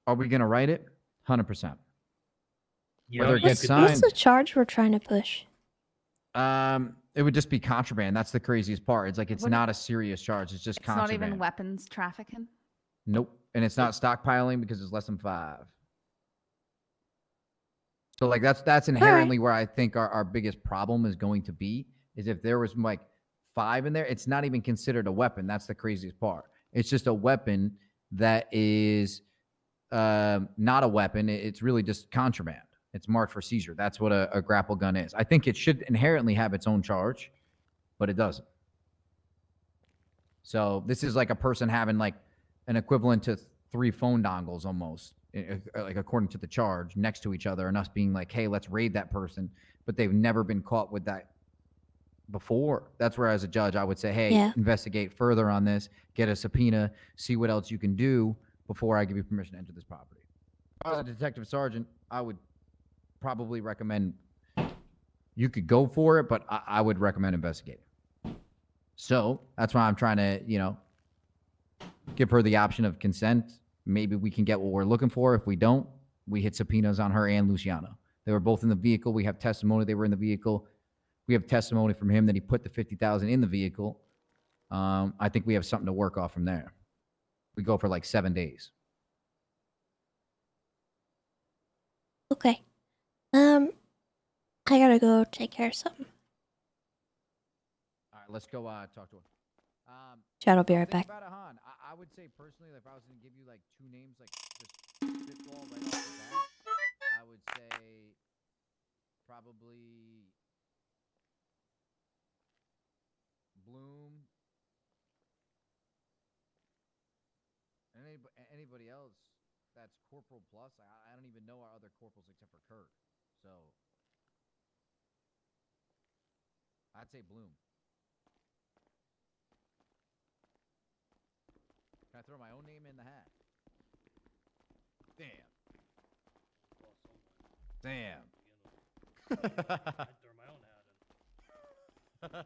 Are we going to write it? 100%. Whether it gets signed. What's the charge we're trying to push? It would just be contraband. That's the craziest part. It's like it's not a serious charge. It's just It's contraband. not even weapons trafficking. Nope. And it's not stockpiling because it's less than 5. So like that's inherently where I think our biggest problem is going to be is if there was like 5 in there, it's not even considered a weapon. That's the craziest part. It's just a weapon that is not a weapon. It's really just contraband. It's marked for seizure. That's what a grapple gun is. I think it should inherently have its own charge, but it doesn't. So this is like a person having like an equivalent to 3 phone dongles almost, like according to the charge, next to each other, and us being like, hey, let's raid that person, but they've never been caught with that before. That's where, as a judge, I would say, hey, investigate further on this, get a subpoena, see what else you can do before I give you permission to enter this property. If I was a detective sergeant, I would probably recommend you could go for it, but I would recommend investigating. So that's why I'm trying to, you know, give her the option of consent. Maybe we can get what we're looking for. If we don't, we hit subpoenas on her and Luciano. They were both in the vehicle. We have testimony they were in the vehicle. We have testimony from him that he put the 50,000 in the vehicle. I think we have something to work off from there. We go for like 7 days. Okay. I gotta go take care of something. All right, let's go talk to her. Chad, I'll be right back. About it, Han. I would say personally, if I was going to give you like 2 names, like just spitball right off the bat, I would say probably Bloom. And anybody else. that's Corporal Plus. I don't even know our other corporals except for Kurt. So I'd say Bloom. Can I throw my own name in the hat? Damn. Damn. I'd throw my own hat in.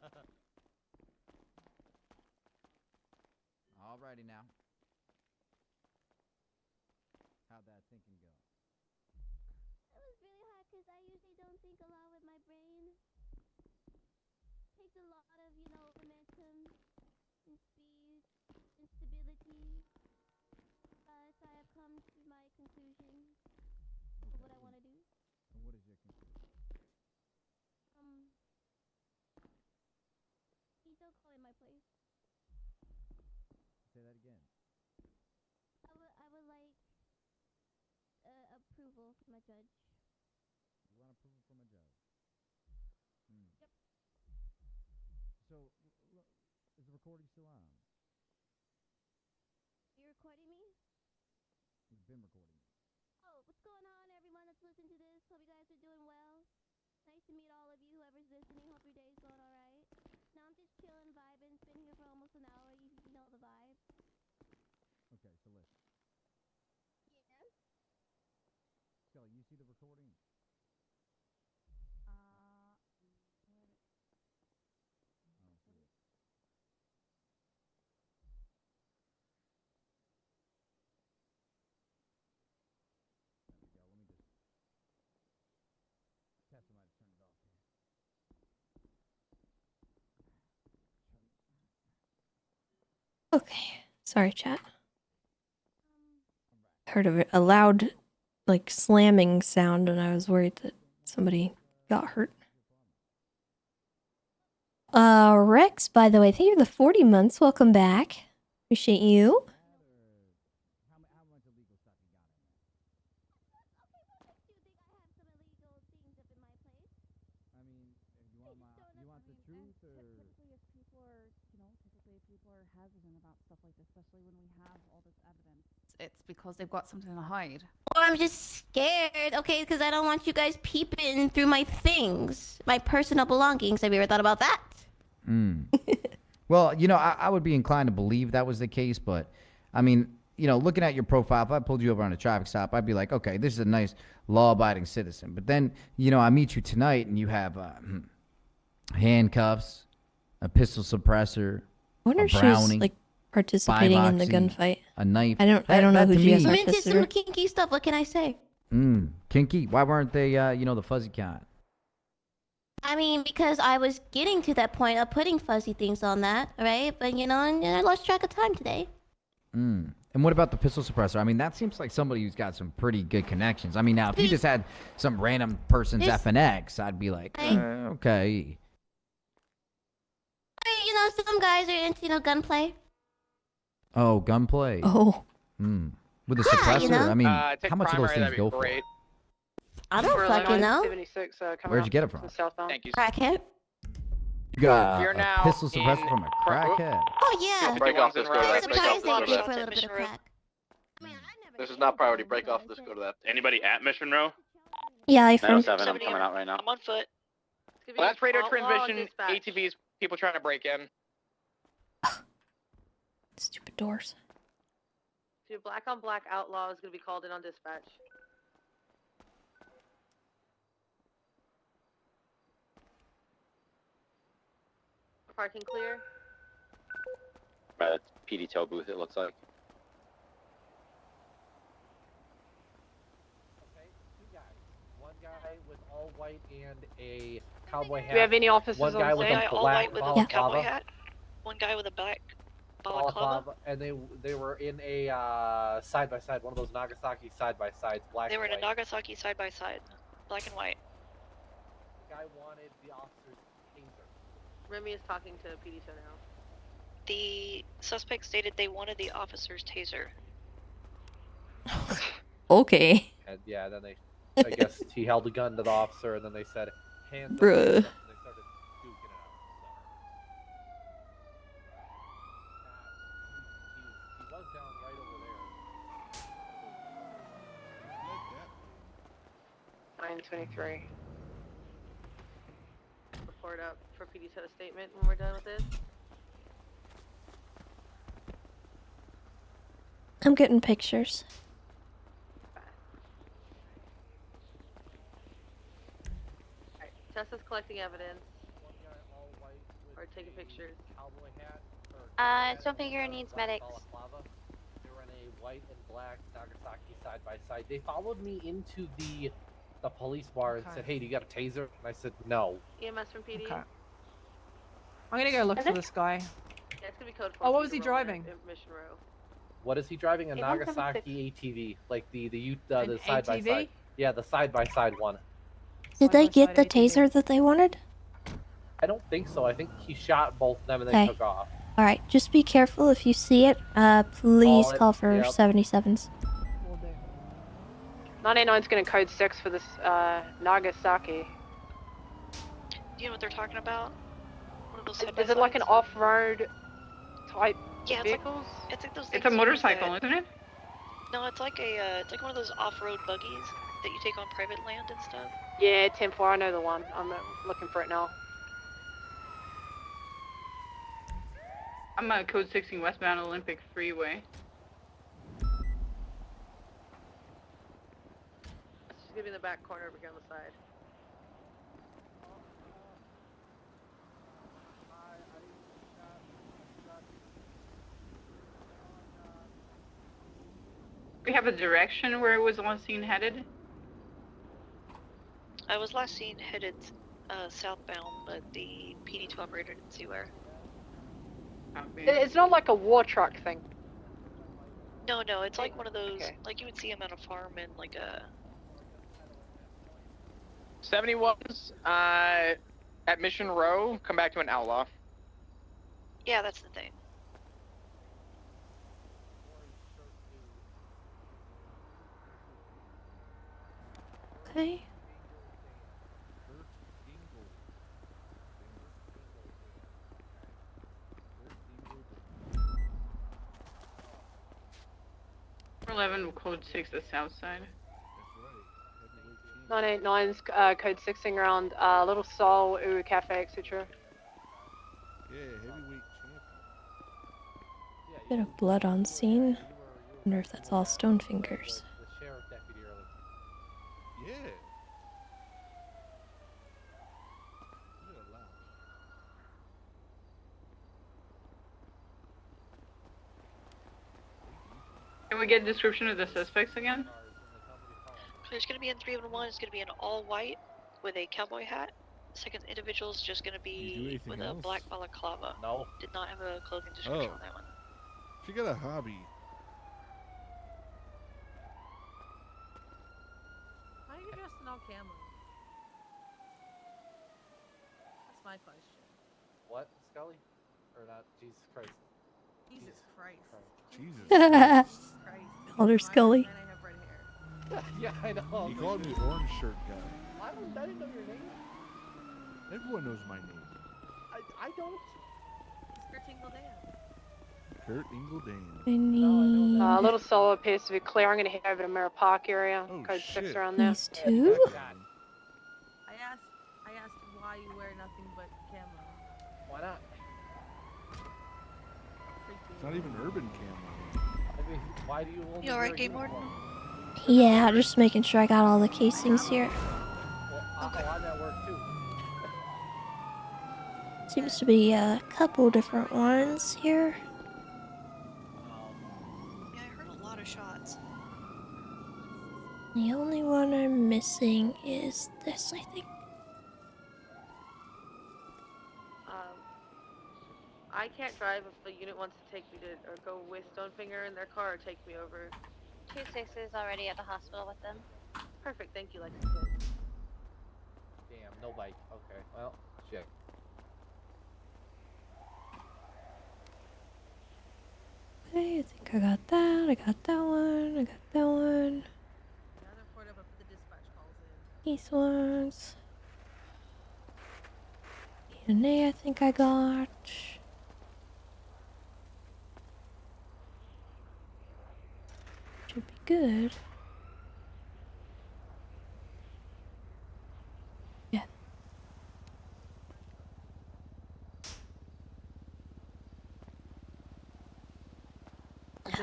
Alrighty now. How'd that thinking go? That was really hard because I usually don't think a lot with my brain. Takes a lot of, momentum and speed and stability. So I have come to my conclusion of what I want to do. And what is your conclusion? Please don't call in my place. Say that again. I would like approval from a judge. You want approval from a judge? Yep. So, is the recording still on? You're recording me? We've been recording it. Oh, what's going on, everyone that's listening to this? Hope you guys are doing well. Nice to meet all of you, whoever's listening. Hope your day's going all right. Now I'm just chilling, vibing. It's been here for almost an hour. You know the vibe. Okay, so listen. Yeah. Skelly, you see the recording? I don't see it. There we go. Let me just. Tessa might have turned it off here. Okay. Sorry, chat. Heard a loud, like, slamming sound, and I was worried that somebody got hurt. Rex, by the way, thank you for the 40 months. Welcome back. Appreciate you. How much illegal stuff you got in there? I mean, you want the truth or? Typically, if people are, hesitant about stuff like this, especially when we have all this evidence, it's because they've got something to hide. Or I'm just scared, okay? Because I don't want you guys peeping through my things, my personal belongings. Have you ever thought about that? Well, I would be inclined to believe that was the case, but I mean, looking at your profile, if I pulled you over on a traffic stop, I'd be like, okay, this is a nice law-abiding citizen. But then, I meet you tonight and you have handcuffs, a pistol suppressor, I wonder a if she was, brownie, like, participating in the Bivoxy, gunfight. a knife. I don't know who she is. I'm into some kinky stuff. What can I say? Kinky. Why weren't they, the fuzzy kind? I mean, because I was getting to that point of putting fuzzy things on that, right? But and I lost track of time today. And what about the pistol suppressor? I mean, that seems like somebody who's got some pretty good connections. I mean, now if you just had some random person's FNX, I'd be like, okay. Some guys are into gunplay. Oh, gunplay. Oh. With a suppressor. I mean, take how much of those primary, things that'd be go great. I don't fucking know. Where'd you get it from? Thank you. Crackhead. You got You're a now pistol suppressor in from a crackhead. Oh yeah. Break off this, go to I'm that. Break off surprised this, go they to did that. for a little bit of crack. This is not priority. Break off this, go to that. Anybody at Mission Row? Yeah, I found. 907, I'm coming out right now. I'm on foot. Last radar transmission, ATVs, people trying to break in. Stupid doors. Dude, black on black outlaw is going to be called in on dispatch. Parking clear. Right, that's PD tow booth, it looks like. Okay, two guys. One guy with all white and a cowboy hat. Do we have any officers One on guy with Guy a all black white with a balaclava. cowboy hat. One guy with a black balaclava. And they were in a side by side, one of those Nagasaki side by sides, black They were and in a white. Nagasaki side by side, black and white. The guy wanted the officer's taser. Remy is talking to PD show now. The suspect stated they wanted the officer's taser. Okay. And yeah, then I guess he held a gun to the officer, and then they said, hands up, Bruh. hands up, and they started duking it out. He was down right over there. 923. Report up for PD set a statement when we're done with this. I'm getting pictures. Alright, Tessa's collecting evidence. Or taking pictures. Cowboy hat. Stone needs medics. They were in a white and black Nagasaki side by side. They followed me into the police bar and said, "Hey, do you got a taser?" And I said, "No." EMS from PD. Okay. I'm gonna go look for this guy. Yeah, it's gonna be code 4. Oh, what was he driving? Mission Row. What is he driving? A 8176. Nagasaki ATV, like the An side by ATV? side. Yeah, the side by side one. Did they get the ATV. taser that they wanted? I don't think so. I think he shot both of them and then Okay. took off. Alright, just be careful if you see it. Please Call it, call for yep. 77s. 989's gonna code 6 for this Nagasaki. Do you know what they're talking about? One of those Is it like an off-road type Yeah, vehicles? it's like those. It's a motorcycle, isn't it? No, it's like one of those off-road buggies that you take on private land and stuff. Yeah, 10-4, I know the one. I'm looking for it now. I'm at code 16 westbound Olympic Freeway. She's gonna be in the back corner over here on the side. We have a direction where it was last seen headed. I was last seen headed southbound, but the PD2 operator didn't see where. It's not like a war truck thing. No, it's like one of those, like you would see them at a farm in like a... 71s at Mission Row, come back to an outlaw. Yeah, that's the thing. Okay. We're 11 code 6 the south side. 989's code 6ing around Little Seoul, Uru Cafe, etc. Yeah, heavyweight champion. Bit of blood on scene. Wonder if that's all stone fingers. The sheriff deputy earlier. Yeah. Can we get a description of the suspects again? There's gonna be in 311, it's gonna be in all white with a cowboy hat. Second individual is just gonna be with a black balaclava. No. Did not have a clothing description on that one. She got a hobby. Why are you dressed in all camo? That's my question. What, Scully? Or not? Jesus Christ. Jesus Christ. Jesus. Called her Scully. And I have red hair. Yeah, I know. He called me orange shirt guy. I didn't know your name. Everyone knows my name. I don't. It's Kurt Ingledan. Kurt Ingledan. I need Little Seoul appears to be clear. I'm going to head over to Mirror Park area. Oh, code 6 shit. around there. these two. I asked why you wear nothing but camo. Why not? It's not even urban camo. I mean, why do you only You alright, Game Warden? Yeah, just making sure I got all the casings here. Well, I'm at work too. Seems to be a couple different ones here. Yeah, I heard a lot of shots. The only one I'm missing is this, I think. I can't drive if the unit wants to take me to, or go with Stonefinger in their car or take me over. 26 is already at the hospital with them. Perfect, thank you, Lexington. Damn, no bike. Okay, well, shit. Okay, I think I got that. I got that one. I got that one. Now they're poured up the dispatch calls in. These ones. DNA, I think I got. Should be good.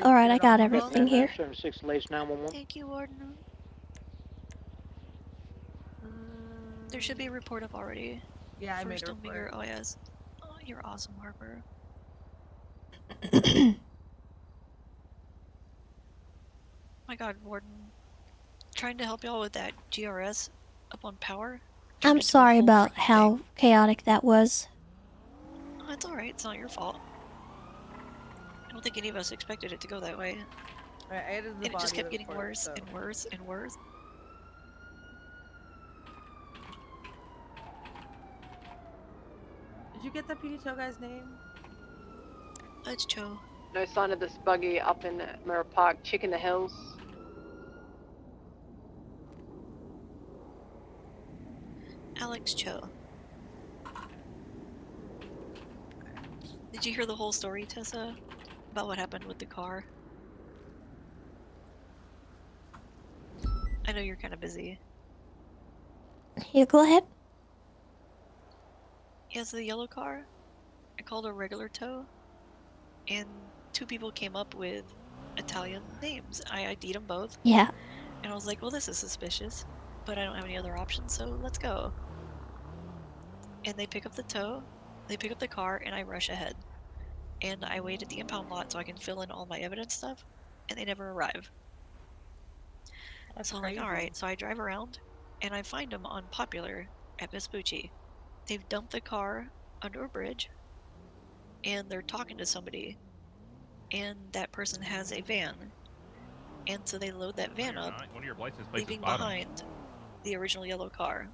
All right, I got everything here. 76 Lace 911. Thank you, Warden. There should be a report up already. Yeah, I made First a on finger. report. Oh yes. Oh, you're awesome, Harper. My God, Warden. Trying to help y'all with that GRS up on power. I'm sorry about how chaotic that was. Oh, it's alright. It's not your fault. I don't think any of us expected it to go that way. I added the And it just body kept of the getting report, worse so. and worse and worse. Did you get the PD tow guy's name? It's Cho. No sign of this buggy up in Mirror Park, Chick in the Hills. Alex Cho. Did you hear the whole story, Tessa? About what happened with the car? I know you're kind of busy. You go ahead. He has the yellow car. I called a regular tow. And 2 people came up with Italian names. I ID'd them both. Yeah. And I was like, well, this is suspicious. But I don't have any other options, so let's go. And they pick up the tow. They pick up the car, and I rush ahead. And I wait at the impound lot so I can fill in all my evidence stuff. And they never arrive. So I'm like, alright. So I drive around, and I find them on Popular at Vespucci. They've dumped the car under a bridge, and they're talking to somebody. And that person has a van. And so they load that van up, One of your license plates is leaving bottom. behind the original yellow car.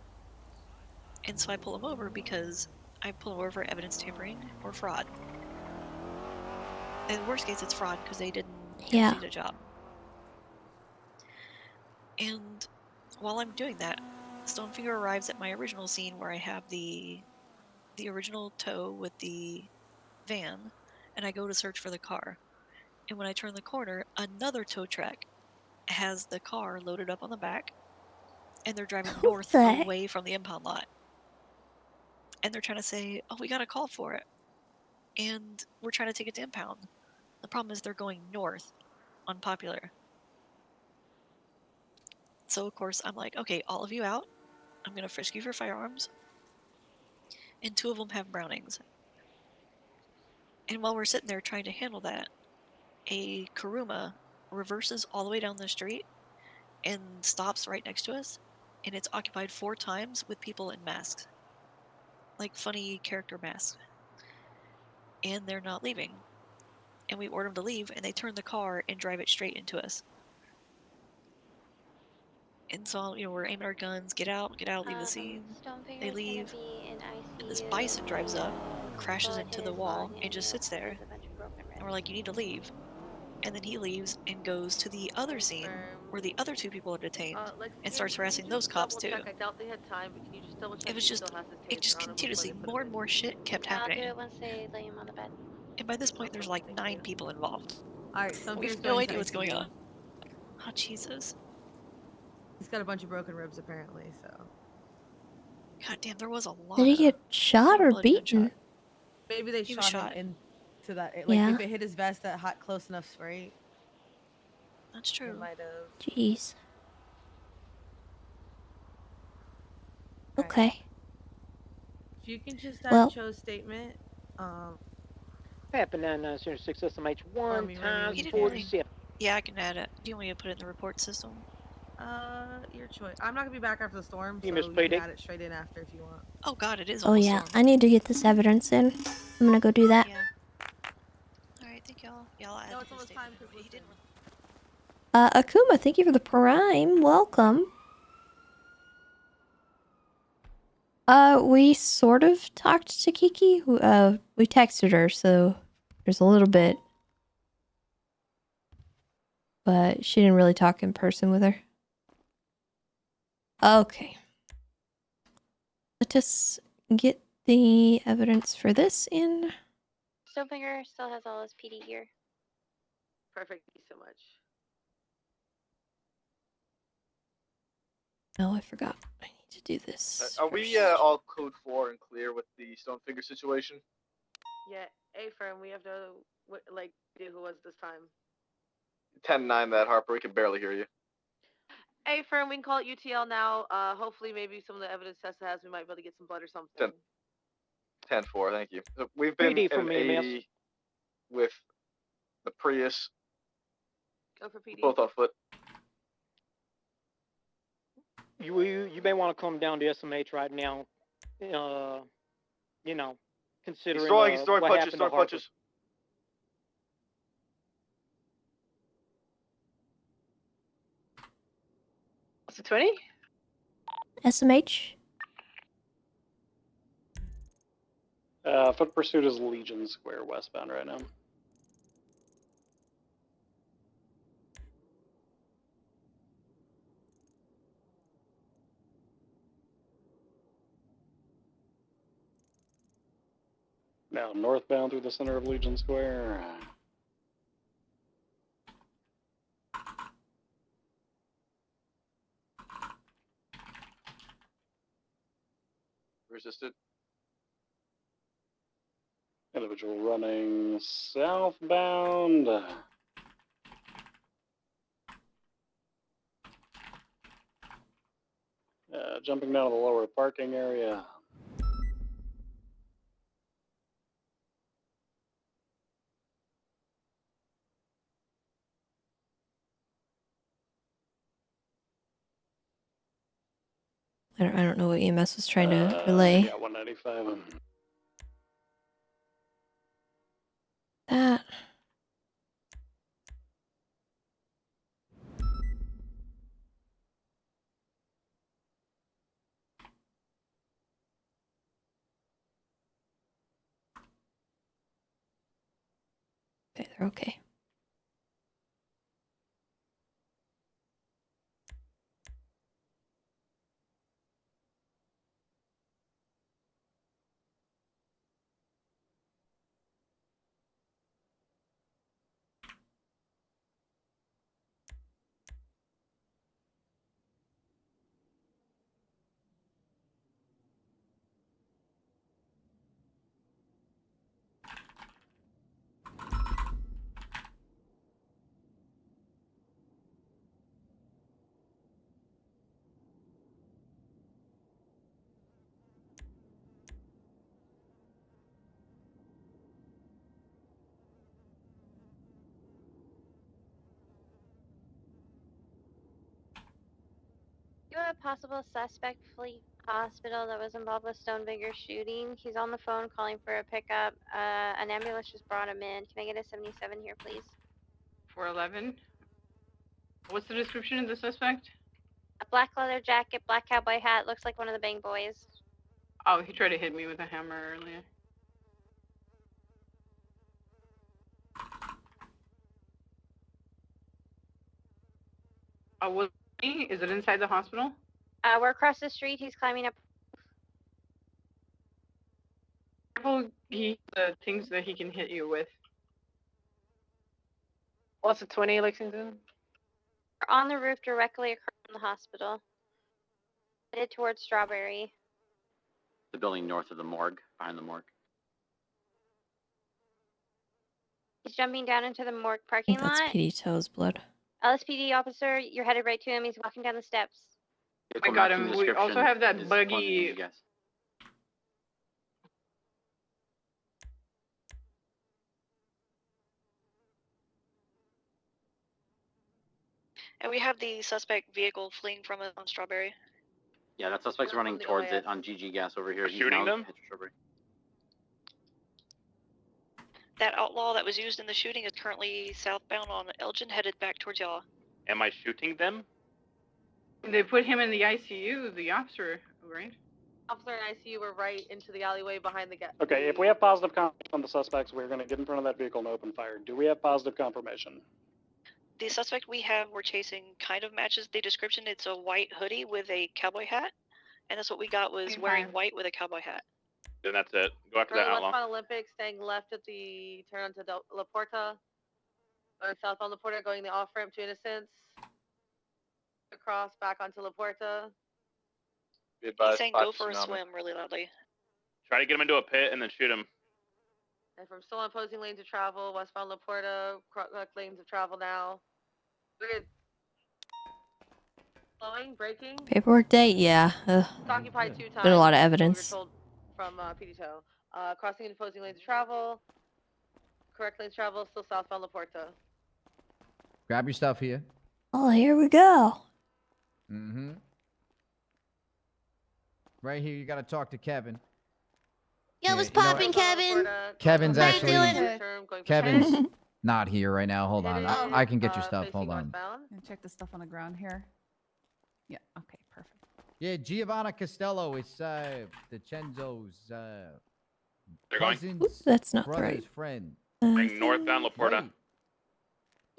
And so I pull them over because I pull them over for evidence tampering or fraud. In the worst case, it's fraud because they didn't complete a job. And while I'm doing that, Stonefinger arrives at my original scene where I have the original tow with the van, and I go to search for the car. And when I turn the corner, another tow truck has the car loaded up on the back, and they're driving north away from the impound lot. And they're trying to say, oh, we got a call for it. And we're trying to take it to impound. The problem is they're going north on Popular. So, of course, I'm like, okay, all of you out. I'm going to frisk you for firearms. And 2 of them have Brownings. And while we're sitting there trying to handle that, a Kuruma reverses all the way down the street and stops right next to us. And it's occupied 4 times with people in masks. Like funny character masks. And they're not leaving. And we order them to leave, and they turn the car and drive it straight into us. And so, we're aiming our guns, get out, leave the scene. They leave, and this bison drives up, crashes into the wall, and just sits there. And we're like, you need to leave. And then he leaves and goes to the other scene where the other 2 people are detained and starts harassing those cops too. I doubt they had time, but can you just double check? It was just, it just continuously, more and more shit kept happening. I'll do it once they lay him on the bed. And by this point, there's like 9 people involved. Alright, so We have no idea what's going on. Oh, Jesus. He's got a bunch of broken ribs, apparently, so. God damn, there was a lot. Did he get shot or beaten? Maybe they He was shot him into that. Like, Yeah. if it hit his vest at hot, close enough spray. That's true. It might have. Jeez. Okay. If you can just Well- Cho's statement, Happened on 06 SMH 1 Army times Rainy 47. Yeah, I can add it. Do you want me to put it in the report system? your choice. I'm not gonna be back after the storm, so Hey, Miss you PD. can add it straight in after if you want. Oh God, it is Oh almost yeah, storm. I need to get this evidence in. I'm gonna go do that. Yeah. Alright, thank y'all. Y'all add No, to it's the almost time statement. because He didn't. Akuma, thank you for the prime. Welcome. We sort of talked to Kiki. We texted her, so there's a little bit. But she didn't really talk in person with her. Okay. Let us get the evidence for this in. Stonefinger still has all his PD gear. Perfect. Thank you so much. Oh, I forgot. I need to do this. Are we all code 4 and clear with the Stonefinger situation? Yeah, A firm. We have to do who was this time. 10-9 that, Harper. We can barely hear you. Hey, Fern, we can call it UTL now. Hopefully, maybe some of the evidence Tessa has, we might be able to get some blood or something. 10-4, thank you. So we've been PD in from an EMS. 80 with the Prius, Go for PD. both on foot. You may want to come down to SMH right now. You know, considering He's throwing what punches, happened to Harper. What's the 20? SMH? Foot pursuit is Legion Square westbound right now. Now northbound through the center of Legion Square. Resisted. Individual running southbound. Jumping down to the lower parking area. I don't know what EMS was trying to relay. Yeah, 195. That. Okay, they're okay. You have a possible suspect Fleet Hospital that was involved with Stonefinger shooting. He's on the phone calling for a pickup. An ambulance just brought him in. Can I get a 77 here, please? 411. What's the description of the suspect? A black leather jacket, black cowboy hat. Looks like one of the Bang Boys. Oh, he tried to hit me with a hammer earlier. Oh, was he? Is it inside the hospital? We're across the street. He's climbing up. The things that he can hit you with. What's the 20, Lexington? We're on the roof directly across from the hospital. Headed towards Strawberry. The building north of the morgue, behind the morgue. He's jumping down into the morgue I parking think that's lot. PD Toe's blood. LSPD officer, you're headed right to him. He's walking down the steps. I got him. We also have that buggy. And we have the suspect vehicle fleeing from it on Strawberry. Yeah, that suspect's running towards it on GG gas over here. He's shooting now them? at Strawberry. That outlaw that was used in the shooting is currently southbound on Elgin, headed back towards y'all. Am I shooting them? They put him in the ICU, the officer, right? Officer and ICU were right into the alleyway behind the gas. Okay, if we have positive confirmation on the suspects, we're going to get in front of that vehicle and open fire. Do we have positive confirmation? The suspect we have we're chasing kind of matches the description. It's a white hoodie with a cowboy hat, and that's what we got was wearing white with a cowboy hat. Then that's it. Go after that Early outlaw. westbound Olympic, staying left at the turn onto La Porta. Or southbound La Porta, going the off ramp to Innocence. Across back onto La Porta. He's saying go for a swim really loudly. Try to get him into a pit and then shoot him. And from still on opposing lanes of travel, westbound La Porta, correct lanes of travel now. We're good. Slowing, braking. Paperwork date, yeah. It's occupied 2 times. Been a lot of That's what evidence. we were told from PD Tow. Crossing and opposing lanes of travel. Correct lanes of travel, still southbound La Porta. Grab your stuff here. Oh, here we go. Mm-hmm. Right here, you got to talk to Kevin. Yo, what's you know poppin', Kevin? Kevin's How you actually doing? Kevin's not here right now. Hold on, Oh. I can get your stuff. Hold on. And check the stuff on the ground here. Yeah. Okay. Perfect. Yeah, Giovanna Costello. It's DeCenzo's They're going? cousin's Oops, that's not brother's right. friend. Going northbound La Porta.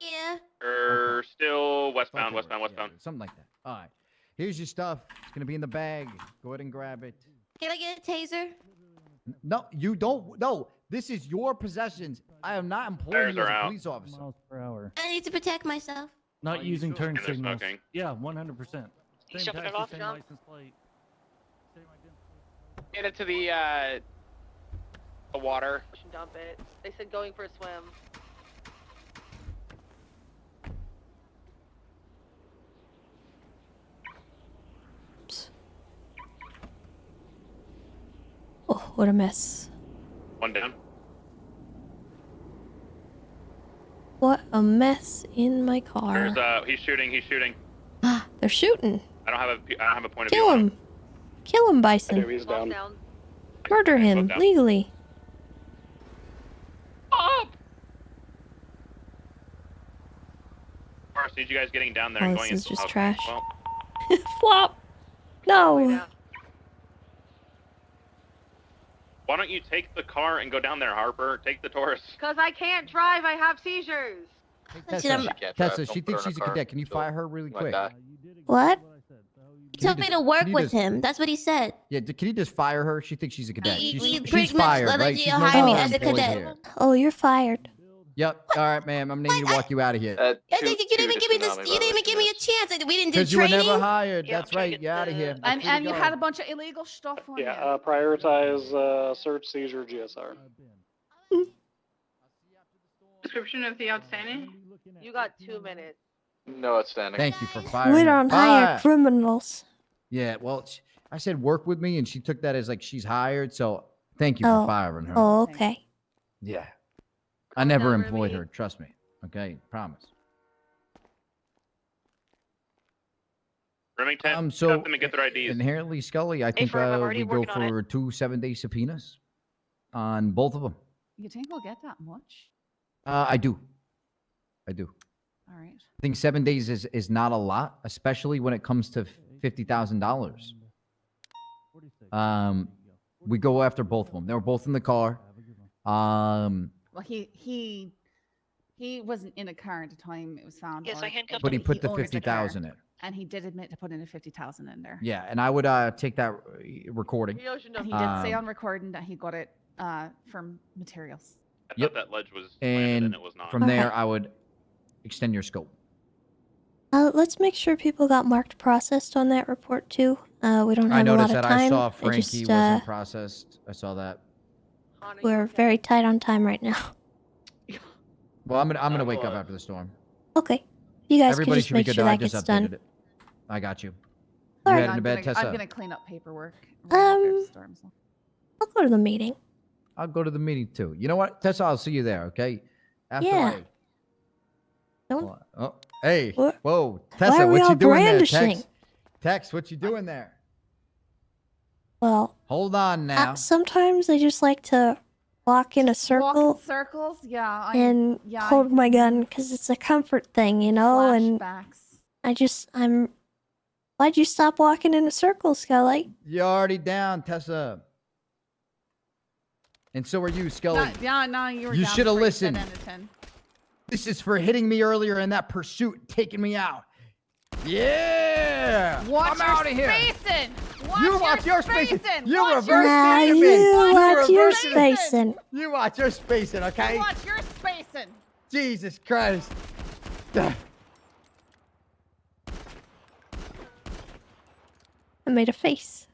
Yeah. Or still westbound, Okay, westbound, right, westbound. yeah, something like that. All right. Here's your stuff. It's gonna be in the bag. Go ahead and grab it. Can I get a taser? No, you don't. No, this is your possessions. I am not employing you as a police officer. Miles per hour. I need to protect myself. Not using turn And they're signals. smoking. Yeah, 100%. He's Same jumping it taxi, off, same John. license plate. Same identity. Get it to the water. Dump it. They said going for a swim. Oh, what a mess. One down. What a mess in my car. There's he's shooting. He's shooting. They're shooting. I don't have a point of Kill view. him. Kill him, Bison. He's down. Murder him down. legally. Up. First, need you guys getting down there Oh, and this going is into just okay, trash. Well, Flop. No. why don't you take the car and go down there, Harper? Take the Taurus. Because I can't drive. I have seizures. Tessa, she thinks she's a cadet. Can you fire her really quick? What? He told me to work can you with just- him. That's what he said. Yeah, can you just fire her? She thinks she's a cadet. He She's pretty much fired, let right? you She's no hire me longer as a employed cadet. here. Oh, you're fired. Yep. All right, ma'am. I'm going to walk you out of here. You didn't even give me this. You didn't even give me a chance. We didn't do Because you were training. never hired. That's right. You're out of here. And you had a bunch of illegal stuff on you. Prioritize search, seizure, GSR. Description of the outstanding? You got 2 minutes. No outstanding. Thank you for firing We her. don't hire Bye. criminals. Yeah, well, I said work with me, and she took that as like she's hired. So thank you Oh. for firing her. Oh, okay. Yeah. I never down, employed Remy. her. Trust me. Okay? Promise. Remington, So cut them and get their IDs. inherently, Scully, I think Ferb, I'm already we go working on for 2 7-day subpoenas on both of them. You think we'll get that much? I do. All right. I think 7 days is not a lot, especially when it comes to $50,000. We go after both of them. They were both in the car. Well, he wasn't in a car at the time it was found. Yes, I handcuffed But he him. put the owns the car. 50,000 in. And he did admit to putting the 50,000 in there. Yeah, and I would take that recording. And he did say on recording that he got it from materials. I Yep. thought that ledge was planted And and it was not. from there, Okay. I would extend your scope. Let's make sure people got marked processed on that report too. We don't I have a lot noticed of that. time. I saw I Frankie just, wasn't processed. I saw that. we're very tight on time right now. Well, I'm gonna wake up after the storm. Okay. You guys Everybody can just should be make good. sure though. I that just gets updated done. it. I got you. All You right. heading to bed, Tessa? I'm gonna clean up paperwork. right after the storm, so. I'll go to the meeting. I'll go to the meeting too. You know what, Tessa? I'll see you there. Okay. After Yeah. Don't. Oh, hey. What? Whoa, Why Tessa, are we what all you doing brandishing? there? Tex, what you doing there? Well, Hold on now. sometimes I just like to walk in a Walk in circle circles, yeah. and hold my gun because it's a comfort thing, you know. And Flashbacks. I'm. Why'd you stop walking in a circle, Scully? You're already down, Tessa. And so are you, Scully. No, you were You down should have for 10 listened. out of 10. This is for hitting me earlier in that pursuit, taking me out. Yeah! Watch I'm your out of here. spacing. You watch your spacing. You Watch reverse your Nah, into me. you watch your reverse into me. spacing. You watch your spacing, okay? Watch your spacing. Jesus Christ. Duh. I made a face.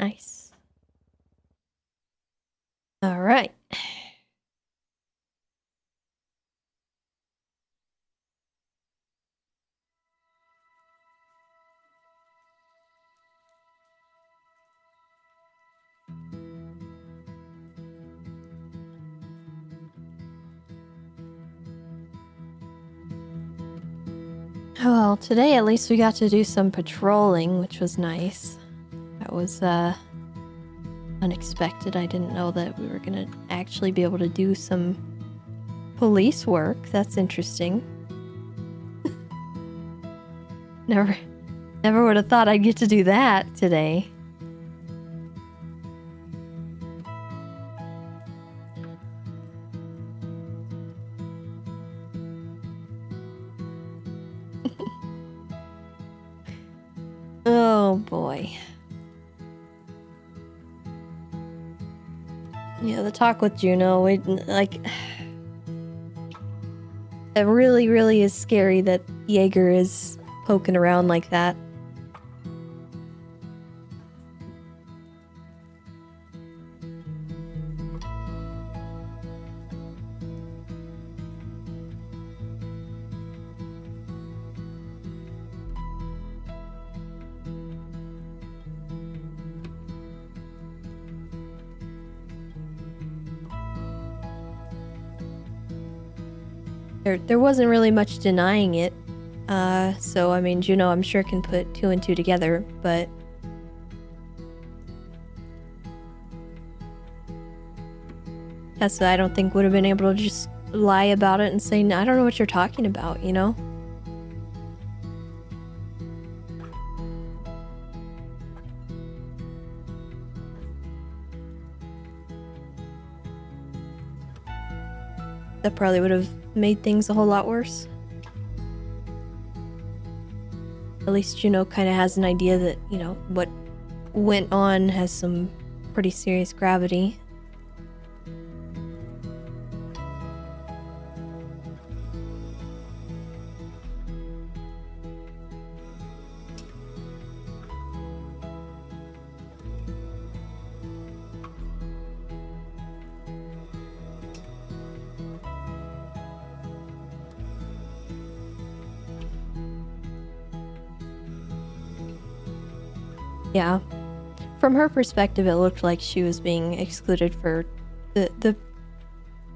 Nice. All right. Well, today at least we got to do some patrolling, which was nice. That was unexpected. I didn't know that we were gonna actually be able to do some police work. That's interesting. Never would have thought I'd get to do that today. Oh boy. Yeah, the talk with Juno, it really is scary that Jaeger is poking around like that. There wasn't really much denying it. So I mean, Juno, I'm sure can put 2 and 2 together, but Tessa, I don't think would have been able to just lie about it and say, I don't know what you're talking about, you know? That probably would have made things a whole lot worse. At least Juno kind of has an idea that, you know, what went on has some pretty serious gravity. Yeah. From her perspective, it looked like she was being excluded for the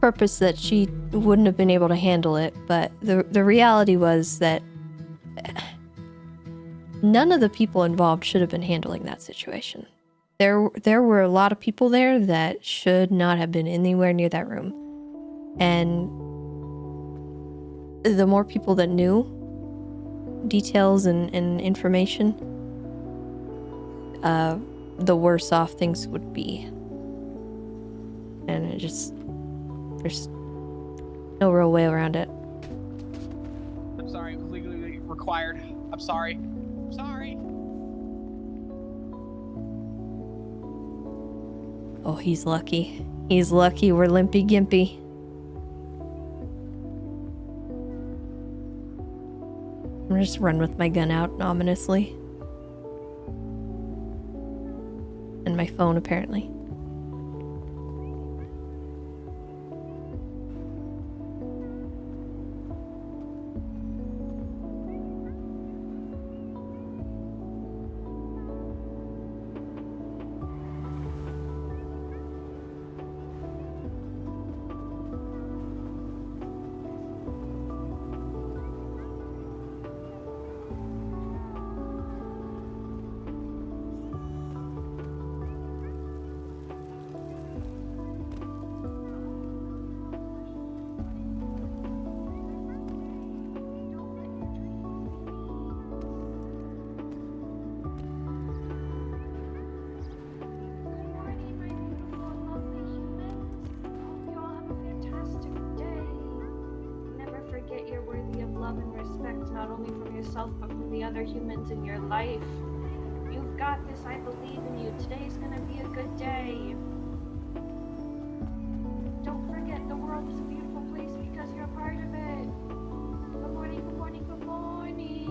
purpose that she wouldn't have been able to handle it, but the reality was that none of the people involved should have been handling that situation. There were a lot of people there that should not have been anywhere near that room. And the more people that knew details and information, the worse off things would be. And there's no real way around it. I'm sorry, it was legally required. I'm sorry. I'm sorry. Oh, he's lucky. He's lucky we're limpy gimpy. I'm gonna just run with my gun out ominously. And my phone, apparently. But from the other humans in your life. You've got this. I believe in you. Today's gonna be a good day. Don't forget, the world is a beautiful place because you're a part of it. Good morning, good morning, good morning.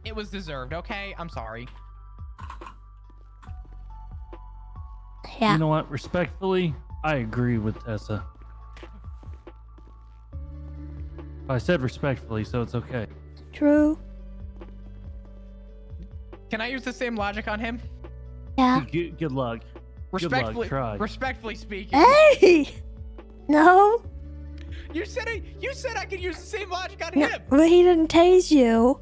It was deserved, okay? I'm sorry. Yeah. You know what? Respectfully, I agree with Tessa. I said respectfully, so it's okay. True. Can I use the same logic on him? Yeah. Good luck. Respectfully, Good luck. Try. respectfully speaking. Hey! No. You said I could use the same logic on No, him. but he didn't tase you.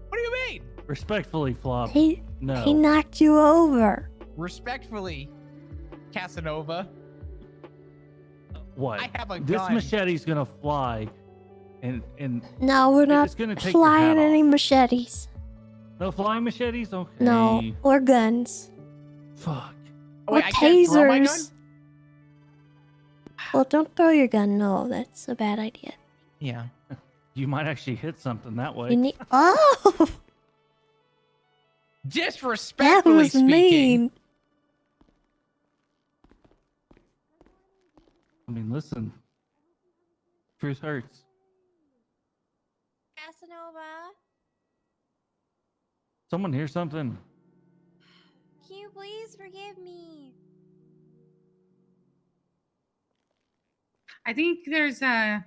What do you mean? Respectfully, Flop. He No. knocked you over. Respectfully, Casanova. What? I have a This gun. machete's gonna fly, and No, we're not it's gonna take your flying hat off. any machetes. No flying machetes. Okay. No, or guns. Fuck. Oh, Or wait, I can't throw my gun? tasers. Well, don't throw your gun. No, that's a bad idea. Yeah. You might actually hit something that way. You need. Oh, that Disrespectfully was speaking. mean. I mean, listen. Truth hurts. Casanova, Someone hear something? can you please forgive me? I think there's a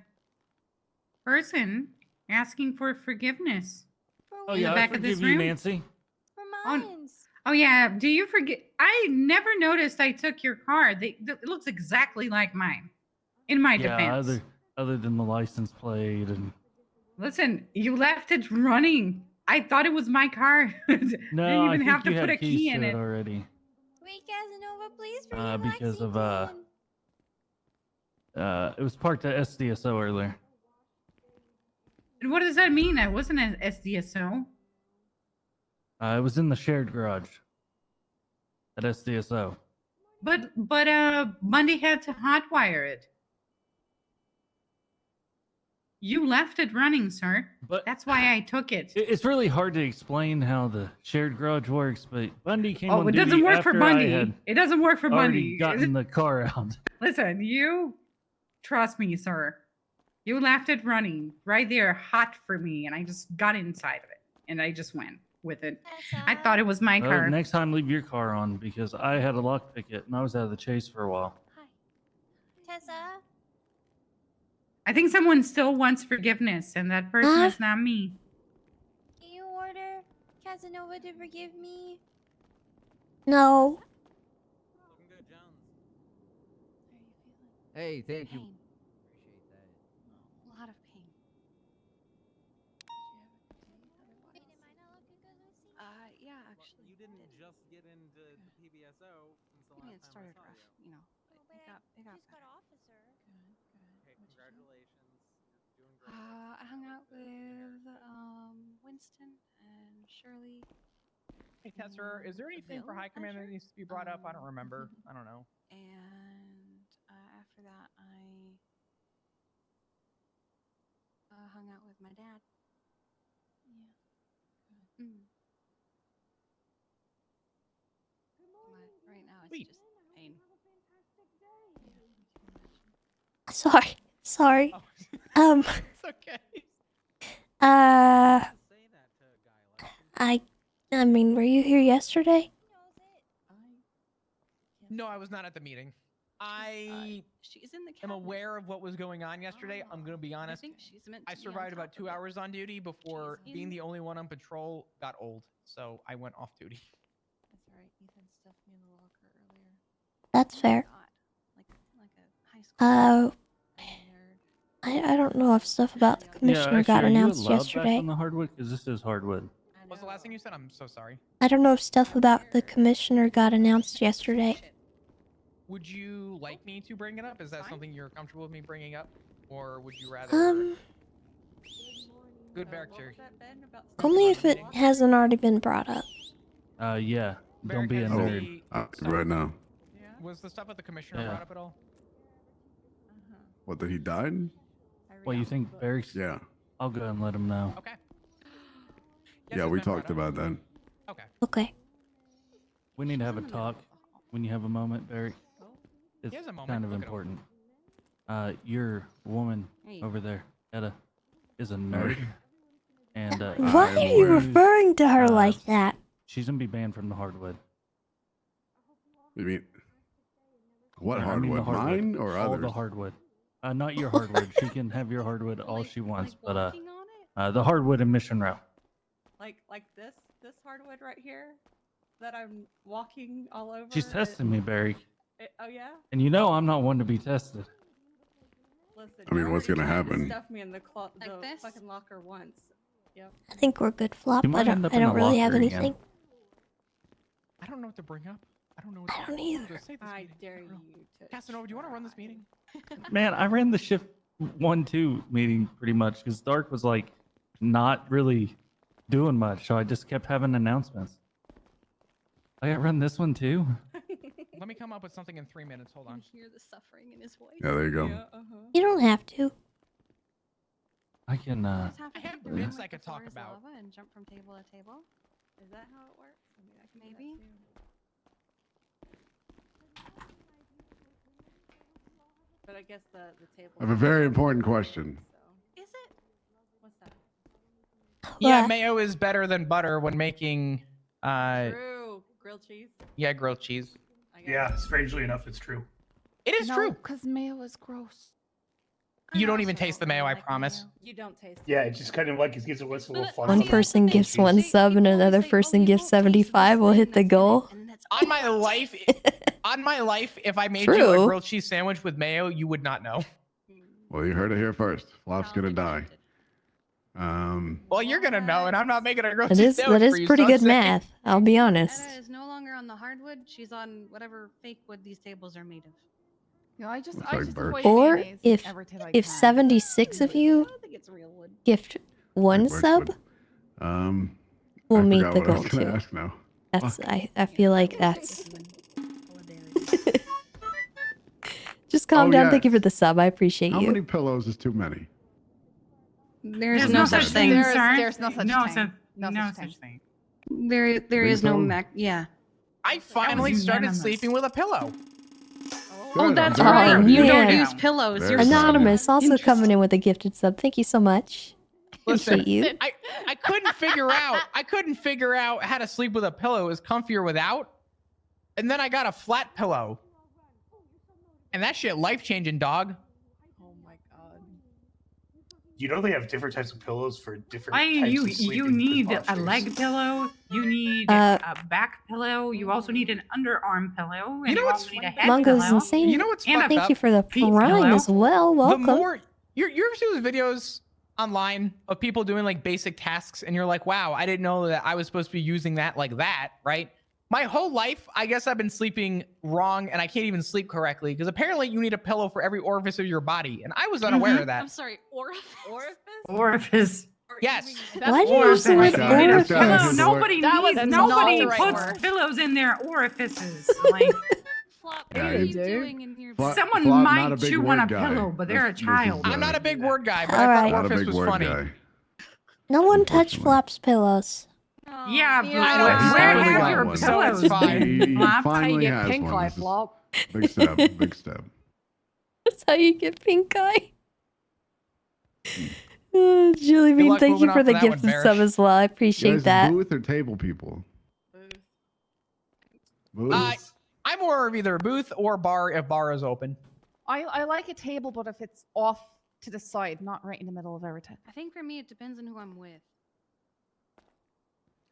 person asking for forgiveness. Oh in yeah, the I back of this forgive you, room. Nancy. Oh yeah, do you forget? I never noticed I took your car. It looks exactly like mine. In my Yeah, defense. other than the license plate and. Listen, you left it running. I thought it was my car. No, Didn't I even think have to you put a had keys key to in it. already. Wait, Casanova, please forgive Because of Lexington. it was parked at SDSO earlier. And what does that mean? I wasn't an SDSO. It was in the shared garage at SDSO. But Monday had to hotwire it. You left it running, sir. But that's why I took it. It's really hard to explain how the shared garage works, but Bundy came on Oh, it duty doesn't work for after Bundy. I had It doesn't work for already Bundy. gotten the car out. Listen, you trust me, sir. You left it running right there, hot for me, and I just got inside of it, and I just went with it. I thought it was my car. Next time, leave your car on because I had a lock picket and I was out of the chase for a while. Tessa? I think someone still wants forgiveness, and that person is not me. Can you order Casanova to forgive me? No. Hey, thank you. A lot of pain. Yeah, actually. You didn't just get into the PBSO since the last It time I started saw rough, you. you know. But it got better. officer. Hey, congratulations. You're doing great. I hung out with Winston and Shirley. Hey, Tessa, is there anything for High Command that needs to be brought up? I don't remember. I don't know. And after that, I hung out with my dad. Yeah. Mm. But right now, it's just pain. Sorry. It's okay. I mean, were you here yesterday? No, I was not at the meeting. I she's in the am aware of what was going on yesterday. I'm going to be honest. I survived about 2 hours on duty before being the only one on patrol got old. So I went off duty. That's all right. Ethan stuffed me in the locker earlier. That's fair. Like a high school. I don't know if stuff about the commissioner actually, got are you announced allowed back yesterday. on the hardwood? Because this is hardwood. What was the last thing you said? I'm so sorry. I don't know if stuff about the commissioner got announced yesterday. Would you like me to bring it up? Is that something you're comfortable with me bringing up? Or would you rather... Good character. Only if it hasn't already been brought up. Yeah. Don't be a nerd. Right now. Was the stuff with the commissioner Yeah. brought up at all? What, that he died? What, you think Barry's? Yeah. I'll go and let him know. Okay. Yeah, we talked about that. Okay. Okay. We need to have a talk when you have a moment, Barry. it's Here's a moment. kind of Look at him. important. Your woman Hey. over there, Etta, is a nerd. And Why are you referring to her like that? she's gonna be banned from the hardwood. You mean what I mean the hardwood? Mine or all others? the hardwood. Not your hardwood. She can have your hardwood all she wants, but the hardwood in Mission Row. Like this hardwood right here that I'm walking all over. She's testing me, Barry. Oh yeah. And you know I'm not one to be tested. Listen, I mean, you what's already gonna tried to happen? Stuff me in the fucking locker once. Yep. I think we're good, Flop. You I might end don't, up I in don't a really have locker again. anything. I don't know what to bring up. I don't know what I don't either. I dare you to. Casanova, do you want to run this meeting? Man, I ran the shift 1-2 meeting pretty much because Dark was like not really doing much, so I just kept having announcements. I got run this one too. Let me come up with something in 3 minutes. Hold on. Hear the suffering in his voice. Yeah, there you go. You don't have to. I can. I have bits I could talk about. And jump from table to table. Is that how it works? I mean, I can maybe. But I guess the table. I have a very important question. Is it? What's that? Yeah, What? mayo is better than butter when making. True. Grilled cheese. Yeah, grilled cheese. Yeah, strangely enough, it's true. It is true. Because mayo is gross. You don't even taste the mayo, I promise. You don't taste. Yeah, it just kind of like it gives it a little fun. One person gives one sub and another person gives 75. We'll hit the goal. On my life, if I made you a True. grilled cheese sandwich with mayo, you would not know. Well, you heard it here first. Flop's gonna die. Well, you're gonna know, and I'm not making a grilled That cheese is sandwich that for is you, pretty so good say- math. I'll be honest. Etta is no longer on the hardwood. She's on whatever fake wood these tables are made of. You know, I just like birds. avoid Or mayonnaise if every time I if can. 76 of you gift one Like sub, birchwood. we'll I meet forgot the what I goal was gonna too. ask now. That's I feel like that's. Just calm Oh, down. yeah. Thank you for the sub. I appreciate How you. many pillows is too many? There's no such thing. There's no such No thing. such, No no such such thing. There is no Think so? Yeah. I finally started unanimous. sleeping with a pillow. Oh, Good, that's I'm very right. proud of You you. don't man. use pillows. Very You're proud of you. Anonymous also coming in with a gifted sub. Thank you so much. Listen, Appreciate you. I couldn't figure out how to sleep with a pillow is comfier without. And then I got a flat pillow. And that shit life changing, dog. Oh my god. You know they have different types of pillows for different I types you of you sleeping need a postures. leg pillow. You need Uh, a back pillow. You also need an underarm pillow. And You know what's also need a head Mongo's pillow. insane. You know what's And a fucked Thank up? you for the feet prime pillow. as well. Welcome. The more you ever see those videos online of people doing like basic tasks and you're like, wow, I didn't know that I was supposed to be using that like that, right? My whole life, I guess I've been sleeping wrong and I can't even sleep correctly because apparently you need a pillow for every orifice of your body. And I was unaware of that. I'm sorry. Orifice. Orifice. Yes. Why do you use the word Oh my God, orifice? that's not his Nobody That was needs, not nobody the right puts word. pillows in their orifices. Like Flop, Yeah, what are you you do. doing in here? Flop- someone Flop, not might a big chew word on a guy. pillow, but they're a This is, child. I'm not a big word guy, but All I right. thought not a orifice big was word funny. guy. No one touched Unfortunately. Flop's pillows. Yeah, but I don't where really have got your one, so pillows it's fine. been? He Flop? finally has one. This is big step, big step. That's how you get pink eye. Julie Good Bean, luck thank moving you on for from the that one, gifted Barish. sub as well. I You appreciate guys that. booth or table people? Booth. I'm more of either a booth or bar if bar is open. I like a table, but if it's off to the side, not right in the middle of everything. I think for me, it depends on who I'm with.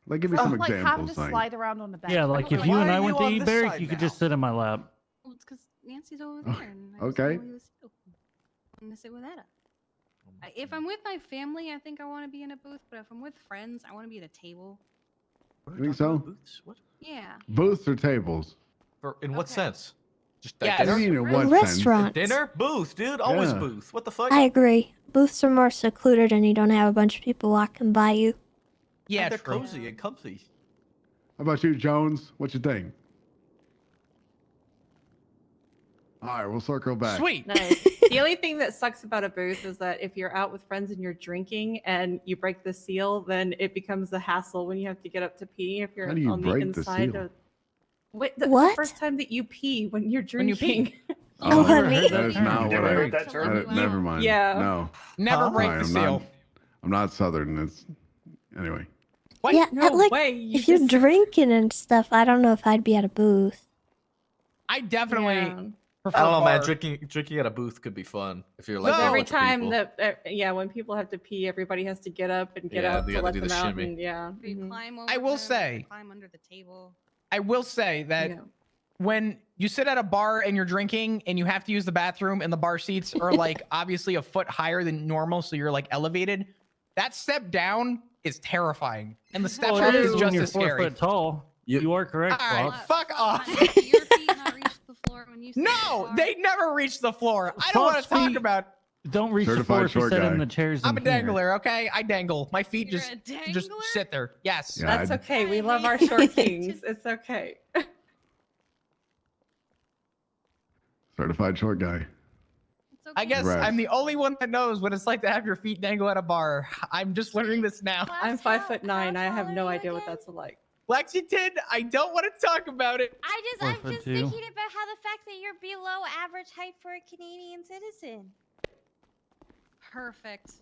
Like, give me I some don't like having examples. to Like, slide around on the bench. Yeah, I like don't if you like and it. I went to on eat this Barrick, side you could now? just sit in my lap. Well, it's because Nancy's over there, and I okay. just want to sit with Etta. If I'm with my family, I think I want to be in a booth. But if I'm with friends, I want to be at a table. You think so? Yeah. Booths or tables? In what sense? Just Yeah, I mean, in what sense? Restaurants. Dinner? Booth, dude. Always Yeah. booth. What the fuck? I agree. Booths are more secluded and you don't have a bunch of people walking by you. Yeah, they're true. cozy and comfy. How about you, Jones? What you think? All right, we'll circle back. Sweet. Nice. The only thing that sucks about a booth is that if you're out with friends and you're drinking and you break the seal, then it becomes a hassle when you have to get up to pee if you're How do you on the break the inside seal? of. Wait, that's What? the first time that you pee when you're When you drinking. pee. Oh, honey. That is not what Never I. heard that term? Never mind. Yeah. No. Never Huh? break the seal. I'm not Southern. It's anyway. What? Yeah, No like way. You if you're just- drinking and stuff, I don't know if I'd be at a booth. I definitely Yeah. prefer I don't know, man. bar. Drinking at a booth could be fun if you're like Because with a every bunch of time people. that, when people have to pee, everybody has to get up and get Yeah, out they to gotta let do them the out. shimmy. And, yeah. You mhm. climb over I will them, say- climb under the table. I will say that Yeah. when you sit at a bar and you're drinking and you have to use the bathroom and the bar seats are like obviously a foot higher than normal, so you're like elevated, that step down is terrifying. And the step Well, up it is when just you're as 4 scary. foot tall. You are correct, All right, Flop. fuck off. Honey, do your feet not reach the floor when you sit at No, the bar? they never reach the floor. I don't want Flop's to talk feet about. Don't reach the Certified floor if you short sit in guy. the chairs. I'm a in here. dangler, okay? I dangle. My feet You're just a just dangler? sit there. Yes. Yeah, That's I'd- okay. We I love our hate short it. kings. It's okay. Certified short guy. It's okay. I guess Congrats. I'm the only one that knows what it's like to have your feet dangle at a bar. I'm just learning this now. I'm Class, how- 5'9". how I tall have are no you idea what again? that's like. Lexington, I don't want to talk about it. I'm 4'2". just thinking about how the fact that you're below average height for a Canadian citizen. Perfect.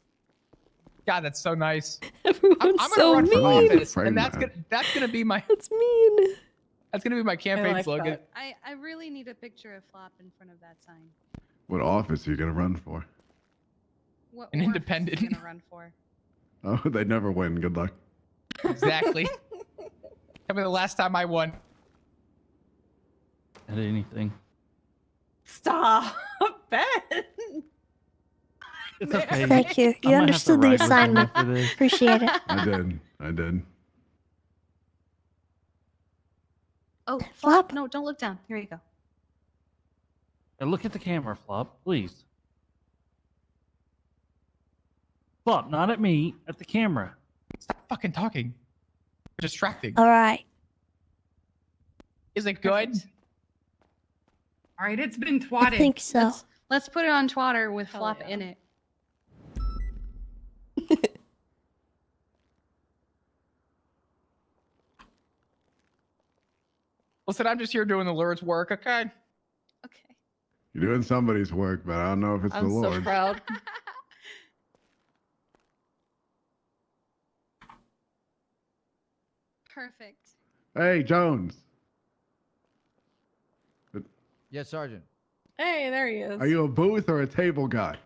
God, that's so nice. Everyone's I'm gonna so run for mean. office, Frame and that's that. gonna be my That's mean. campaign like slogan. that. I really need a picture of Flop in front of that sign. What office are you gonna run for? What An orifice independent. Are you gonna run for? Oh, they never win. Good luck. Exactly. Tell me the last time I won. At anything. Stop, Ben. It's okay. Thank you. You I might have to understood the ride with you assignment. for this. Appreciate it. I did. I did. Oh, Flop. Flop. No, don't look down. Here you go. Now look at the camera, Flop, please. Flop, not at me, at the camera. Stop fucking talking. You're distracting. All right. Is it good? All right, it's been I twatted. think so. Let's put it on Twitter with Hell Flop yeah. in it. Listen, I'm just here doing the Lord's work, okay? Okay. You're doing somebody's work, but I don't know if it's I'm the so Lord. proud. Perfect. Hey, Jones. Yes, Sergeant. Hey, there he is. Are you a booth or a table guy?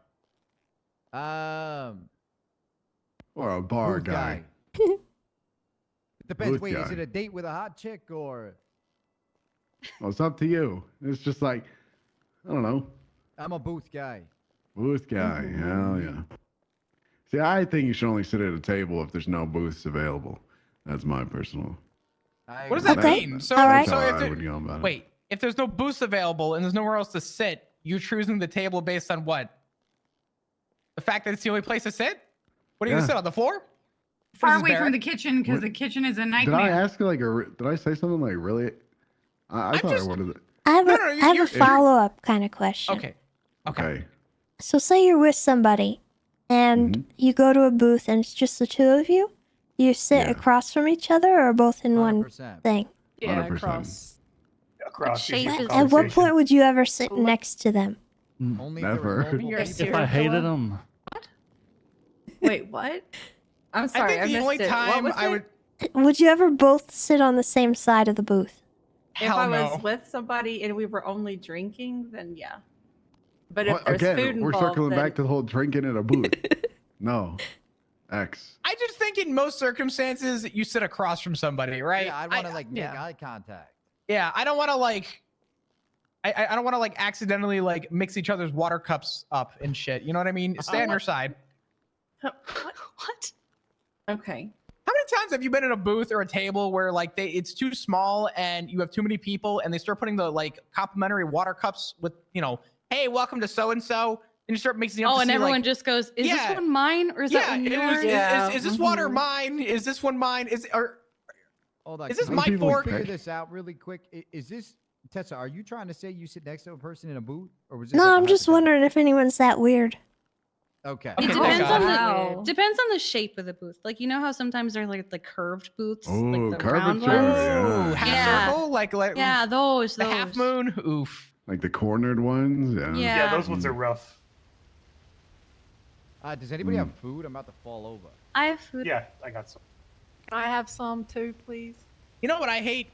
Or a bar Booth guy? It depends. Booth Wait, is guy. it a date with a hot chick or? Well, it's up to you. It's just like, I don't know. I'm a booth guy. Booth guy. Hell yeah. See, I think you should only sit at a table if there's no booths available. That's my personal. What does that Okay. mean? So, All right. so That's if how I there- would go about it. wait, if there's no booths available and there's nowhere else to sit, you're choosing the table based on what? The fact that it's the only place to sit? What are you Yeah. gonna sit on the floor? Far Mrs. away from Barrett? the kitchen because What- the kitchen is a Did nightmare. I ask you like did I say something like really? I thought just- I wanted it. I have No, a, no, I have a you're- follow-up kind of question. Okay. Okay. So say you're with somebody and Mhm. you go to a booth and it's just the two of you. Do you sit Yeah. across from each other or both in one 100%. thing? Yeah, 100%. across. Across shape your is- At what conversation. point would you ever sit next to them? Only if there was Never. multiple You're a people. If serial I hated killer? him. Wait, what? I'm I sorry, think I the missed only it. What time was I it? would Would you ever both sit on the same side of the booth? If hell I no. was with somebody and we were only drinking, then yeah. But if What- there's again, food we're involved, circling then back to the whole drinking in a booth. No. X. I just think in most circumstances you sit across from somebody, right? Yeah, I'd want to like make yeah. eye contact. Yeah, I don't want to like. I don't want to like accidentally like mix each other's water cups up and shit. You know what I mean? Stay on your side. What? Okay. How many times have you been in a booth or a table where like it's too small and you have too many people and they start putting the like complimentary water cups with, you know, hey, welcome to so and so, and you start mixing up. Oh, to and see, everyone like, just goes, "Is yeah. this one mine or is that one yours?" Is this water mine? Is this one mine? Hold on. Is this can my we fork? Figure this out really quick. Is this Tessa? Are you trying to say you sit next to a person in a booth, or was this? No, like a I'm just hypothetical? wondering if anyone's that weird. Okay. It Okay, depends thank on God. the depends on the shape of the booth. Like you know how sometimes they're like the curved booths, like Oh, the round curvature. ones. Yeah. Half Yeah. circle, like Yeah, those. the half moon. Oof. Like the cornered ones? Yeah. Yeah, those ones are rough. Does anybody have food? I'm about to fall over. I have food. Yeah, I got some. I have some too, please. You know what I hate?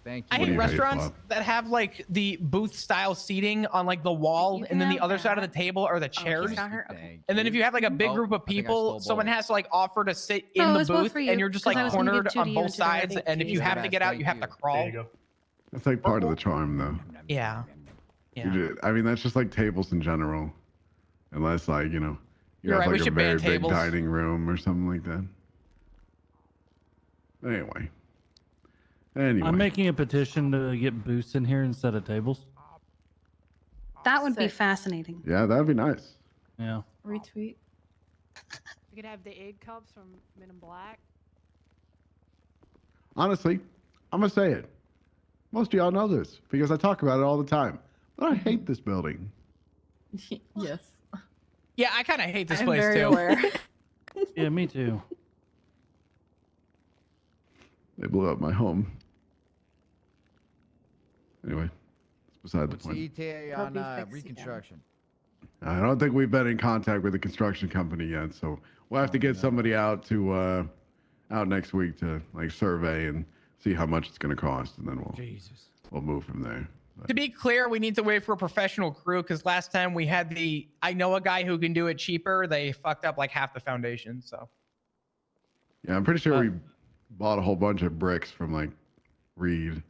Thank I you. hate restaurants that have like the booth style seating on like the wall, and then the other side of the table are the chairs. And then if you have like a big group of people, someone has to like offer to sit in the booth, and you're just like cornered on both sides. And if you have to get out, you have to crawl. There you go. That's like part of the charm, though. Yeah. I mean, that's just like tables in general. Unless, like, you know, you You're have right, we like a should very ban big tables. dining room or something like that. Anyway. I'm making a petition to get booths in here instead of tables. That would be fascinating. Yeah, that'd be nice. Yeah. Retweet. We could have the egg cups from Men in Black. Honestly, I'm going to say it. Most of y'all know this because I talk about it all the time. But I hate this building. Yes. Yeah, I kind of hate this I'm place very too. aware. Yeah, me too. They blew up my home. Anyway, it's beside the What's the point. ETA on reconstruction? I don't think we've been in contact with the construction company yet, so we'll have to get somebody out to out next week to like survey and see how much it's going to cost, and then we'll move from there. To be clear, we need to wait for a professional crew because last time we had I know a guy who can do it cheaper. They fucked up like half the foundation. So Yeah, I'm pretty sure we bought a whole bunch of bricks from like Reed,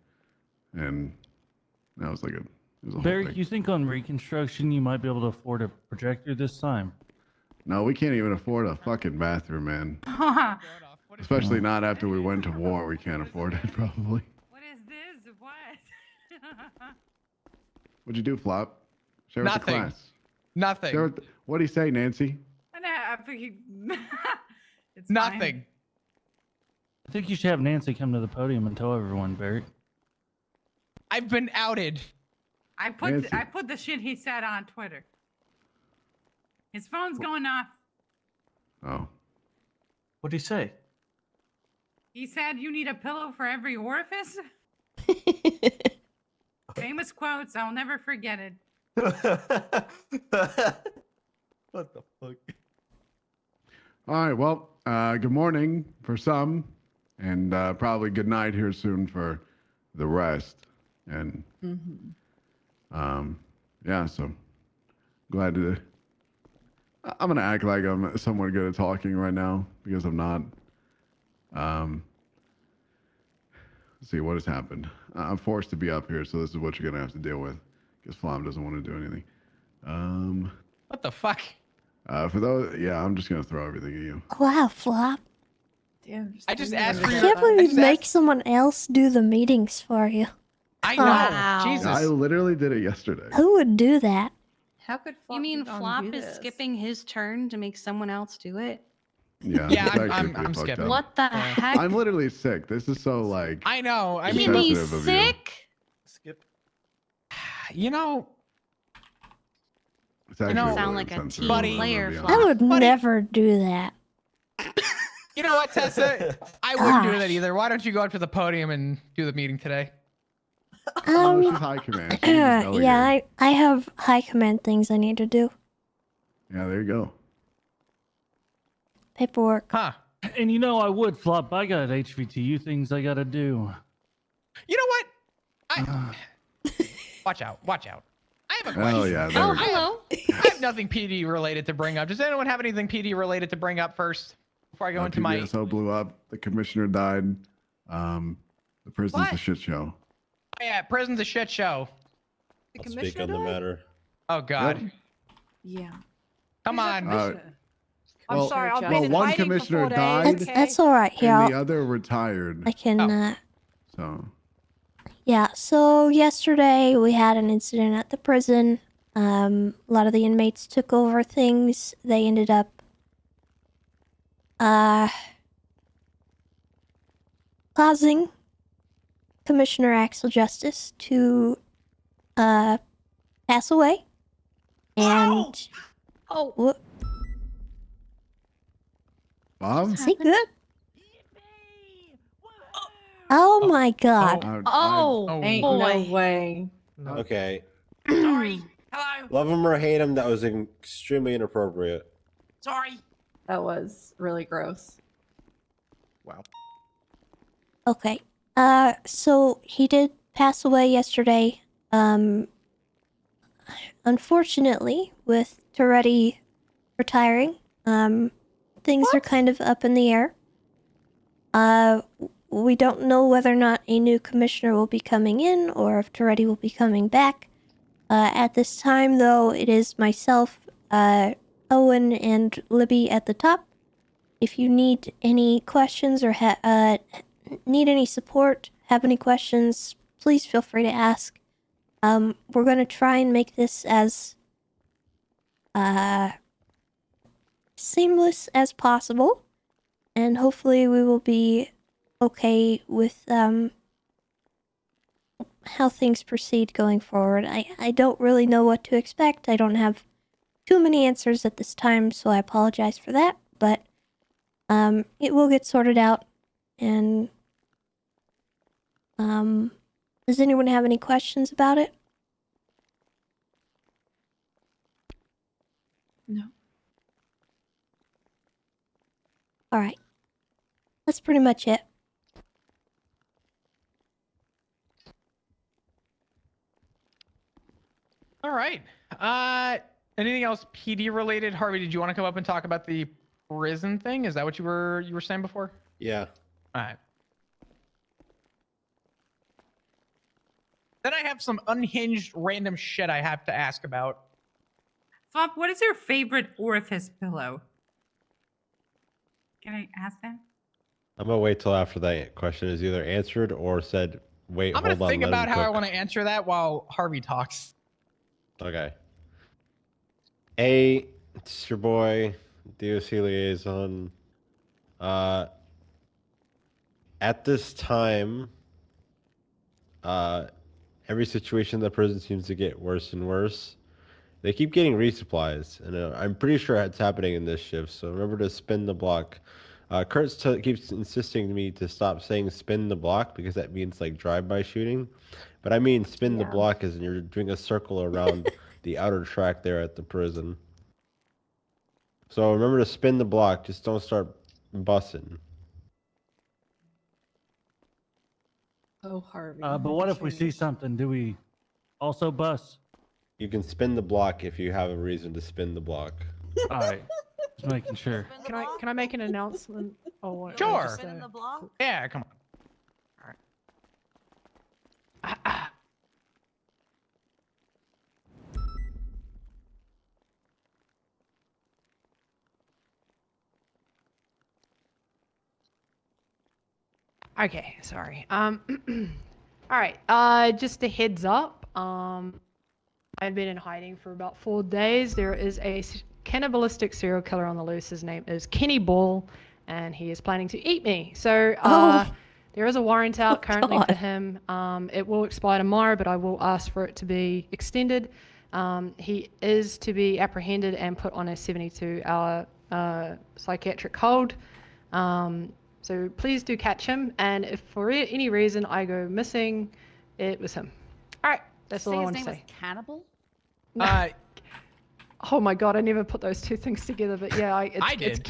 and that was like it was a whole Barry, thing. you think on reconstruction you might be able to afford a projector this time? No, we can't even afford a fucking bathroom, man. Especially not after we went to war. We can't afford it, probably. What is this? What? What'd you do, Flop? Share with the Nothing. class. Nothing. Share with what'd he say, Nancy? I think it's nothing. fine. I think you should have Nancy come to the podium and tell everyone, Barry. I've been outed. I put Nancy. I put the shit he said on Twitter. His phone's going off. Oh. What'd he say? He said you need a pillow for every orifice. Famous quotes. I'll never forget it. What the fuck? All right. Well, good morning for some, and probably good night here soon for the rest. And yeah, so glad to. I'm gonna act like I'm somewhat good at talking right now because I'm not. Let's see what has happened. I'm forced to be up here, so this is what you're gonna have to deal with. Because Flom doesn't want to do anything. What the fuck? For those, yeah, I'm just gonna throw everything at you. Wow, Flop. Damn. I just asked for I your. can't I believe just you make asked- someone else do the meetings for you. I know. Wow. Jesus. I literally did it yesterday. Who would do that? How could Flop You mean do Flop do is this? skipping his turn to make someone else do it? Yeah, Yeah, it's actually I'm pretty fucked skipping. up. What the heck? I'm literally sick. This is so like. I know. I You mean, mean he's sensitive of you. sick? Skip. you know, It's actually know- really Sound like a insensitive, team I'm Buddy. gonna player, be Flop. honest. I would Buddy. never do that. you know what, Tessa? I wouldn't do that Gosh. either. Why don't you go up to the podium and do the meeting today? Oh, she's high command. She can delegate. Yeah, I have high command things I need to do. Yeah, there you go. Paperwork. Huh? And you know I would, Flop. I got HVTU things I gotta do. You know what? Watch out. Watch out. I have a question. Hell yeah, there we go. Hello. I have nothing PD related to bring up. Does anyone have anything PD related to bring up first before I go into my? PBSO blew up. The commissioner died. The prison's a What? shit show. Oh, yeah, prison's a shit show. The I'll speak commissioner on the died? matter. Oh God. Yep. Yeah. Come on. Commissioner. Well, I'm sorry. I've well, been in one hiding for commissioner 4 days. died. That's all right. Here, And the I'll, other retired. I can. Oh. So Yeah. So yesterday we had an incident at the prison. A lot of the inmates took over things. They ended up causing Commissioner Axel Justice to pass away. And Oh, what? Bob. Is he good? Oh my God! I- oh, Oh, Ain't boy. no way. Okay. Sorry. Hello. Love him or hate him, that was extremely inappropriate. Sorry. That was really gross. Wow. Okay. So he did pass away yesterday. Unfortunately, with Toretti retiring, things are kind of up in the air. We don't know whether or not a new commissioner will be coming in or if Toretti will be coming back. At this time, though, it is myself, Owen, and Libby at the top. If you need any questions or need any support, have any questions, please feel free to ask. We're going to try and make this as seamless as possible, and hopefully we will be okay with how things proceed going forward. I don't really know what to expect. I don't have too many answers at this time, so I apologize for that, but it will get sorted out. And does anyone have any questions about it? No. All right. That's pretty much it. All right. Anything else PD related? Harvey, did you want to come up and talk about the prison thing? Is that what you were saying before? Yeah. All right. Then I have some unhinged random shit I have to ask about. Flop, what is your favorite orifice pillow? Can I ask that? I'm gonna wait till after that question is either answered or said, wait, I'm hold gonna on, think let about him how I cook. want to answer that while Harvey talks. Okay. A, it's your boy, DOC liaison. At this time, every situation in the prison seems to get worse and worse. They keep getting resupplies, and I'm pretty sure it's happening in this shift. So remember to spin the block. Kurt keeps insisting to me to stop saying spin the block because that means like drive-by shooting. But I mean spin the block as in you're doing a circle around the outer track there at the prison. So remember to spin the block. Just don't start bussing. Oh, Harvey. But what if we see something? Do we also bus? You can spin the block if you have a reason to spin the block. All right, just making sure. Can I make an announcement? Oh, what? Sure. Just, the block? Yeah, come on. All right. Okay, sorry. All right. Just a heads up. I've been in hiding for about 4 days. There is a cannibalistic serial killer on the loose. His name is Kenny Ball, and he is planning to eat me. So there is a warrant out currently for him. It will expire tomorrow, but I will ask for it to be extended. He is to be apprehended and put on a 72-hour psychiatric hold. So please do catch him, and if for any reason I go missing, it was him. All right, that's all I want to say. His name was Cannibal? Oh my god, I never put those two things together, but yeah, I did.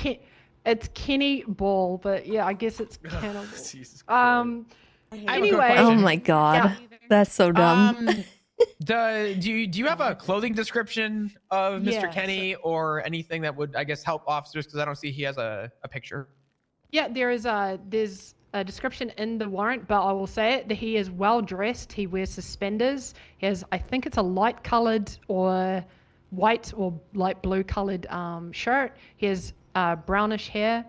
It's Kenny Ball, but yeah, I guess it's Cannibal. Jesus Anyway. Oh my god. That's so dumb. Do you have a clothing description of Mr. Yeah, Kenny or anything that would, I guess, help officers? Because I don't see he has a picture. Yeah, there's a description in the warrant, but I will say it, that he is well dressed. He wears suspenders. He has, I think it's a light colored or white or light blue colored shirt. He has brownish hair.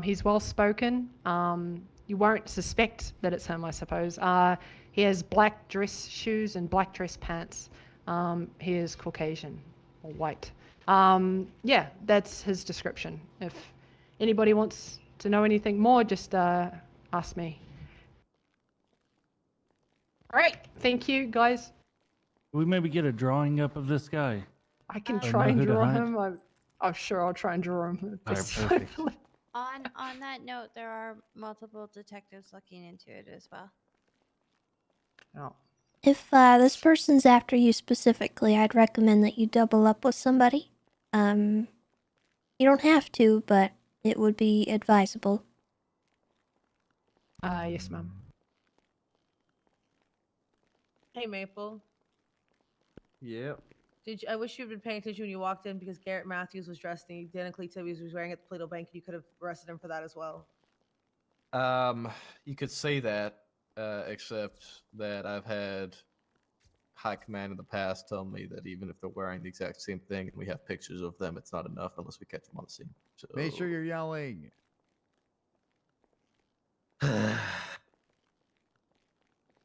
He's well spoken. You won't suspect that it's him, I suppose. He has black dress shoes and black dress pants. He is Caucasian or white. Yeah, that's his description. If anybody wants to know anything more, just ask me. All right, thank you, guys. We maybe get a drawing up of this guy. I can Or try know and who to draw hunt? him. I'm sure I'll try and draw him. All right, perfect. On that note, there are multiple detectives looking into it as well. Oh. If this person's after you specifically, I'd recommend that you double up with somebody. You don't have to, but it would be advisable. Yes, ma'am. Hey, Maple. Yep. I wish you'd been paying attention when you walked in because Garrett Matthews was dressed identically to what he was wearing at the Plato Bank, and you could have arrested him for that as well. You could say that, except that I've had high command in the past tell me that even if they're wearing the exact same thing and we have pictures of them, it's not enough unless we catch them on the scene. So Make sure you're yelling.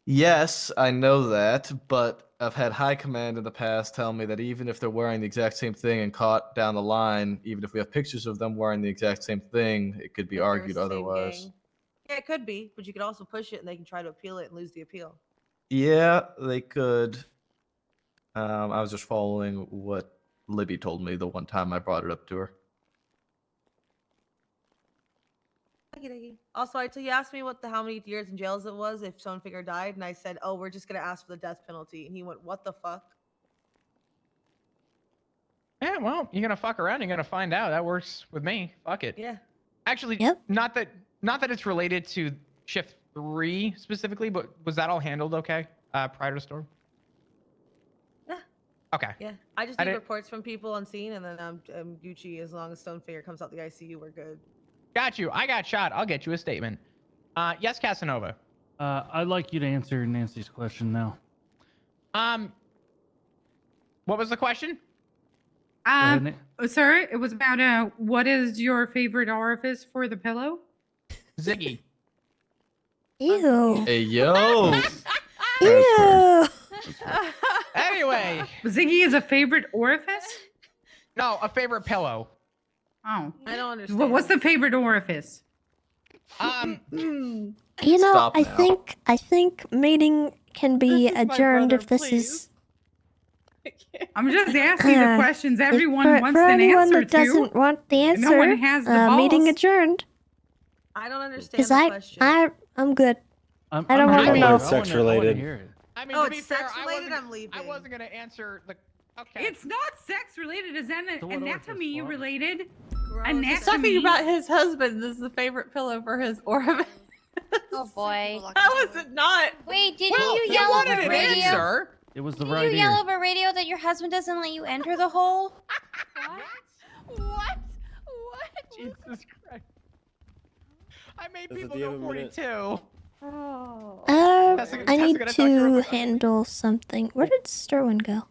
Yes, I know that, but I've had high command in the past tell me that even if they're wearing the exact same thing and caught down the line, even if we have pictures of them wearing the exact same thing, it could be If they're argued the same otherwise. gang. Yeah, it could be, but you could also push it and they can try to appeal it and lose the appeal. Yeah, they could. I was just following what Libby told me the one time I brought it up to her. Also, you asked me how many years in jails it was if someone figure died, and I said, "Oh, we're just gonna ask for the death penalty," and he went, "What the fuck?" Yeah, well, you're gonna fuck around. You're gonna find out. That works with me. Fuck it. Yeah. Actually, not that it's related to shift 3 specifically, but was that all handled okay prior to storm? Yeah. Okay. Yeah. I just need reports from people on scene, and then I'm Gucci. As long as Stonefigure comes out the ICU, we're good. Got you. I got shot. I'll get you a statement. Yes, Casanova. I'd like you to answer Nancy's question now. What was the question? Sir, it was about what is your favorite orifice for the pillow? Ziggy. Ew. Hey, yo. Ew. Anyway. Ziggy is a favorite orifice? No, a favorite pillow. Oh. I don't understand. What's the favorite orifice? You know, Stop I now. think meeting can be adjourned if this is. I'm just asking the questions everyone wants for an anyone answer that doesn't to. want the answer. No one has the meeting balls. adjourned. I don't understand Because the question. I'm good. I don't I'm want to good. know. Sex related. I mean, Oh, to be it's fair, sex related. I'm leaving. I wasn't gonna answer the. Okay. It's not sex related. It's anatomy related. He's talking about his husband. This is the favorite pillow for his orifice. Oh boy. How is it not? Wait, didn't Well, you he yell wanted over an radio? answer. It was the Didn't right you yell ear. over radio that your husband doesn't let you enter the hole? What? Jesus Christ. I made Does it people do you have go a minute? 42. I need to handle something. Where did Sterwin go?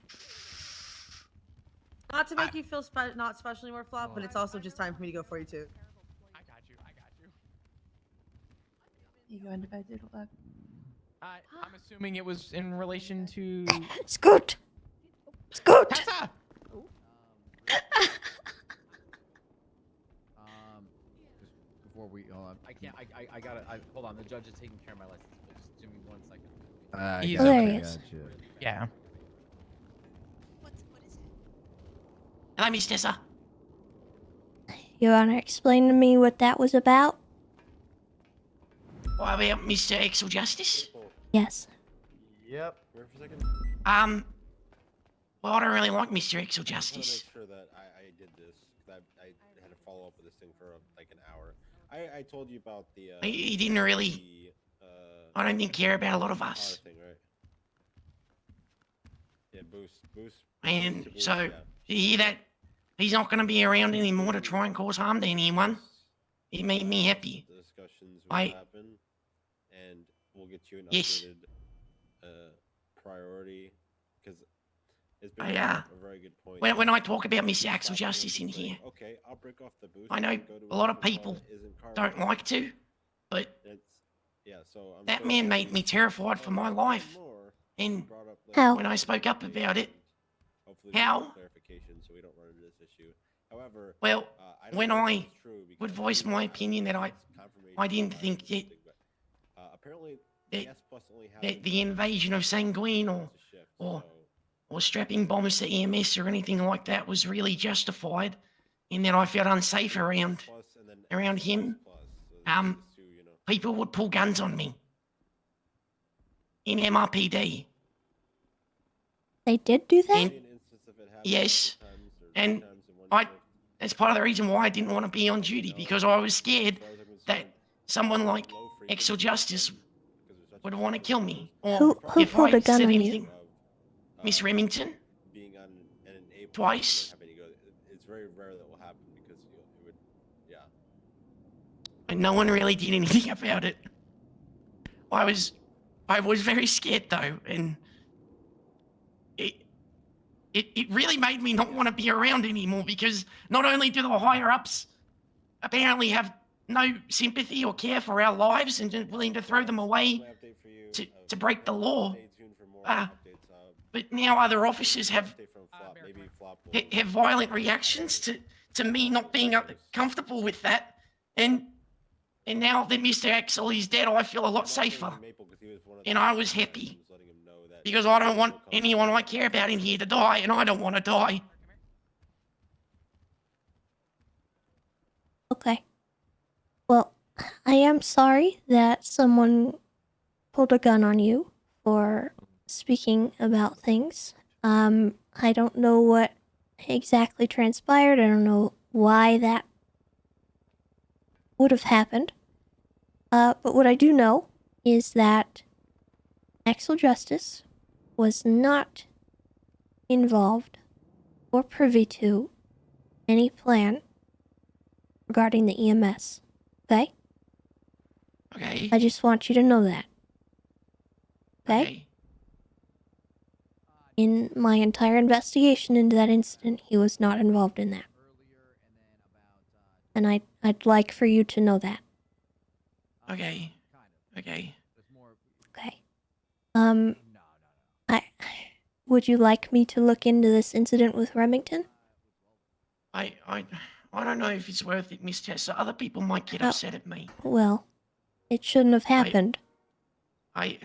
Not to make you feel not special anymore, Flop, but it's also just time for me to go 42. You go into bed, Doodle Bug. I'm assuming it was in relation to. Scoot! Scoot! Tessa! Just before we hold on, I can't. I gotta. Hold on. The judge is taking care of my license plate. Just give me 1 second. He's Oh, there he is. Yeah. Hello, Miss Tessa. You wanna explain to me what that was about? What about Mr. Exel Justice? Yes. Yep. Wait for a second. Well, I don't really like Mr. Exel I want to Justice. make sure that I did this. I had to follow up with this thing for like an hour. I told you about the. He didn't really. I don't think care about a lot of us. Thing, right? Yeah, boost. And Boost, so, yeah. you hear that? He's not going to be around anymore to try and cause harm to anyone. It made me happy. The discussions will happen, and we'll get you an Yes. updated priority because it's I, been a very good point. When I talk about Mr. Axel Justice in here, Okay, I'll break off the boost. I know and go to a lot of different people car that isn't car don't related. like to, but Yeah, so I'm that sure man I'll made be me terrified for my life. more And brought up How? when I spoke up about it, hopefully we get how? clarification so we don't run into this issue. However, Well, I don't when know if I this is true would because voice my opinion that I didn't confirmation think that apparently that, the S plus only that happens the invasion of Sanguine or strapping bombers to EMS or anything like that was really justified, and that I felt unsafe around him. People would pull guns on me in MRPD, They did do that? And yes, and that's part of the reason why I didn't want to be on duty, because I was scared that someone like Exo Justice would want to kill me. Or Who if pulled I a gun said on you? anything, Miss Remington, twice. It's very rare that will happen because it would, yeah. And no one really did anything about it. I was very scared though, and it really made me not want to be around anymore, because not only do the higher ups apparently have no sympathy or care for our lives and are willing to throw them away to break the law, but now other officers have violent reactions to me not being comfortable with that, and now that Mr. Axel is dead, I feel a lot safer, and I was happy, because I don't want anyone I care about in here to die, and I don't want to die. Okay. Well, I am sorry that someone pulled a gun on you for speaking about things. I don't know what exactly transpired. I don't know why that would have happened. But what I do know is that Axel Justice was not involved or privy to any plan regarding the EMS. Okay? Okay. I just want you to know that. Okay? In my entire investigation into that incident, he was not involved in that. And I'd like for you to know that. Okay. Okay. Okay. Would you like me to look into this incident with Remington? I don't know if it's worth it, Miss Tessa. Other people might get upset at me. Well, it shouldn't have happened. I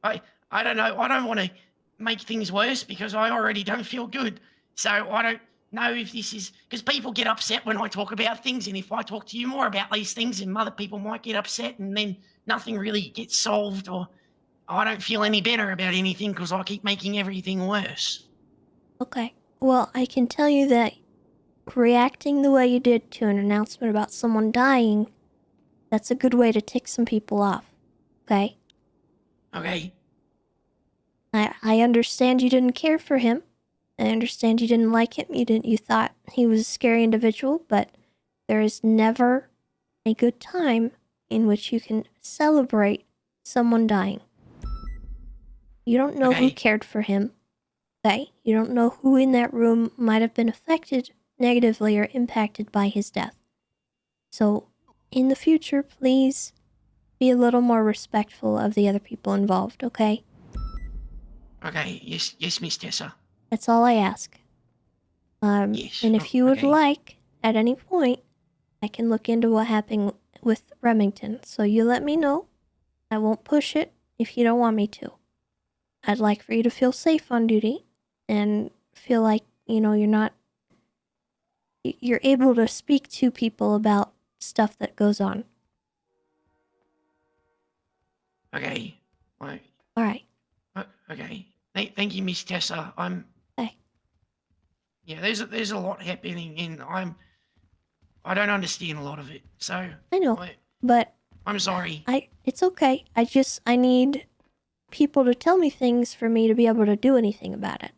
don't know. I don't want to make things worse, because I already don't feel good. So I don't know if this is, because people get upset when I talk about things, and if I talk to you more about these things, and other people might get upset, and then nothing really gets solved, or I don't feel any better about anything because I keep making everything worse. Okay. Well, I can tell you that reacting the way you did to an announcement about someone dying, that's a good way to tick some people off. Okay? Okay. I understand you didn't care for him. I understand you didn't like him. You thought he was a scary individual, but there is never a good time in which you can celebrate someone dying. You don't know who cared for him. Okay? You don't know who in that room might have been affected negatively or impacted by his death. So, in the future, please be a little more respectful of the other people involved, okay? Okay. Yes, Miss Tessa. That's all I ask. And if you would like, at any point, I can look into what happened with Remington. So you let me know. I won't push it if you don't want me to. I'd like for you to feel safe on duty and feel like, you're able to speak to people about stuff that goes on. Okay. Alright. Okay. Thank you, Miss Tessa. Okay. Yeah, there's a lot happening, and I don't understand a lot of it. So I know, but I'm sorry. It's okay. I need people to tell me things for me to be able to do anything about it.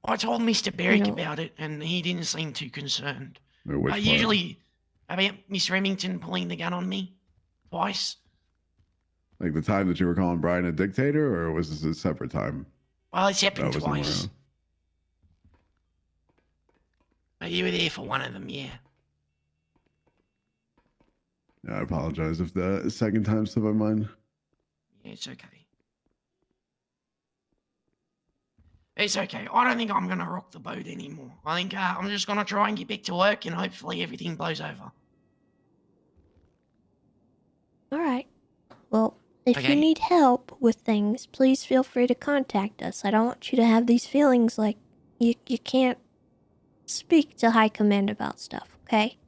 I told Mr. Berrick about it, and he didn't seem too concerned. Which part? Usually about Miss Remington pulling the gun on me twice. Like the time that you were calling Brian a dictator, or was this a separate time? Well, it's happened That wasn't twice. around. But you were there for one of them, yeah. Yeah, I apologize if the second time slipped my mind. Yeah, it's okay. It's okay. I don't think I'm going to rock the boat anymore. I think I'm just going to try and get back to work, and hopefully everything blows over. Alright. Well, if you need help with things, please feel free to contact us. I don't want you to have these feelings like you can't speak to High Command about stuff, okay?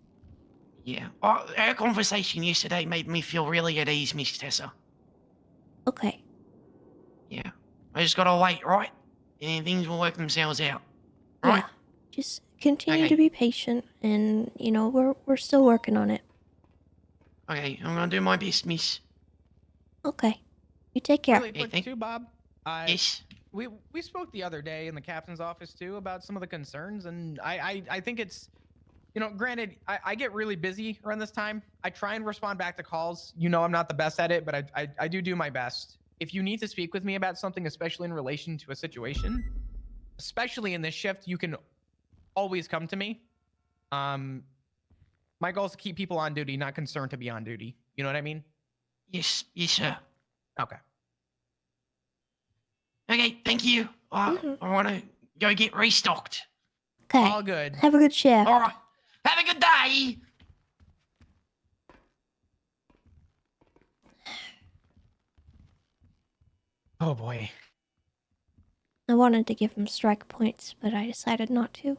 Yeah. Our conversation yesterday made me feel really at ease, Miss Tessa. Okay. Yeah. I just gotta wait, right? And things will work themselves out. Right? Yeah. Just continue Okay. to be patient, and we're still working on it. Okay, I'm gonna do my best, miss. Okay. You take care. Really quick too, Bob. Yes. We spoke the other day in the captain's office too about some of the concerns, and I think it's, granted, I get really busy around this time. I try and respond back to calls. I'm not the best at it, but I do my best. If you need to speak with me about something, especially in relation to a situation, especially in this shift, you can always come to me. My goal is to keep people on duty, not concerned to be on duty. You know what I mean? Yes, sir. Okay. Okay, thank you. I want to go get restocked. Okay. All good. Have a good shift. All right. Have a good day. Oh boy. I wanted to give him strike points, but I decided not to.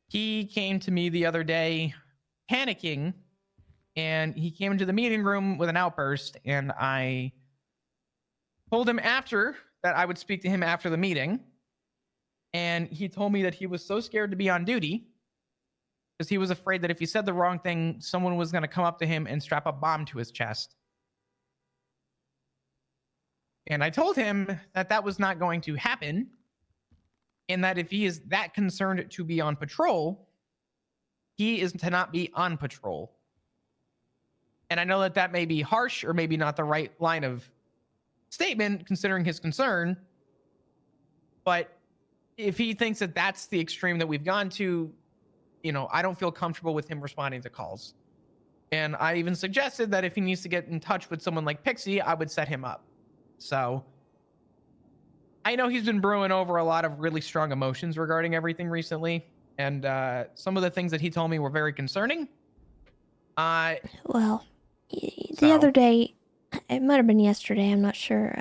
He came to me the other day panicking, and he came into the meeting room with an outburst, and I told him after that I would speak to him after the meeting, and he told me that he was so scared to be on duty because he was afraid that if he said the wrong thing, someone was going to come up to him and strap a bomb to his chest. And I told him that that was not going to happen, and that if he is that concerned to be on patrol, he is to not be on patrol. And I know that that may be harsh or maybe not the right line of statement considering his concern, but if he thinks that that's the extreme that we've gone to, I don't feel comfortable with him responding to calls. And I even suggested that if he needs to get in touch with someone like Pixie, I would set him up. So I know he's been brewing over a lot of really strong emotions regarding everything recently. And some of the things that he told me were very concerning. Well, the other day, it might have been yesterday, I'm not sure.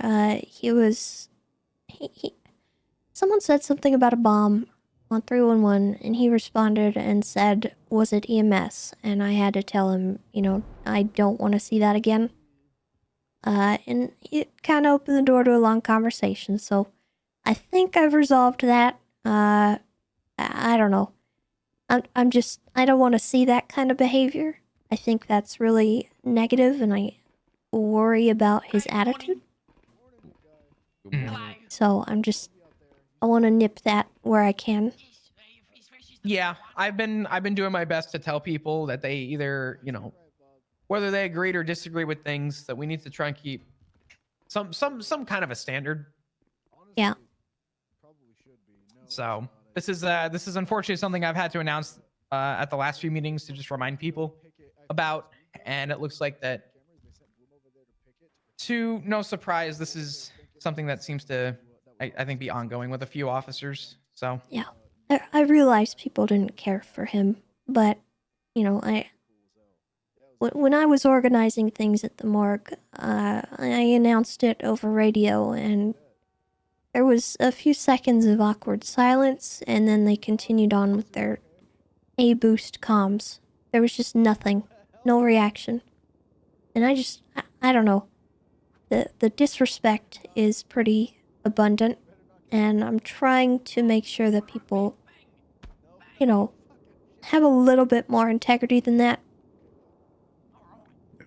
Someone said something about a bomb on 311, and he responded and said, was it EMS? And I had to tell him, I don't want to see that again. And it kind of opened the door to a long conversation, so I think I've resolved that. I don't know. I don't want to see that kind of behavior. I think that's really negative, and I worry about his attitude. So I want to nip that where I can. Yeah, I've been doing my best to tell people that they either, whether they agreed or disagree with things, that we need to try and keep some kind of a standard. Yeah. So this is unfortunately something I've had to announce at the last few meetings to just remind people about, and it looks like that, to no surprise, this is something that seems to, I think, be ongoing with a few officers. So yeah, I realized people didn't care for him, but when I was organizing things at the morgue, I announced it over radio, and there was a few seconds of awkward silence, and then they continued on with their A-boost comms. There was just nothing. No reaction. And I don't know. The disrespect is pretty abundant, and I'm trying to make sure that people, have a little bit more integrity than that. Yeah,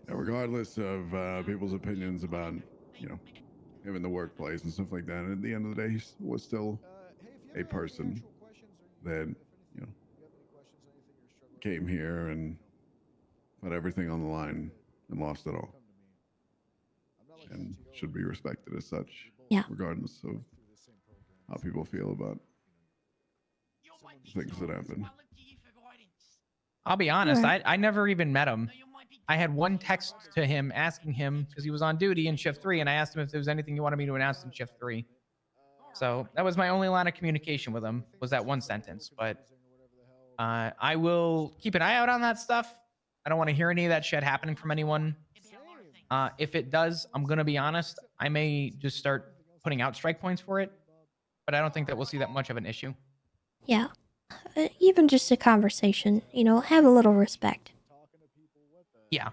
regardless of people's opinions about, him in the workplace and stuff like that, and at the end of the day, he was still a person that, came here and put everything on the line and lost it all. And should be respected as such, regardless of how people feel about things that happen. I'll be honest, Right. I never even met him. I had one text to him asking him, because he was on duty in shift 3, and I asked him if there was anything he wanted me to announce in shift 3. So that was my only line of communication with him, was that one sentence. But I will keep an eye out on that stuff. I don't want to hear any of that shit happening from anyone. If it does, I'm going to be honest, I may just start putting out strike points for it, but I don't think that we'll see that much of an issue. Yeah. Even just a conversation, have a little respect. Yeah.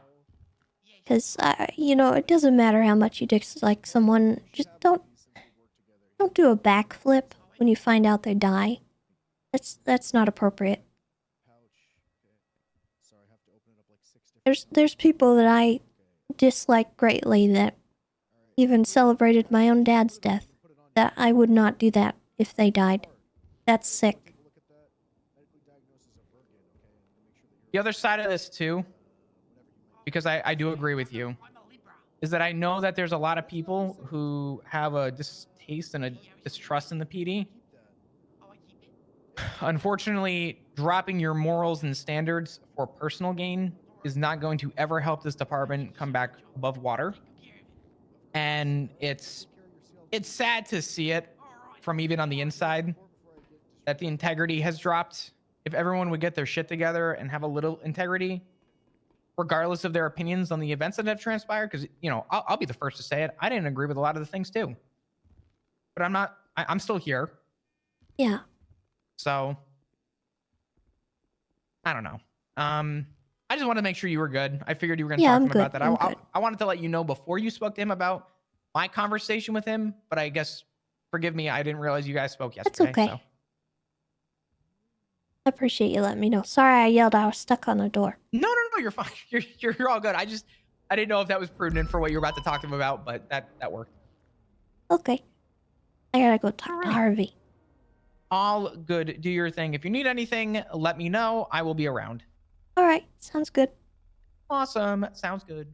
Because, you know, it doesn't matter how much you dislike someone, just don't do a backflip when you find out they die. That's not appropriate. There's people that I dislike greatly that even celebrated my own dad's death. That I would not do that if they died. That's sick. The other side of this too, because I do agree with you, is that I know that there's a lot of people who have a distaste and a distrust in the PD. Unfortunately, dropping your morals and standards for personal gain is not going to ever help this department come back above water. And it's sad to see it from even on the inside that the integrity has dropped. If everyone would get their shit together and have a little integrity, regardless of their opinions on the events that have transpired, because, you know, I'll be the first to say it. I didn't agree with a lot of the things too. But I'm still here. Yeah. So, I don't know. I just wanted to make sure you were good. I figured you were going to Yeah, talk I'm to him about good. that. I'm good. I wanted to let you know before you spoke to him about my conversation with him, but I guess, forgive me, I didn't realize you guys spoke yesterday. That's okay. So. I appreciate you letting me know. Sorry I yelled. I was stuck on the door. No, you're fine. You're all good. I didn't know if that was prudent for what you were about to talk to him about, but that worked. Okay. I gotta go talk to Harvey. All good. Do your thing. If you need anything, let me know. I will be around. Alright, sounds good. Awesome. Sounds good.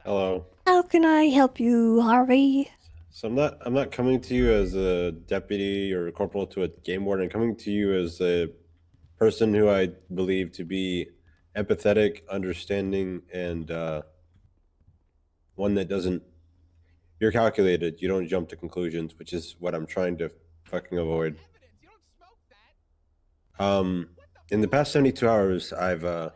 Hello. How can I help you, Harvey? So I'm not coming to you as a deputy or a corporal to a game warden. I'm coming to you as a person who I believe to be empathetic, understanding, and one that doesn't. You're calculated. You don't jump to conclusions, which is what I'm trying to fucking avoid. In the past 72 hours, I've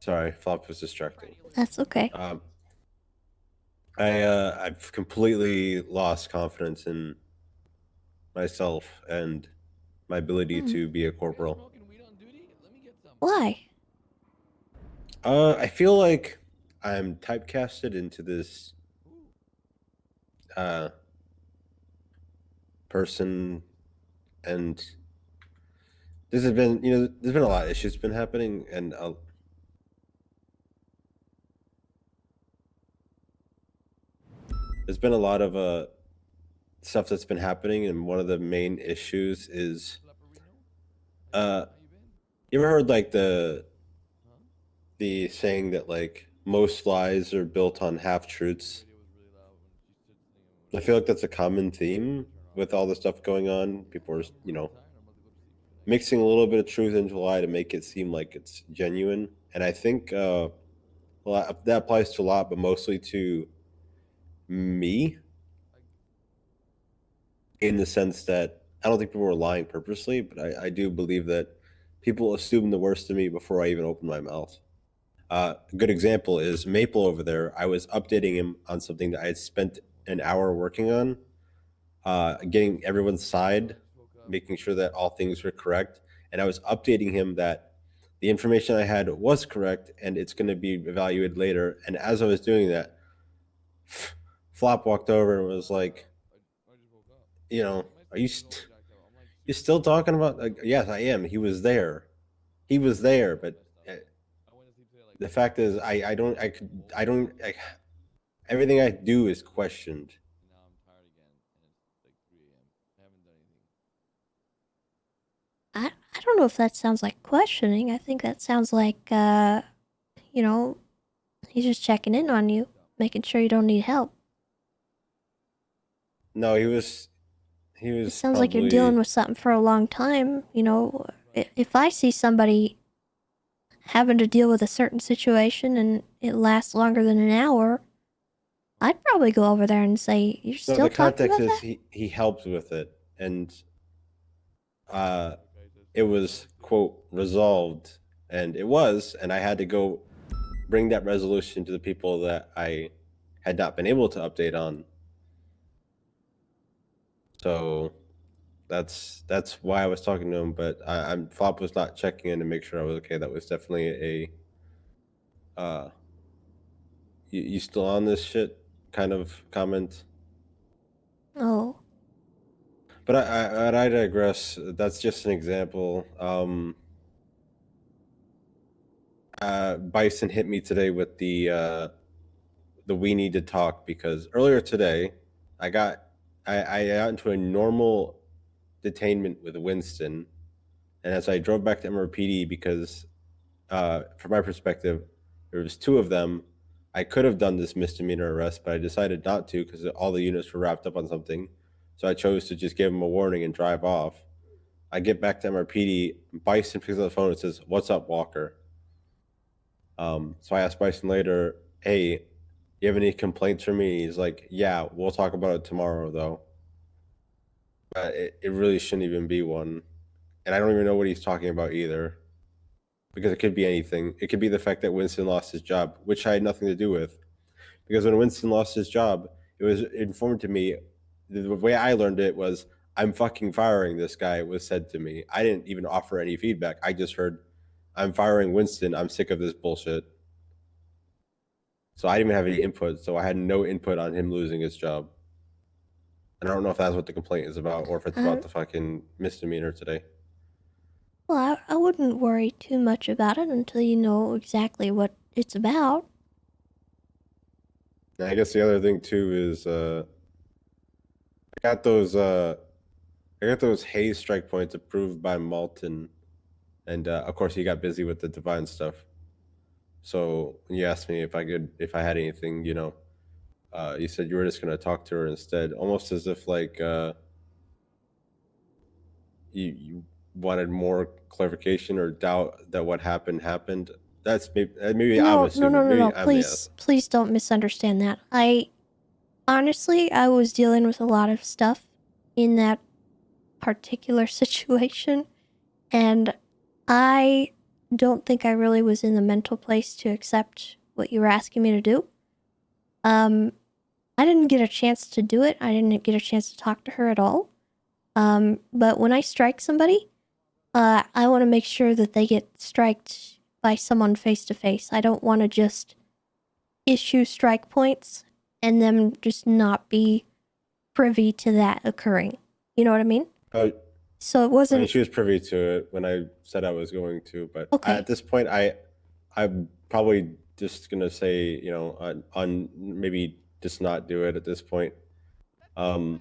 Sorry, Flop was distracting. That's okay. I've completely lost confidence in myself and my ability to be a corporal. Why? I feel like I'm typecasted into this person, and this has been, there's been a lot of issues been happening, and there's been a lot of stuff that's been happening, and one of the main issues is you ever heard like the saying that like most lies are built on half truths? I feel like that's a common theme with all the stuff going on. People are, mixing a little bit of truth into a lie to make it seem like it's genuine. And I think that applies to a lot, but mostly to me, in the sense that I don't think people were lying purposely, but I do believe that people assume the worst of me before I even open my mouth. A good example is Maple over there. I was updating him on something that I had spent an hour working on, getting everyone's side, making sure that all things were correct. And I was updating him that the information I had was correct and it's going to be evaluated later. And as I was doing that, Flop walked over and was like, are you still talking about? Like, yes, I am. He was there. But the fact is, everything I do is questioned. I don't know if that sounds like questioning. I think that sounds like, he's just checking in on you, making sure you don't need help. No, he was. It sounds like you're dealing with something for a long time. If I see somebody having to deal with a certain situation and it lasts longer than an hour, I'd probably go over there and say, "You're still the talking context about is that?" he helped with it, and it was quote resolved, and it was, and I had to go bring that resolution to the people that I had not been able to update on. So That's why I was talking to him, but I'm Flop was not checking in to make sure I was okay. That was definitely a you still on this shit kind of comment. Oh. But I digress. That's just an example. Bison hit me today with the we need to talk, because earlier today I got into a normal detainment with Winston, and as I drove back to MRPD, because from my perspective there was two of them, I could have done this misdemeanor arrest, but I decided not to because all the units were wrapped up on something. So I chose to just give him a warning and drive off. I get back to MRPD, Bison picks up the phone and says, "What's up, Walker?" So I asked Bison later, "Hey, you have any complaints for me?" He's like, "Yeah, we'll talk about it tomorrow, though." But it really shouldn't even be one. And I don't even know what he's talking about either. Because it could be anything. It could be the fact that Winston lost his job, which I had nothing to do with. Because when Winston lost his job, it was informed to me, the way I learned it was, "I'm fucking firing this guy," was said to me. I didn't even offer any feedback. I just heard, "I'm firing Winston. I'm sick of this bullshit." So I didn't even have any input. So I had no input on him losing his job. And I don't know if that's what the complaint is about, or if it's about the fucking misdemeanor today. Well, I wouldn't worry too much about it until you know exactly what it's about. And I guess the other thing too is I got those haze strike points approved by Malton, and of course he got busy with the divine stuff. So when you asked me if I had anything, you said you were just gonna talk to her instead, almost as if like you wanted more clarification or doubt that what happened. That's maybe I'm assuming. Maybe I'm the Please don't misunderstand that. Honestly, I was dealing with a lot of stuff in that particular situation, and I don't think I really was in the mental place to accept what you were asking me to do. I didn't get a chance to do it. I didn't get a chance to talk to her at all. But when I strike somebody, I want to make sure that they get striked by someone face to face. I don't want to just issue strike points and them just not be privy to that occurring. You know what I mean? So it wasn't. I mean, she was privy to it when I said I was going to, but Okay. at this point, I'm probably just gonna say, on maybe just not do it at this point. Oh,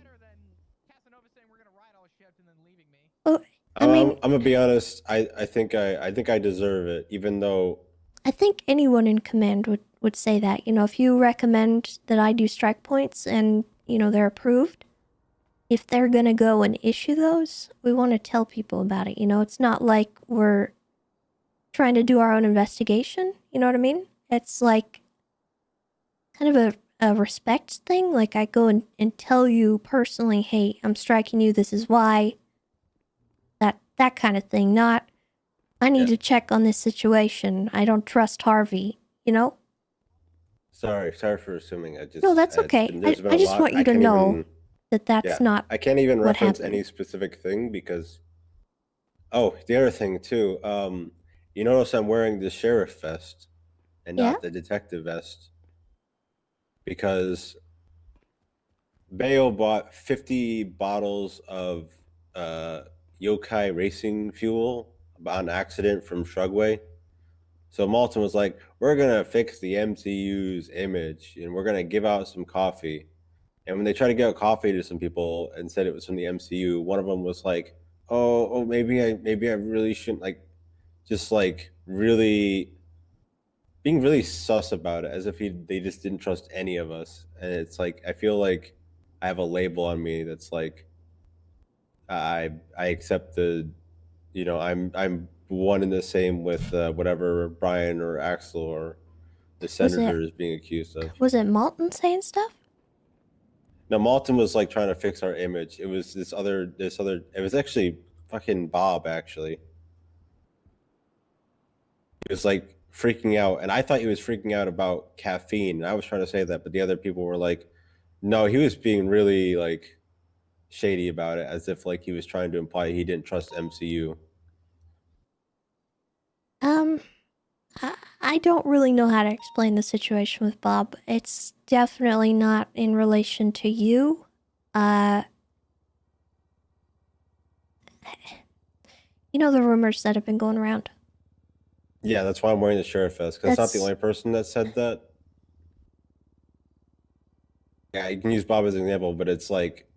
I mean, I'm gonna be honest. I think I deserve it, even though I think anyone in command would say that. If you recommend that I do strike points and, they're approved, if they're gonna go and issue those, we want to tell people about it. It's not like we're trying to do our own investigation. You know what I mean? It's like kind of a respect thing. Like I go and tell you personally, hey, I'm striking you. This is why. That kind of thing. Not, I need to check on this situation. I don't trust Harvey. sorry for assuming. No, that's okay. I just want you to know that that's not. I can't even what reference happened. any specific thing because. Oh, the other thing too. You notice I'm wearing the sheriff vest and not the detective vest because Bayo bought 50 bottles of yokai racing fuel on accident from Shrugway. So Malton was like, "We're gonna fix the MCU's image and we're gonna give out some coffee." And when they tried to give out coffee to some people and said it was from the MCU, one of them was like, "Oh, maybe I really shouldn't," like, just like really being really sus about it, as if they just didn't trust any of us. And it's like I feel like I have a label on me that's like I accept I'm one and the same with whatever Brian or Axel or the senator is being accused of. Was it Malton saying stuff? No, Malton was like trying to fix our image. It was this other. It was actually fucking Bob. Actually, he was like freaking out, and I thought he was freaking out about caffeine. And I was trying to say that, but the other people were like, "No, he was being really like shady about it, as if like he was trying to imply he didn't trust MCU. I don't really know how to explain the situation with Bob. It's definitely not in relation to you. You know the rumors that have been going around? Yeah, that's why I'm wearing the sheriff vest, because it's not the That's- only person that said that. Yeah, you can use Bob as an example, but it's like,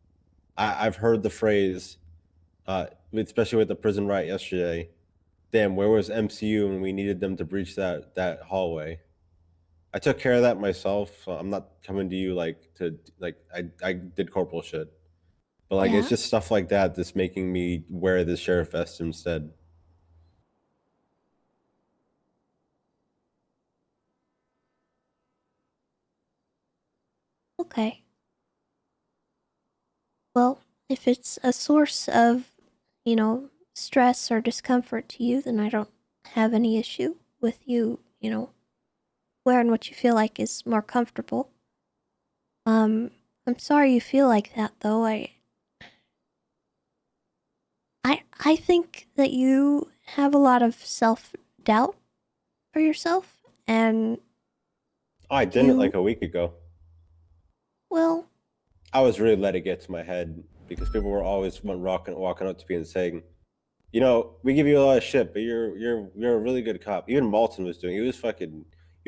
I've heard the phrase, especially with the prison riot yesterday, damn, where was MCU when we needed them to breach that hallway? I took care of that myself, so I'm not coming to you like to like I did corporal shit. But like it's Yeah. just stuff like that that's making me wear the sheriff vest instead. Okay. Well, if it's a source of, stress or discomfort to you, then I don't have any issue with you, wearing what you feel like is more comfortable. I'm sorry you feel like that though. I think that you have a lot of self-doubt for yourself, and Oh, I did it like a week ago. well, I was really let it get to my head because people were always walking up to me and saying, you know, we give you a lot of shit, but you're a really good cop. Even Malton was doing. He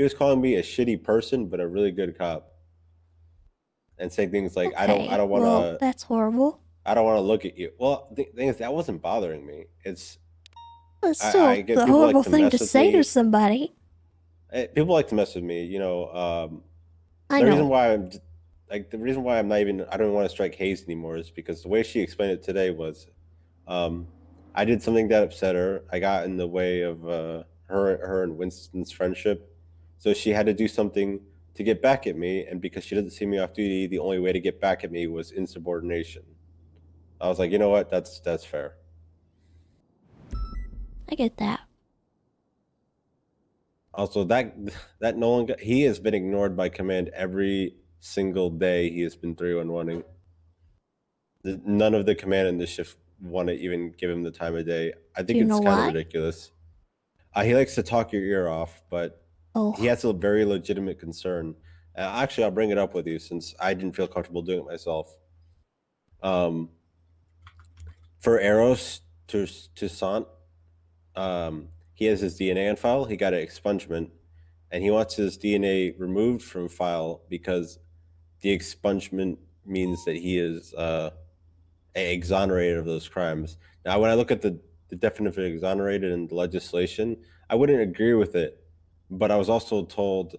was calling me a shitty person, but a really good cop, and saying things like, I don't want well, to. that's horrible. I don't want to look at you. Well, the thing is, that wasn't bothering me. It's It's I still get the people like horrible to thing mess to with say to me. somebody. People like to mess with me. You know, I the know. reason why I'm not even I don't want to strike haze anymore is because the way she explained it today was, I did something that upset her. I got in the way of her and Winston's friendship, so she had to do something to get back at me. And because she doesn't see me off duty, the only way to get back at me was insubordination. I was like, you know what? That's fair. I get that. Also, that Nolan he has been ignored by command every single day he has been 3-1-1ing. None of the command in this shift want to even give him the time of day. I think you it's know kind of why? ridiculous. He likes to talk your ear off, but he has a very legitimate concern. Actually, I'll bring it up with you since I didn't feel comfortable doing it myself. For Eros to Sant, he has his DNA on file. He got an expungement, and he wants his DNA removed from file because the expungement means that he is exonerated of those crimes. Now, when I look at the definition of exonerated in the legislation, I wouldn't agree with it, but I was also told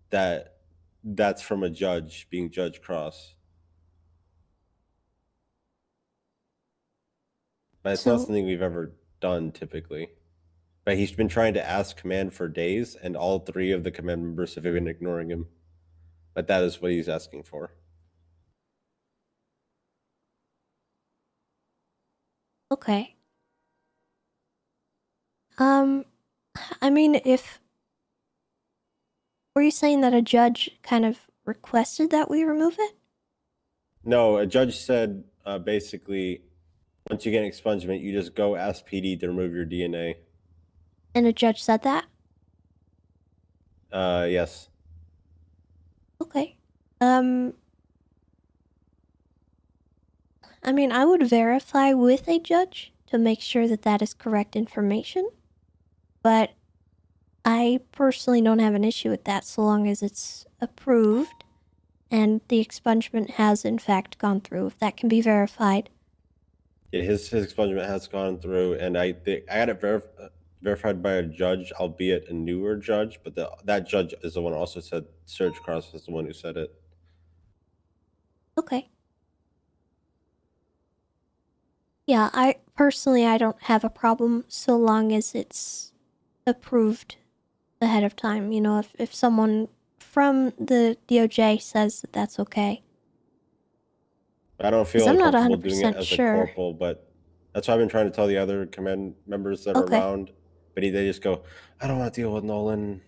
that that's from a judge being Judge Cross. But it's not So- something we've ever done typically. But he's been trying to ask command for days, and all 3 of the command members have been ignoring him. But that is what he's asking for. Okay. I mean, were you saying that a judge kind of requested that we remove it? No, a judge said basically, once you get an expungement, you just go ask PD to remove your DNA. And a judge said that? Yes. Okay. I mean, I would verify with a judge to make sure that that is correct information, but I personally don't have an issue with that so long as it's approved and the expungement has in fact gone through. If that can be verified. Yeah, his expungement has gone through, and I got it verified by a judge, albeit a newer judge, but that judge is the one who also said Serge Cross is the one who said it. Okay. Yeah, I don't have a problem so long as it's approved ahead of time. You know, if someone from the DOJ says that that's okay. I don't feel 'Cause I'm not uncomfortable doing it 100% as a sure. corporal, but that's why I've been trying to tell the other command members that are Okay. around. But they just go, I don't want to deal with Nolan.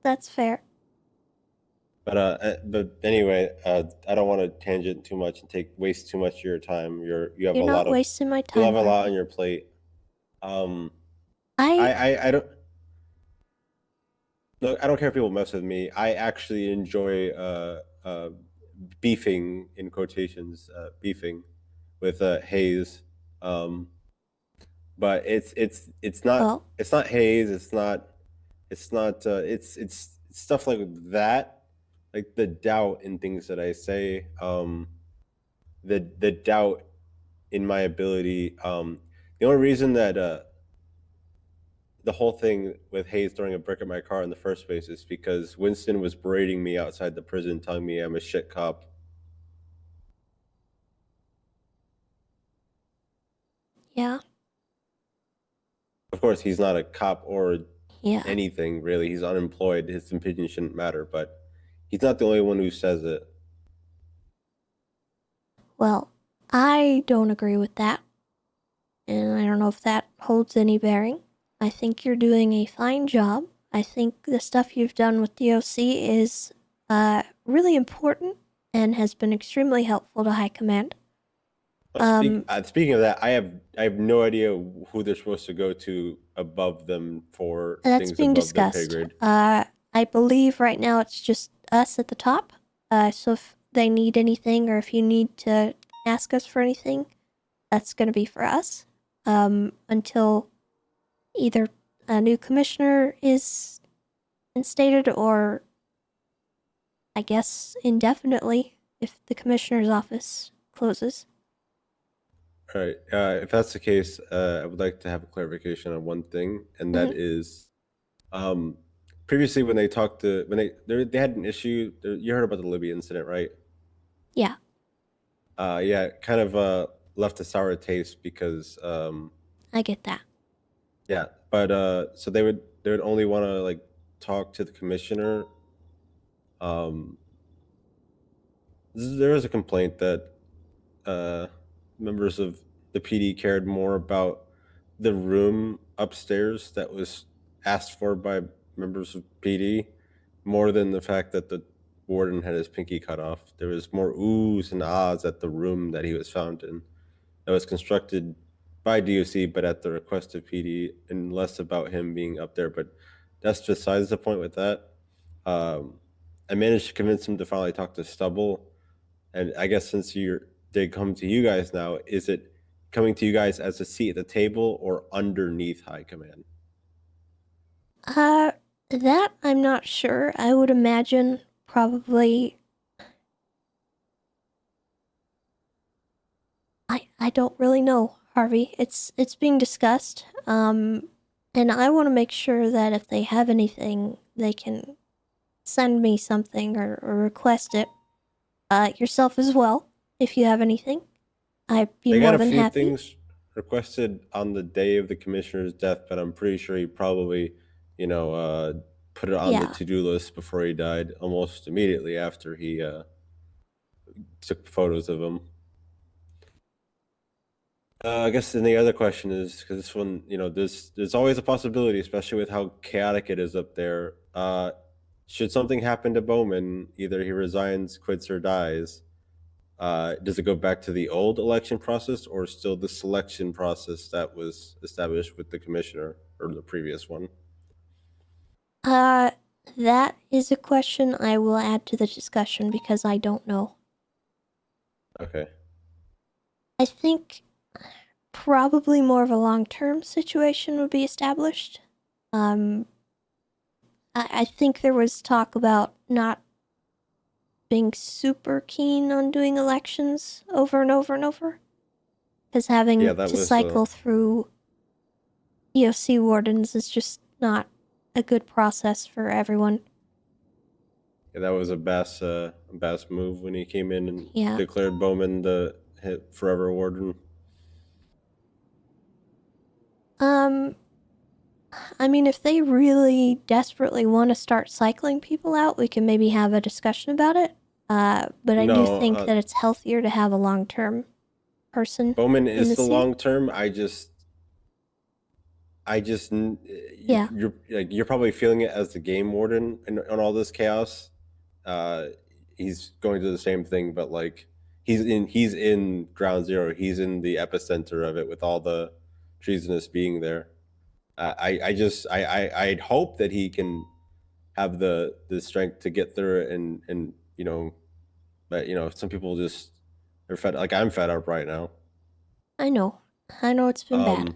That's fair. But anyway, I don't want to tangent too much and waste too much of your time. You have You're a not lot of wasting my you time, have a lot Harvey. on your plate. I I don't look. I don't care if people mess with me. I actually enjoy beefing in quotations, beefing with Hayes. But it's not well, Hayes. It's stuff like that, like the doubt in things that I say. The doubt in my ability. The only reason that the whole thing with Hayes throwing a brick at my car in the first place is because Winston was berating me outside the prison, telling me I'm a shit cop. yeah. Of course, he's not a cop or Yeah. anything really. He's unemployed. His opinion shouldn't matter, but he's not the only one who says it. Well, I don't agree with that. And I don't know if that holds any bearing. I think you're doing a fine job. I think the stuff you've done with DOC is really important and has been extremely helpful to High Command. Speaking of that, I have no idea who they're supposed to go to above them for That's things being above their pay discussed. grade. I believe right now it's just us at the top. So if they need anything or if you need to ask us for anything, that's going to be for us. Until either a new commissioner is instated or I guess indefinitely if the commissioner's office closes. All right. If that's the case, I would like to have a clarification on one thing, and that is, previously when they talked to they had an issue. You heard about the Libya incident, right? Yeah. Yeah, it kind of left a sour taste because I get that. yeah, but so they would only want to like talk to the commissioner. There was a complaint that members of the PD cared more about the room upstairs that was asked for by members of PD more than the fact that the warden had his pinky cut off. There was more oohs and ahs at the room that he was found in that was constructed by DOC, but at the request of PD, and less about him being up there. But that's besides the point with that. I managed to convince him to finally talk to Stubble. And I guess since they come to you guys now, is it coming to you guys as a seat at the table or underneath High Command? That I'm not sure. I would imagine probably. I don't really know, Harvey. It's being discussed. And I want to make sure that if they have anything, they can send me something or request it. Yourself as well, if you have anything. I'd be They more got a than few happy. things requested on the day of the commissioner's death, but I'm pretty sure he probably, put it on the Yeah. to-do list before he died, almost immediately after he took photos of him. I guess then the other question is, because this one, there's always a possibility, especially with how chaotic it is up there. Should something happen to Bowman, either he resigns, quits, or dies, does it go back to the old election process or still the selection process that was established with the commissioner or the previous one? That is a question I will add to the discussion because I don't know. Okay. I think probably more of a long-term situation would be established. I think there was talk about not being super keen on doing elections over and over and over. Because having Yeah, that to was, cycle through EOC wardens is just not a good process for everyone. Yeah, that was a Bass move when he came in and Yeah. declared Bowman the forever warden. I mean, if they really desperately want to start cycling people out, we can maybe have a discussion about it. But I do think that it's healthier to have a long-term person Bowman in is the the seat. long term. Yeah. You're probably feeling it as the game warden on all this chaos. he's going to the same thing, but like he's in ground zero. He's in the epicenter of it with all the treasonous being there. I'd hope that he can have the strength to get through it, and you know, but you know, some people just are fed. Like I'm fed up right now. I know it's been bad.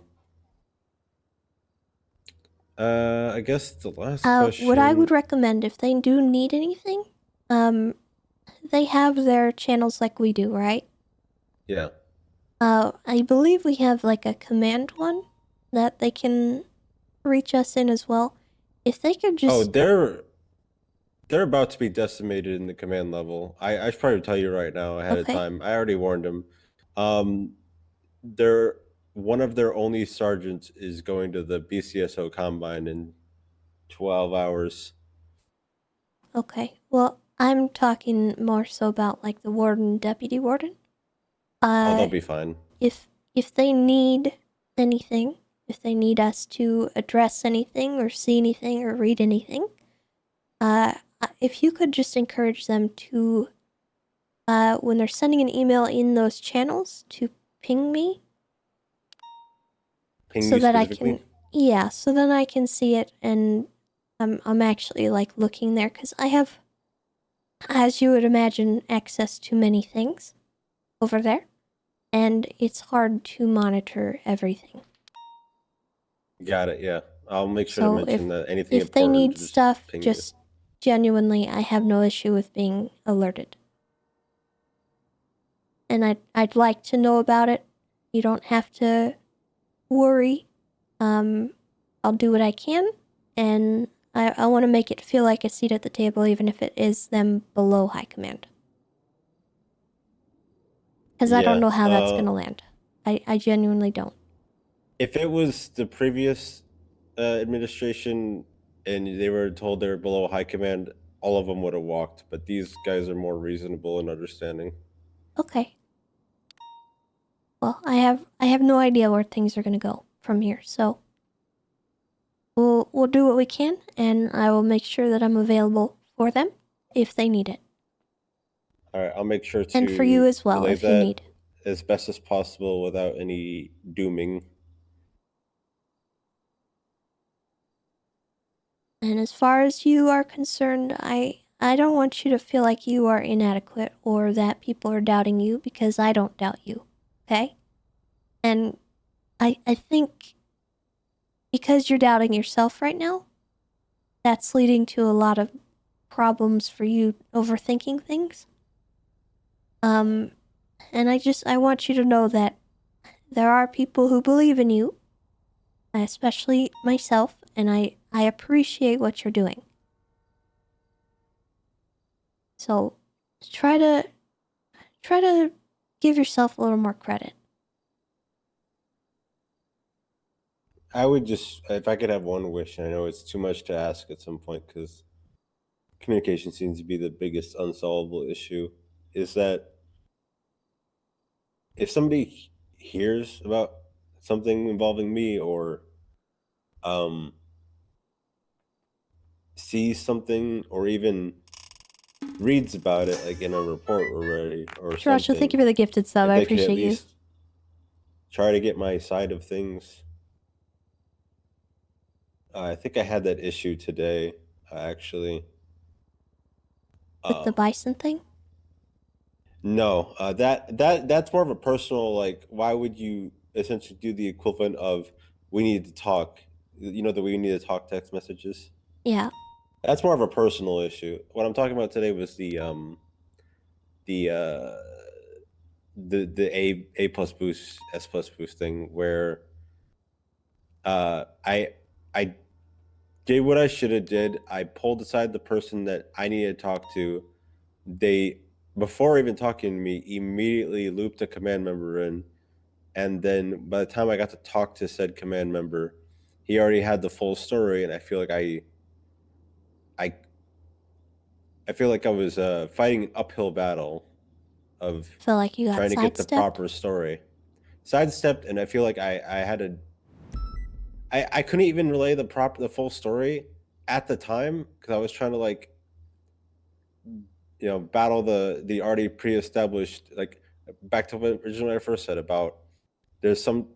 I guess the last question. What I would recommend if they do need anything, they have their channels like we do, right? Yeah. I believe we have like a command one that they can reach us in as well. If they could just... Oh, they're about to be decimated in the command level. I should probably tell you right now ahead of time. I already warned them. One of their only sergeants is going to the BCSO Combine in 12 hours. Okay, well, I'm talking more so about like the warden, deputy warden. Oh, they'll be fine. If they need anything, if they need us to address anything or see anything or read anything, if you could just encourage them to, when they're sending an email in those channels, to ping me. So that I can, yeah, so then I can see it, and I'm actually like looking there, because I have, as you would imagine, access to many things over there, and it's hard to monitor everything. Got it. Yeah, I'll make sure So to mention that anything if they important. need stuff, ping just genuinely, I have no issue with being alerted. And I'd like to know about it. You don't have to worry. I'll do what I can, and I want to make it feel like a seat at the table, even if it is them below high command. Because I don't know how that's going to land. I genuinely don't. If it was the previous administration and they were told they were below high command, all of them would have walked. But these guys are more reasonable and understanding. Okay. Well, I have no idea where things are going to go from here, so we'll do what we can, and I will make sure that I'm available for them if they need it. All right, I'll make sure to And for you as well, relay if you that need. as best as possible without any dooming. And as far as you are concerned, I don't want you to feel like you are inadequate or that people are doubting you, because I don't doubt you, okay? And I think because you're doubting yourself right now, that's leading to a lot of problems for you overthinking things. And I want you to know that there are people who believe in you, especially myself, and I appreciate what you're doing. So try to give yourself a little more credit. I would just, if I could have one wish, and I know it's too much to ask at some point because communication seems to be the biggest unsolvable issue, is that if somebody hears about something involving me or sees something or even reads about it, like in a report already or Joshua, something. thank you for the gifted sub. I They could at appreciate you. least try to get my side of things. I think I had that issue today, actually. With the bison thing? No, that's more of a personal, like, why would you essentially do the equivalent of we need to talk? You know, the we need to talk text messages? Yeah. That's more of a personal issue. What I'm talking about today was the A plus boost, S plus boost thing, where I did what I should have did. I pulled aside the person that I needed to talk to. They, before even talking to me, immediately looped a command member in, and then by the time I got to talk to said command member, he already had the full story, and I feel like I feel like I was fighting an uphill battle of Feel like you got trying to get the sidestepped? proper story. Sidestepped, and I feel like I had to. I couldn't even relay the full story at the time because I was trying to like battle the already pre-established, like back to what originally I first said about there's some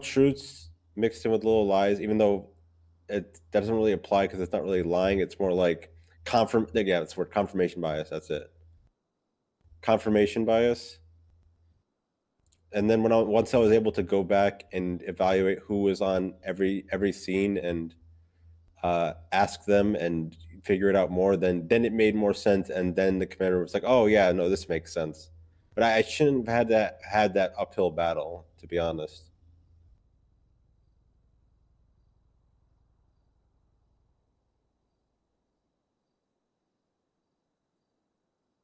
truths mixed in with little lies, even though it doesn't really apply because it's not really lying. It's more like it's the word confirmation bias. That's it. Confirmation bias. And then once I was able to go back and evaluate who was on every scene and ask them and figure it out more, then it made more sense. And then the commander was like, "Oh yeah, no, this makes sense." But I shouldn't have had that uphill battle, to be honest.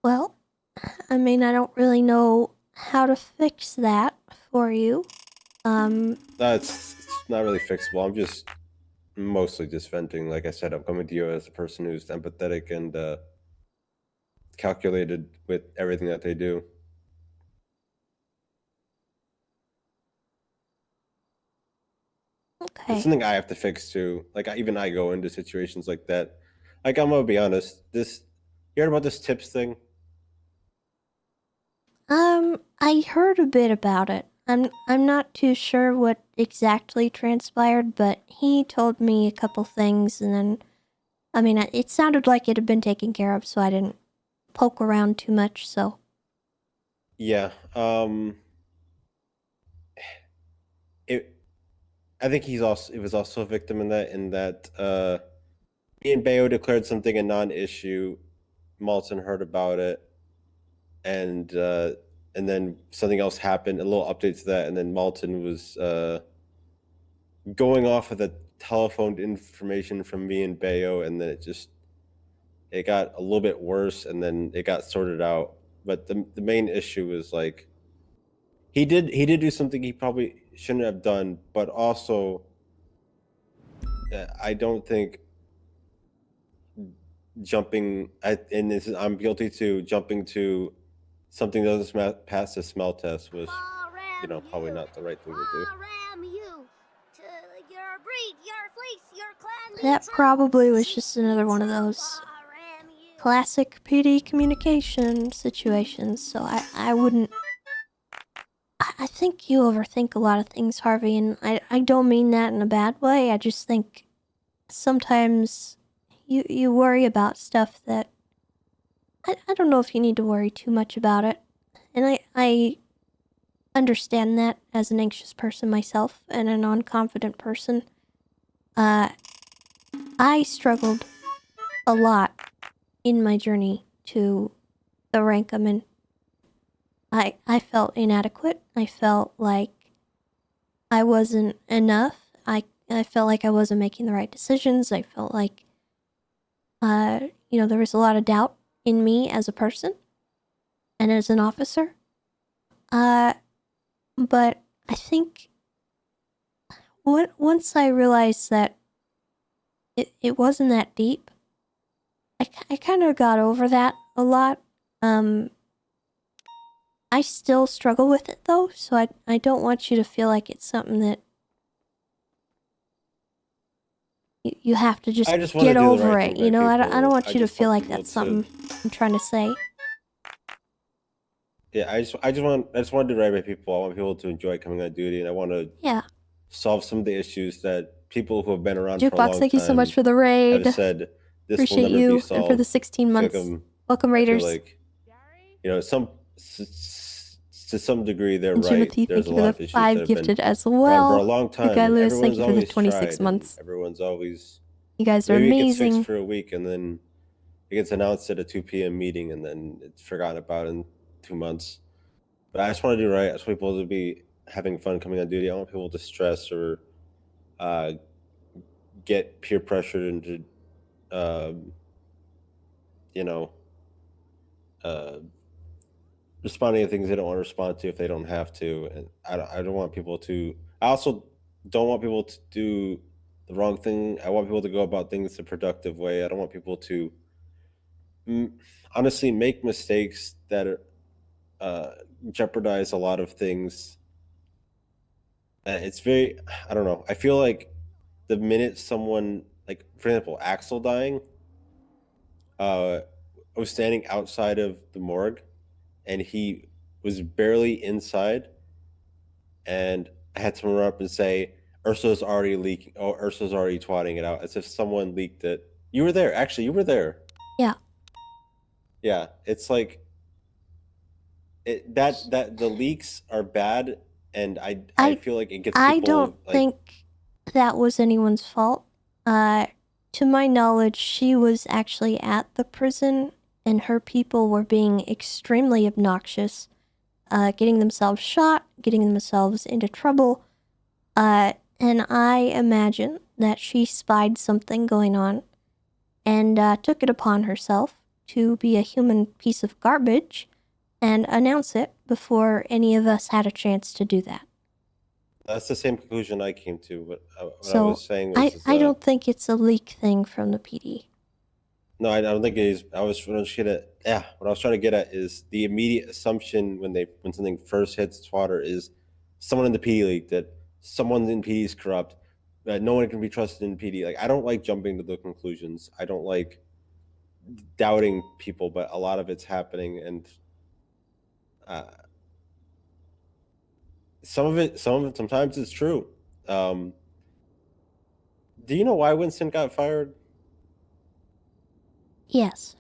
Well, I mean, I don't really know how to fix that for you. It's not really fixable. I'm just mostly just venting. Like I said, I'm coming to you as a person who's empathetic and calculated with everything that they do. Okay. It's something I have to fix too. Like even I go into situations like that. Like I'm gonna be honest. You heard about this tips thing? I heard a bit about it. I'm not too sure what exactly transpired, but he told me a couple things, and then, I mean, it sounded like it had been taken care of, so I didn't poke around too much. So Yeah. I think he was also a victim in that me and Bayo declared something a non-issue. Malton heard about it, and then something else happened. A little update to that, and then Malton was going off of the telephone information from me and Bayo, and then it got a little bit worse, and then it got sorted out. But the main issue was like he did do something he probably shouldn't have done, but also I don't think I'm guilty too. Jumping to something that doesn't pass the smell test was, probably not the right thing to do. that probably was just another one of those classic PD communication situations. So I wouldn't. I think you overthink a lot of things, Harvey, and I don't mean that in a bad way. I just think sometimes you worry about stuff that I don't know if you need to worry too much about it. And I understand that as an anxious person myself and a non-confident person. I struggled a lot in my journey to the rank I'm in. I felt inadequate. I felt like I wasn't enough. I felt like I wasn't making the right decisions. I felt like, there was a lot of doubt in me as a person and as an officer. But I think once I realized that it wasn't that deep, I kind of got over that a lot. I still struggle with it though, so I don't want you to feel like it's something that you have to just get over it. I don't want you to feel like that's something I'm trying to say. Yeah, I just want to do right by people. I want people to enjoy coming on duty, and I want to solve some of the issues that people who have been around for a long Jukebox, time thank you so much for the raid. have said this Appreciate will never you be solved. and for the 16 months. Welcome, I Raiders. feel like, to some degree, they're And right. Timothy, There's thank a you lot for of the issues 5 that have been gifted as around well. for a long time. Big Guy and Lewis, thank everyone's you for the always 26 tried, months. and everyone's always. You guys are Maybe it gets amazing. fixed for a week, and then it gets announced at a 2 p.m. meeting, and then it's forgotten about in 2 months. But I just want to do right. I just want people to be having fun coming on duty. I don't want people to stress or get peer pressured into, responding to things they don't want to respond to if they don't have to. And I don't want people to. I also don't want people to do the wrong thing. I want people to go about things a productive way. I don't want people to honestly make mistakes that jeopardize a lot of things. It's very, I don't know. I feel like the minute someone, like for example, Axel dying, I was standing outside of the morgue, and he was barely inside, and I had to run up and say, Ursula's already leaking. Oh, Ursula's already twatting it out, as if someone leaked it. You were there. Actually, you were there. Yeah. Yeah, it's like that the leaks are bad, and I feel like it gets I people don't like think that was anyone's fault. To my knowledge, she was actually at the prison, and her people were being extremely obnoxious, getting themselves shot, getting themselves into trouble. And I imagine that she spied something going on and took it upon herself to be a human piece of garbage and announce it before any of us had a chance to do that. that's the same conclusion I came to. What I So was saying was, I don't think it's a leak thing from the PD. no, I don't think it is. What I was trying to get at is the immediate assumption when something first hits Twitter is someone in the PD leaked it, someone in PD is corrupt, that no one can be trusted in PD. Like, I don't like jumping to the conclusions. I don't like doubting people, but a lot of it's happening, and some of it sometimes it's true. Do you know why Winston got fired? Yes.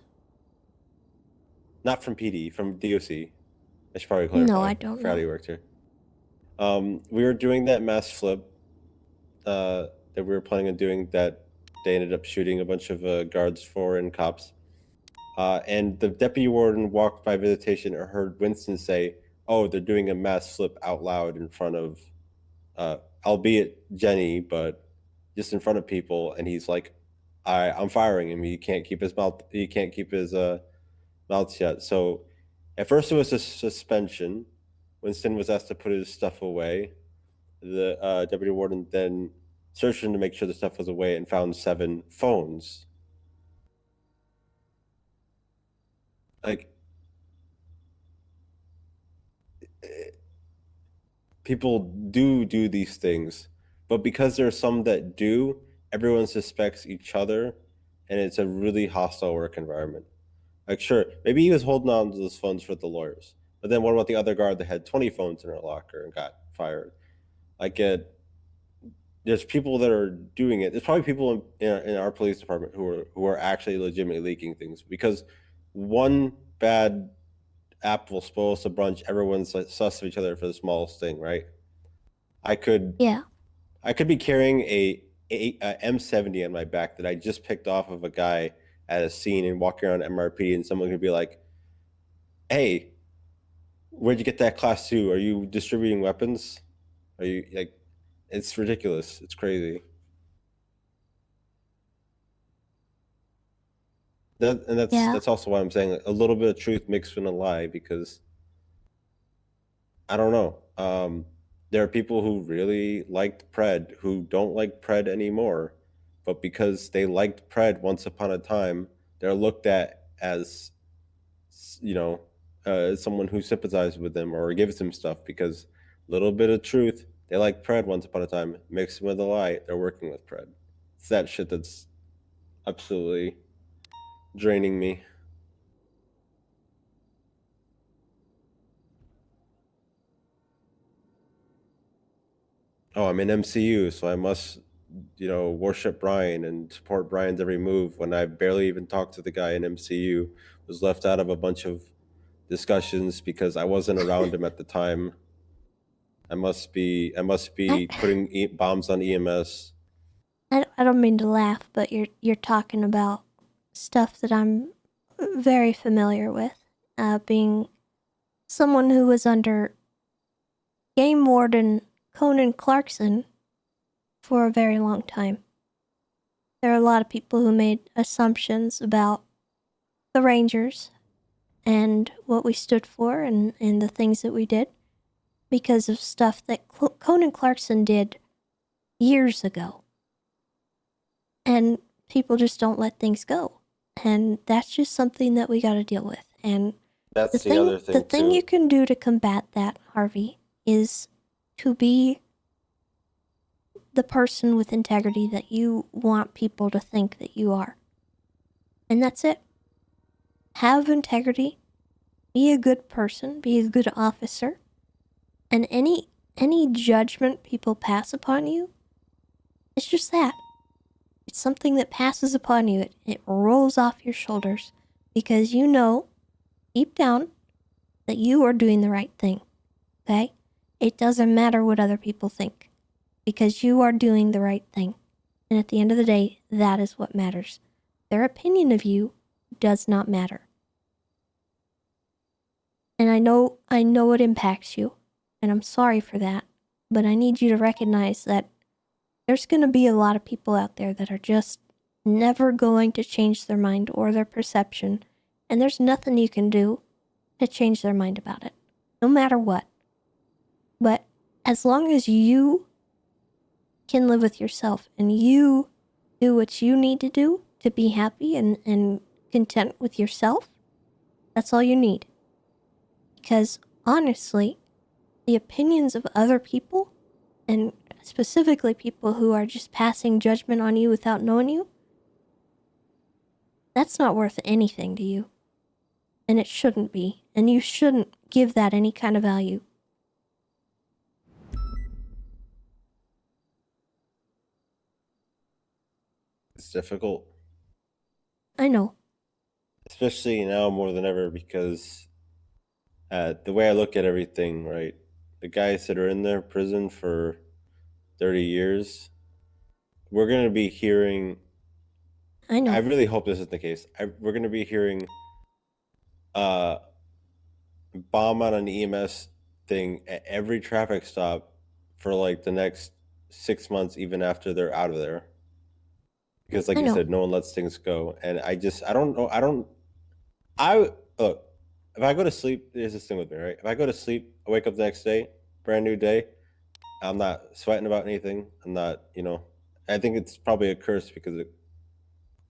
Not from PD, from DOC. I should probably clarify. No, I don't forgot know. he worked here. We were doing that mass flip that we were planning on doing that they ended up shooting a bunch of guards for and cops. And the deputy warden walked by visitation and heard Winston say, "Oh, they're doing a mass flip" out loud in front of, albeit Jenny, but just in front of people. And he's like, I'm firing him. He can't keep his mouth. He can't keep his mouth shut. So at first it was a suspension. Winston was asked to put his stuff away. The deputy warden then searched him to make sure the stuff was away and found 7 phones. Like, people do these things, but because there are some that do, everyone suspects each other, and it's a really hostile work environment. Like, sure, maybe he was holding on to those phones for the lawyers, but then what about the other guard that had 20 phones in her locker and got fired? Like, there's people that are doing it. There's probably people in our police department who are actually legitimately leaking things, because one bad apple spoils the bunch. Everyone's like sus of each other for the smallest thing, right? I could be carrying a M70 on my back that I just picked off of a guy at a scene and walking around MRP, and someone could be like, "Hey, where'd you get that class 2? Are you distributing weapons? Are you like?" It's ridiculous. It's crazy. That's also why I'm saying a little bit of truth mixed with a lie, because I don't know. There are people who really liked Pred who don't like Pred anymore, but because they liked Pred once upon a time, they're looked at as, someone who sympathizes with them or gives them stuff, because a little bit of truth, they like Pred once upon a time, mixed with a lie, they're working with Pred. It's that shit that's absolutely draining me. Oh, I'm in MCU, so I must, worship Brian and support Brian's every move, when I barely even talked to the guy in MCU, was left out of a bunch of discussions because I wasn't around him at the time. I must be putting bombs on EMS. I don't mean to laugh, but you're talking about stuff that I'm very familiar with, being someone who was under Game Warden Conan Clarkson for a very long time. There are a lot of people who made assumptions about the Rangers and what we stood for and the things that we did because of stuff that Conan Clarkson did years ago. And people just don't let things go. And that's just something that we got to deal with. And that's the other thing, the thing too. you can do to combat that, Harvey, is to be the person with integrity that you want people to think that you are. And that's it. have integrity, be a good person, be a good officer, and any judgment people pass upon you, it's just that. It's something that passes upon you. It rolls off your shoulders because you know deep down that you are doing the right thing. Okay? It doesn't matter what other people think because you are doing the right thing. And at the end of the day, that is what matters. Their opinion of you does not matter. And I know it impacts you, and I'm sorry for that, but I need you to recognize that there's going to be a lot of people out there that are just never going to change their mind or their perception, and there's nothing you can do to change their mind about it, no matter what. But as long as you can live with yourself and you do what you need to do to be happy and content with yourself, that's all you need. Because honestly, the opinions of other people, and specifically people who are just passing judgment on you without knowing you, that's not worth anything to you. And it shouldn't be. And you shouldn't give that any kind of value. It's difficult. I know. Especially now more than ever because the way I look at everything, right? The guys that are in their prison for 30 years, we're going to be hearing. I know. I really hope this is the case. We're going to be hearing bomb on an EMS thing at every traffic stop for like the next 6 months, even after they're out of there. Because, like I you know. said, no one lets things go. And I don't know. Look, if I go to sleep, there's this thing with me, right? If I go to sleep, I wake up the next day, brand new day. I'm not sweating about anything. I'm not, I think it's probably a curse because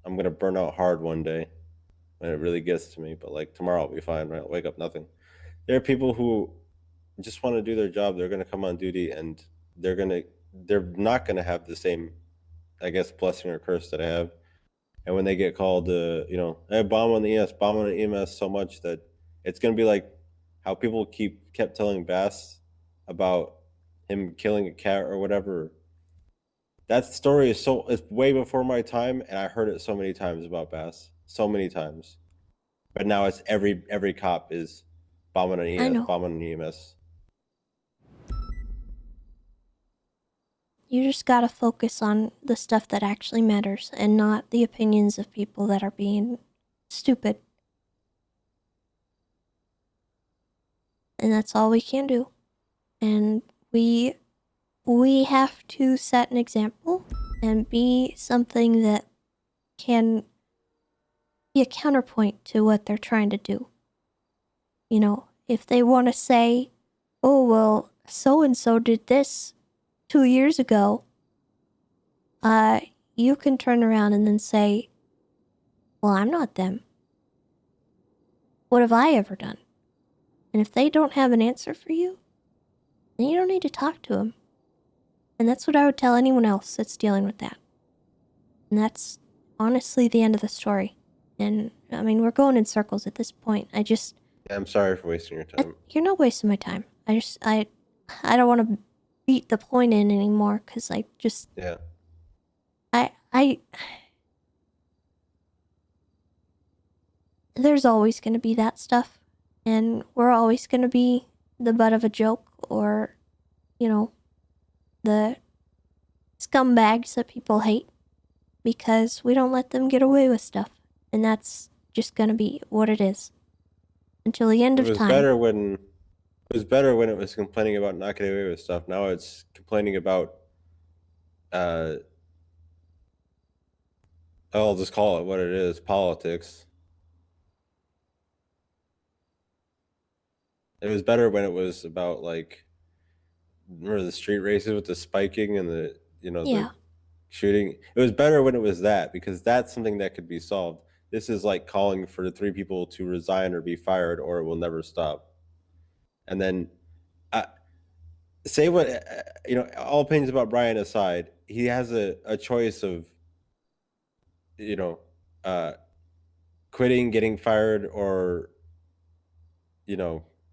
I'm going to burn out hard one day when it really gets to me. But like tomorrow, I'll be fine, right? I'll wake up nothing. There are people who just want to do their job. They're going to come on duty and they're not going to have the same, I guess, blessing or curse that I have. And when they get called, hey, bomb on the EMS so much that it's going to be like how people kept telling Bass about him killing a cat or whatever. That story it's way before my time, and I heard it so many times about Bass, so many times. But now it's every cop is bombing an I EMS, know. bombing an EMS. You just gotta focus on the stuff that actually matters and not the opinions of people that are being stupid. And that's all we can do. And we have to set an example and be something that can be a counterpoint to what they're trying to do. You know, if they want to say, oh, well, so-and-so did this 2 years ago, you can turn around and then say, well, I'm not them. What have I ever done? And if they don't have an answer for you, then you don't need to talk to them. And that's what I would tell anyone else that's dealing with that. And that's honestly the end of the story. And I mean, we're going in circles at this point. I'm sorry for wasting your time. You're not wasting my time. I don't want to beat the point in anymore because Yeah. There's always going to be that stuff. And we're always going to be the butt of a joke or, the scumbags that people hate because we don't let them get away with stuff. And that's just going to be what it is until the end of time. It was better when it was complaining about not getting away with stuff. Now it's complaining about I'll just call it what it is, politics. It was better when it was about remember the street races with the spiking and the the shooting. It was better when it was that because that's something that could be solved. This is like calling for 3 people to resign or be fired or it will never stop. And then say what all opinions about Brian aside, he has a choice of quitting, getting fired, or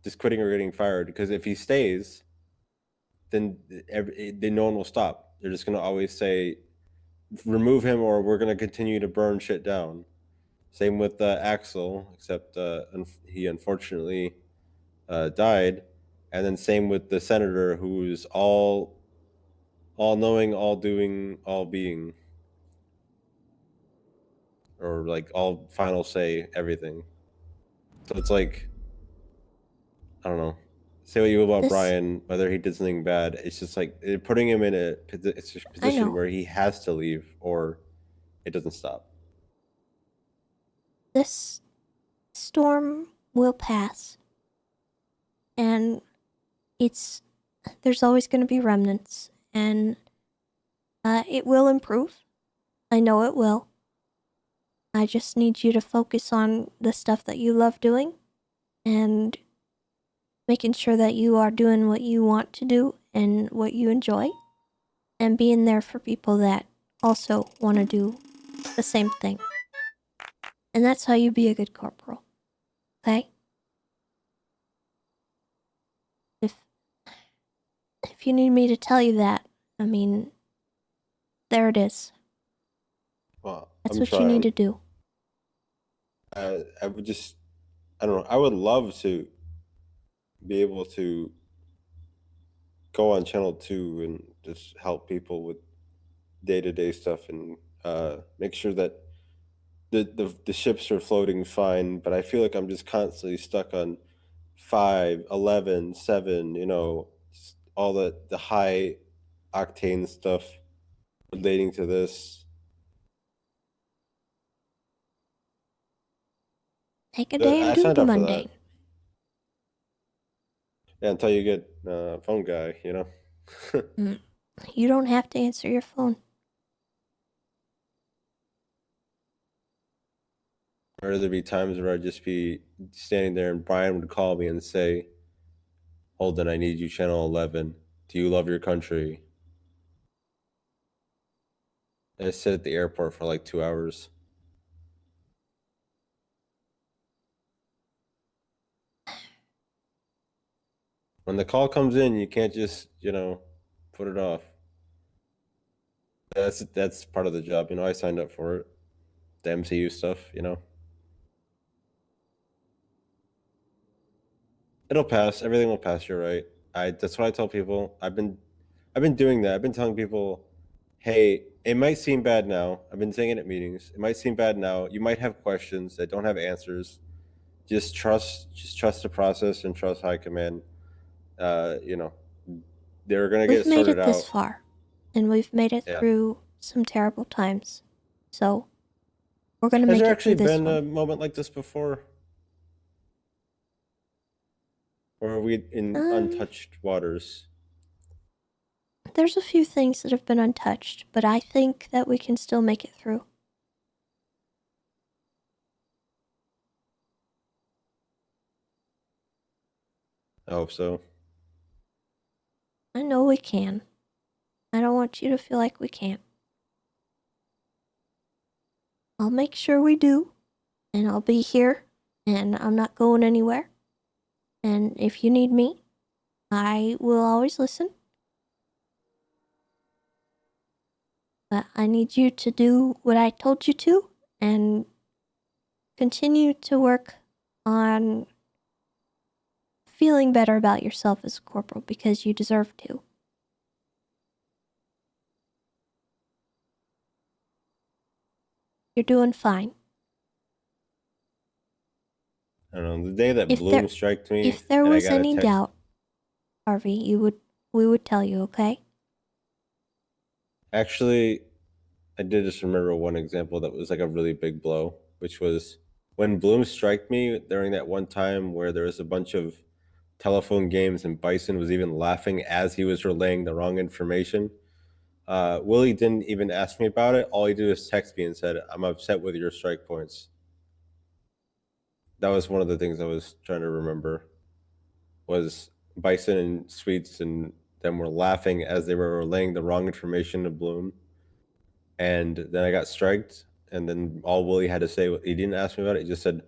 just quitting or getting fired. Because if he stays, then no one will stop. They're just gonna always say, remove him, or we're gonna continue to burn shit down. Same with Axel, except he unfortunately died. And then same with the senator, who's all knowing, all doing, all being, or like all final say everything. So it's like, I don't know. Say what you will about This- Brian, whether he did something bad, it's just like they're putting him in a position where he has to leave, or it doesn't stop. This storm will pass. And there's always going to be remnants, and it will improve. I know it will. I just need you to focus on the stuff that you love doing and making sure that you are doing what you want to do and what you enjoy, and being there for people that also want to do the same thing. And that's how you be a good corporal. Okay? If you need me to tell you that, I mean, there it is. Well, That's I'm what trying. you need to do. I would just, I don't know. I would love to be able to go on channel 2 and just help people with day-to-day stuff, and make sure that the ships are floating fine. But I feel like I'm just constantly stuck on 5, 11, 7, all the high octane stuff relating to this. Take a day and I do signed the up for that. mundane. Yeah, until you get a phone guy, You don't have to answer your phone. Or there'd be times where I'd just be standing there and Brian would call me and say, Holden, I need you channel 11. Do you love your country? And I sit at the airport for like 2 hours. When the call comes in, you can't just, put it off. That's part of the job, I signed up for it. The MCU stuff, It'll pass. Everything will pass, you're right. That's what I tell people. I've been doing that. I've been telling people, hey, it might seem bad now. I've been saying it at meetings. It might seem bad now. You might have questions that don't have answers. Just trust the process and trust high command. They're gonna We've get made sorted it this out. far, and we've made it Yeah. through some terrible times. So we're gonna Has make there it actually through this been one. a moment like this before? Or are we in untouched waters? There's a few things that have been untouched, but I think that we can still make it through. I hope so. I know we can. I don't want you to feel like we can't. I'll make sure we do, and I'll be here, and I'm not going anywhere. And if you need me, I will always listen. But I need you to do what I told you to, and continue to work on feeling better about yourself as a corporal, because you deserve to. You're doing fine. I don't know. The day that If Bloom there- striked me, If there and I was got a any text. doubt, Harvey, we would tell you, okay? Actually, I did just remember one example that was like a really big blow, which was when Bloom striked me during that one time where there was a bunch of telephone games and Bison was even laughing as he was relaying the wrong information. Willie didn't even ask me about it. All he did was text me and said, I'm upset with your strike points. That was one of the things I was trying to remember, was Bison and Sweets and them were laughing as they were relaying the wrong information to Bloom. And then I got striked, And then all Willie had to say, he didn't ask me about it. He just said,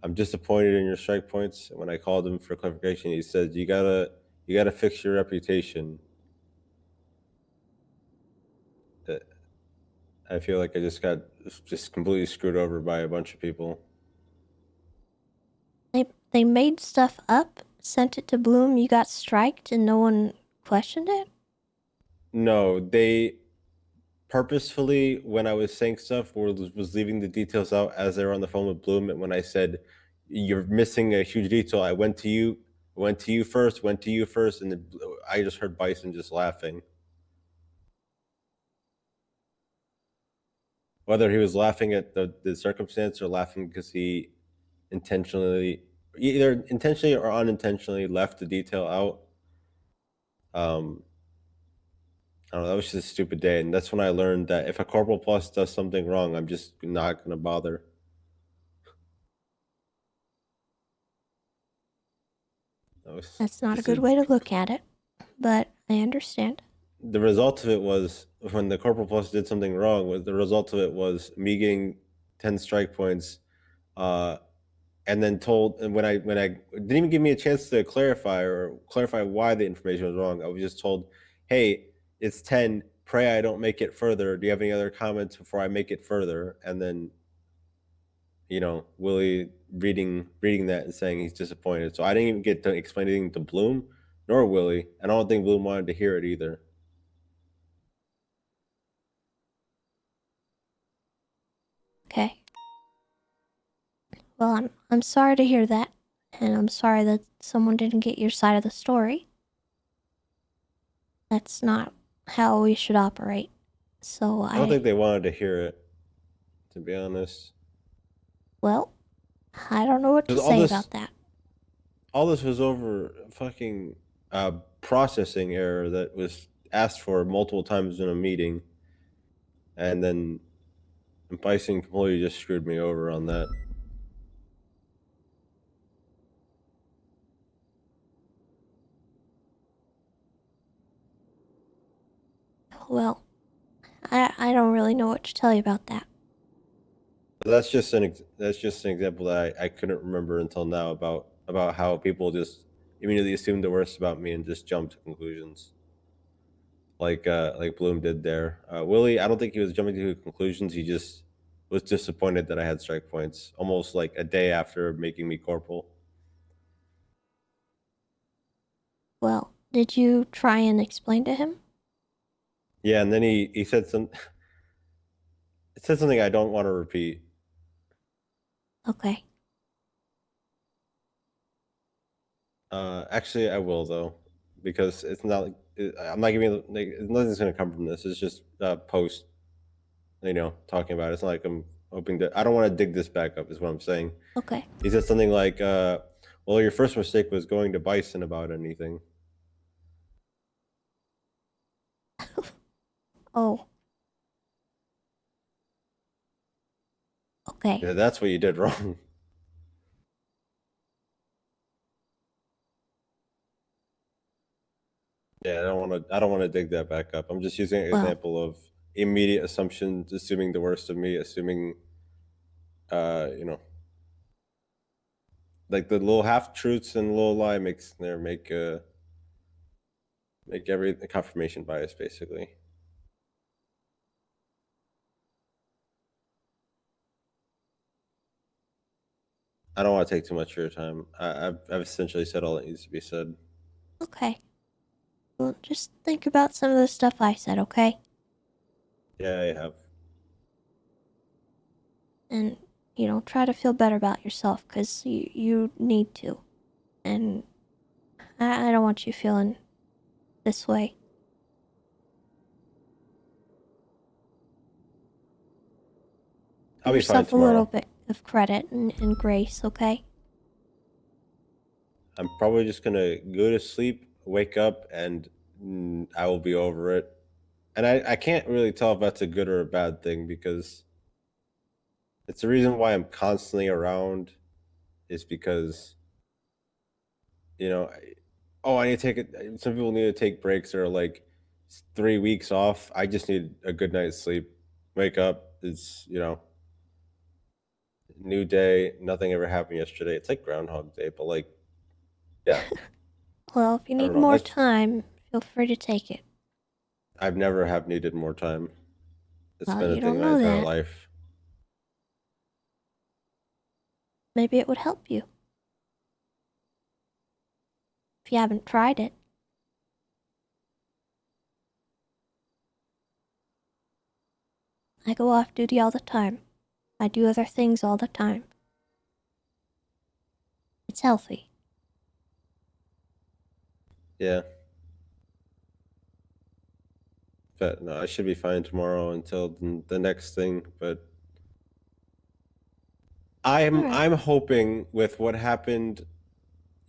"I'm disappointed in your strike points." And when I called him for clarification, he said, "You gotta fix your reputation." I feel like I just got completely screwed over by a bunch of people. They made stuff up, sent it to Bloom, you got striked, and no one questioned it? No, they purposefully, when I was saying stuff, was leaving the details out as they were on the phone with Bloom. And when I said, "You're missing a huge detail," I went to you first, and then I just heard Bison just laughing. Whether he was laughing at the circumstance or laughing because he either intentionally or unintentionally left the detail out. I don't know, that was just a stupid day, and that's when I learned that if a Corporal Plus does something wrong, I'm just not gonna bother. That's not a good way to look at it, but I understand. The result of it was when the Corporal Plus did something wrong. The result of it was me getting 10 strike points, and then when I didn't even give me a chance to clarify why the information was wrong. I was just told, "Hey, it's 10. Pray I don't make it further. Do you have any other comments before I make it further?" And then, Willie reading that and saying he's disappointed. So I didn't even get to explain anything to Bloom nor Willie, and I don't think Bloom wanted to hear it either. Okay. Well, I'm sorry to hear that, and I'm sorry that someone didn't get your side of the story. That's not how we should operate. So I don't think they wanted to hear it, to be honest. Well, I don't know what to 'Cause say about that. All this was over a fucking processing error that was asked for multiple times in a meeting, and then Bison completely just screwed me over on that. Well, I don't really know what to tell you about that. That's just an example that I couldn't remember until now about how people just immediately assumed the worst about me and just jumped to conclusions, like Bloom did there. Willie, I don't think he was jumping to conclusions. He just was disappointed that I had strike points, almost like a day after making me corporal. Well, did you try and explain to him? Yeah, and then he said something I don't want to repeat. Okay. Actually, I will though, because it's not like I'm not giving nothing's gonna come from this. It's just post, talking about it. It's not like I'm hoping to. I don't want to dig this back up. Is what I'm saying. Okay. He said something like, "Well, your first mistake was going to Bison about anything." Oh. Okay. Yeah, that's what you did wrong. Yeah, I don't want to dig that back up. I'm just using an example of immediate assumptions, assuming the worst of me, assuming, like the little half truths and little lie make every confirmation bias basically. I don't want to take too much of your time. I've essentially said all that needs to be said. Okay. Well, just think about some of the stuff I said, okay? Yeah, I have. And, try to feel better about yourself, because you need to. And I don't want you feeling this way. I'll Give be fine yourself a little tomorrow. bit of credit and grace, okay? I'm probably just gonna go to sleep, wake up, and I will be over it. And I can't really tell if that's a good or a bad thing, because it's the reason why I'm constantly around is because, I need to take it. Some people need to take breaks or like 3 weeks off. I just need a good night's sleep, wake up, it's, new day, nothing ever happened yesterday. It's like Groundhog Day, but like, yeah. Well, if you I need don't know, more that's- time, feel free to take it. I've never have needed more time. It's Well, been a you thing don't my know entire that. life. Maybe it would help you. If you haven't tried it. I go off duty all the time. I do other things all the time. It's healthy. Yeah. But no, I should be fine tomorrow until the next thing. But I'm hoping with what happened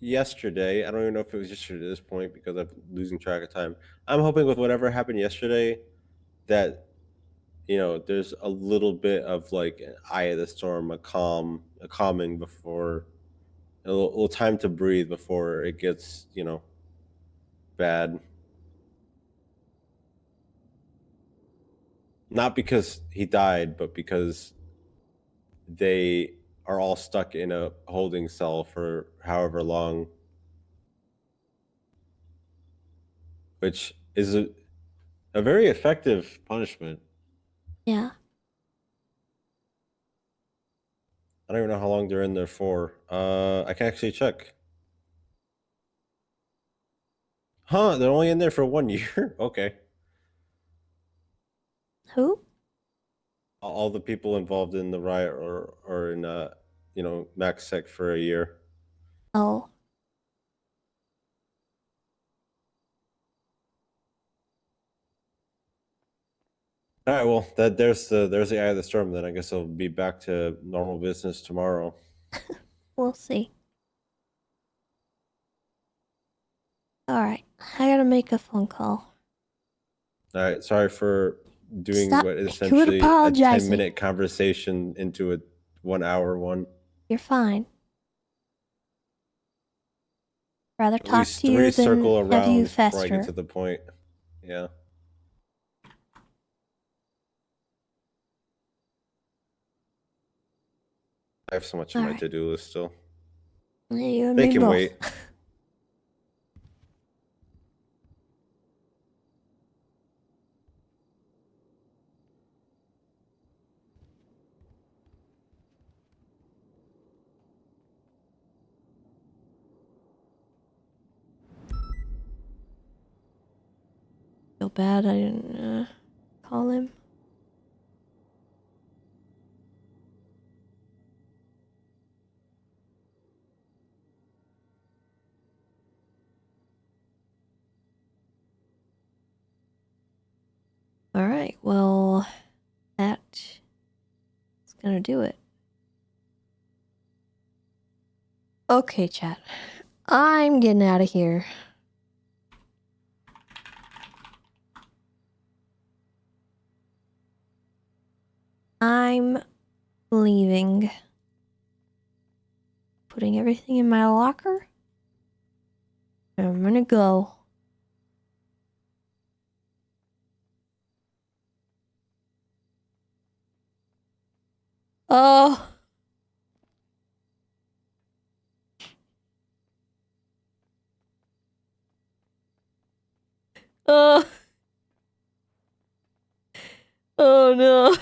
yesterday. I don't even know if it was yesterday at this point because I'm losing track of time. I'm hoping with whatever happened yesterday that there's a little bit of like an eye of the storm, a calming before a little time to breathe before it gets bad. Not because he died, but because they are all stuck in a holding cell for however long, which is a very effective punishment. Yeah. I don't even know how long they're in there for. I can actually check. Huh, they're only in there for 1 year? Okay. Who? All the people involved in the riot are in max sec for a year. Oh. All right, well, there's the eye of the storm. Then I guess I'll be back to normal business tomorrow. We'll see. Alright, I gotta make a phone call. All right, sorry for doing Stop. what is Quit essentially a apologizing. 10-minute conversation into a 1-hour one. You're fine. Rather At talk least to you 3 than circle have you around before I get fester. to the point. Yeah. I have so much on my Alright. to-do list still. You and They me can both. wait. Feel bad I didn't call him. Alright, well, that's gonna do it. Okay, chat. I'm getting out of here. I'm leaving. Putting everything in my locker. I'm gonna go. Oh. Oh. Oh no.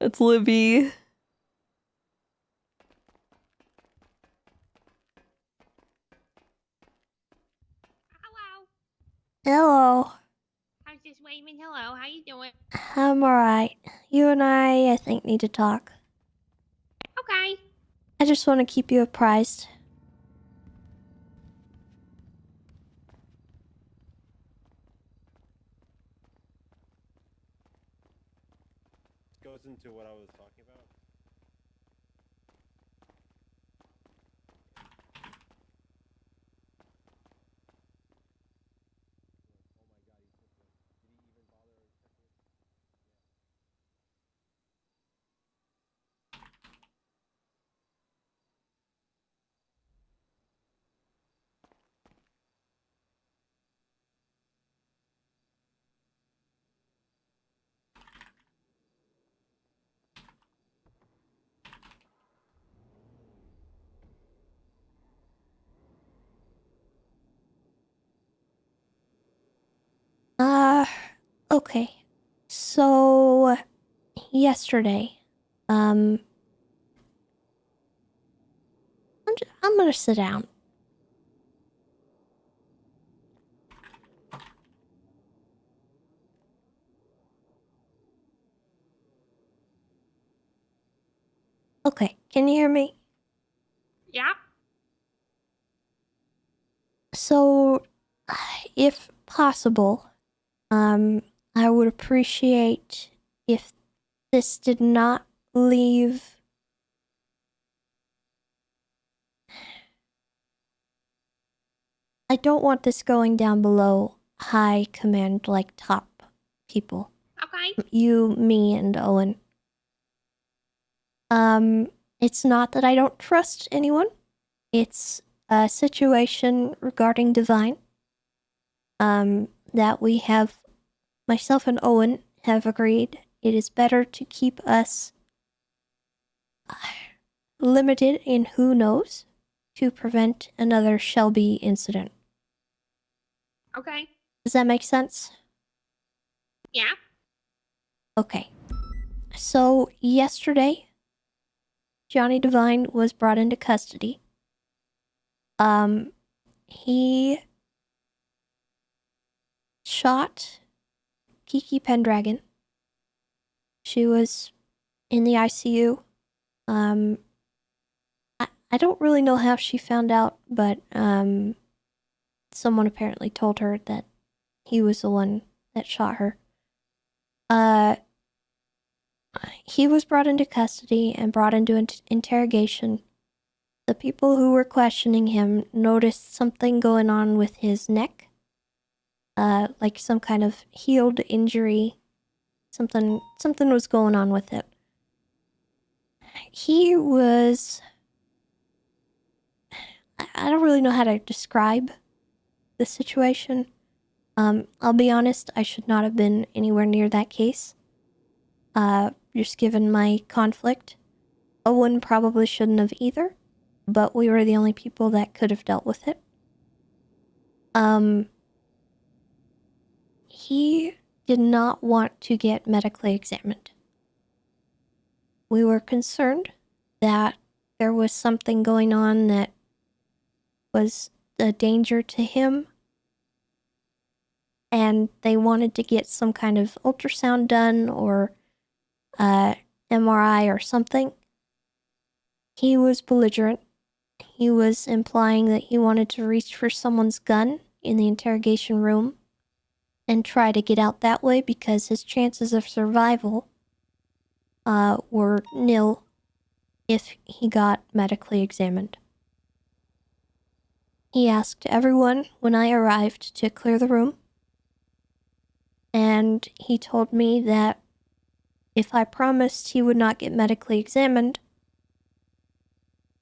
It's Libby. Hello. How's this Wayman? Hello, how you doing? I'm alright. You and I think, need to talk. Okay. I just want to keep you apprised. Goes into what I was talking about. Okay. So, yesterday, I'm gonna sit down. Okay, can you hear me? Yeah. So, if possible, I would appreciate if this did not leave. I don't want this going down below high command, like top people. Okay. You, me, and Owen. It's not that I don't trust anyone. It's a situation regarding Divine. That we have, myself and Owen have agreed it is better to keep us limited in who knows to prevent another Shelby incident. Okay. Does that make sense? Yeah. Okay. So, yesterday, Johnny Divine was brought into custody. He shot Kiki Pendragon. She was in the ICU. I don't really know how she found out, but someone apparently told her that he was the one that shot her. He was brought into custody and brought into interrogation. The people who were questioning him noticed something going on with his neck. Like some kind of healed injury. Something was going on with it. He was... I don't really know how to describe the situation. I'll be honest, I should not have been anywhere near that case. Just given my conflict. Owen probably shouldn't have either, but we were the only people that could have dealt with it. He did not want to get medically examined. We were concerned that there was something going on that was a danger to him, and they wanted to get some kind of ultrasound done or MRI or something. He was belligerent. He was implying that he wanted to reach for someone's gun in the interrogation room and try to get out that way because his chances of survival were nil if he got medically examined. He asked everyone when I arrived to clear the room, and he told me that if I promised he would not get medically examined,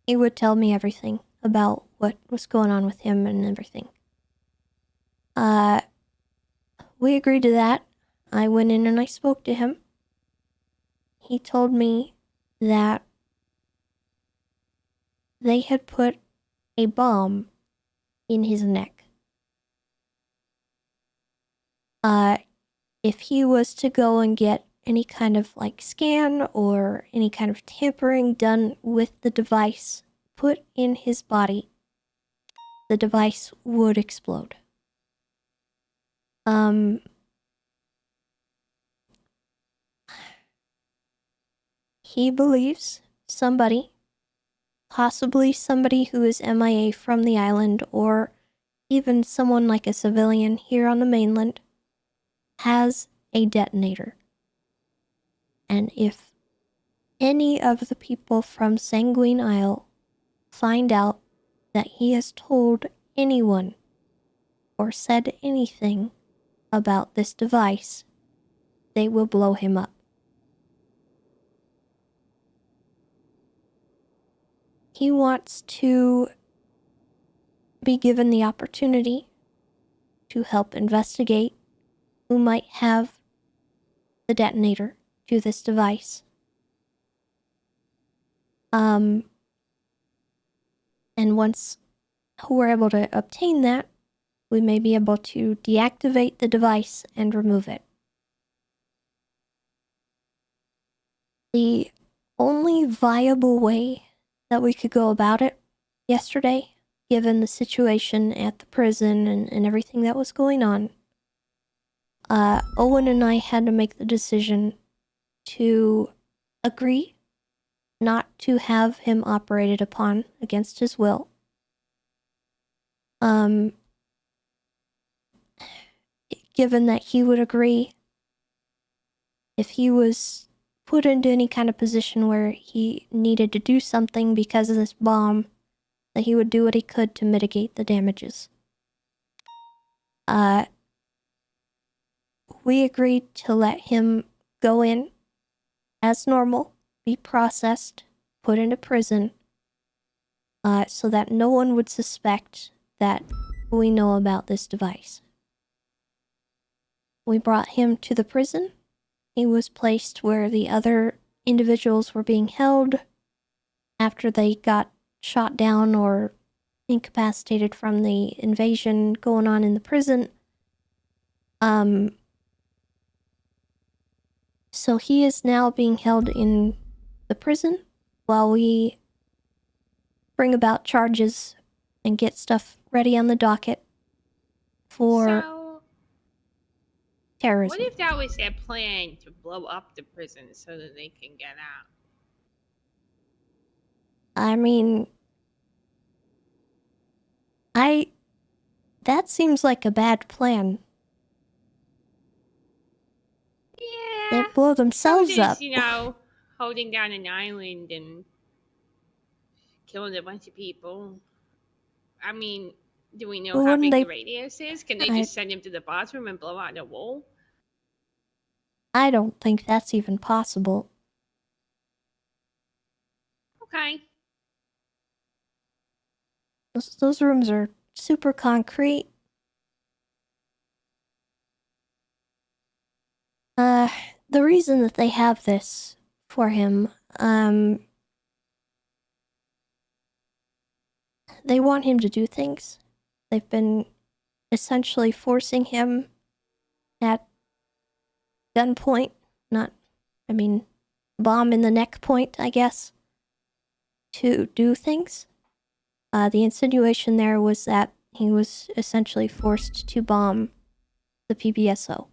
he would tell me everything about what was going on with him and everything. We agreed to that. I went in and I spoke to him. He told me that they had put a bomb in his neck. If he was to go and get any kind of like scan or any kind of tampering done with the device put in his body, the device would explode. He believes somebody, possibly somebody who is MIA from the island or even someone like a civilian here on the mainland, has a detonator. And if any of the people from Sanguine Isle find out that he has told anyone or said anything about this device, they will blow him up. He wants to be given the opportunity to help investigate who might have the detonator to this device. And once we're able to obtain that, we may be able to deactivate the device and remove it. The only viable way that we could go about it yesterday, given the situation at the prison and everything that was going on, Owen and I had to make the decision to agree not to have him operated upon against his will. Given that he would agree, if he was put into any kind of position where he needed to do something because of this bomb, that he would do what he could to mitigate the damages. We agreed to let him go in as normal, be processed, put into prison, so that no one would suspect that we know about this device. We brought him to the prison. He was placed where the other individuals were being held after they got shot down or incapacitated from the invasion going on in the prison. So he is now being held in the prison while we bring about charges and get stuff ready on the docket for So, terrorism. what if that was their plan to blow up the prison so that they can get out? I mean, that seems like a bad plan. Yeah. They blow themselves So up. just, you know, holding down an island and killing a bunch of people. I mean, do we know Well, how wouldn't big they- the radius is? Can they I- just send him to the bathroom and blow out the wall? I don't think that's even possible. Okay. Those rooms are super concrete. The reason that they have this for him, they want him to do things. They've been essentially forcing him at gunpoint, bomb in the neck point, I guess, to do things. The insinuation there was that he was essentially forced to bomb the PBSO.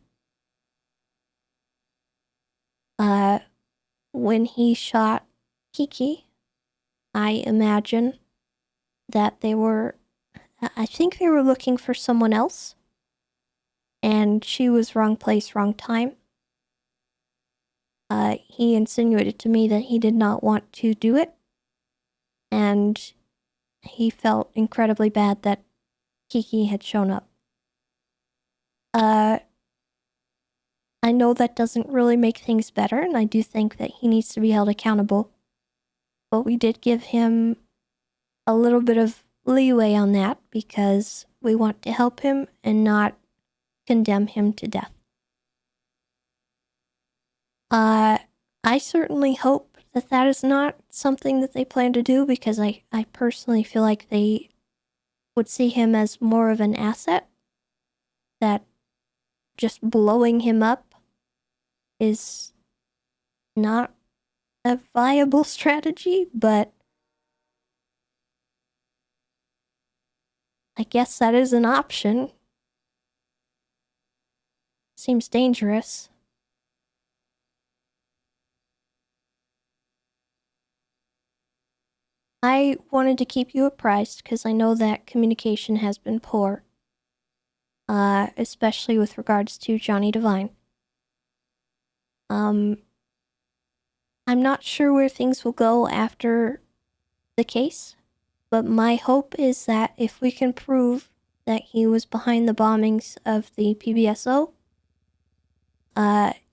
When he shot Kiki, I imagine that I think they were looking for someone else, and she was wrong place, wrong time. He insinuated to me that he did not want to do it, and he felt incredibly bad that Kiki had shown up. I know that doesn't really make things better, and I do think that he needs to be held accountable. But we did give him a little bit of leeway on that because we want to help him and not condemn him to death. I certainly hope that that is not something that they plan to do because I personally feel like they would see him as more of an asset, that just blowing him up is not a viable strategy, but I guess that is an option. Seems dangerous. I wanted to keep you apprised because I know that communication has been poor, especially with regards to Johnny Devine. I'm not sure where things will go after the case, but my hope is that if we can prove that he was behind the bombings of the PBSO,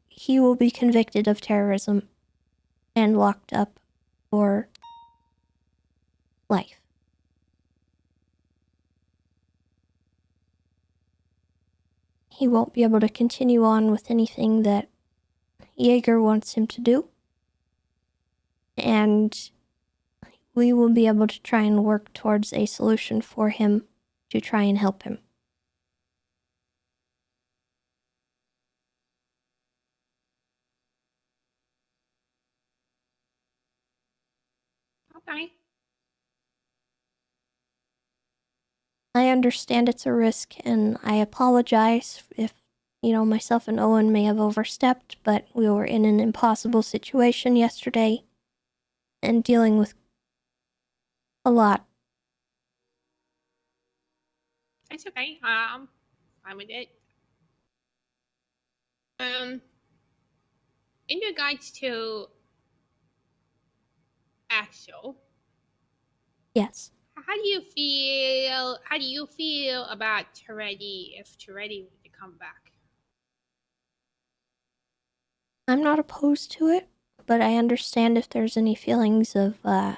he will be convicted of terrorism and locked up for life. He won't be able to continue on with anything that Jaeger wants him to do, and we will be able to try and work towards a solution for him to try and help him. Okay. I understand it's a risk, and I apologize if, myself and Owen may have overstepped, but we were in an impossible situation yesterday and dealing with a lot. That's okay. Fine with it. In regards to Axel, Yes. how do you feel? How do you feel about Toretti if Toretti were to come back? I'm not opposed to it, but I understand if there's any feelings of, I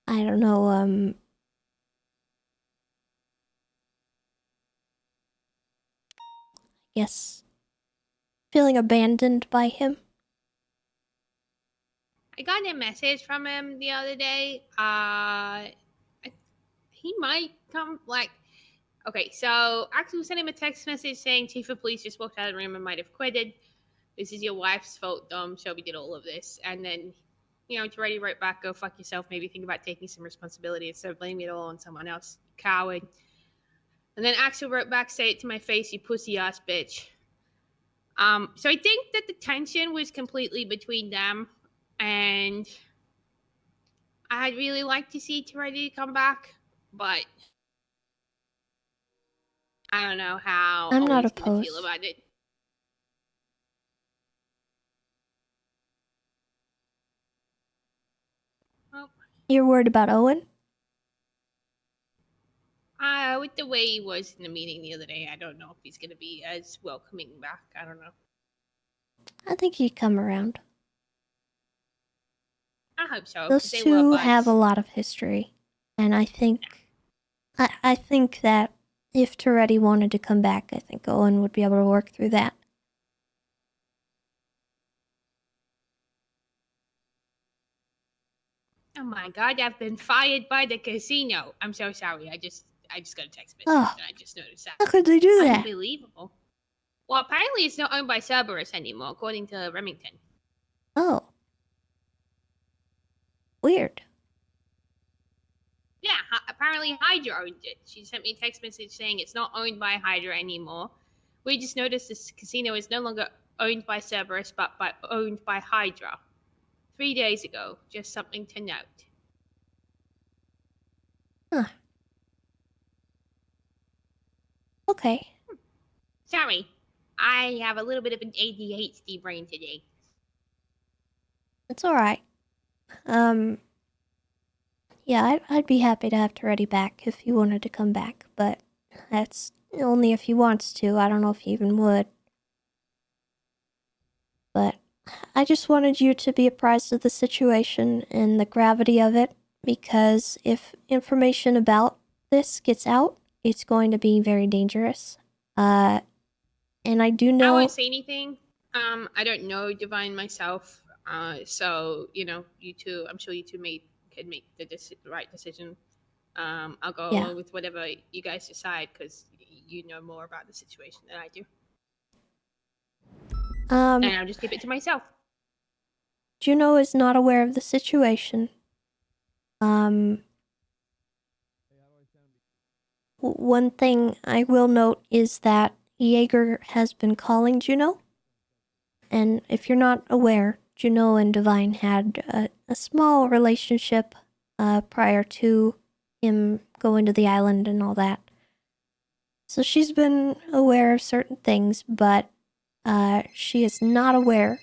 don't know, yes, feeling abandoned by him. I got a message from him the other day. He might come. Okay, so Axel sent him a text message saying Chief of Police just walked out of the room and might have quitted. This is your wife's fault, Dom. Shelby did all of this, and then, Toretti wrote back, "Go fuck yourself. Maybe think about taking some responsibility instead of blaming it all on someone else. Coward." And then Axel wrote back, "Say it to my face, you pussy ass bitch." So I think that the tension was completely between them, and I'd really like to see Toretti come back, but I don't know how I'm not Owen's gonna feel opposed. about it. Well, You're worried about Owen? with the way he was in the meeting the other day, I don't know if he's gonna be as welcoming back. I don't know. I think he'd come around. I hope so. 'Cause Those they were two buds. have a lot of history, and I think that if Toretti wanted to come back, I think Owen would be able to work through that. Oh my god, I've been fired by the casino. I'm so sorry. I just got a text message Oh, and I just noticed that. how could they do that? Unbelievable. Well, apparently it's not owned by Cerberus anymore, according to Remington. Oh. Weird. Yeah, apparently Hydra owned it. She sent me a text message saying it's not owned by Hydra anymore. We just noticed this casino is no longer owned by Cerberus, but owned by Hydra. 3 days ago. Just something to note. Huh. Okay. Sorry, I have a little bit of an ADHD brain today. It's alright. Yeah, I'd be happy to have Toretti back if he wanted to come back, but that's only if he wants to. I don't know if he even would. But I just wanted you to be apprised of the situation and the gravity of it, because if information about this gets out, it's going to be very dangerous. And I do know... I won't say anything. I don't know Divine myself. So, you two, I'm sure you two could make the right decision. I'll go along with whatever you guys decide, because you know more about the situation than I do. And I'll just keep it to myself. Juno is not aware of the situation. One thing I will note is that Jaeger has been calling Juno. And if you're not aware, Juno and Divine had a small relationship prior to him going to the island and all that. So she's been aware of certain things, but she is not aware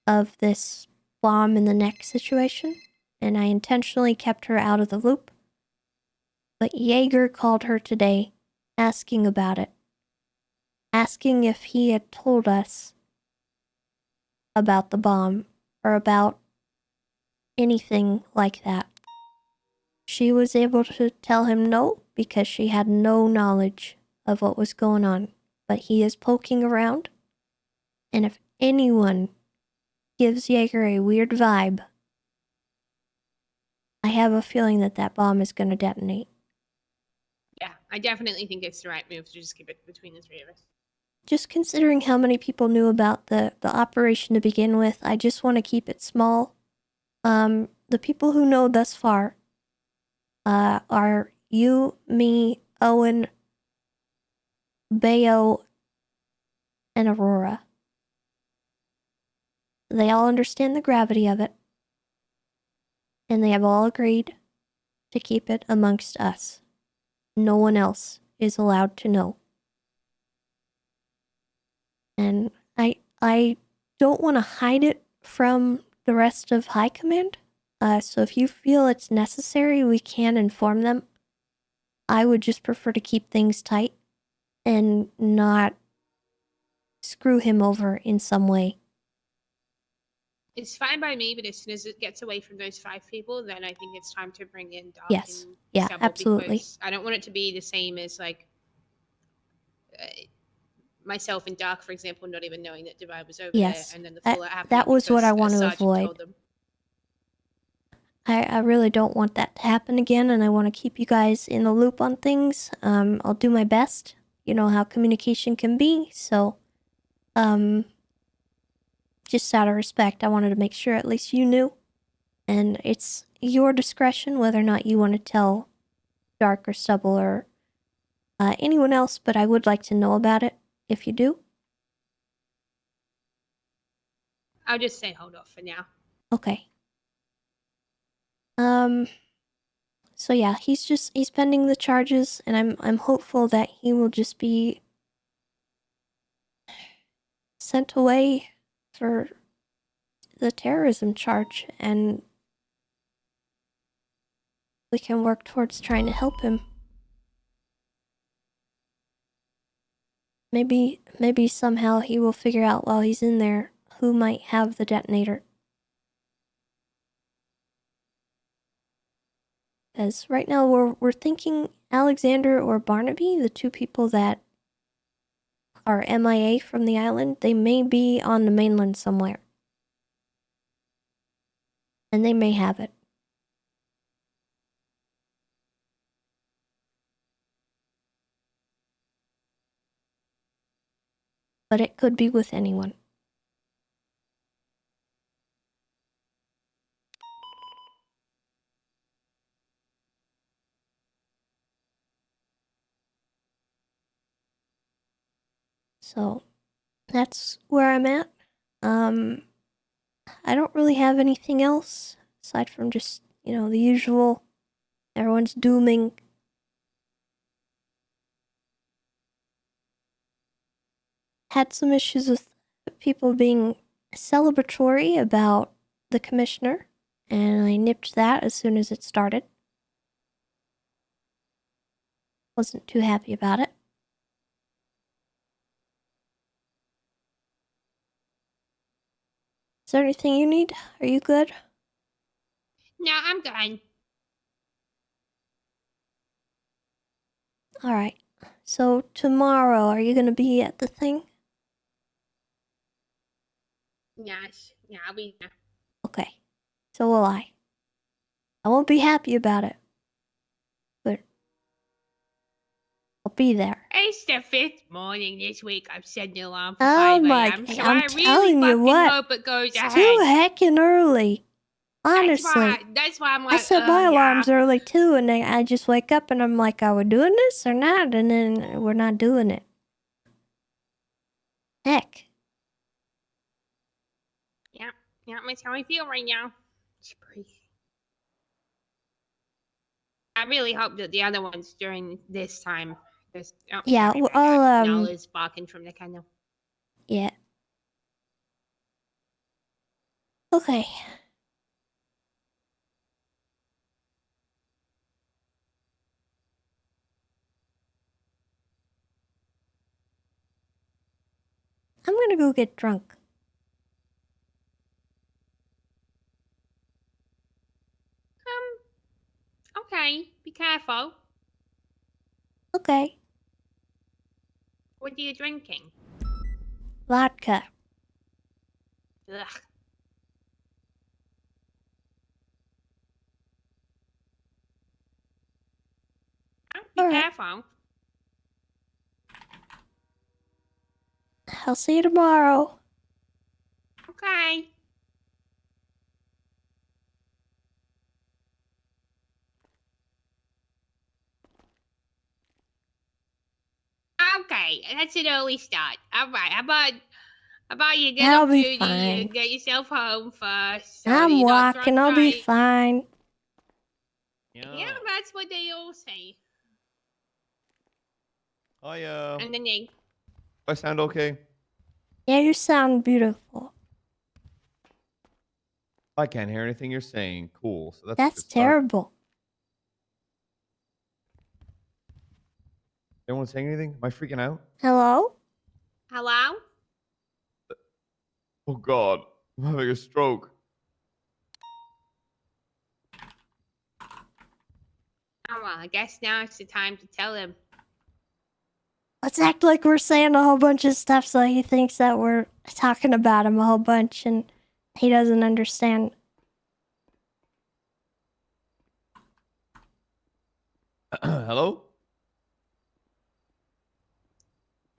of this bomb in the neck situation, and I intentionally kept her out of the loop. But Jaeger called her today, asking about it. Asking if he had told us about the bomb, or about anything like that. She was able to tell him no, because she had no knowledge of what was going on. But he is poking around, and if anyone gives Jaeger a weird vibe, I have a feeling that that bomb is going to detonate. Yeah, I definitely think it's the right move to just keep it between the three of us. Just considering how many people knew about the operation to begin with, I just want to keep it small. The people who know thus far are you, me, Owen, Bayo, and Aurora. They all understand the gravity of it, and they have all agreed to keep it amongst us. No one else is allowed to know. And I don't want to hide it from the rest of High Command. So if you feel it's necessary, we can inform them. I would just prefer to keep things tight and not screw him over in some way. It's fine by me, but as soon as it gets away from those 5 people, then I think it's time to bring in Doc Yes. and Yeah, Stubble, absolutely. because I don't want it to be the same as like myself and Doc, for example, not even knowing that Divide was over Yes. there, and then the That- fallout happening that was what because I a want to sergeant avoid. told them. I really don't want that to happen again, and I want to keep you guys in the loop on things. I'll do my best. You know how communication can be, so just out of respect, I wanted to make sure at least you knew. And it's your discretion whether or not you want to tell Dark or Stubble or anyone else, but I would like to know about it if you do. I'll just say hold off for now. Okay. So yeah, he's pending the charges, and I'm hopeful that he will just be sent away for the terrorism charge, and we can work towards trying to help him. Maybe somehow he will figure out while he's in there who might have the detonator. As right now we're thinking Alexander or Barnaby, the 2 people that are MIA from the island. They may be on the mainland somewhere. And they may have it. But it could be with anyone. So that's where I'm at. I don't really have anything else aside from just, the usual. Everyone's dooming. Had some issues with people being celebratory about the commissioner, and I nipped that as soon as it started. Wasn't too happy about it. Is there anything you need? Are you good? No, I'm done. Alright. So tomorrow, are you gonna be at the thing? Yes. Yeah, I'll be there. Okay. So will I. I won't be happy about it. But I'll be there. It's the 5th morning this week. I've set an alarm for Oh 5 my a.m. So I'm I really telling you fucking what. hope it goes It's ahead. too heckin' early. Honestly. That's why I'm I like, set my yeah. alarms early too, and I just wake up and I'm like, are we doing this or not? And then we're not doing it. Heck. Yeah, that's how I feel right now. I really hope that the other ones during this time. Yeah, sorry well, about that. I'll, Nala's barking from the kennel. Yeah. Okay. I'm gonna go get drunk. Okay, be careful. Okay. What are you drinking? Vodka. Ugh. Be All right. careful. I'll see you tomorrow. Okay. Okay, that's an early start. All right, how about you get I'll off be duty fine. and get yourself home first? So I'm you're not walking. drunk I'll be driving. fine. Yeah, that's what they all say. And then they I sound okay? Yeah, you sound beautiful. I can't hear anything you're saying. Cool. So that's a That's good start. terrible. Anyone saying anything? Am I freaking out? Hello? hello. Oh God, I'm having a stroke. Oh well, I guess now it's the time to tell him. Let's act like we're saying a whole bunch of stuff so he thinks that we're talking about him a whole bunch and he doesn't understand. Hello?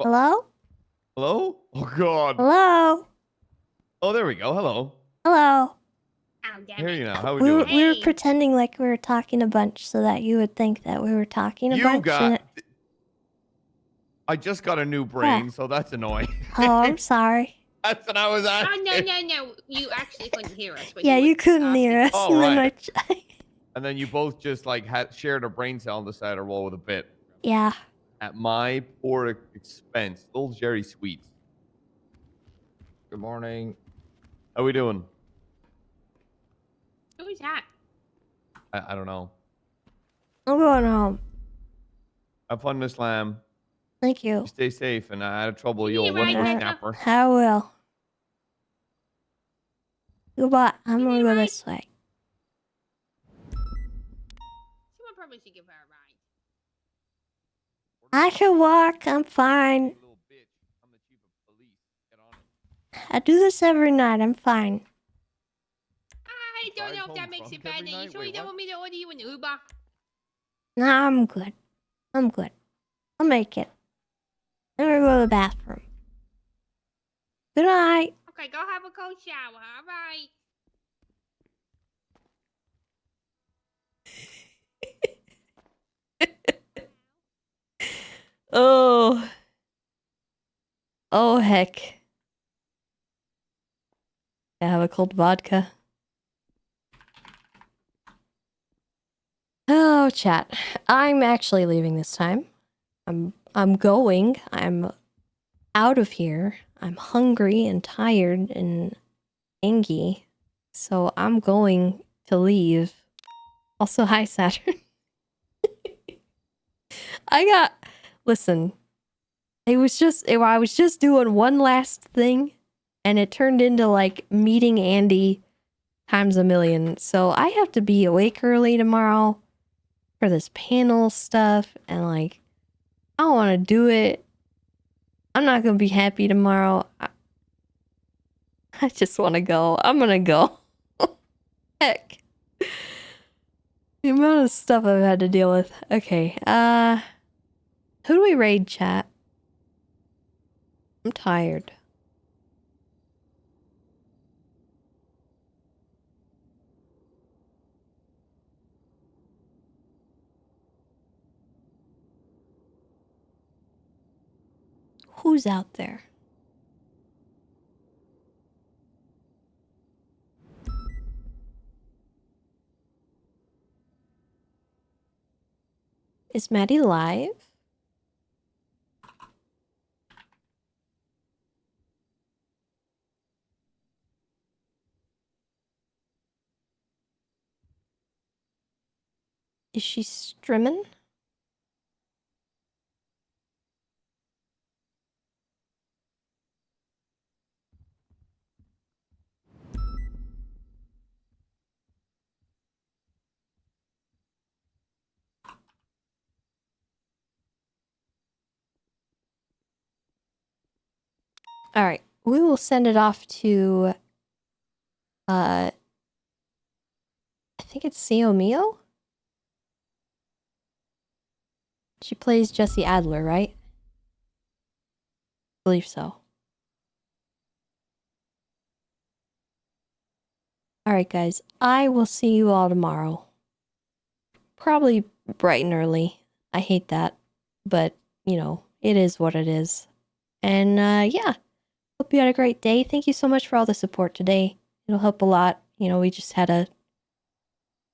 Hello? Hello? Oh God. Hello? Oh, there we go. Hello. Hello? Oh, I hear you now. How we We doing? were pretending like we were talking a bunch so that you would think that we were talking a You bunch. got. I just got a new brain, so that's annoying. Oh, I'm sorry. That's what I was Oh asking. no! You actually couldn't hear us. When Yeah, you you couldn't hear us. Oh, and then right. And then you both just like shared a brain cell and decided to roll with a bit. Yeah. At my poor expense. Little Jerry Sweets. Good morning. How we doing? Who is that? I don't know. I'm going home. Have fun, Miss Lamb. Thank you. You stay safe and out of trouble, you See you, old right, whippersnapper. I will. Goodbye. I'm gonna go this way. Someone probably should give her a ride. I can walk. I'm fine. I do this every night. I'm fine. I don't know if that makes it better. You sure you don't want me to order you an Uber? Nah, I'm good. I'm good. I'll make it. I'm gonna go to the bathroom. Good night. Okay, go have a cold shower. All right. Oh. Oh, heck. I have a cold vodka. Oh, chat. I'm actually leaving this time. I'm going. I'm out of here. I'm hungry and tired and angry. So I'm going to leave. Also, hi, Saturn. Listen. I was just doing one last thing and it turned into like meeting Andy times a million. So I have to be awake early tomorrow for this panel stuff and like I don't want to do it. I'm not going to be happy tomorrow. I just want to go. I'm going to go. Heck. The amount of stuff I've had to deal with. Okay. Who do we raid, chat? I'm tired. Who's out there? Is Maddie live? Is she streaming? All right, we will send it off to, I think it's Sio Mio? She plays Jesse Adler, right? I believe so. All right, guys, I will see you all tomorrow. Probably bright and early. I hate that, but, you know, it is what it is. And yeah, hope you had a great day. Thank you so much for all the support today. It'll help a lot. You know, we just had a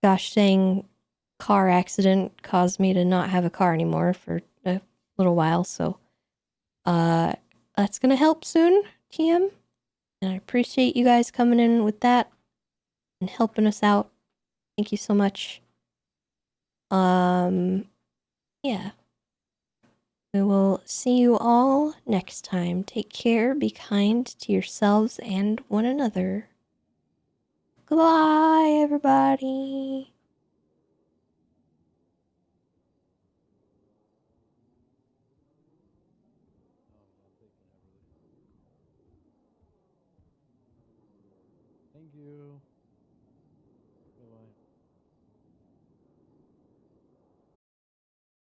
gosh dang car accident caused me to not have a car anymore for a little while. So that's gonna help soon, TM. And I appreciate you guys coming in with that and helping us out. Thank you so much. Yeah. We will see you all next time. Take care, be kind to yourselves and one another. Goodbye, everybody. Thank you.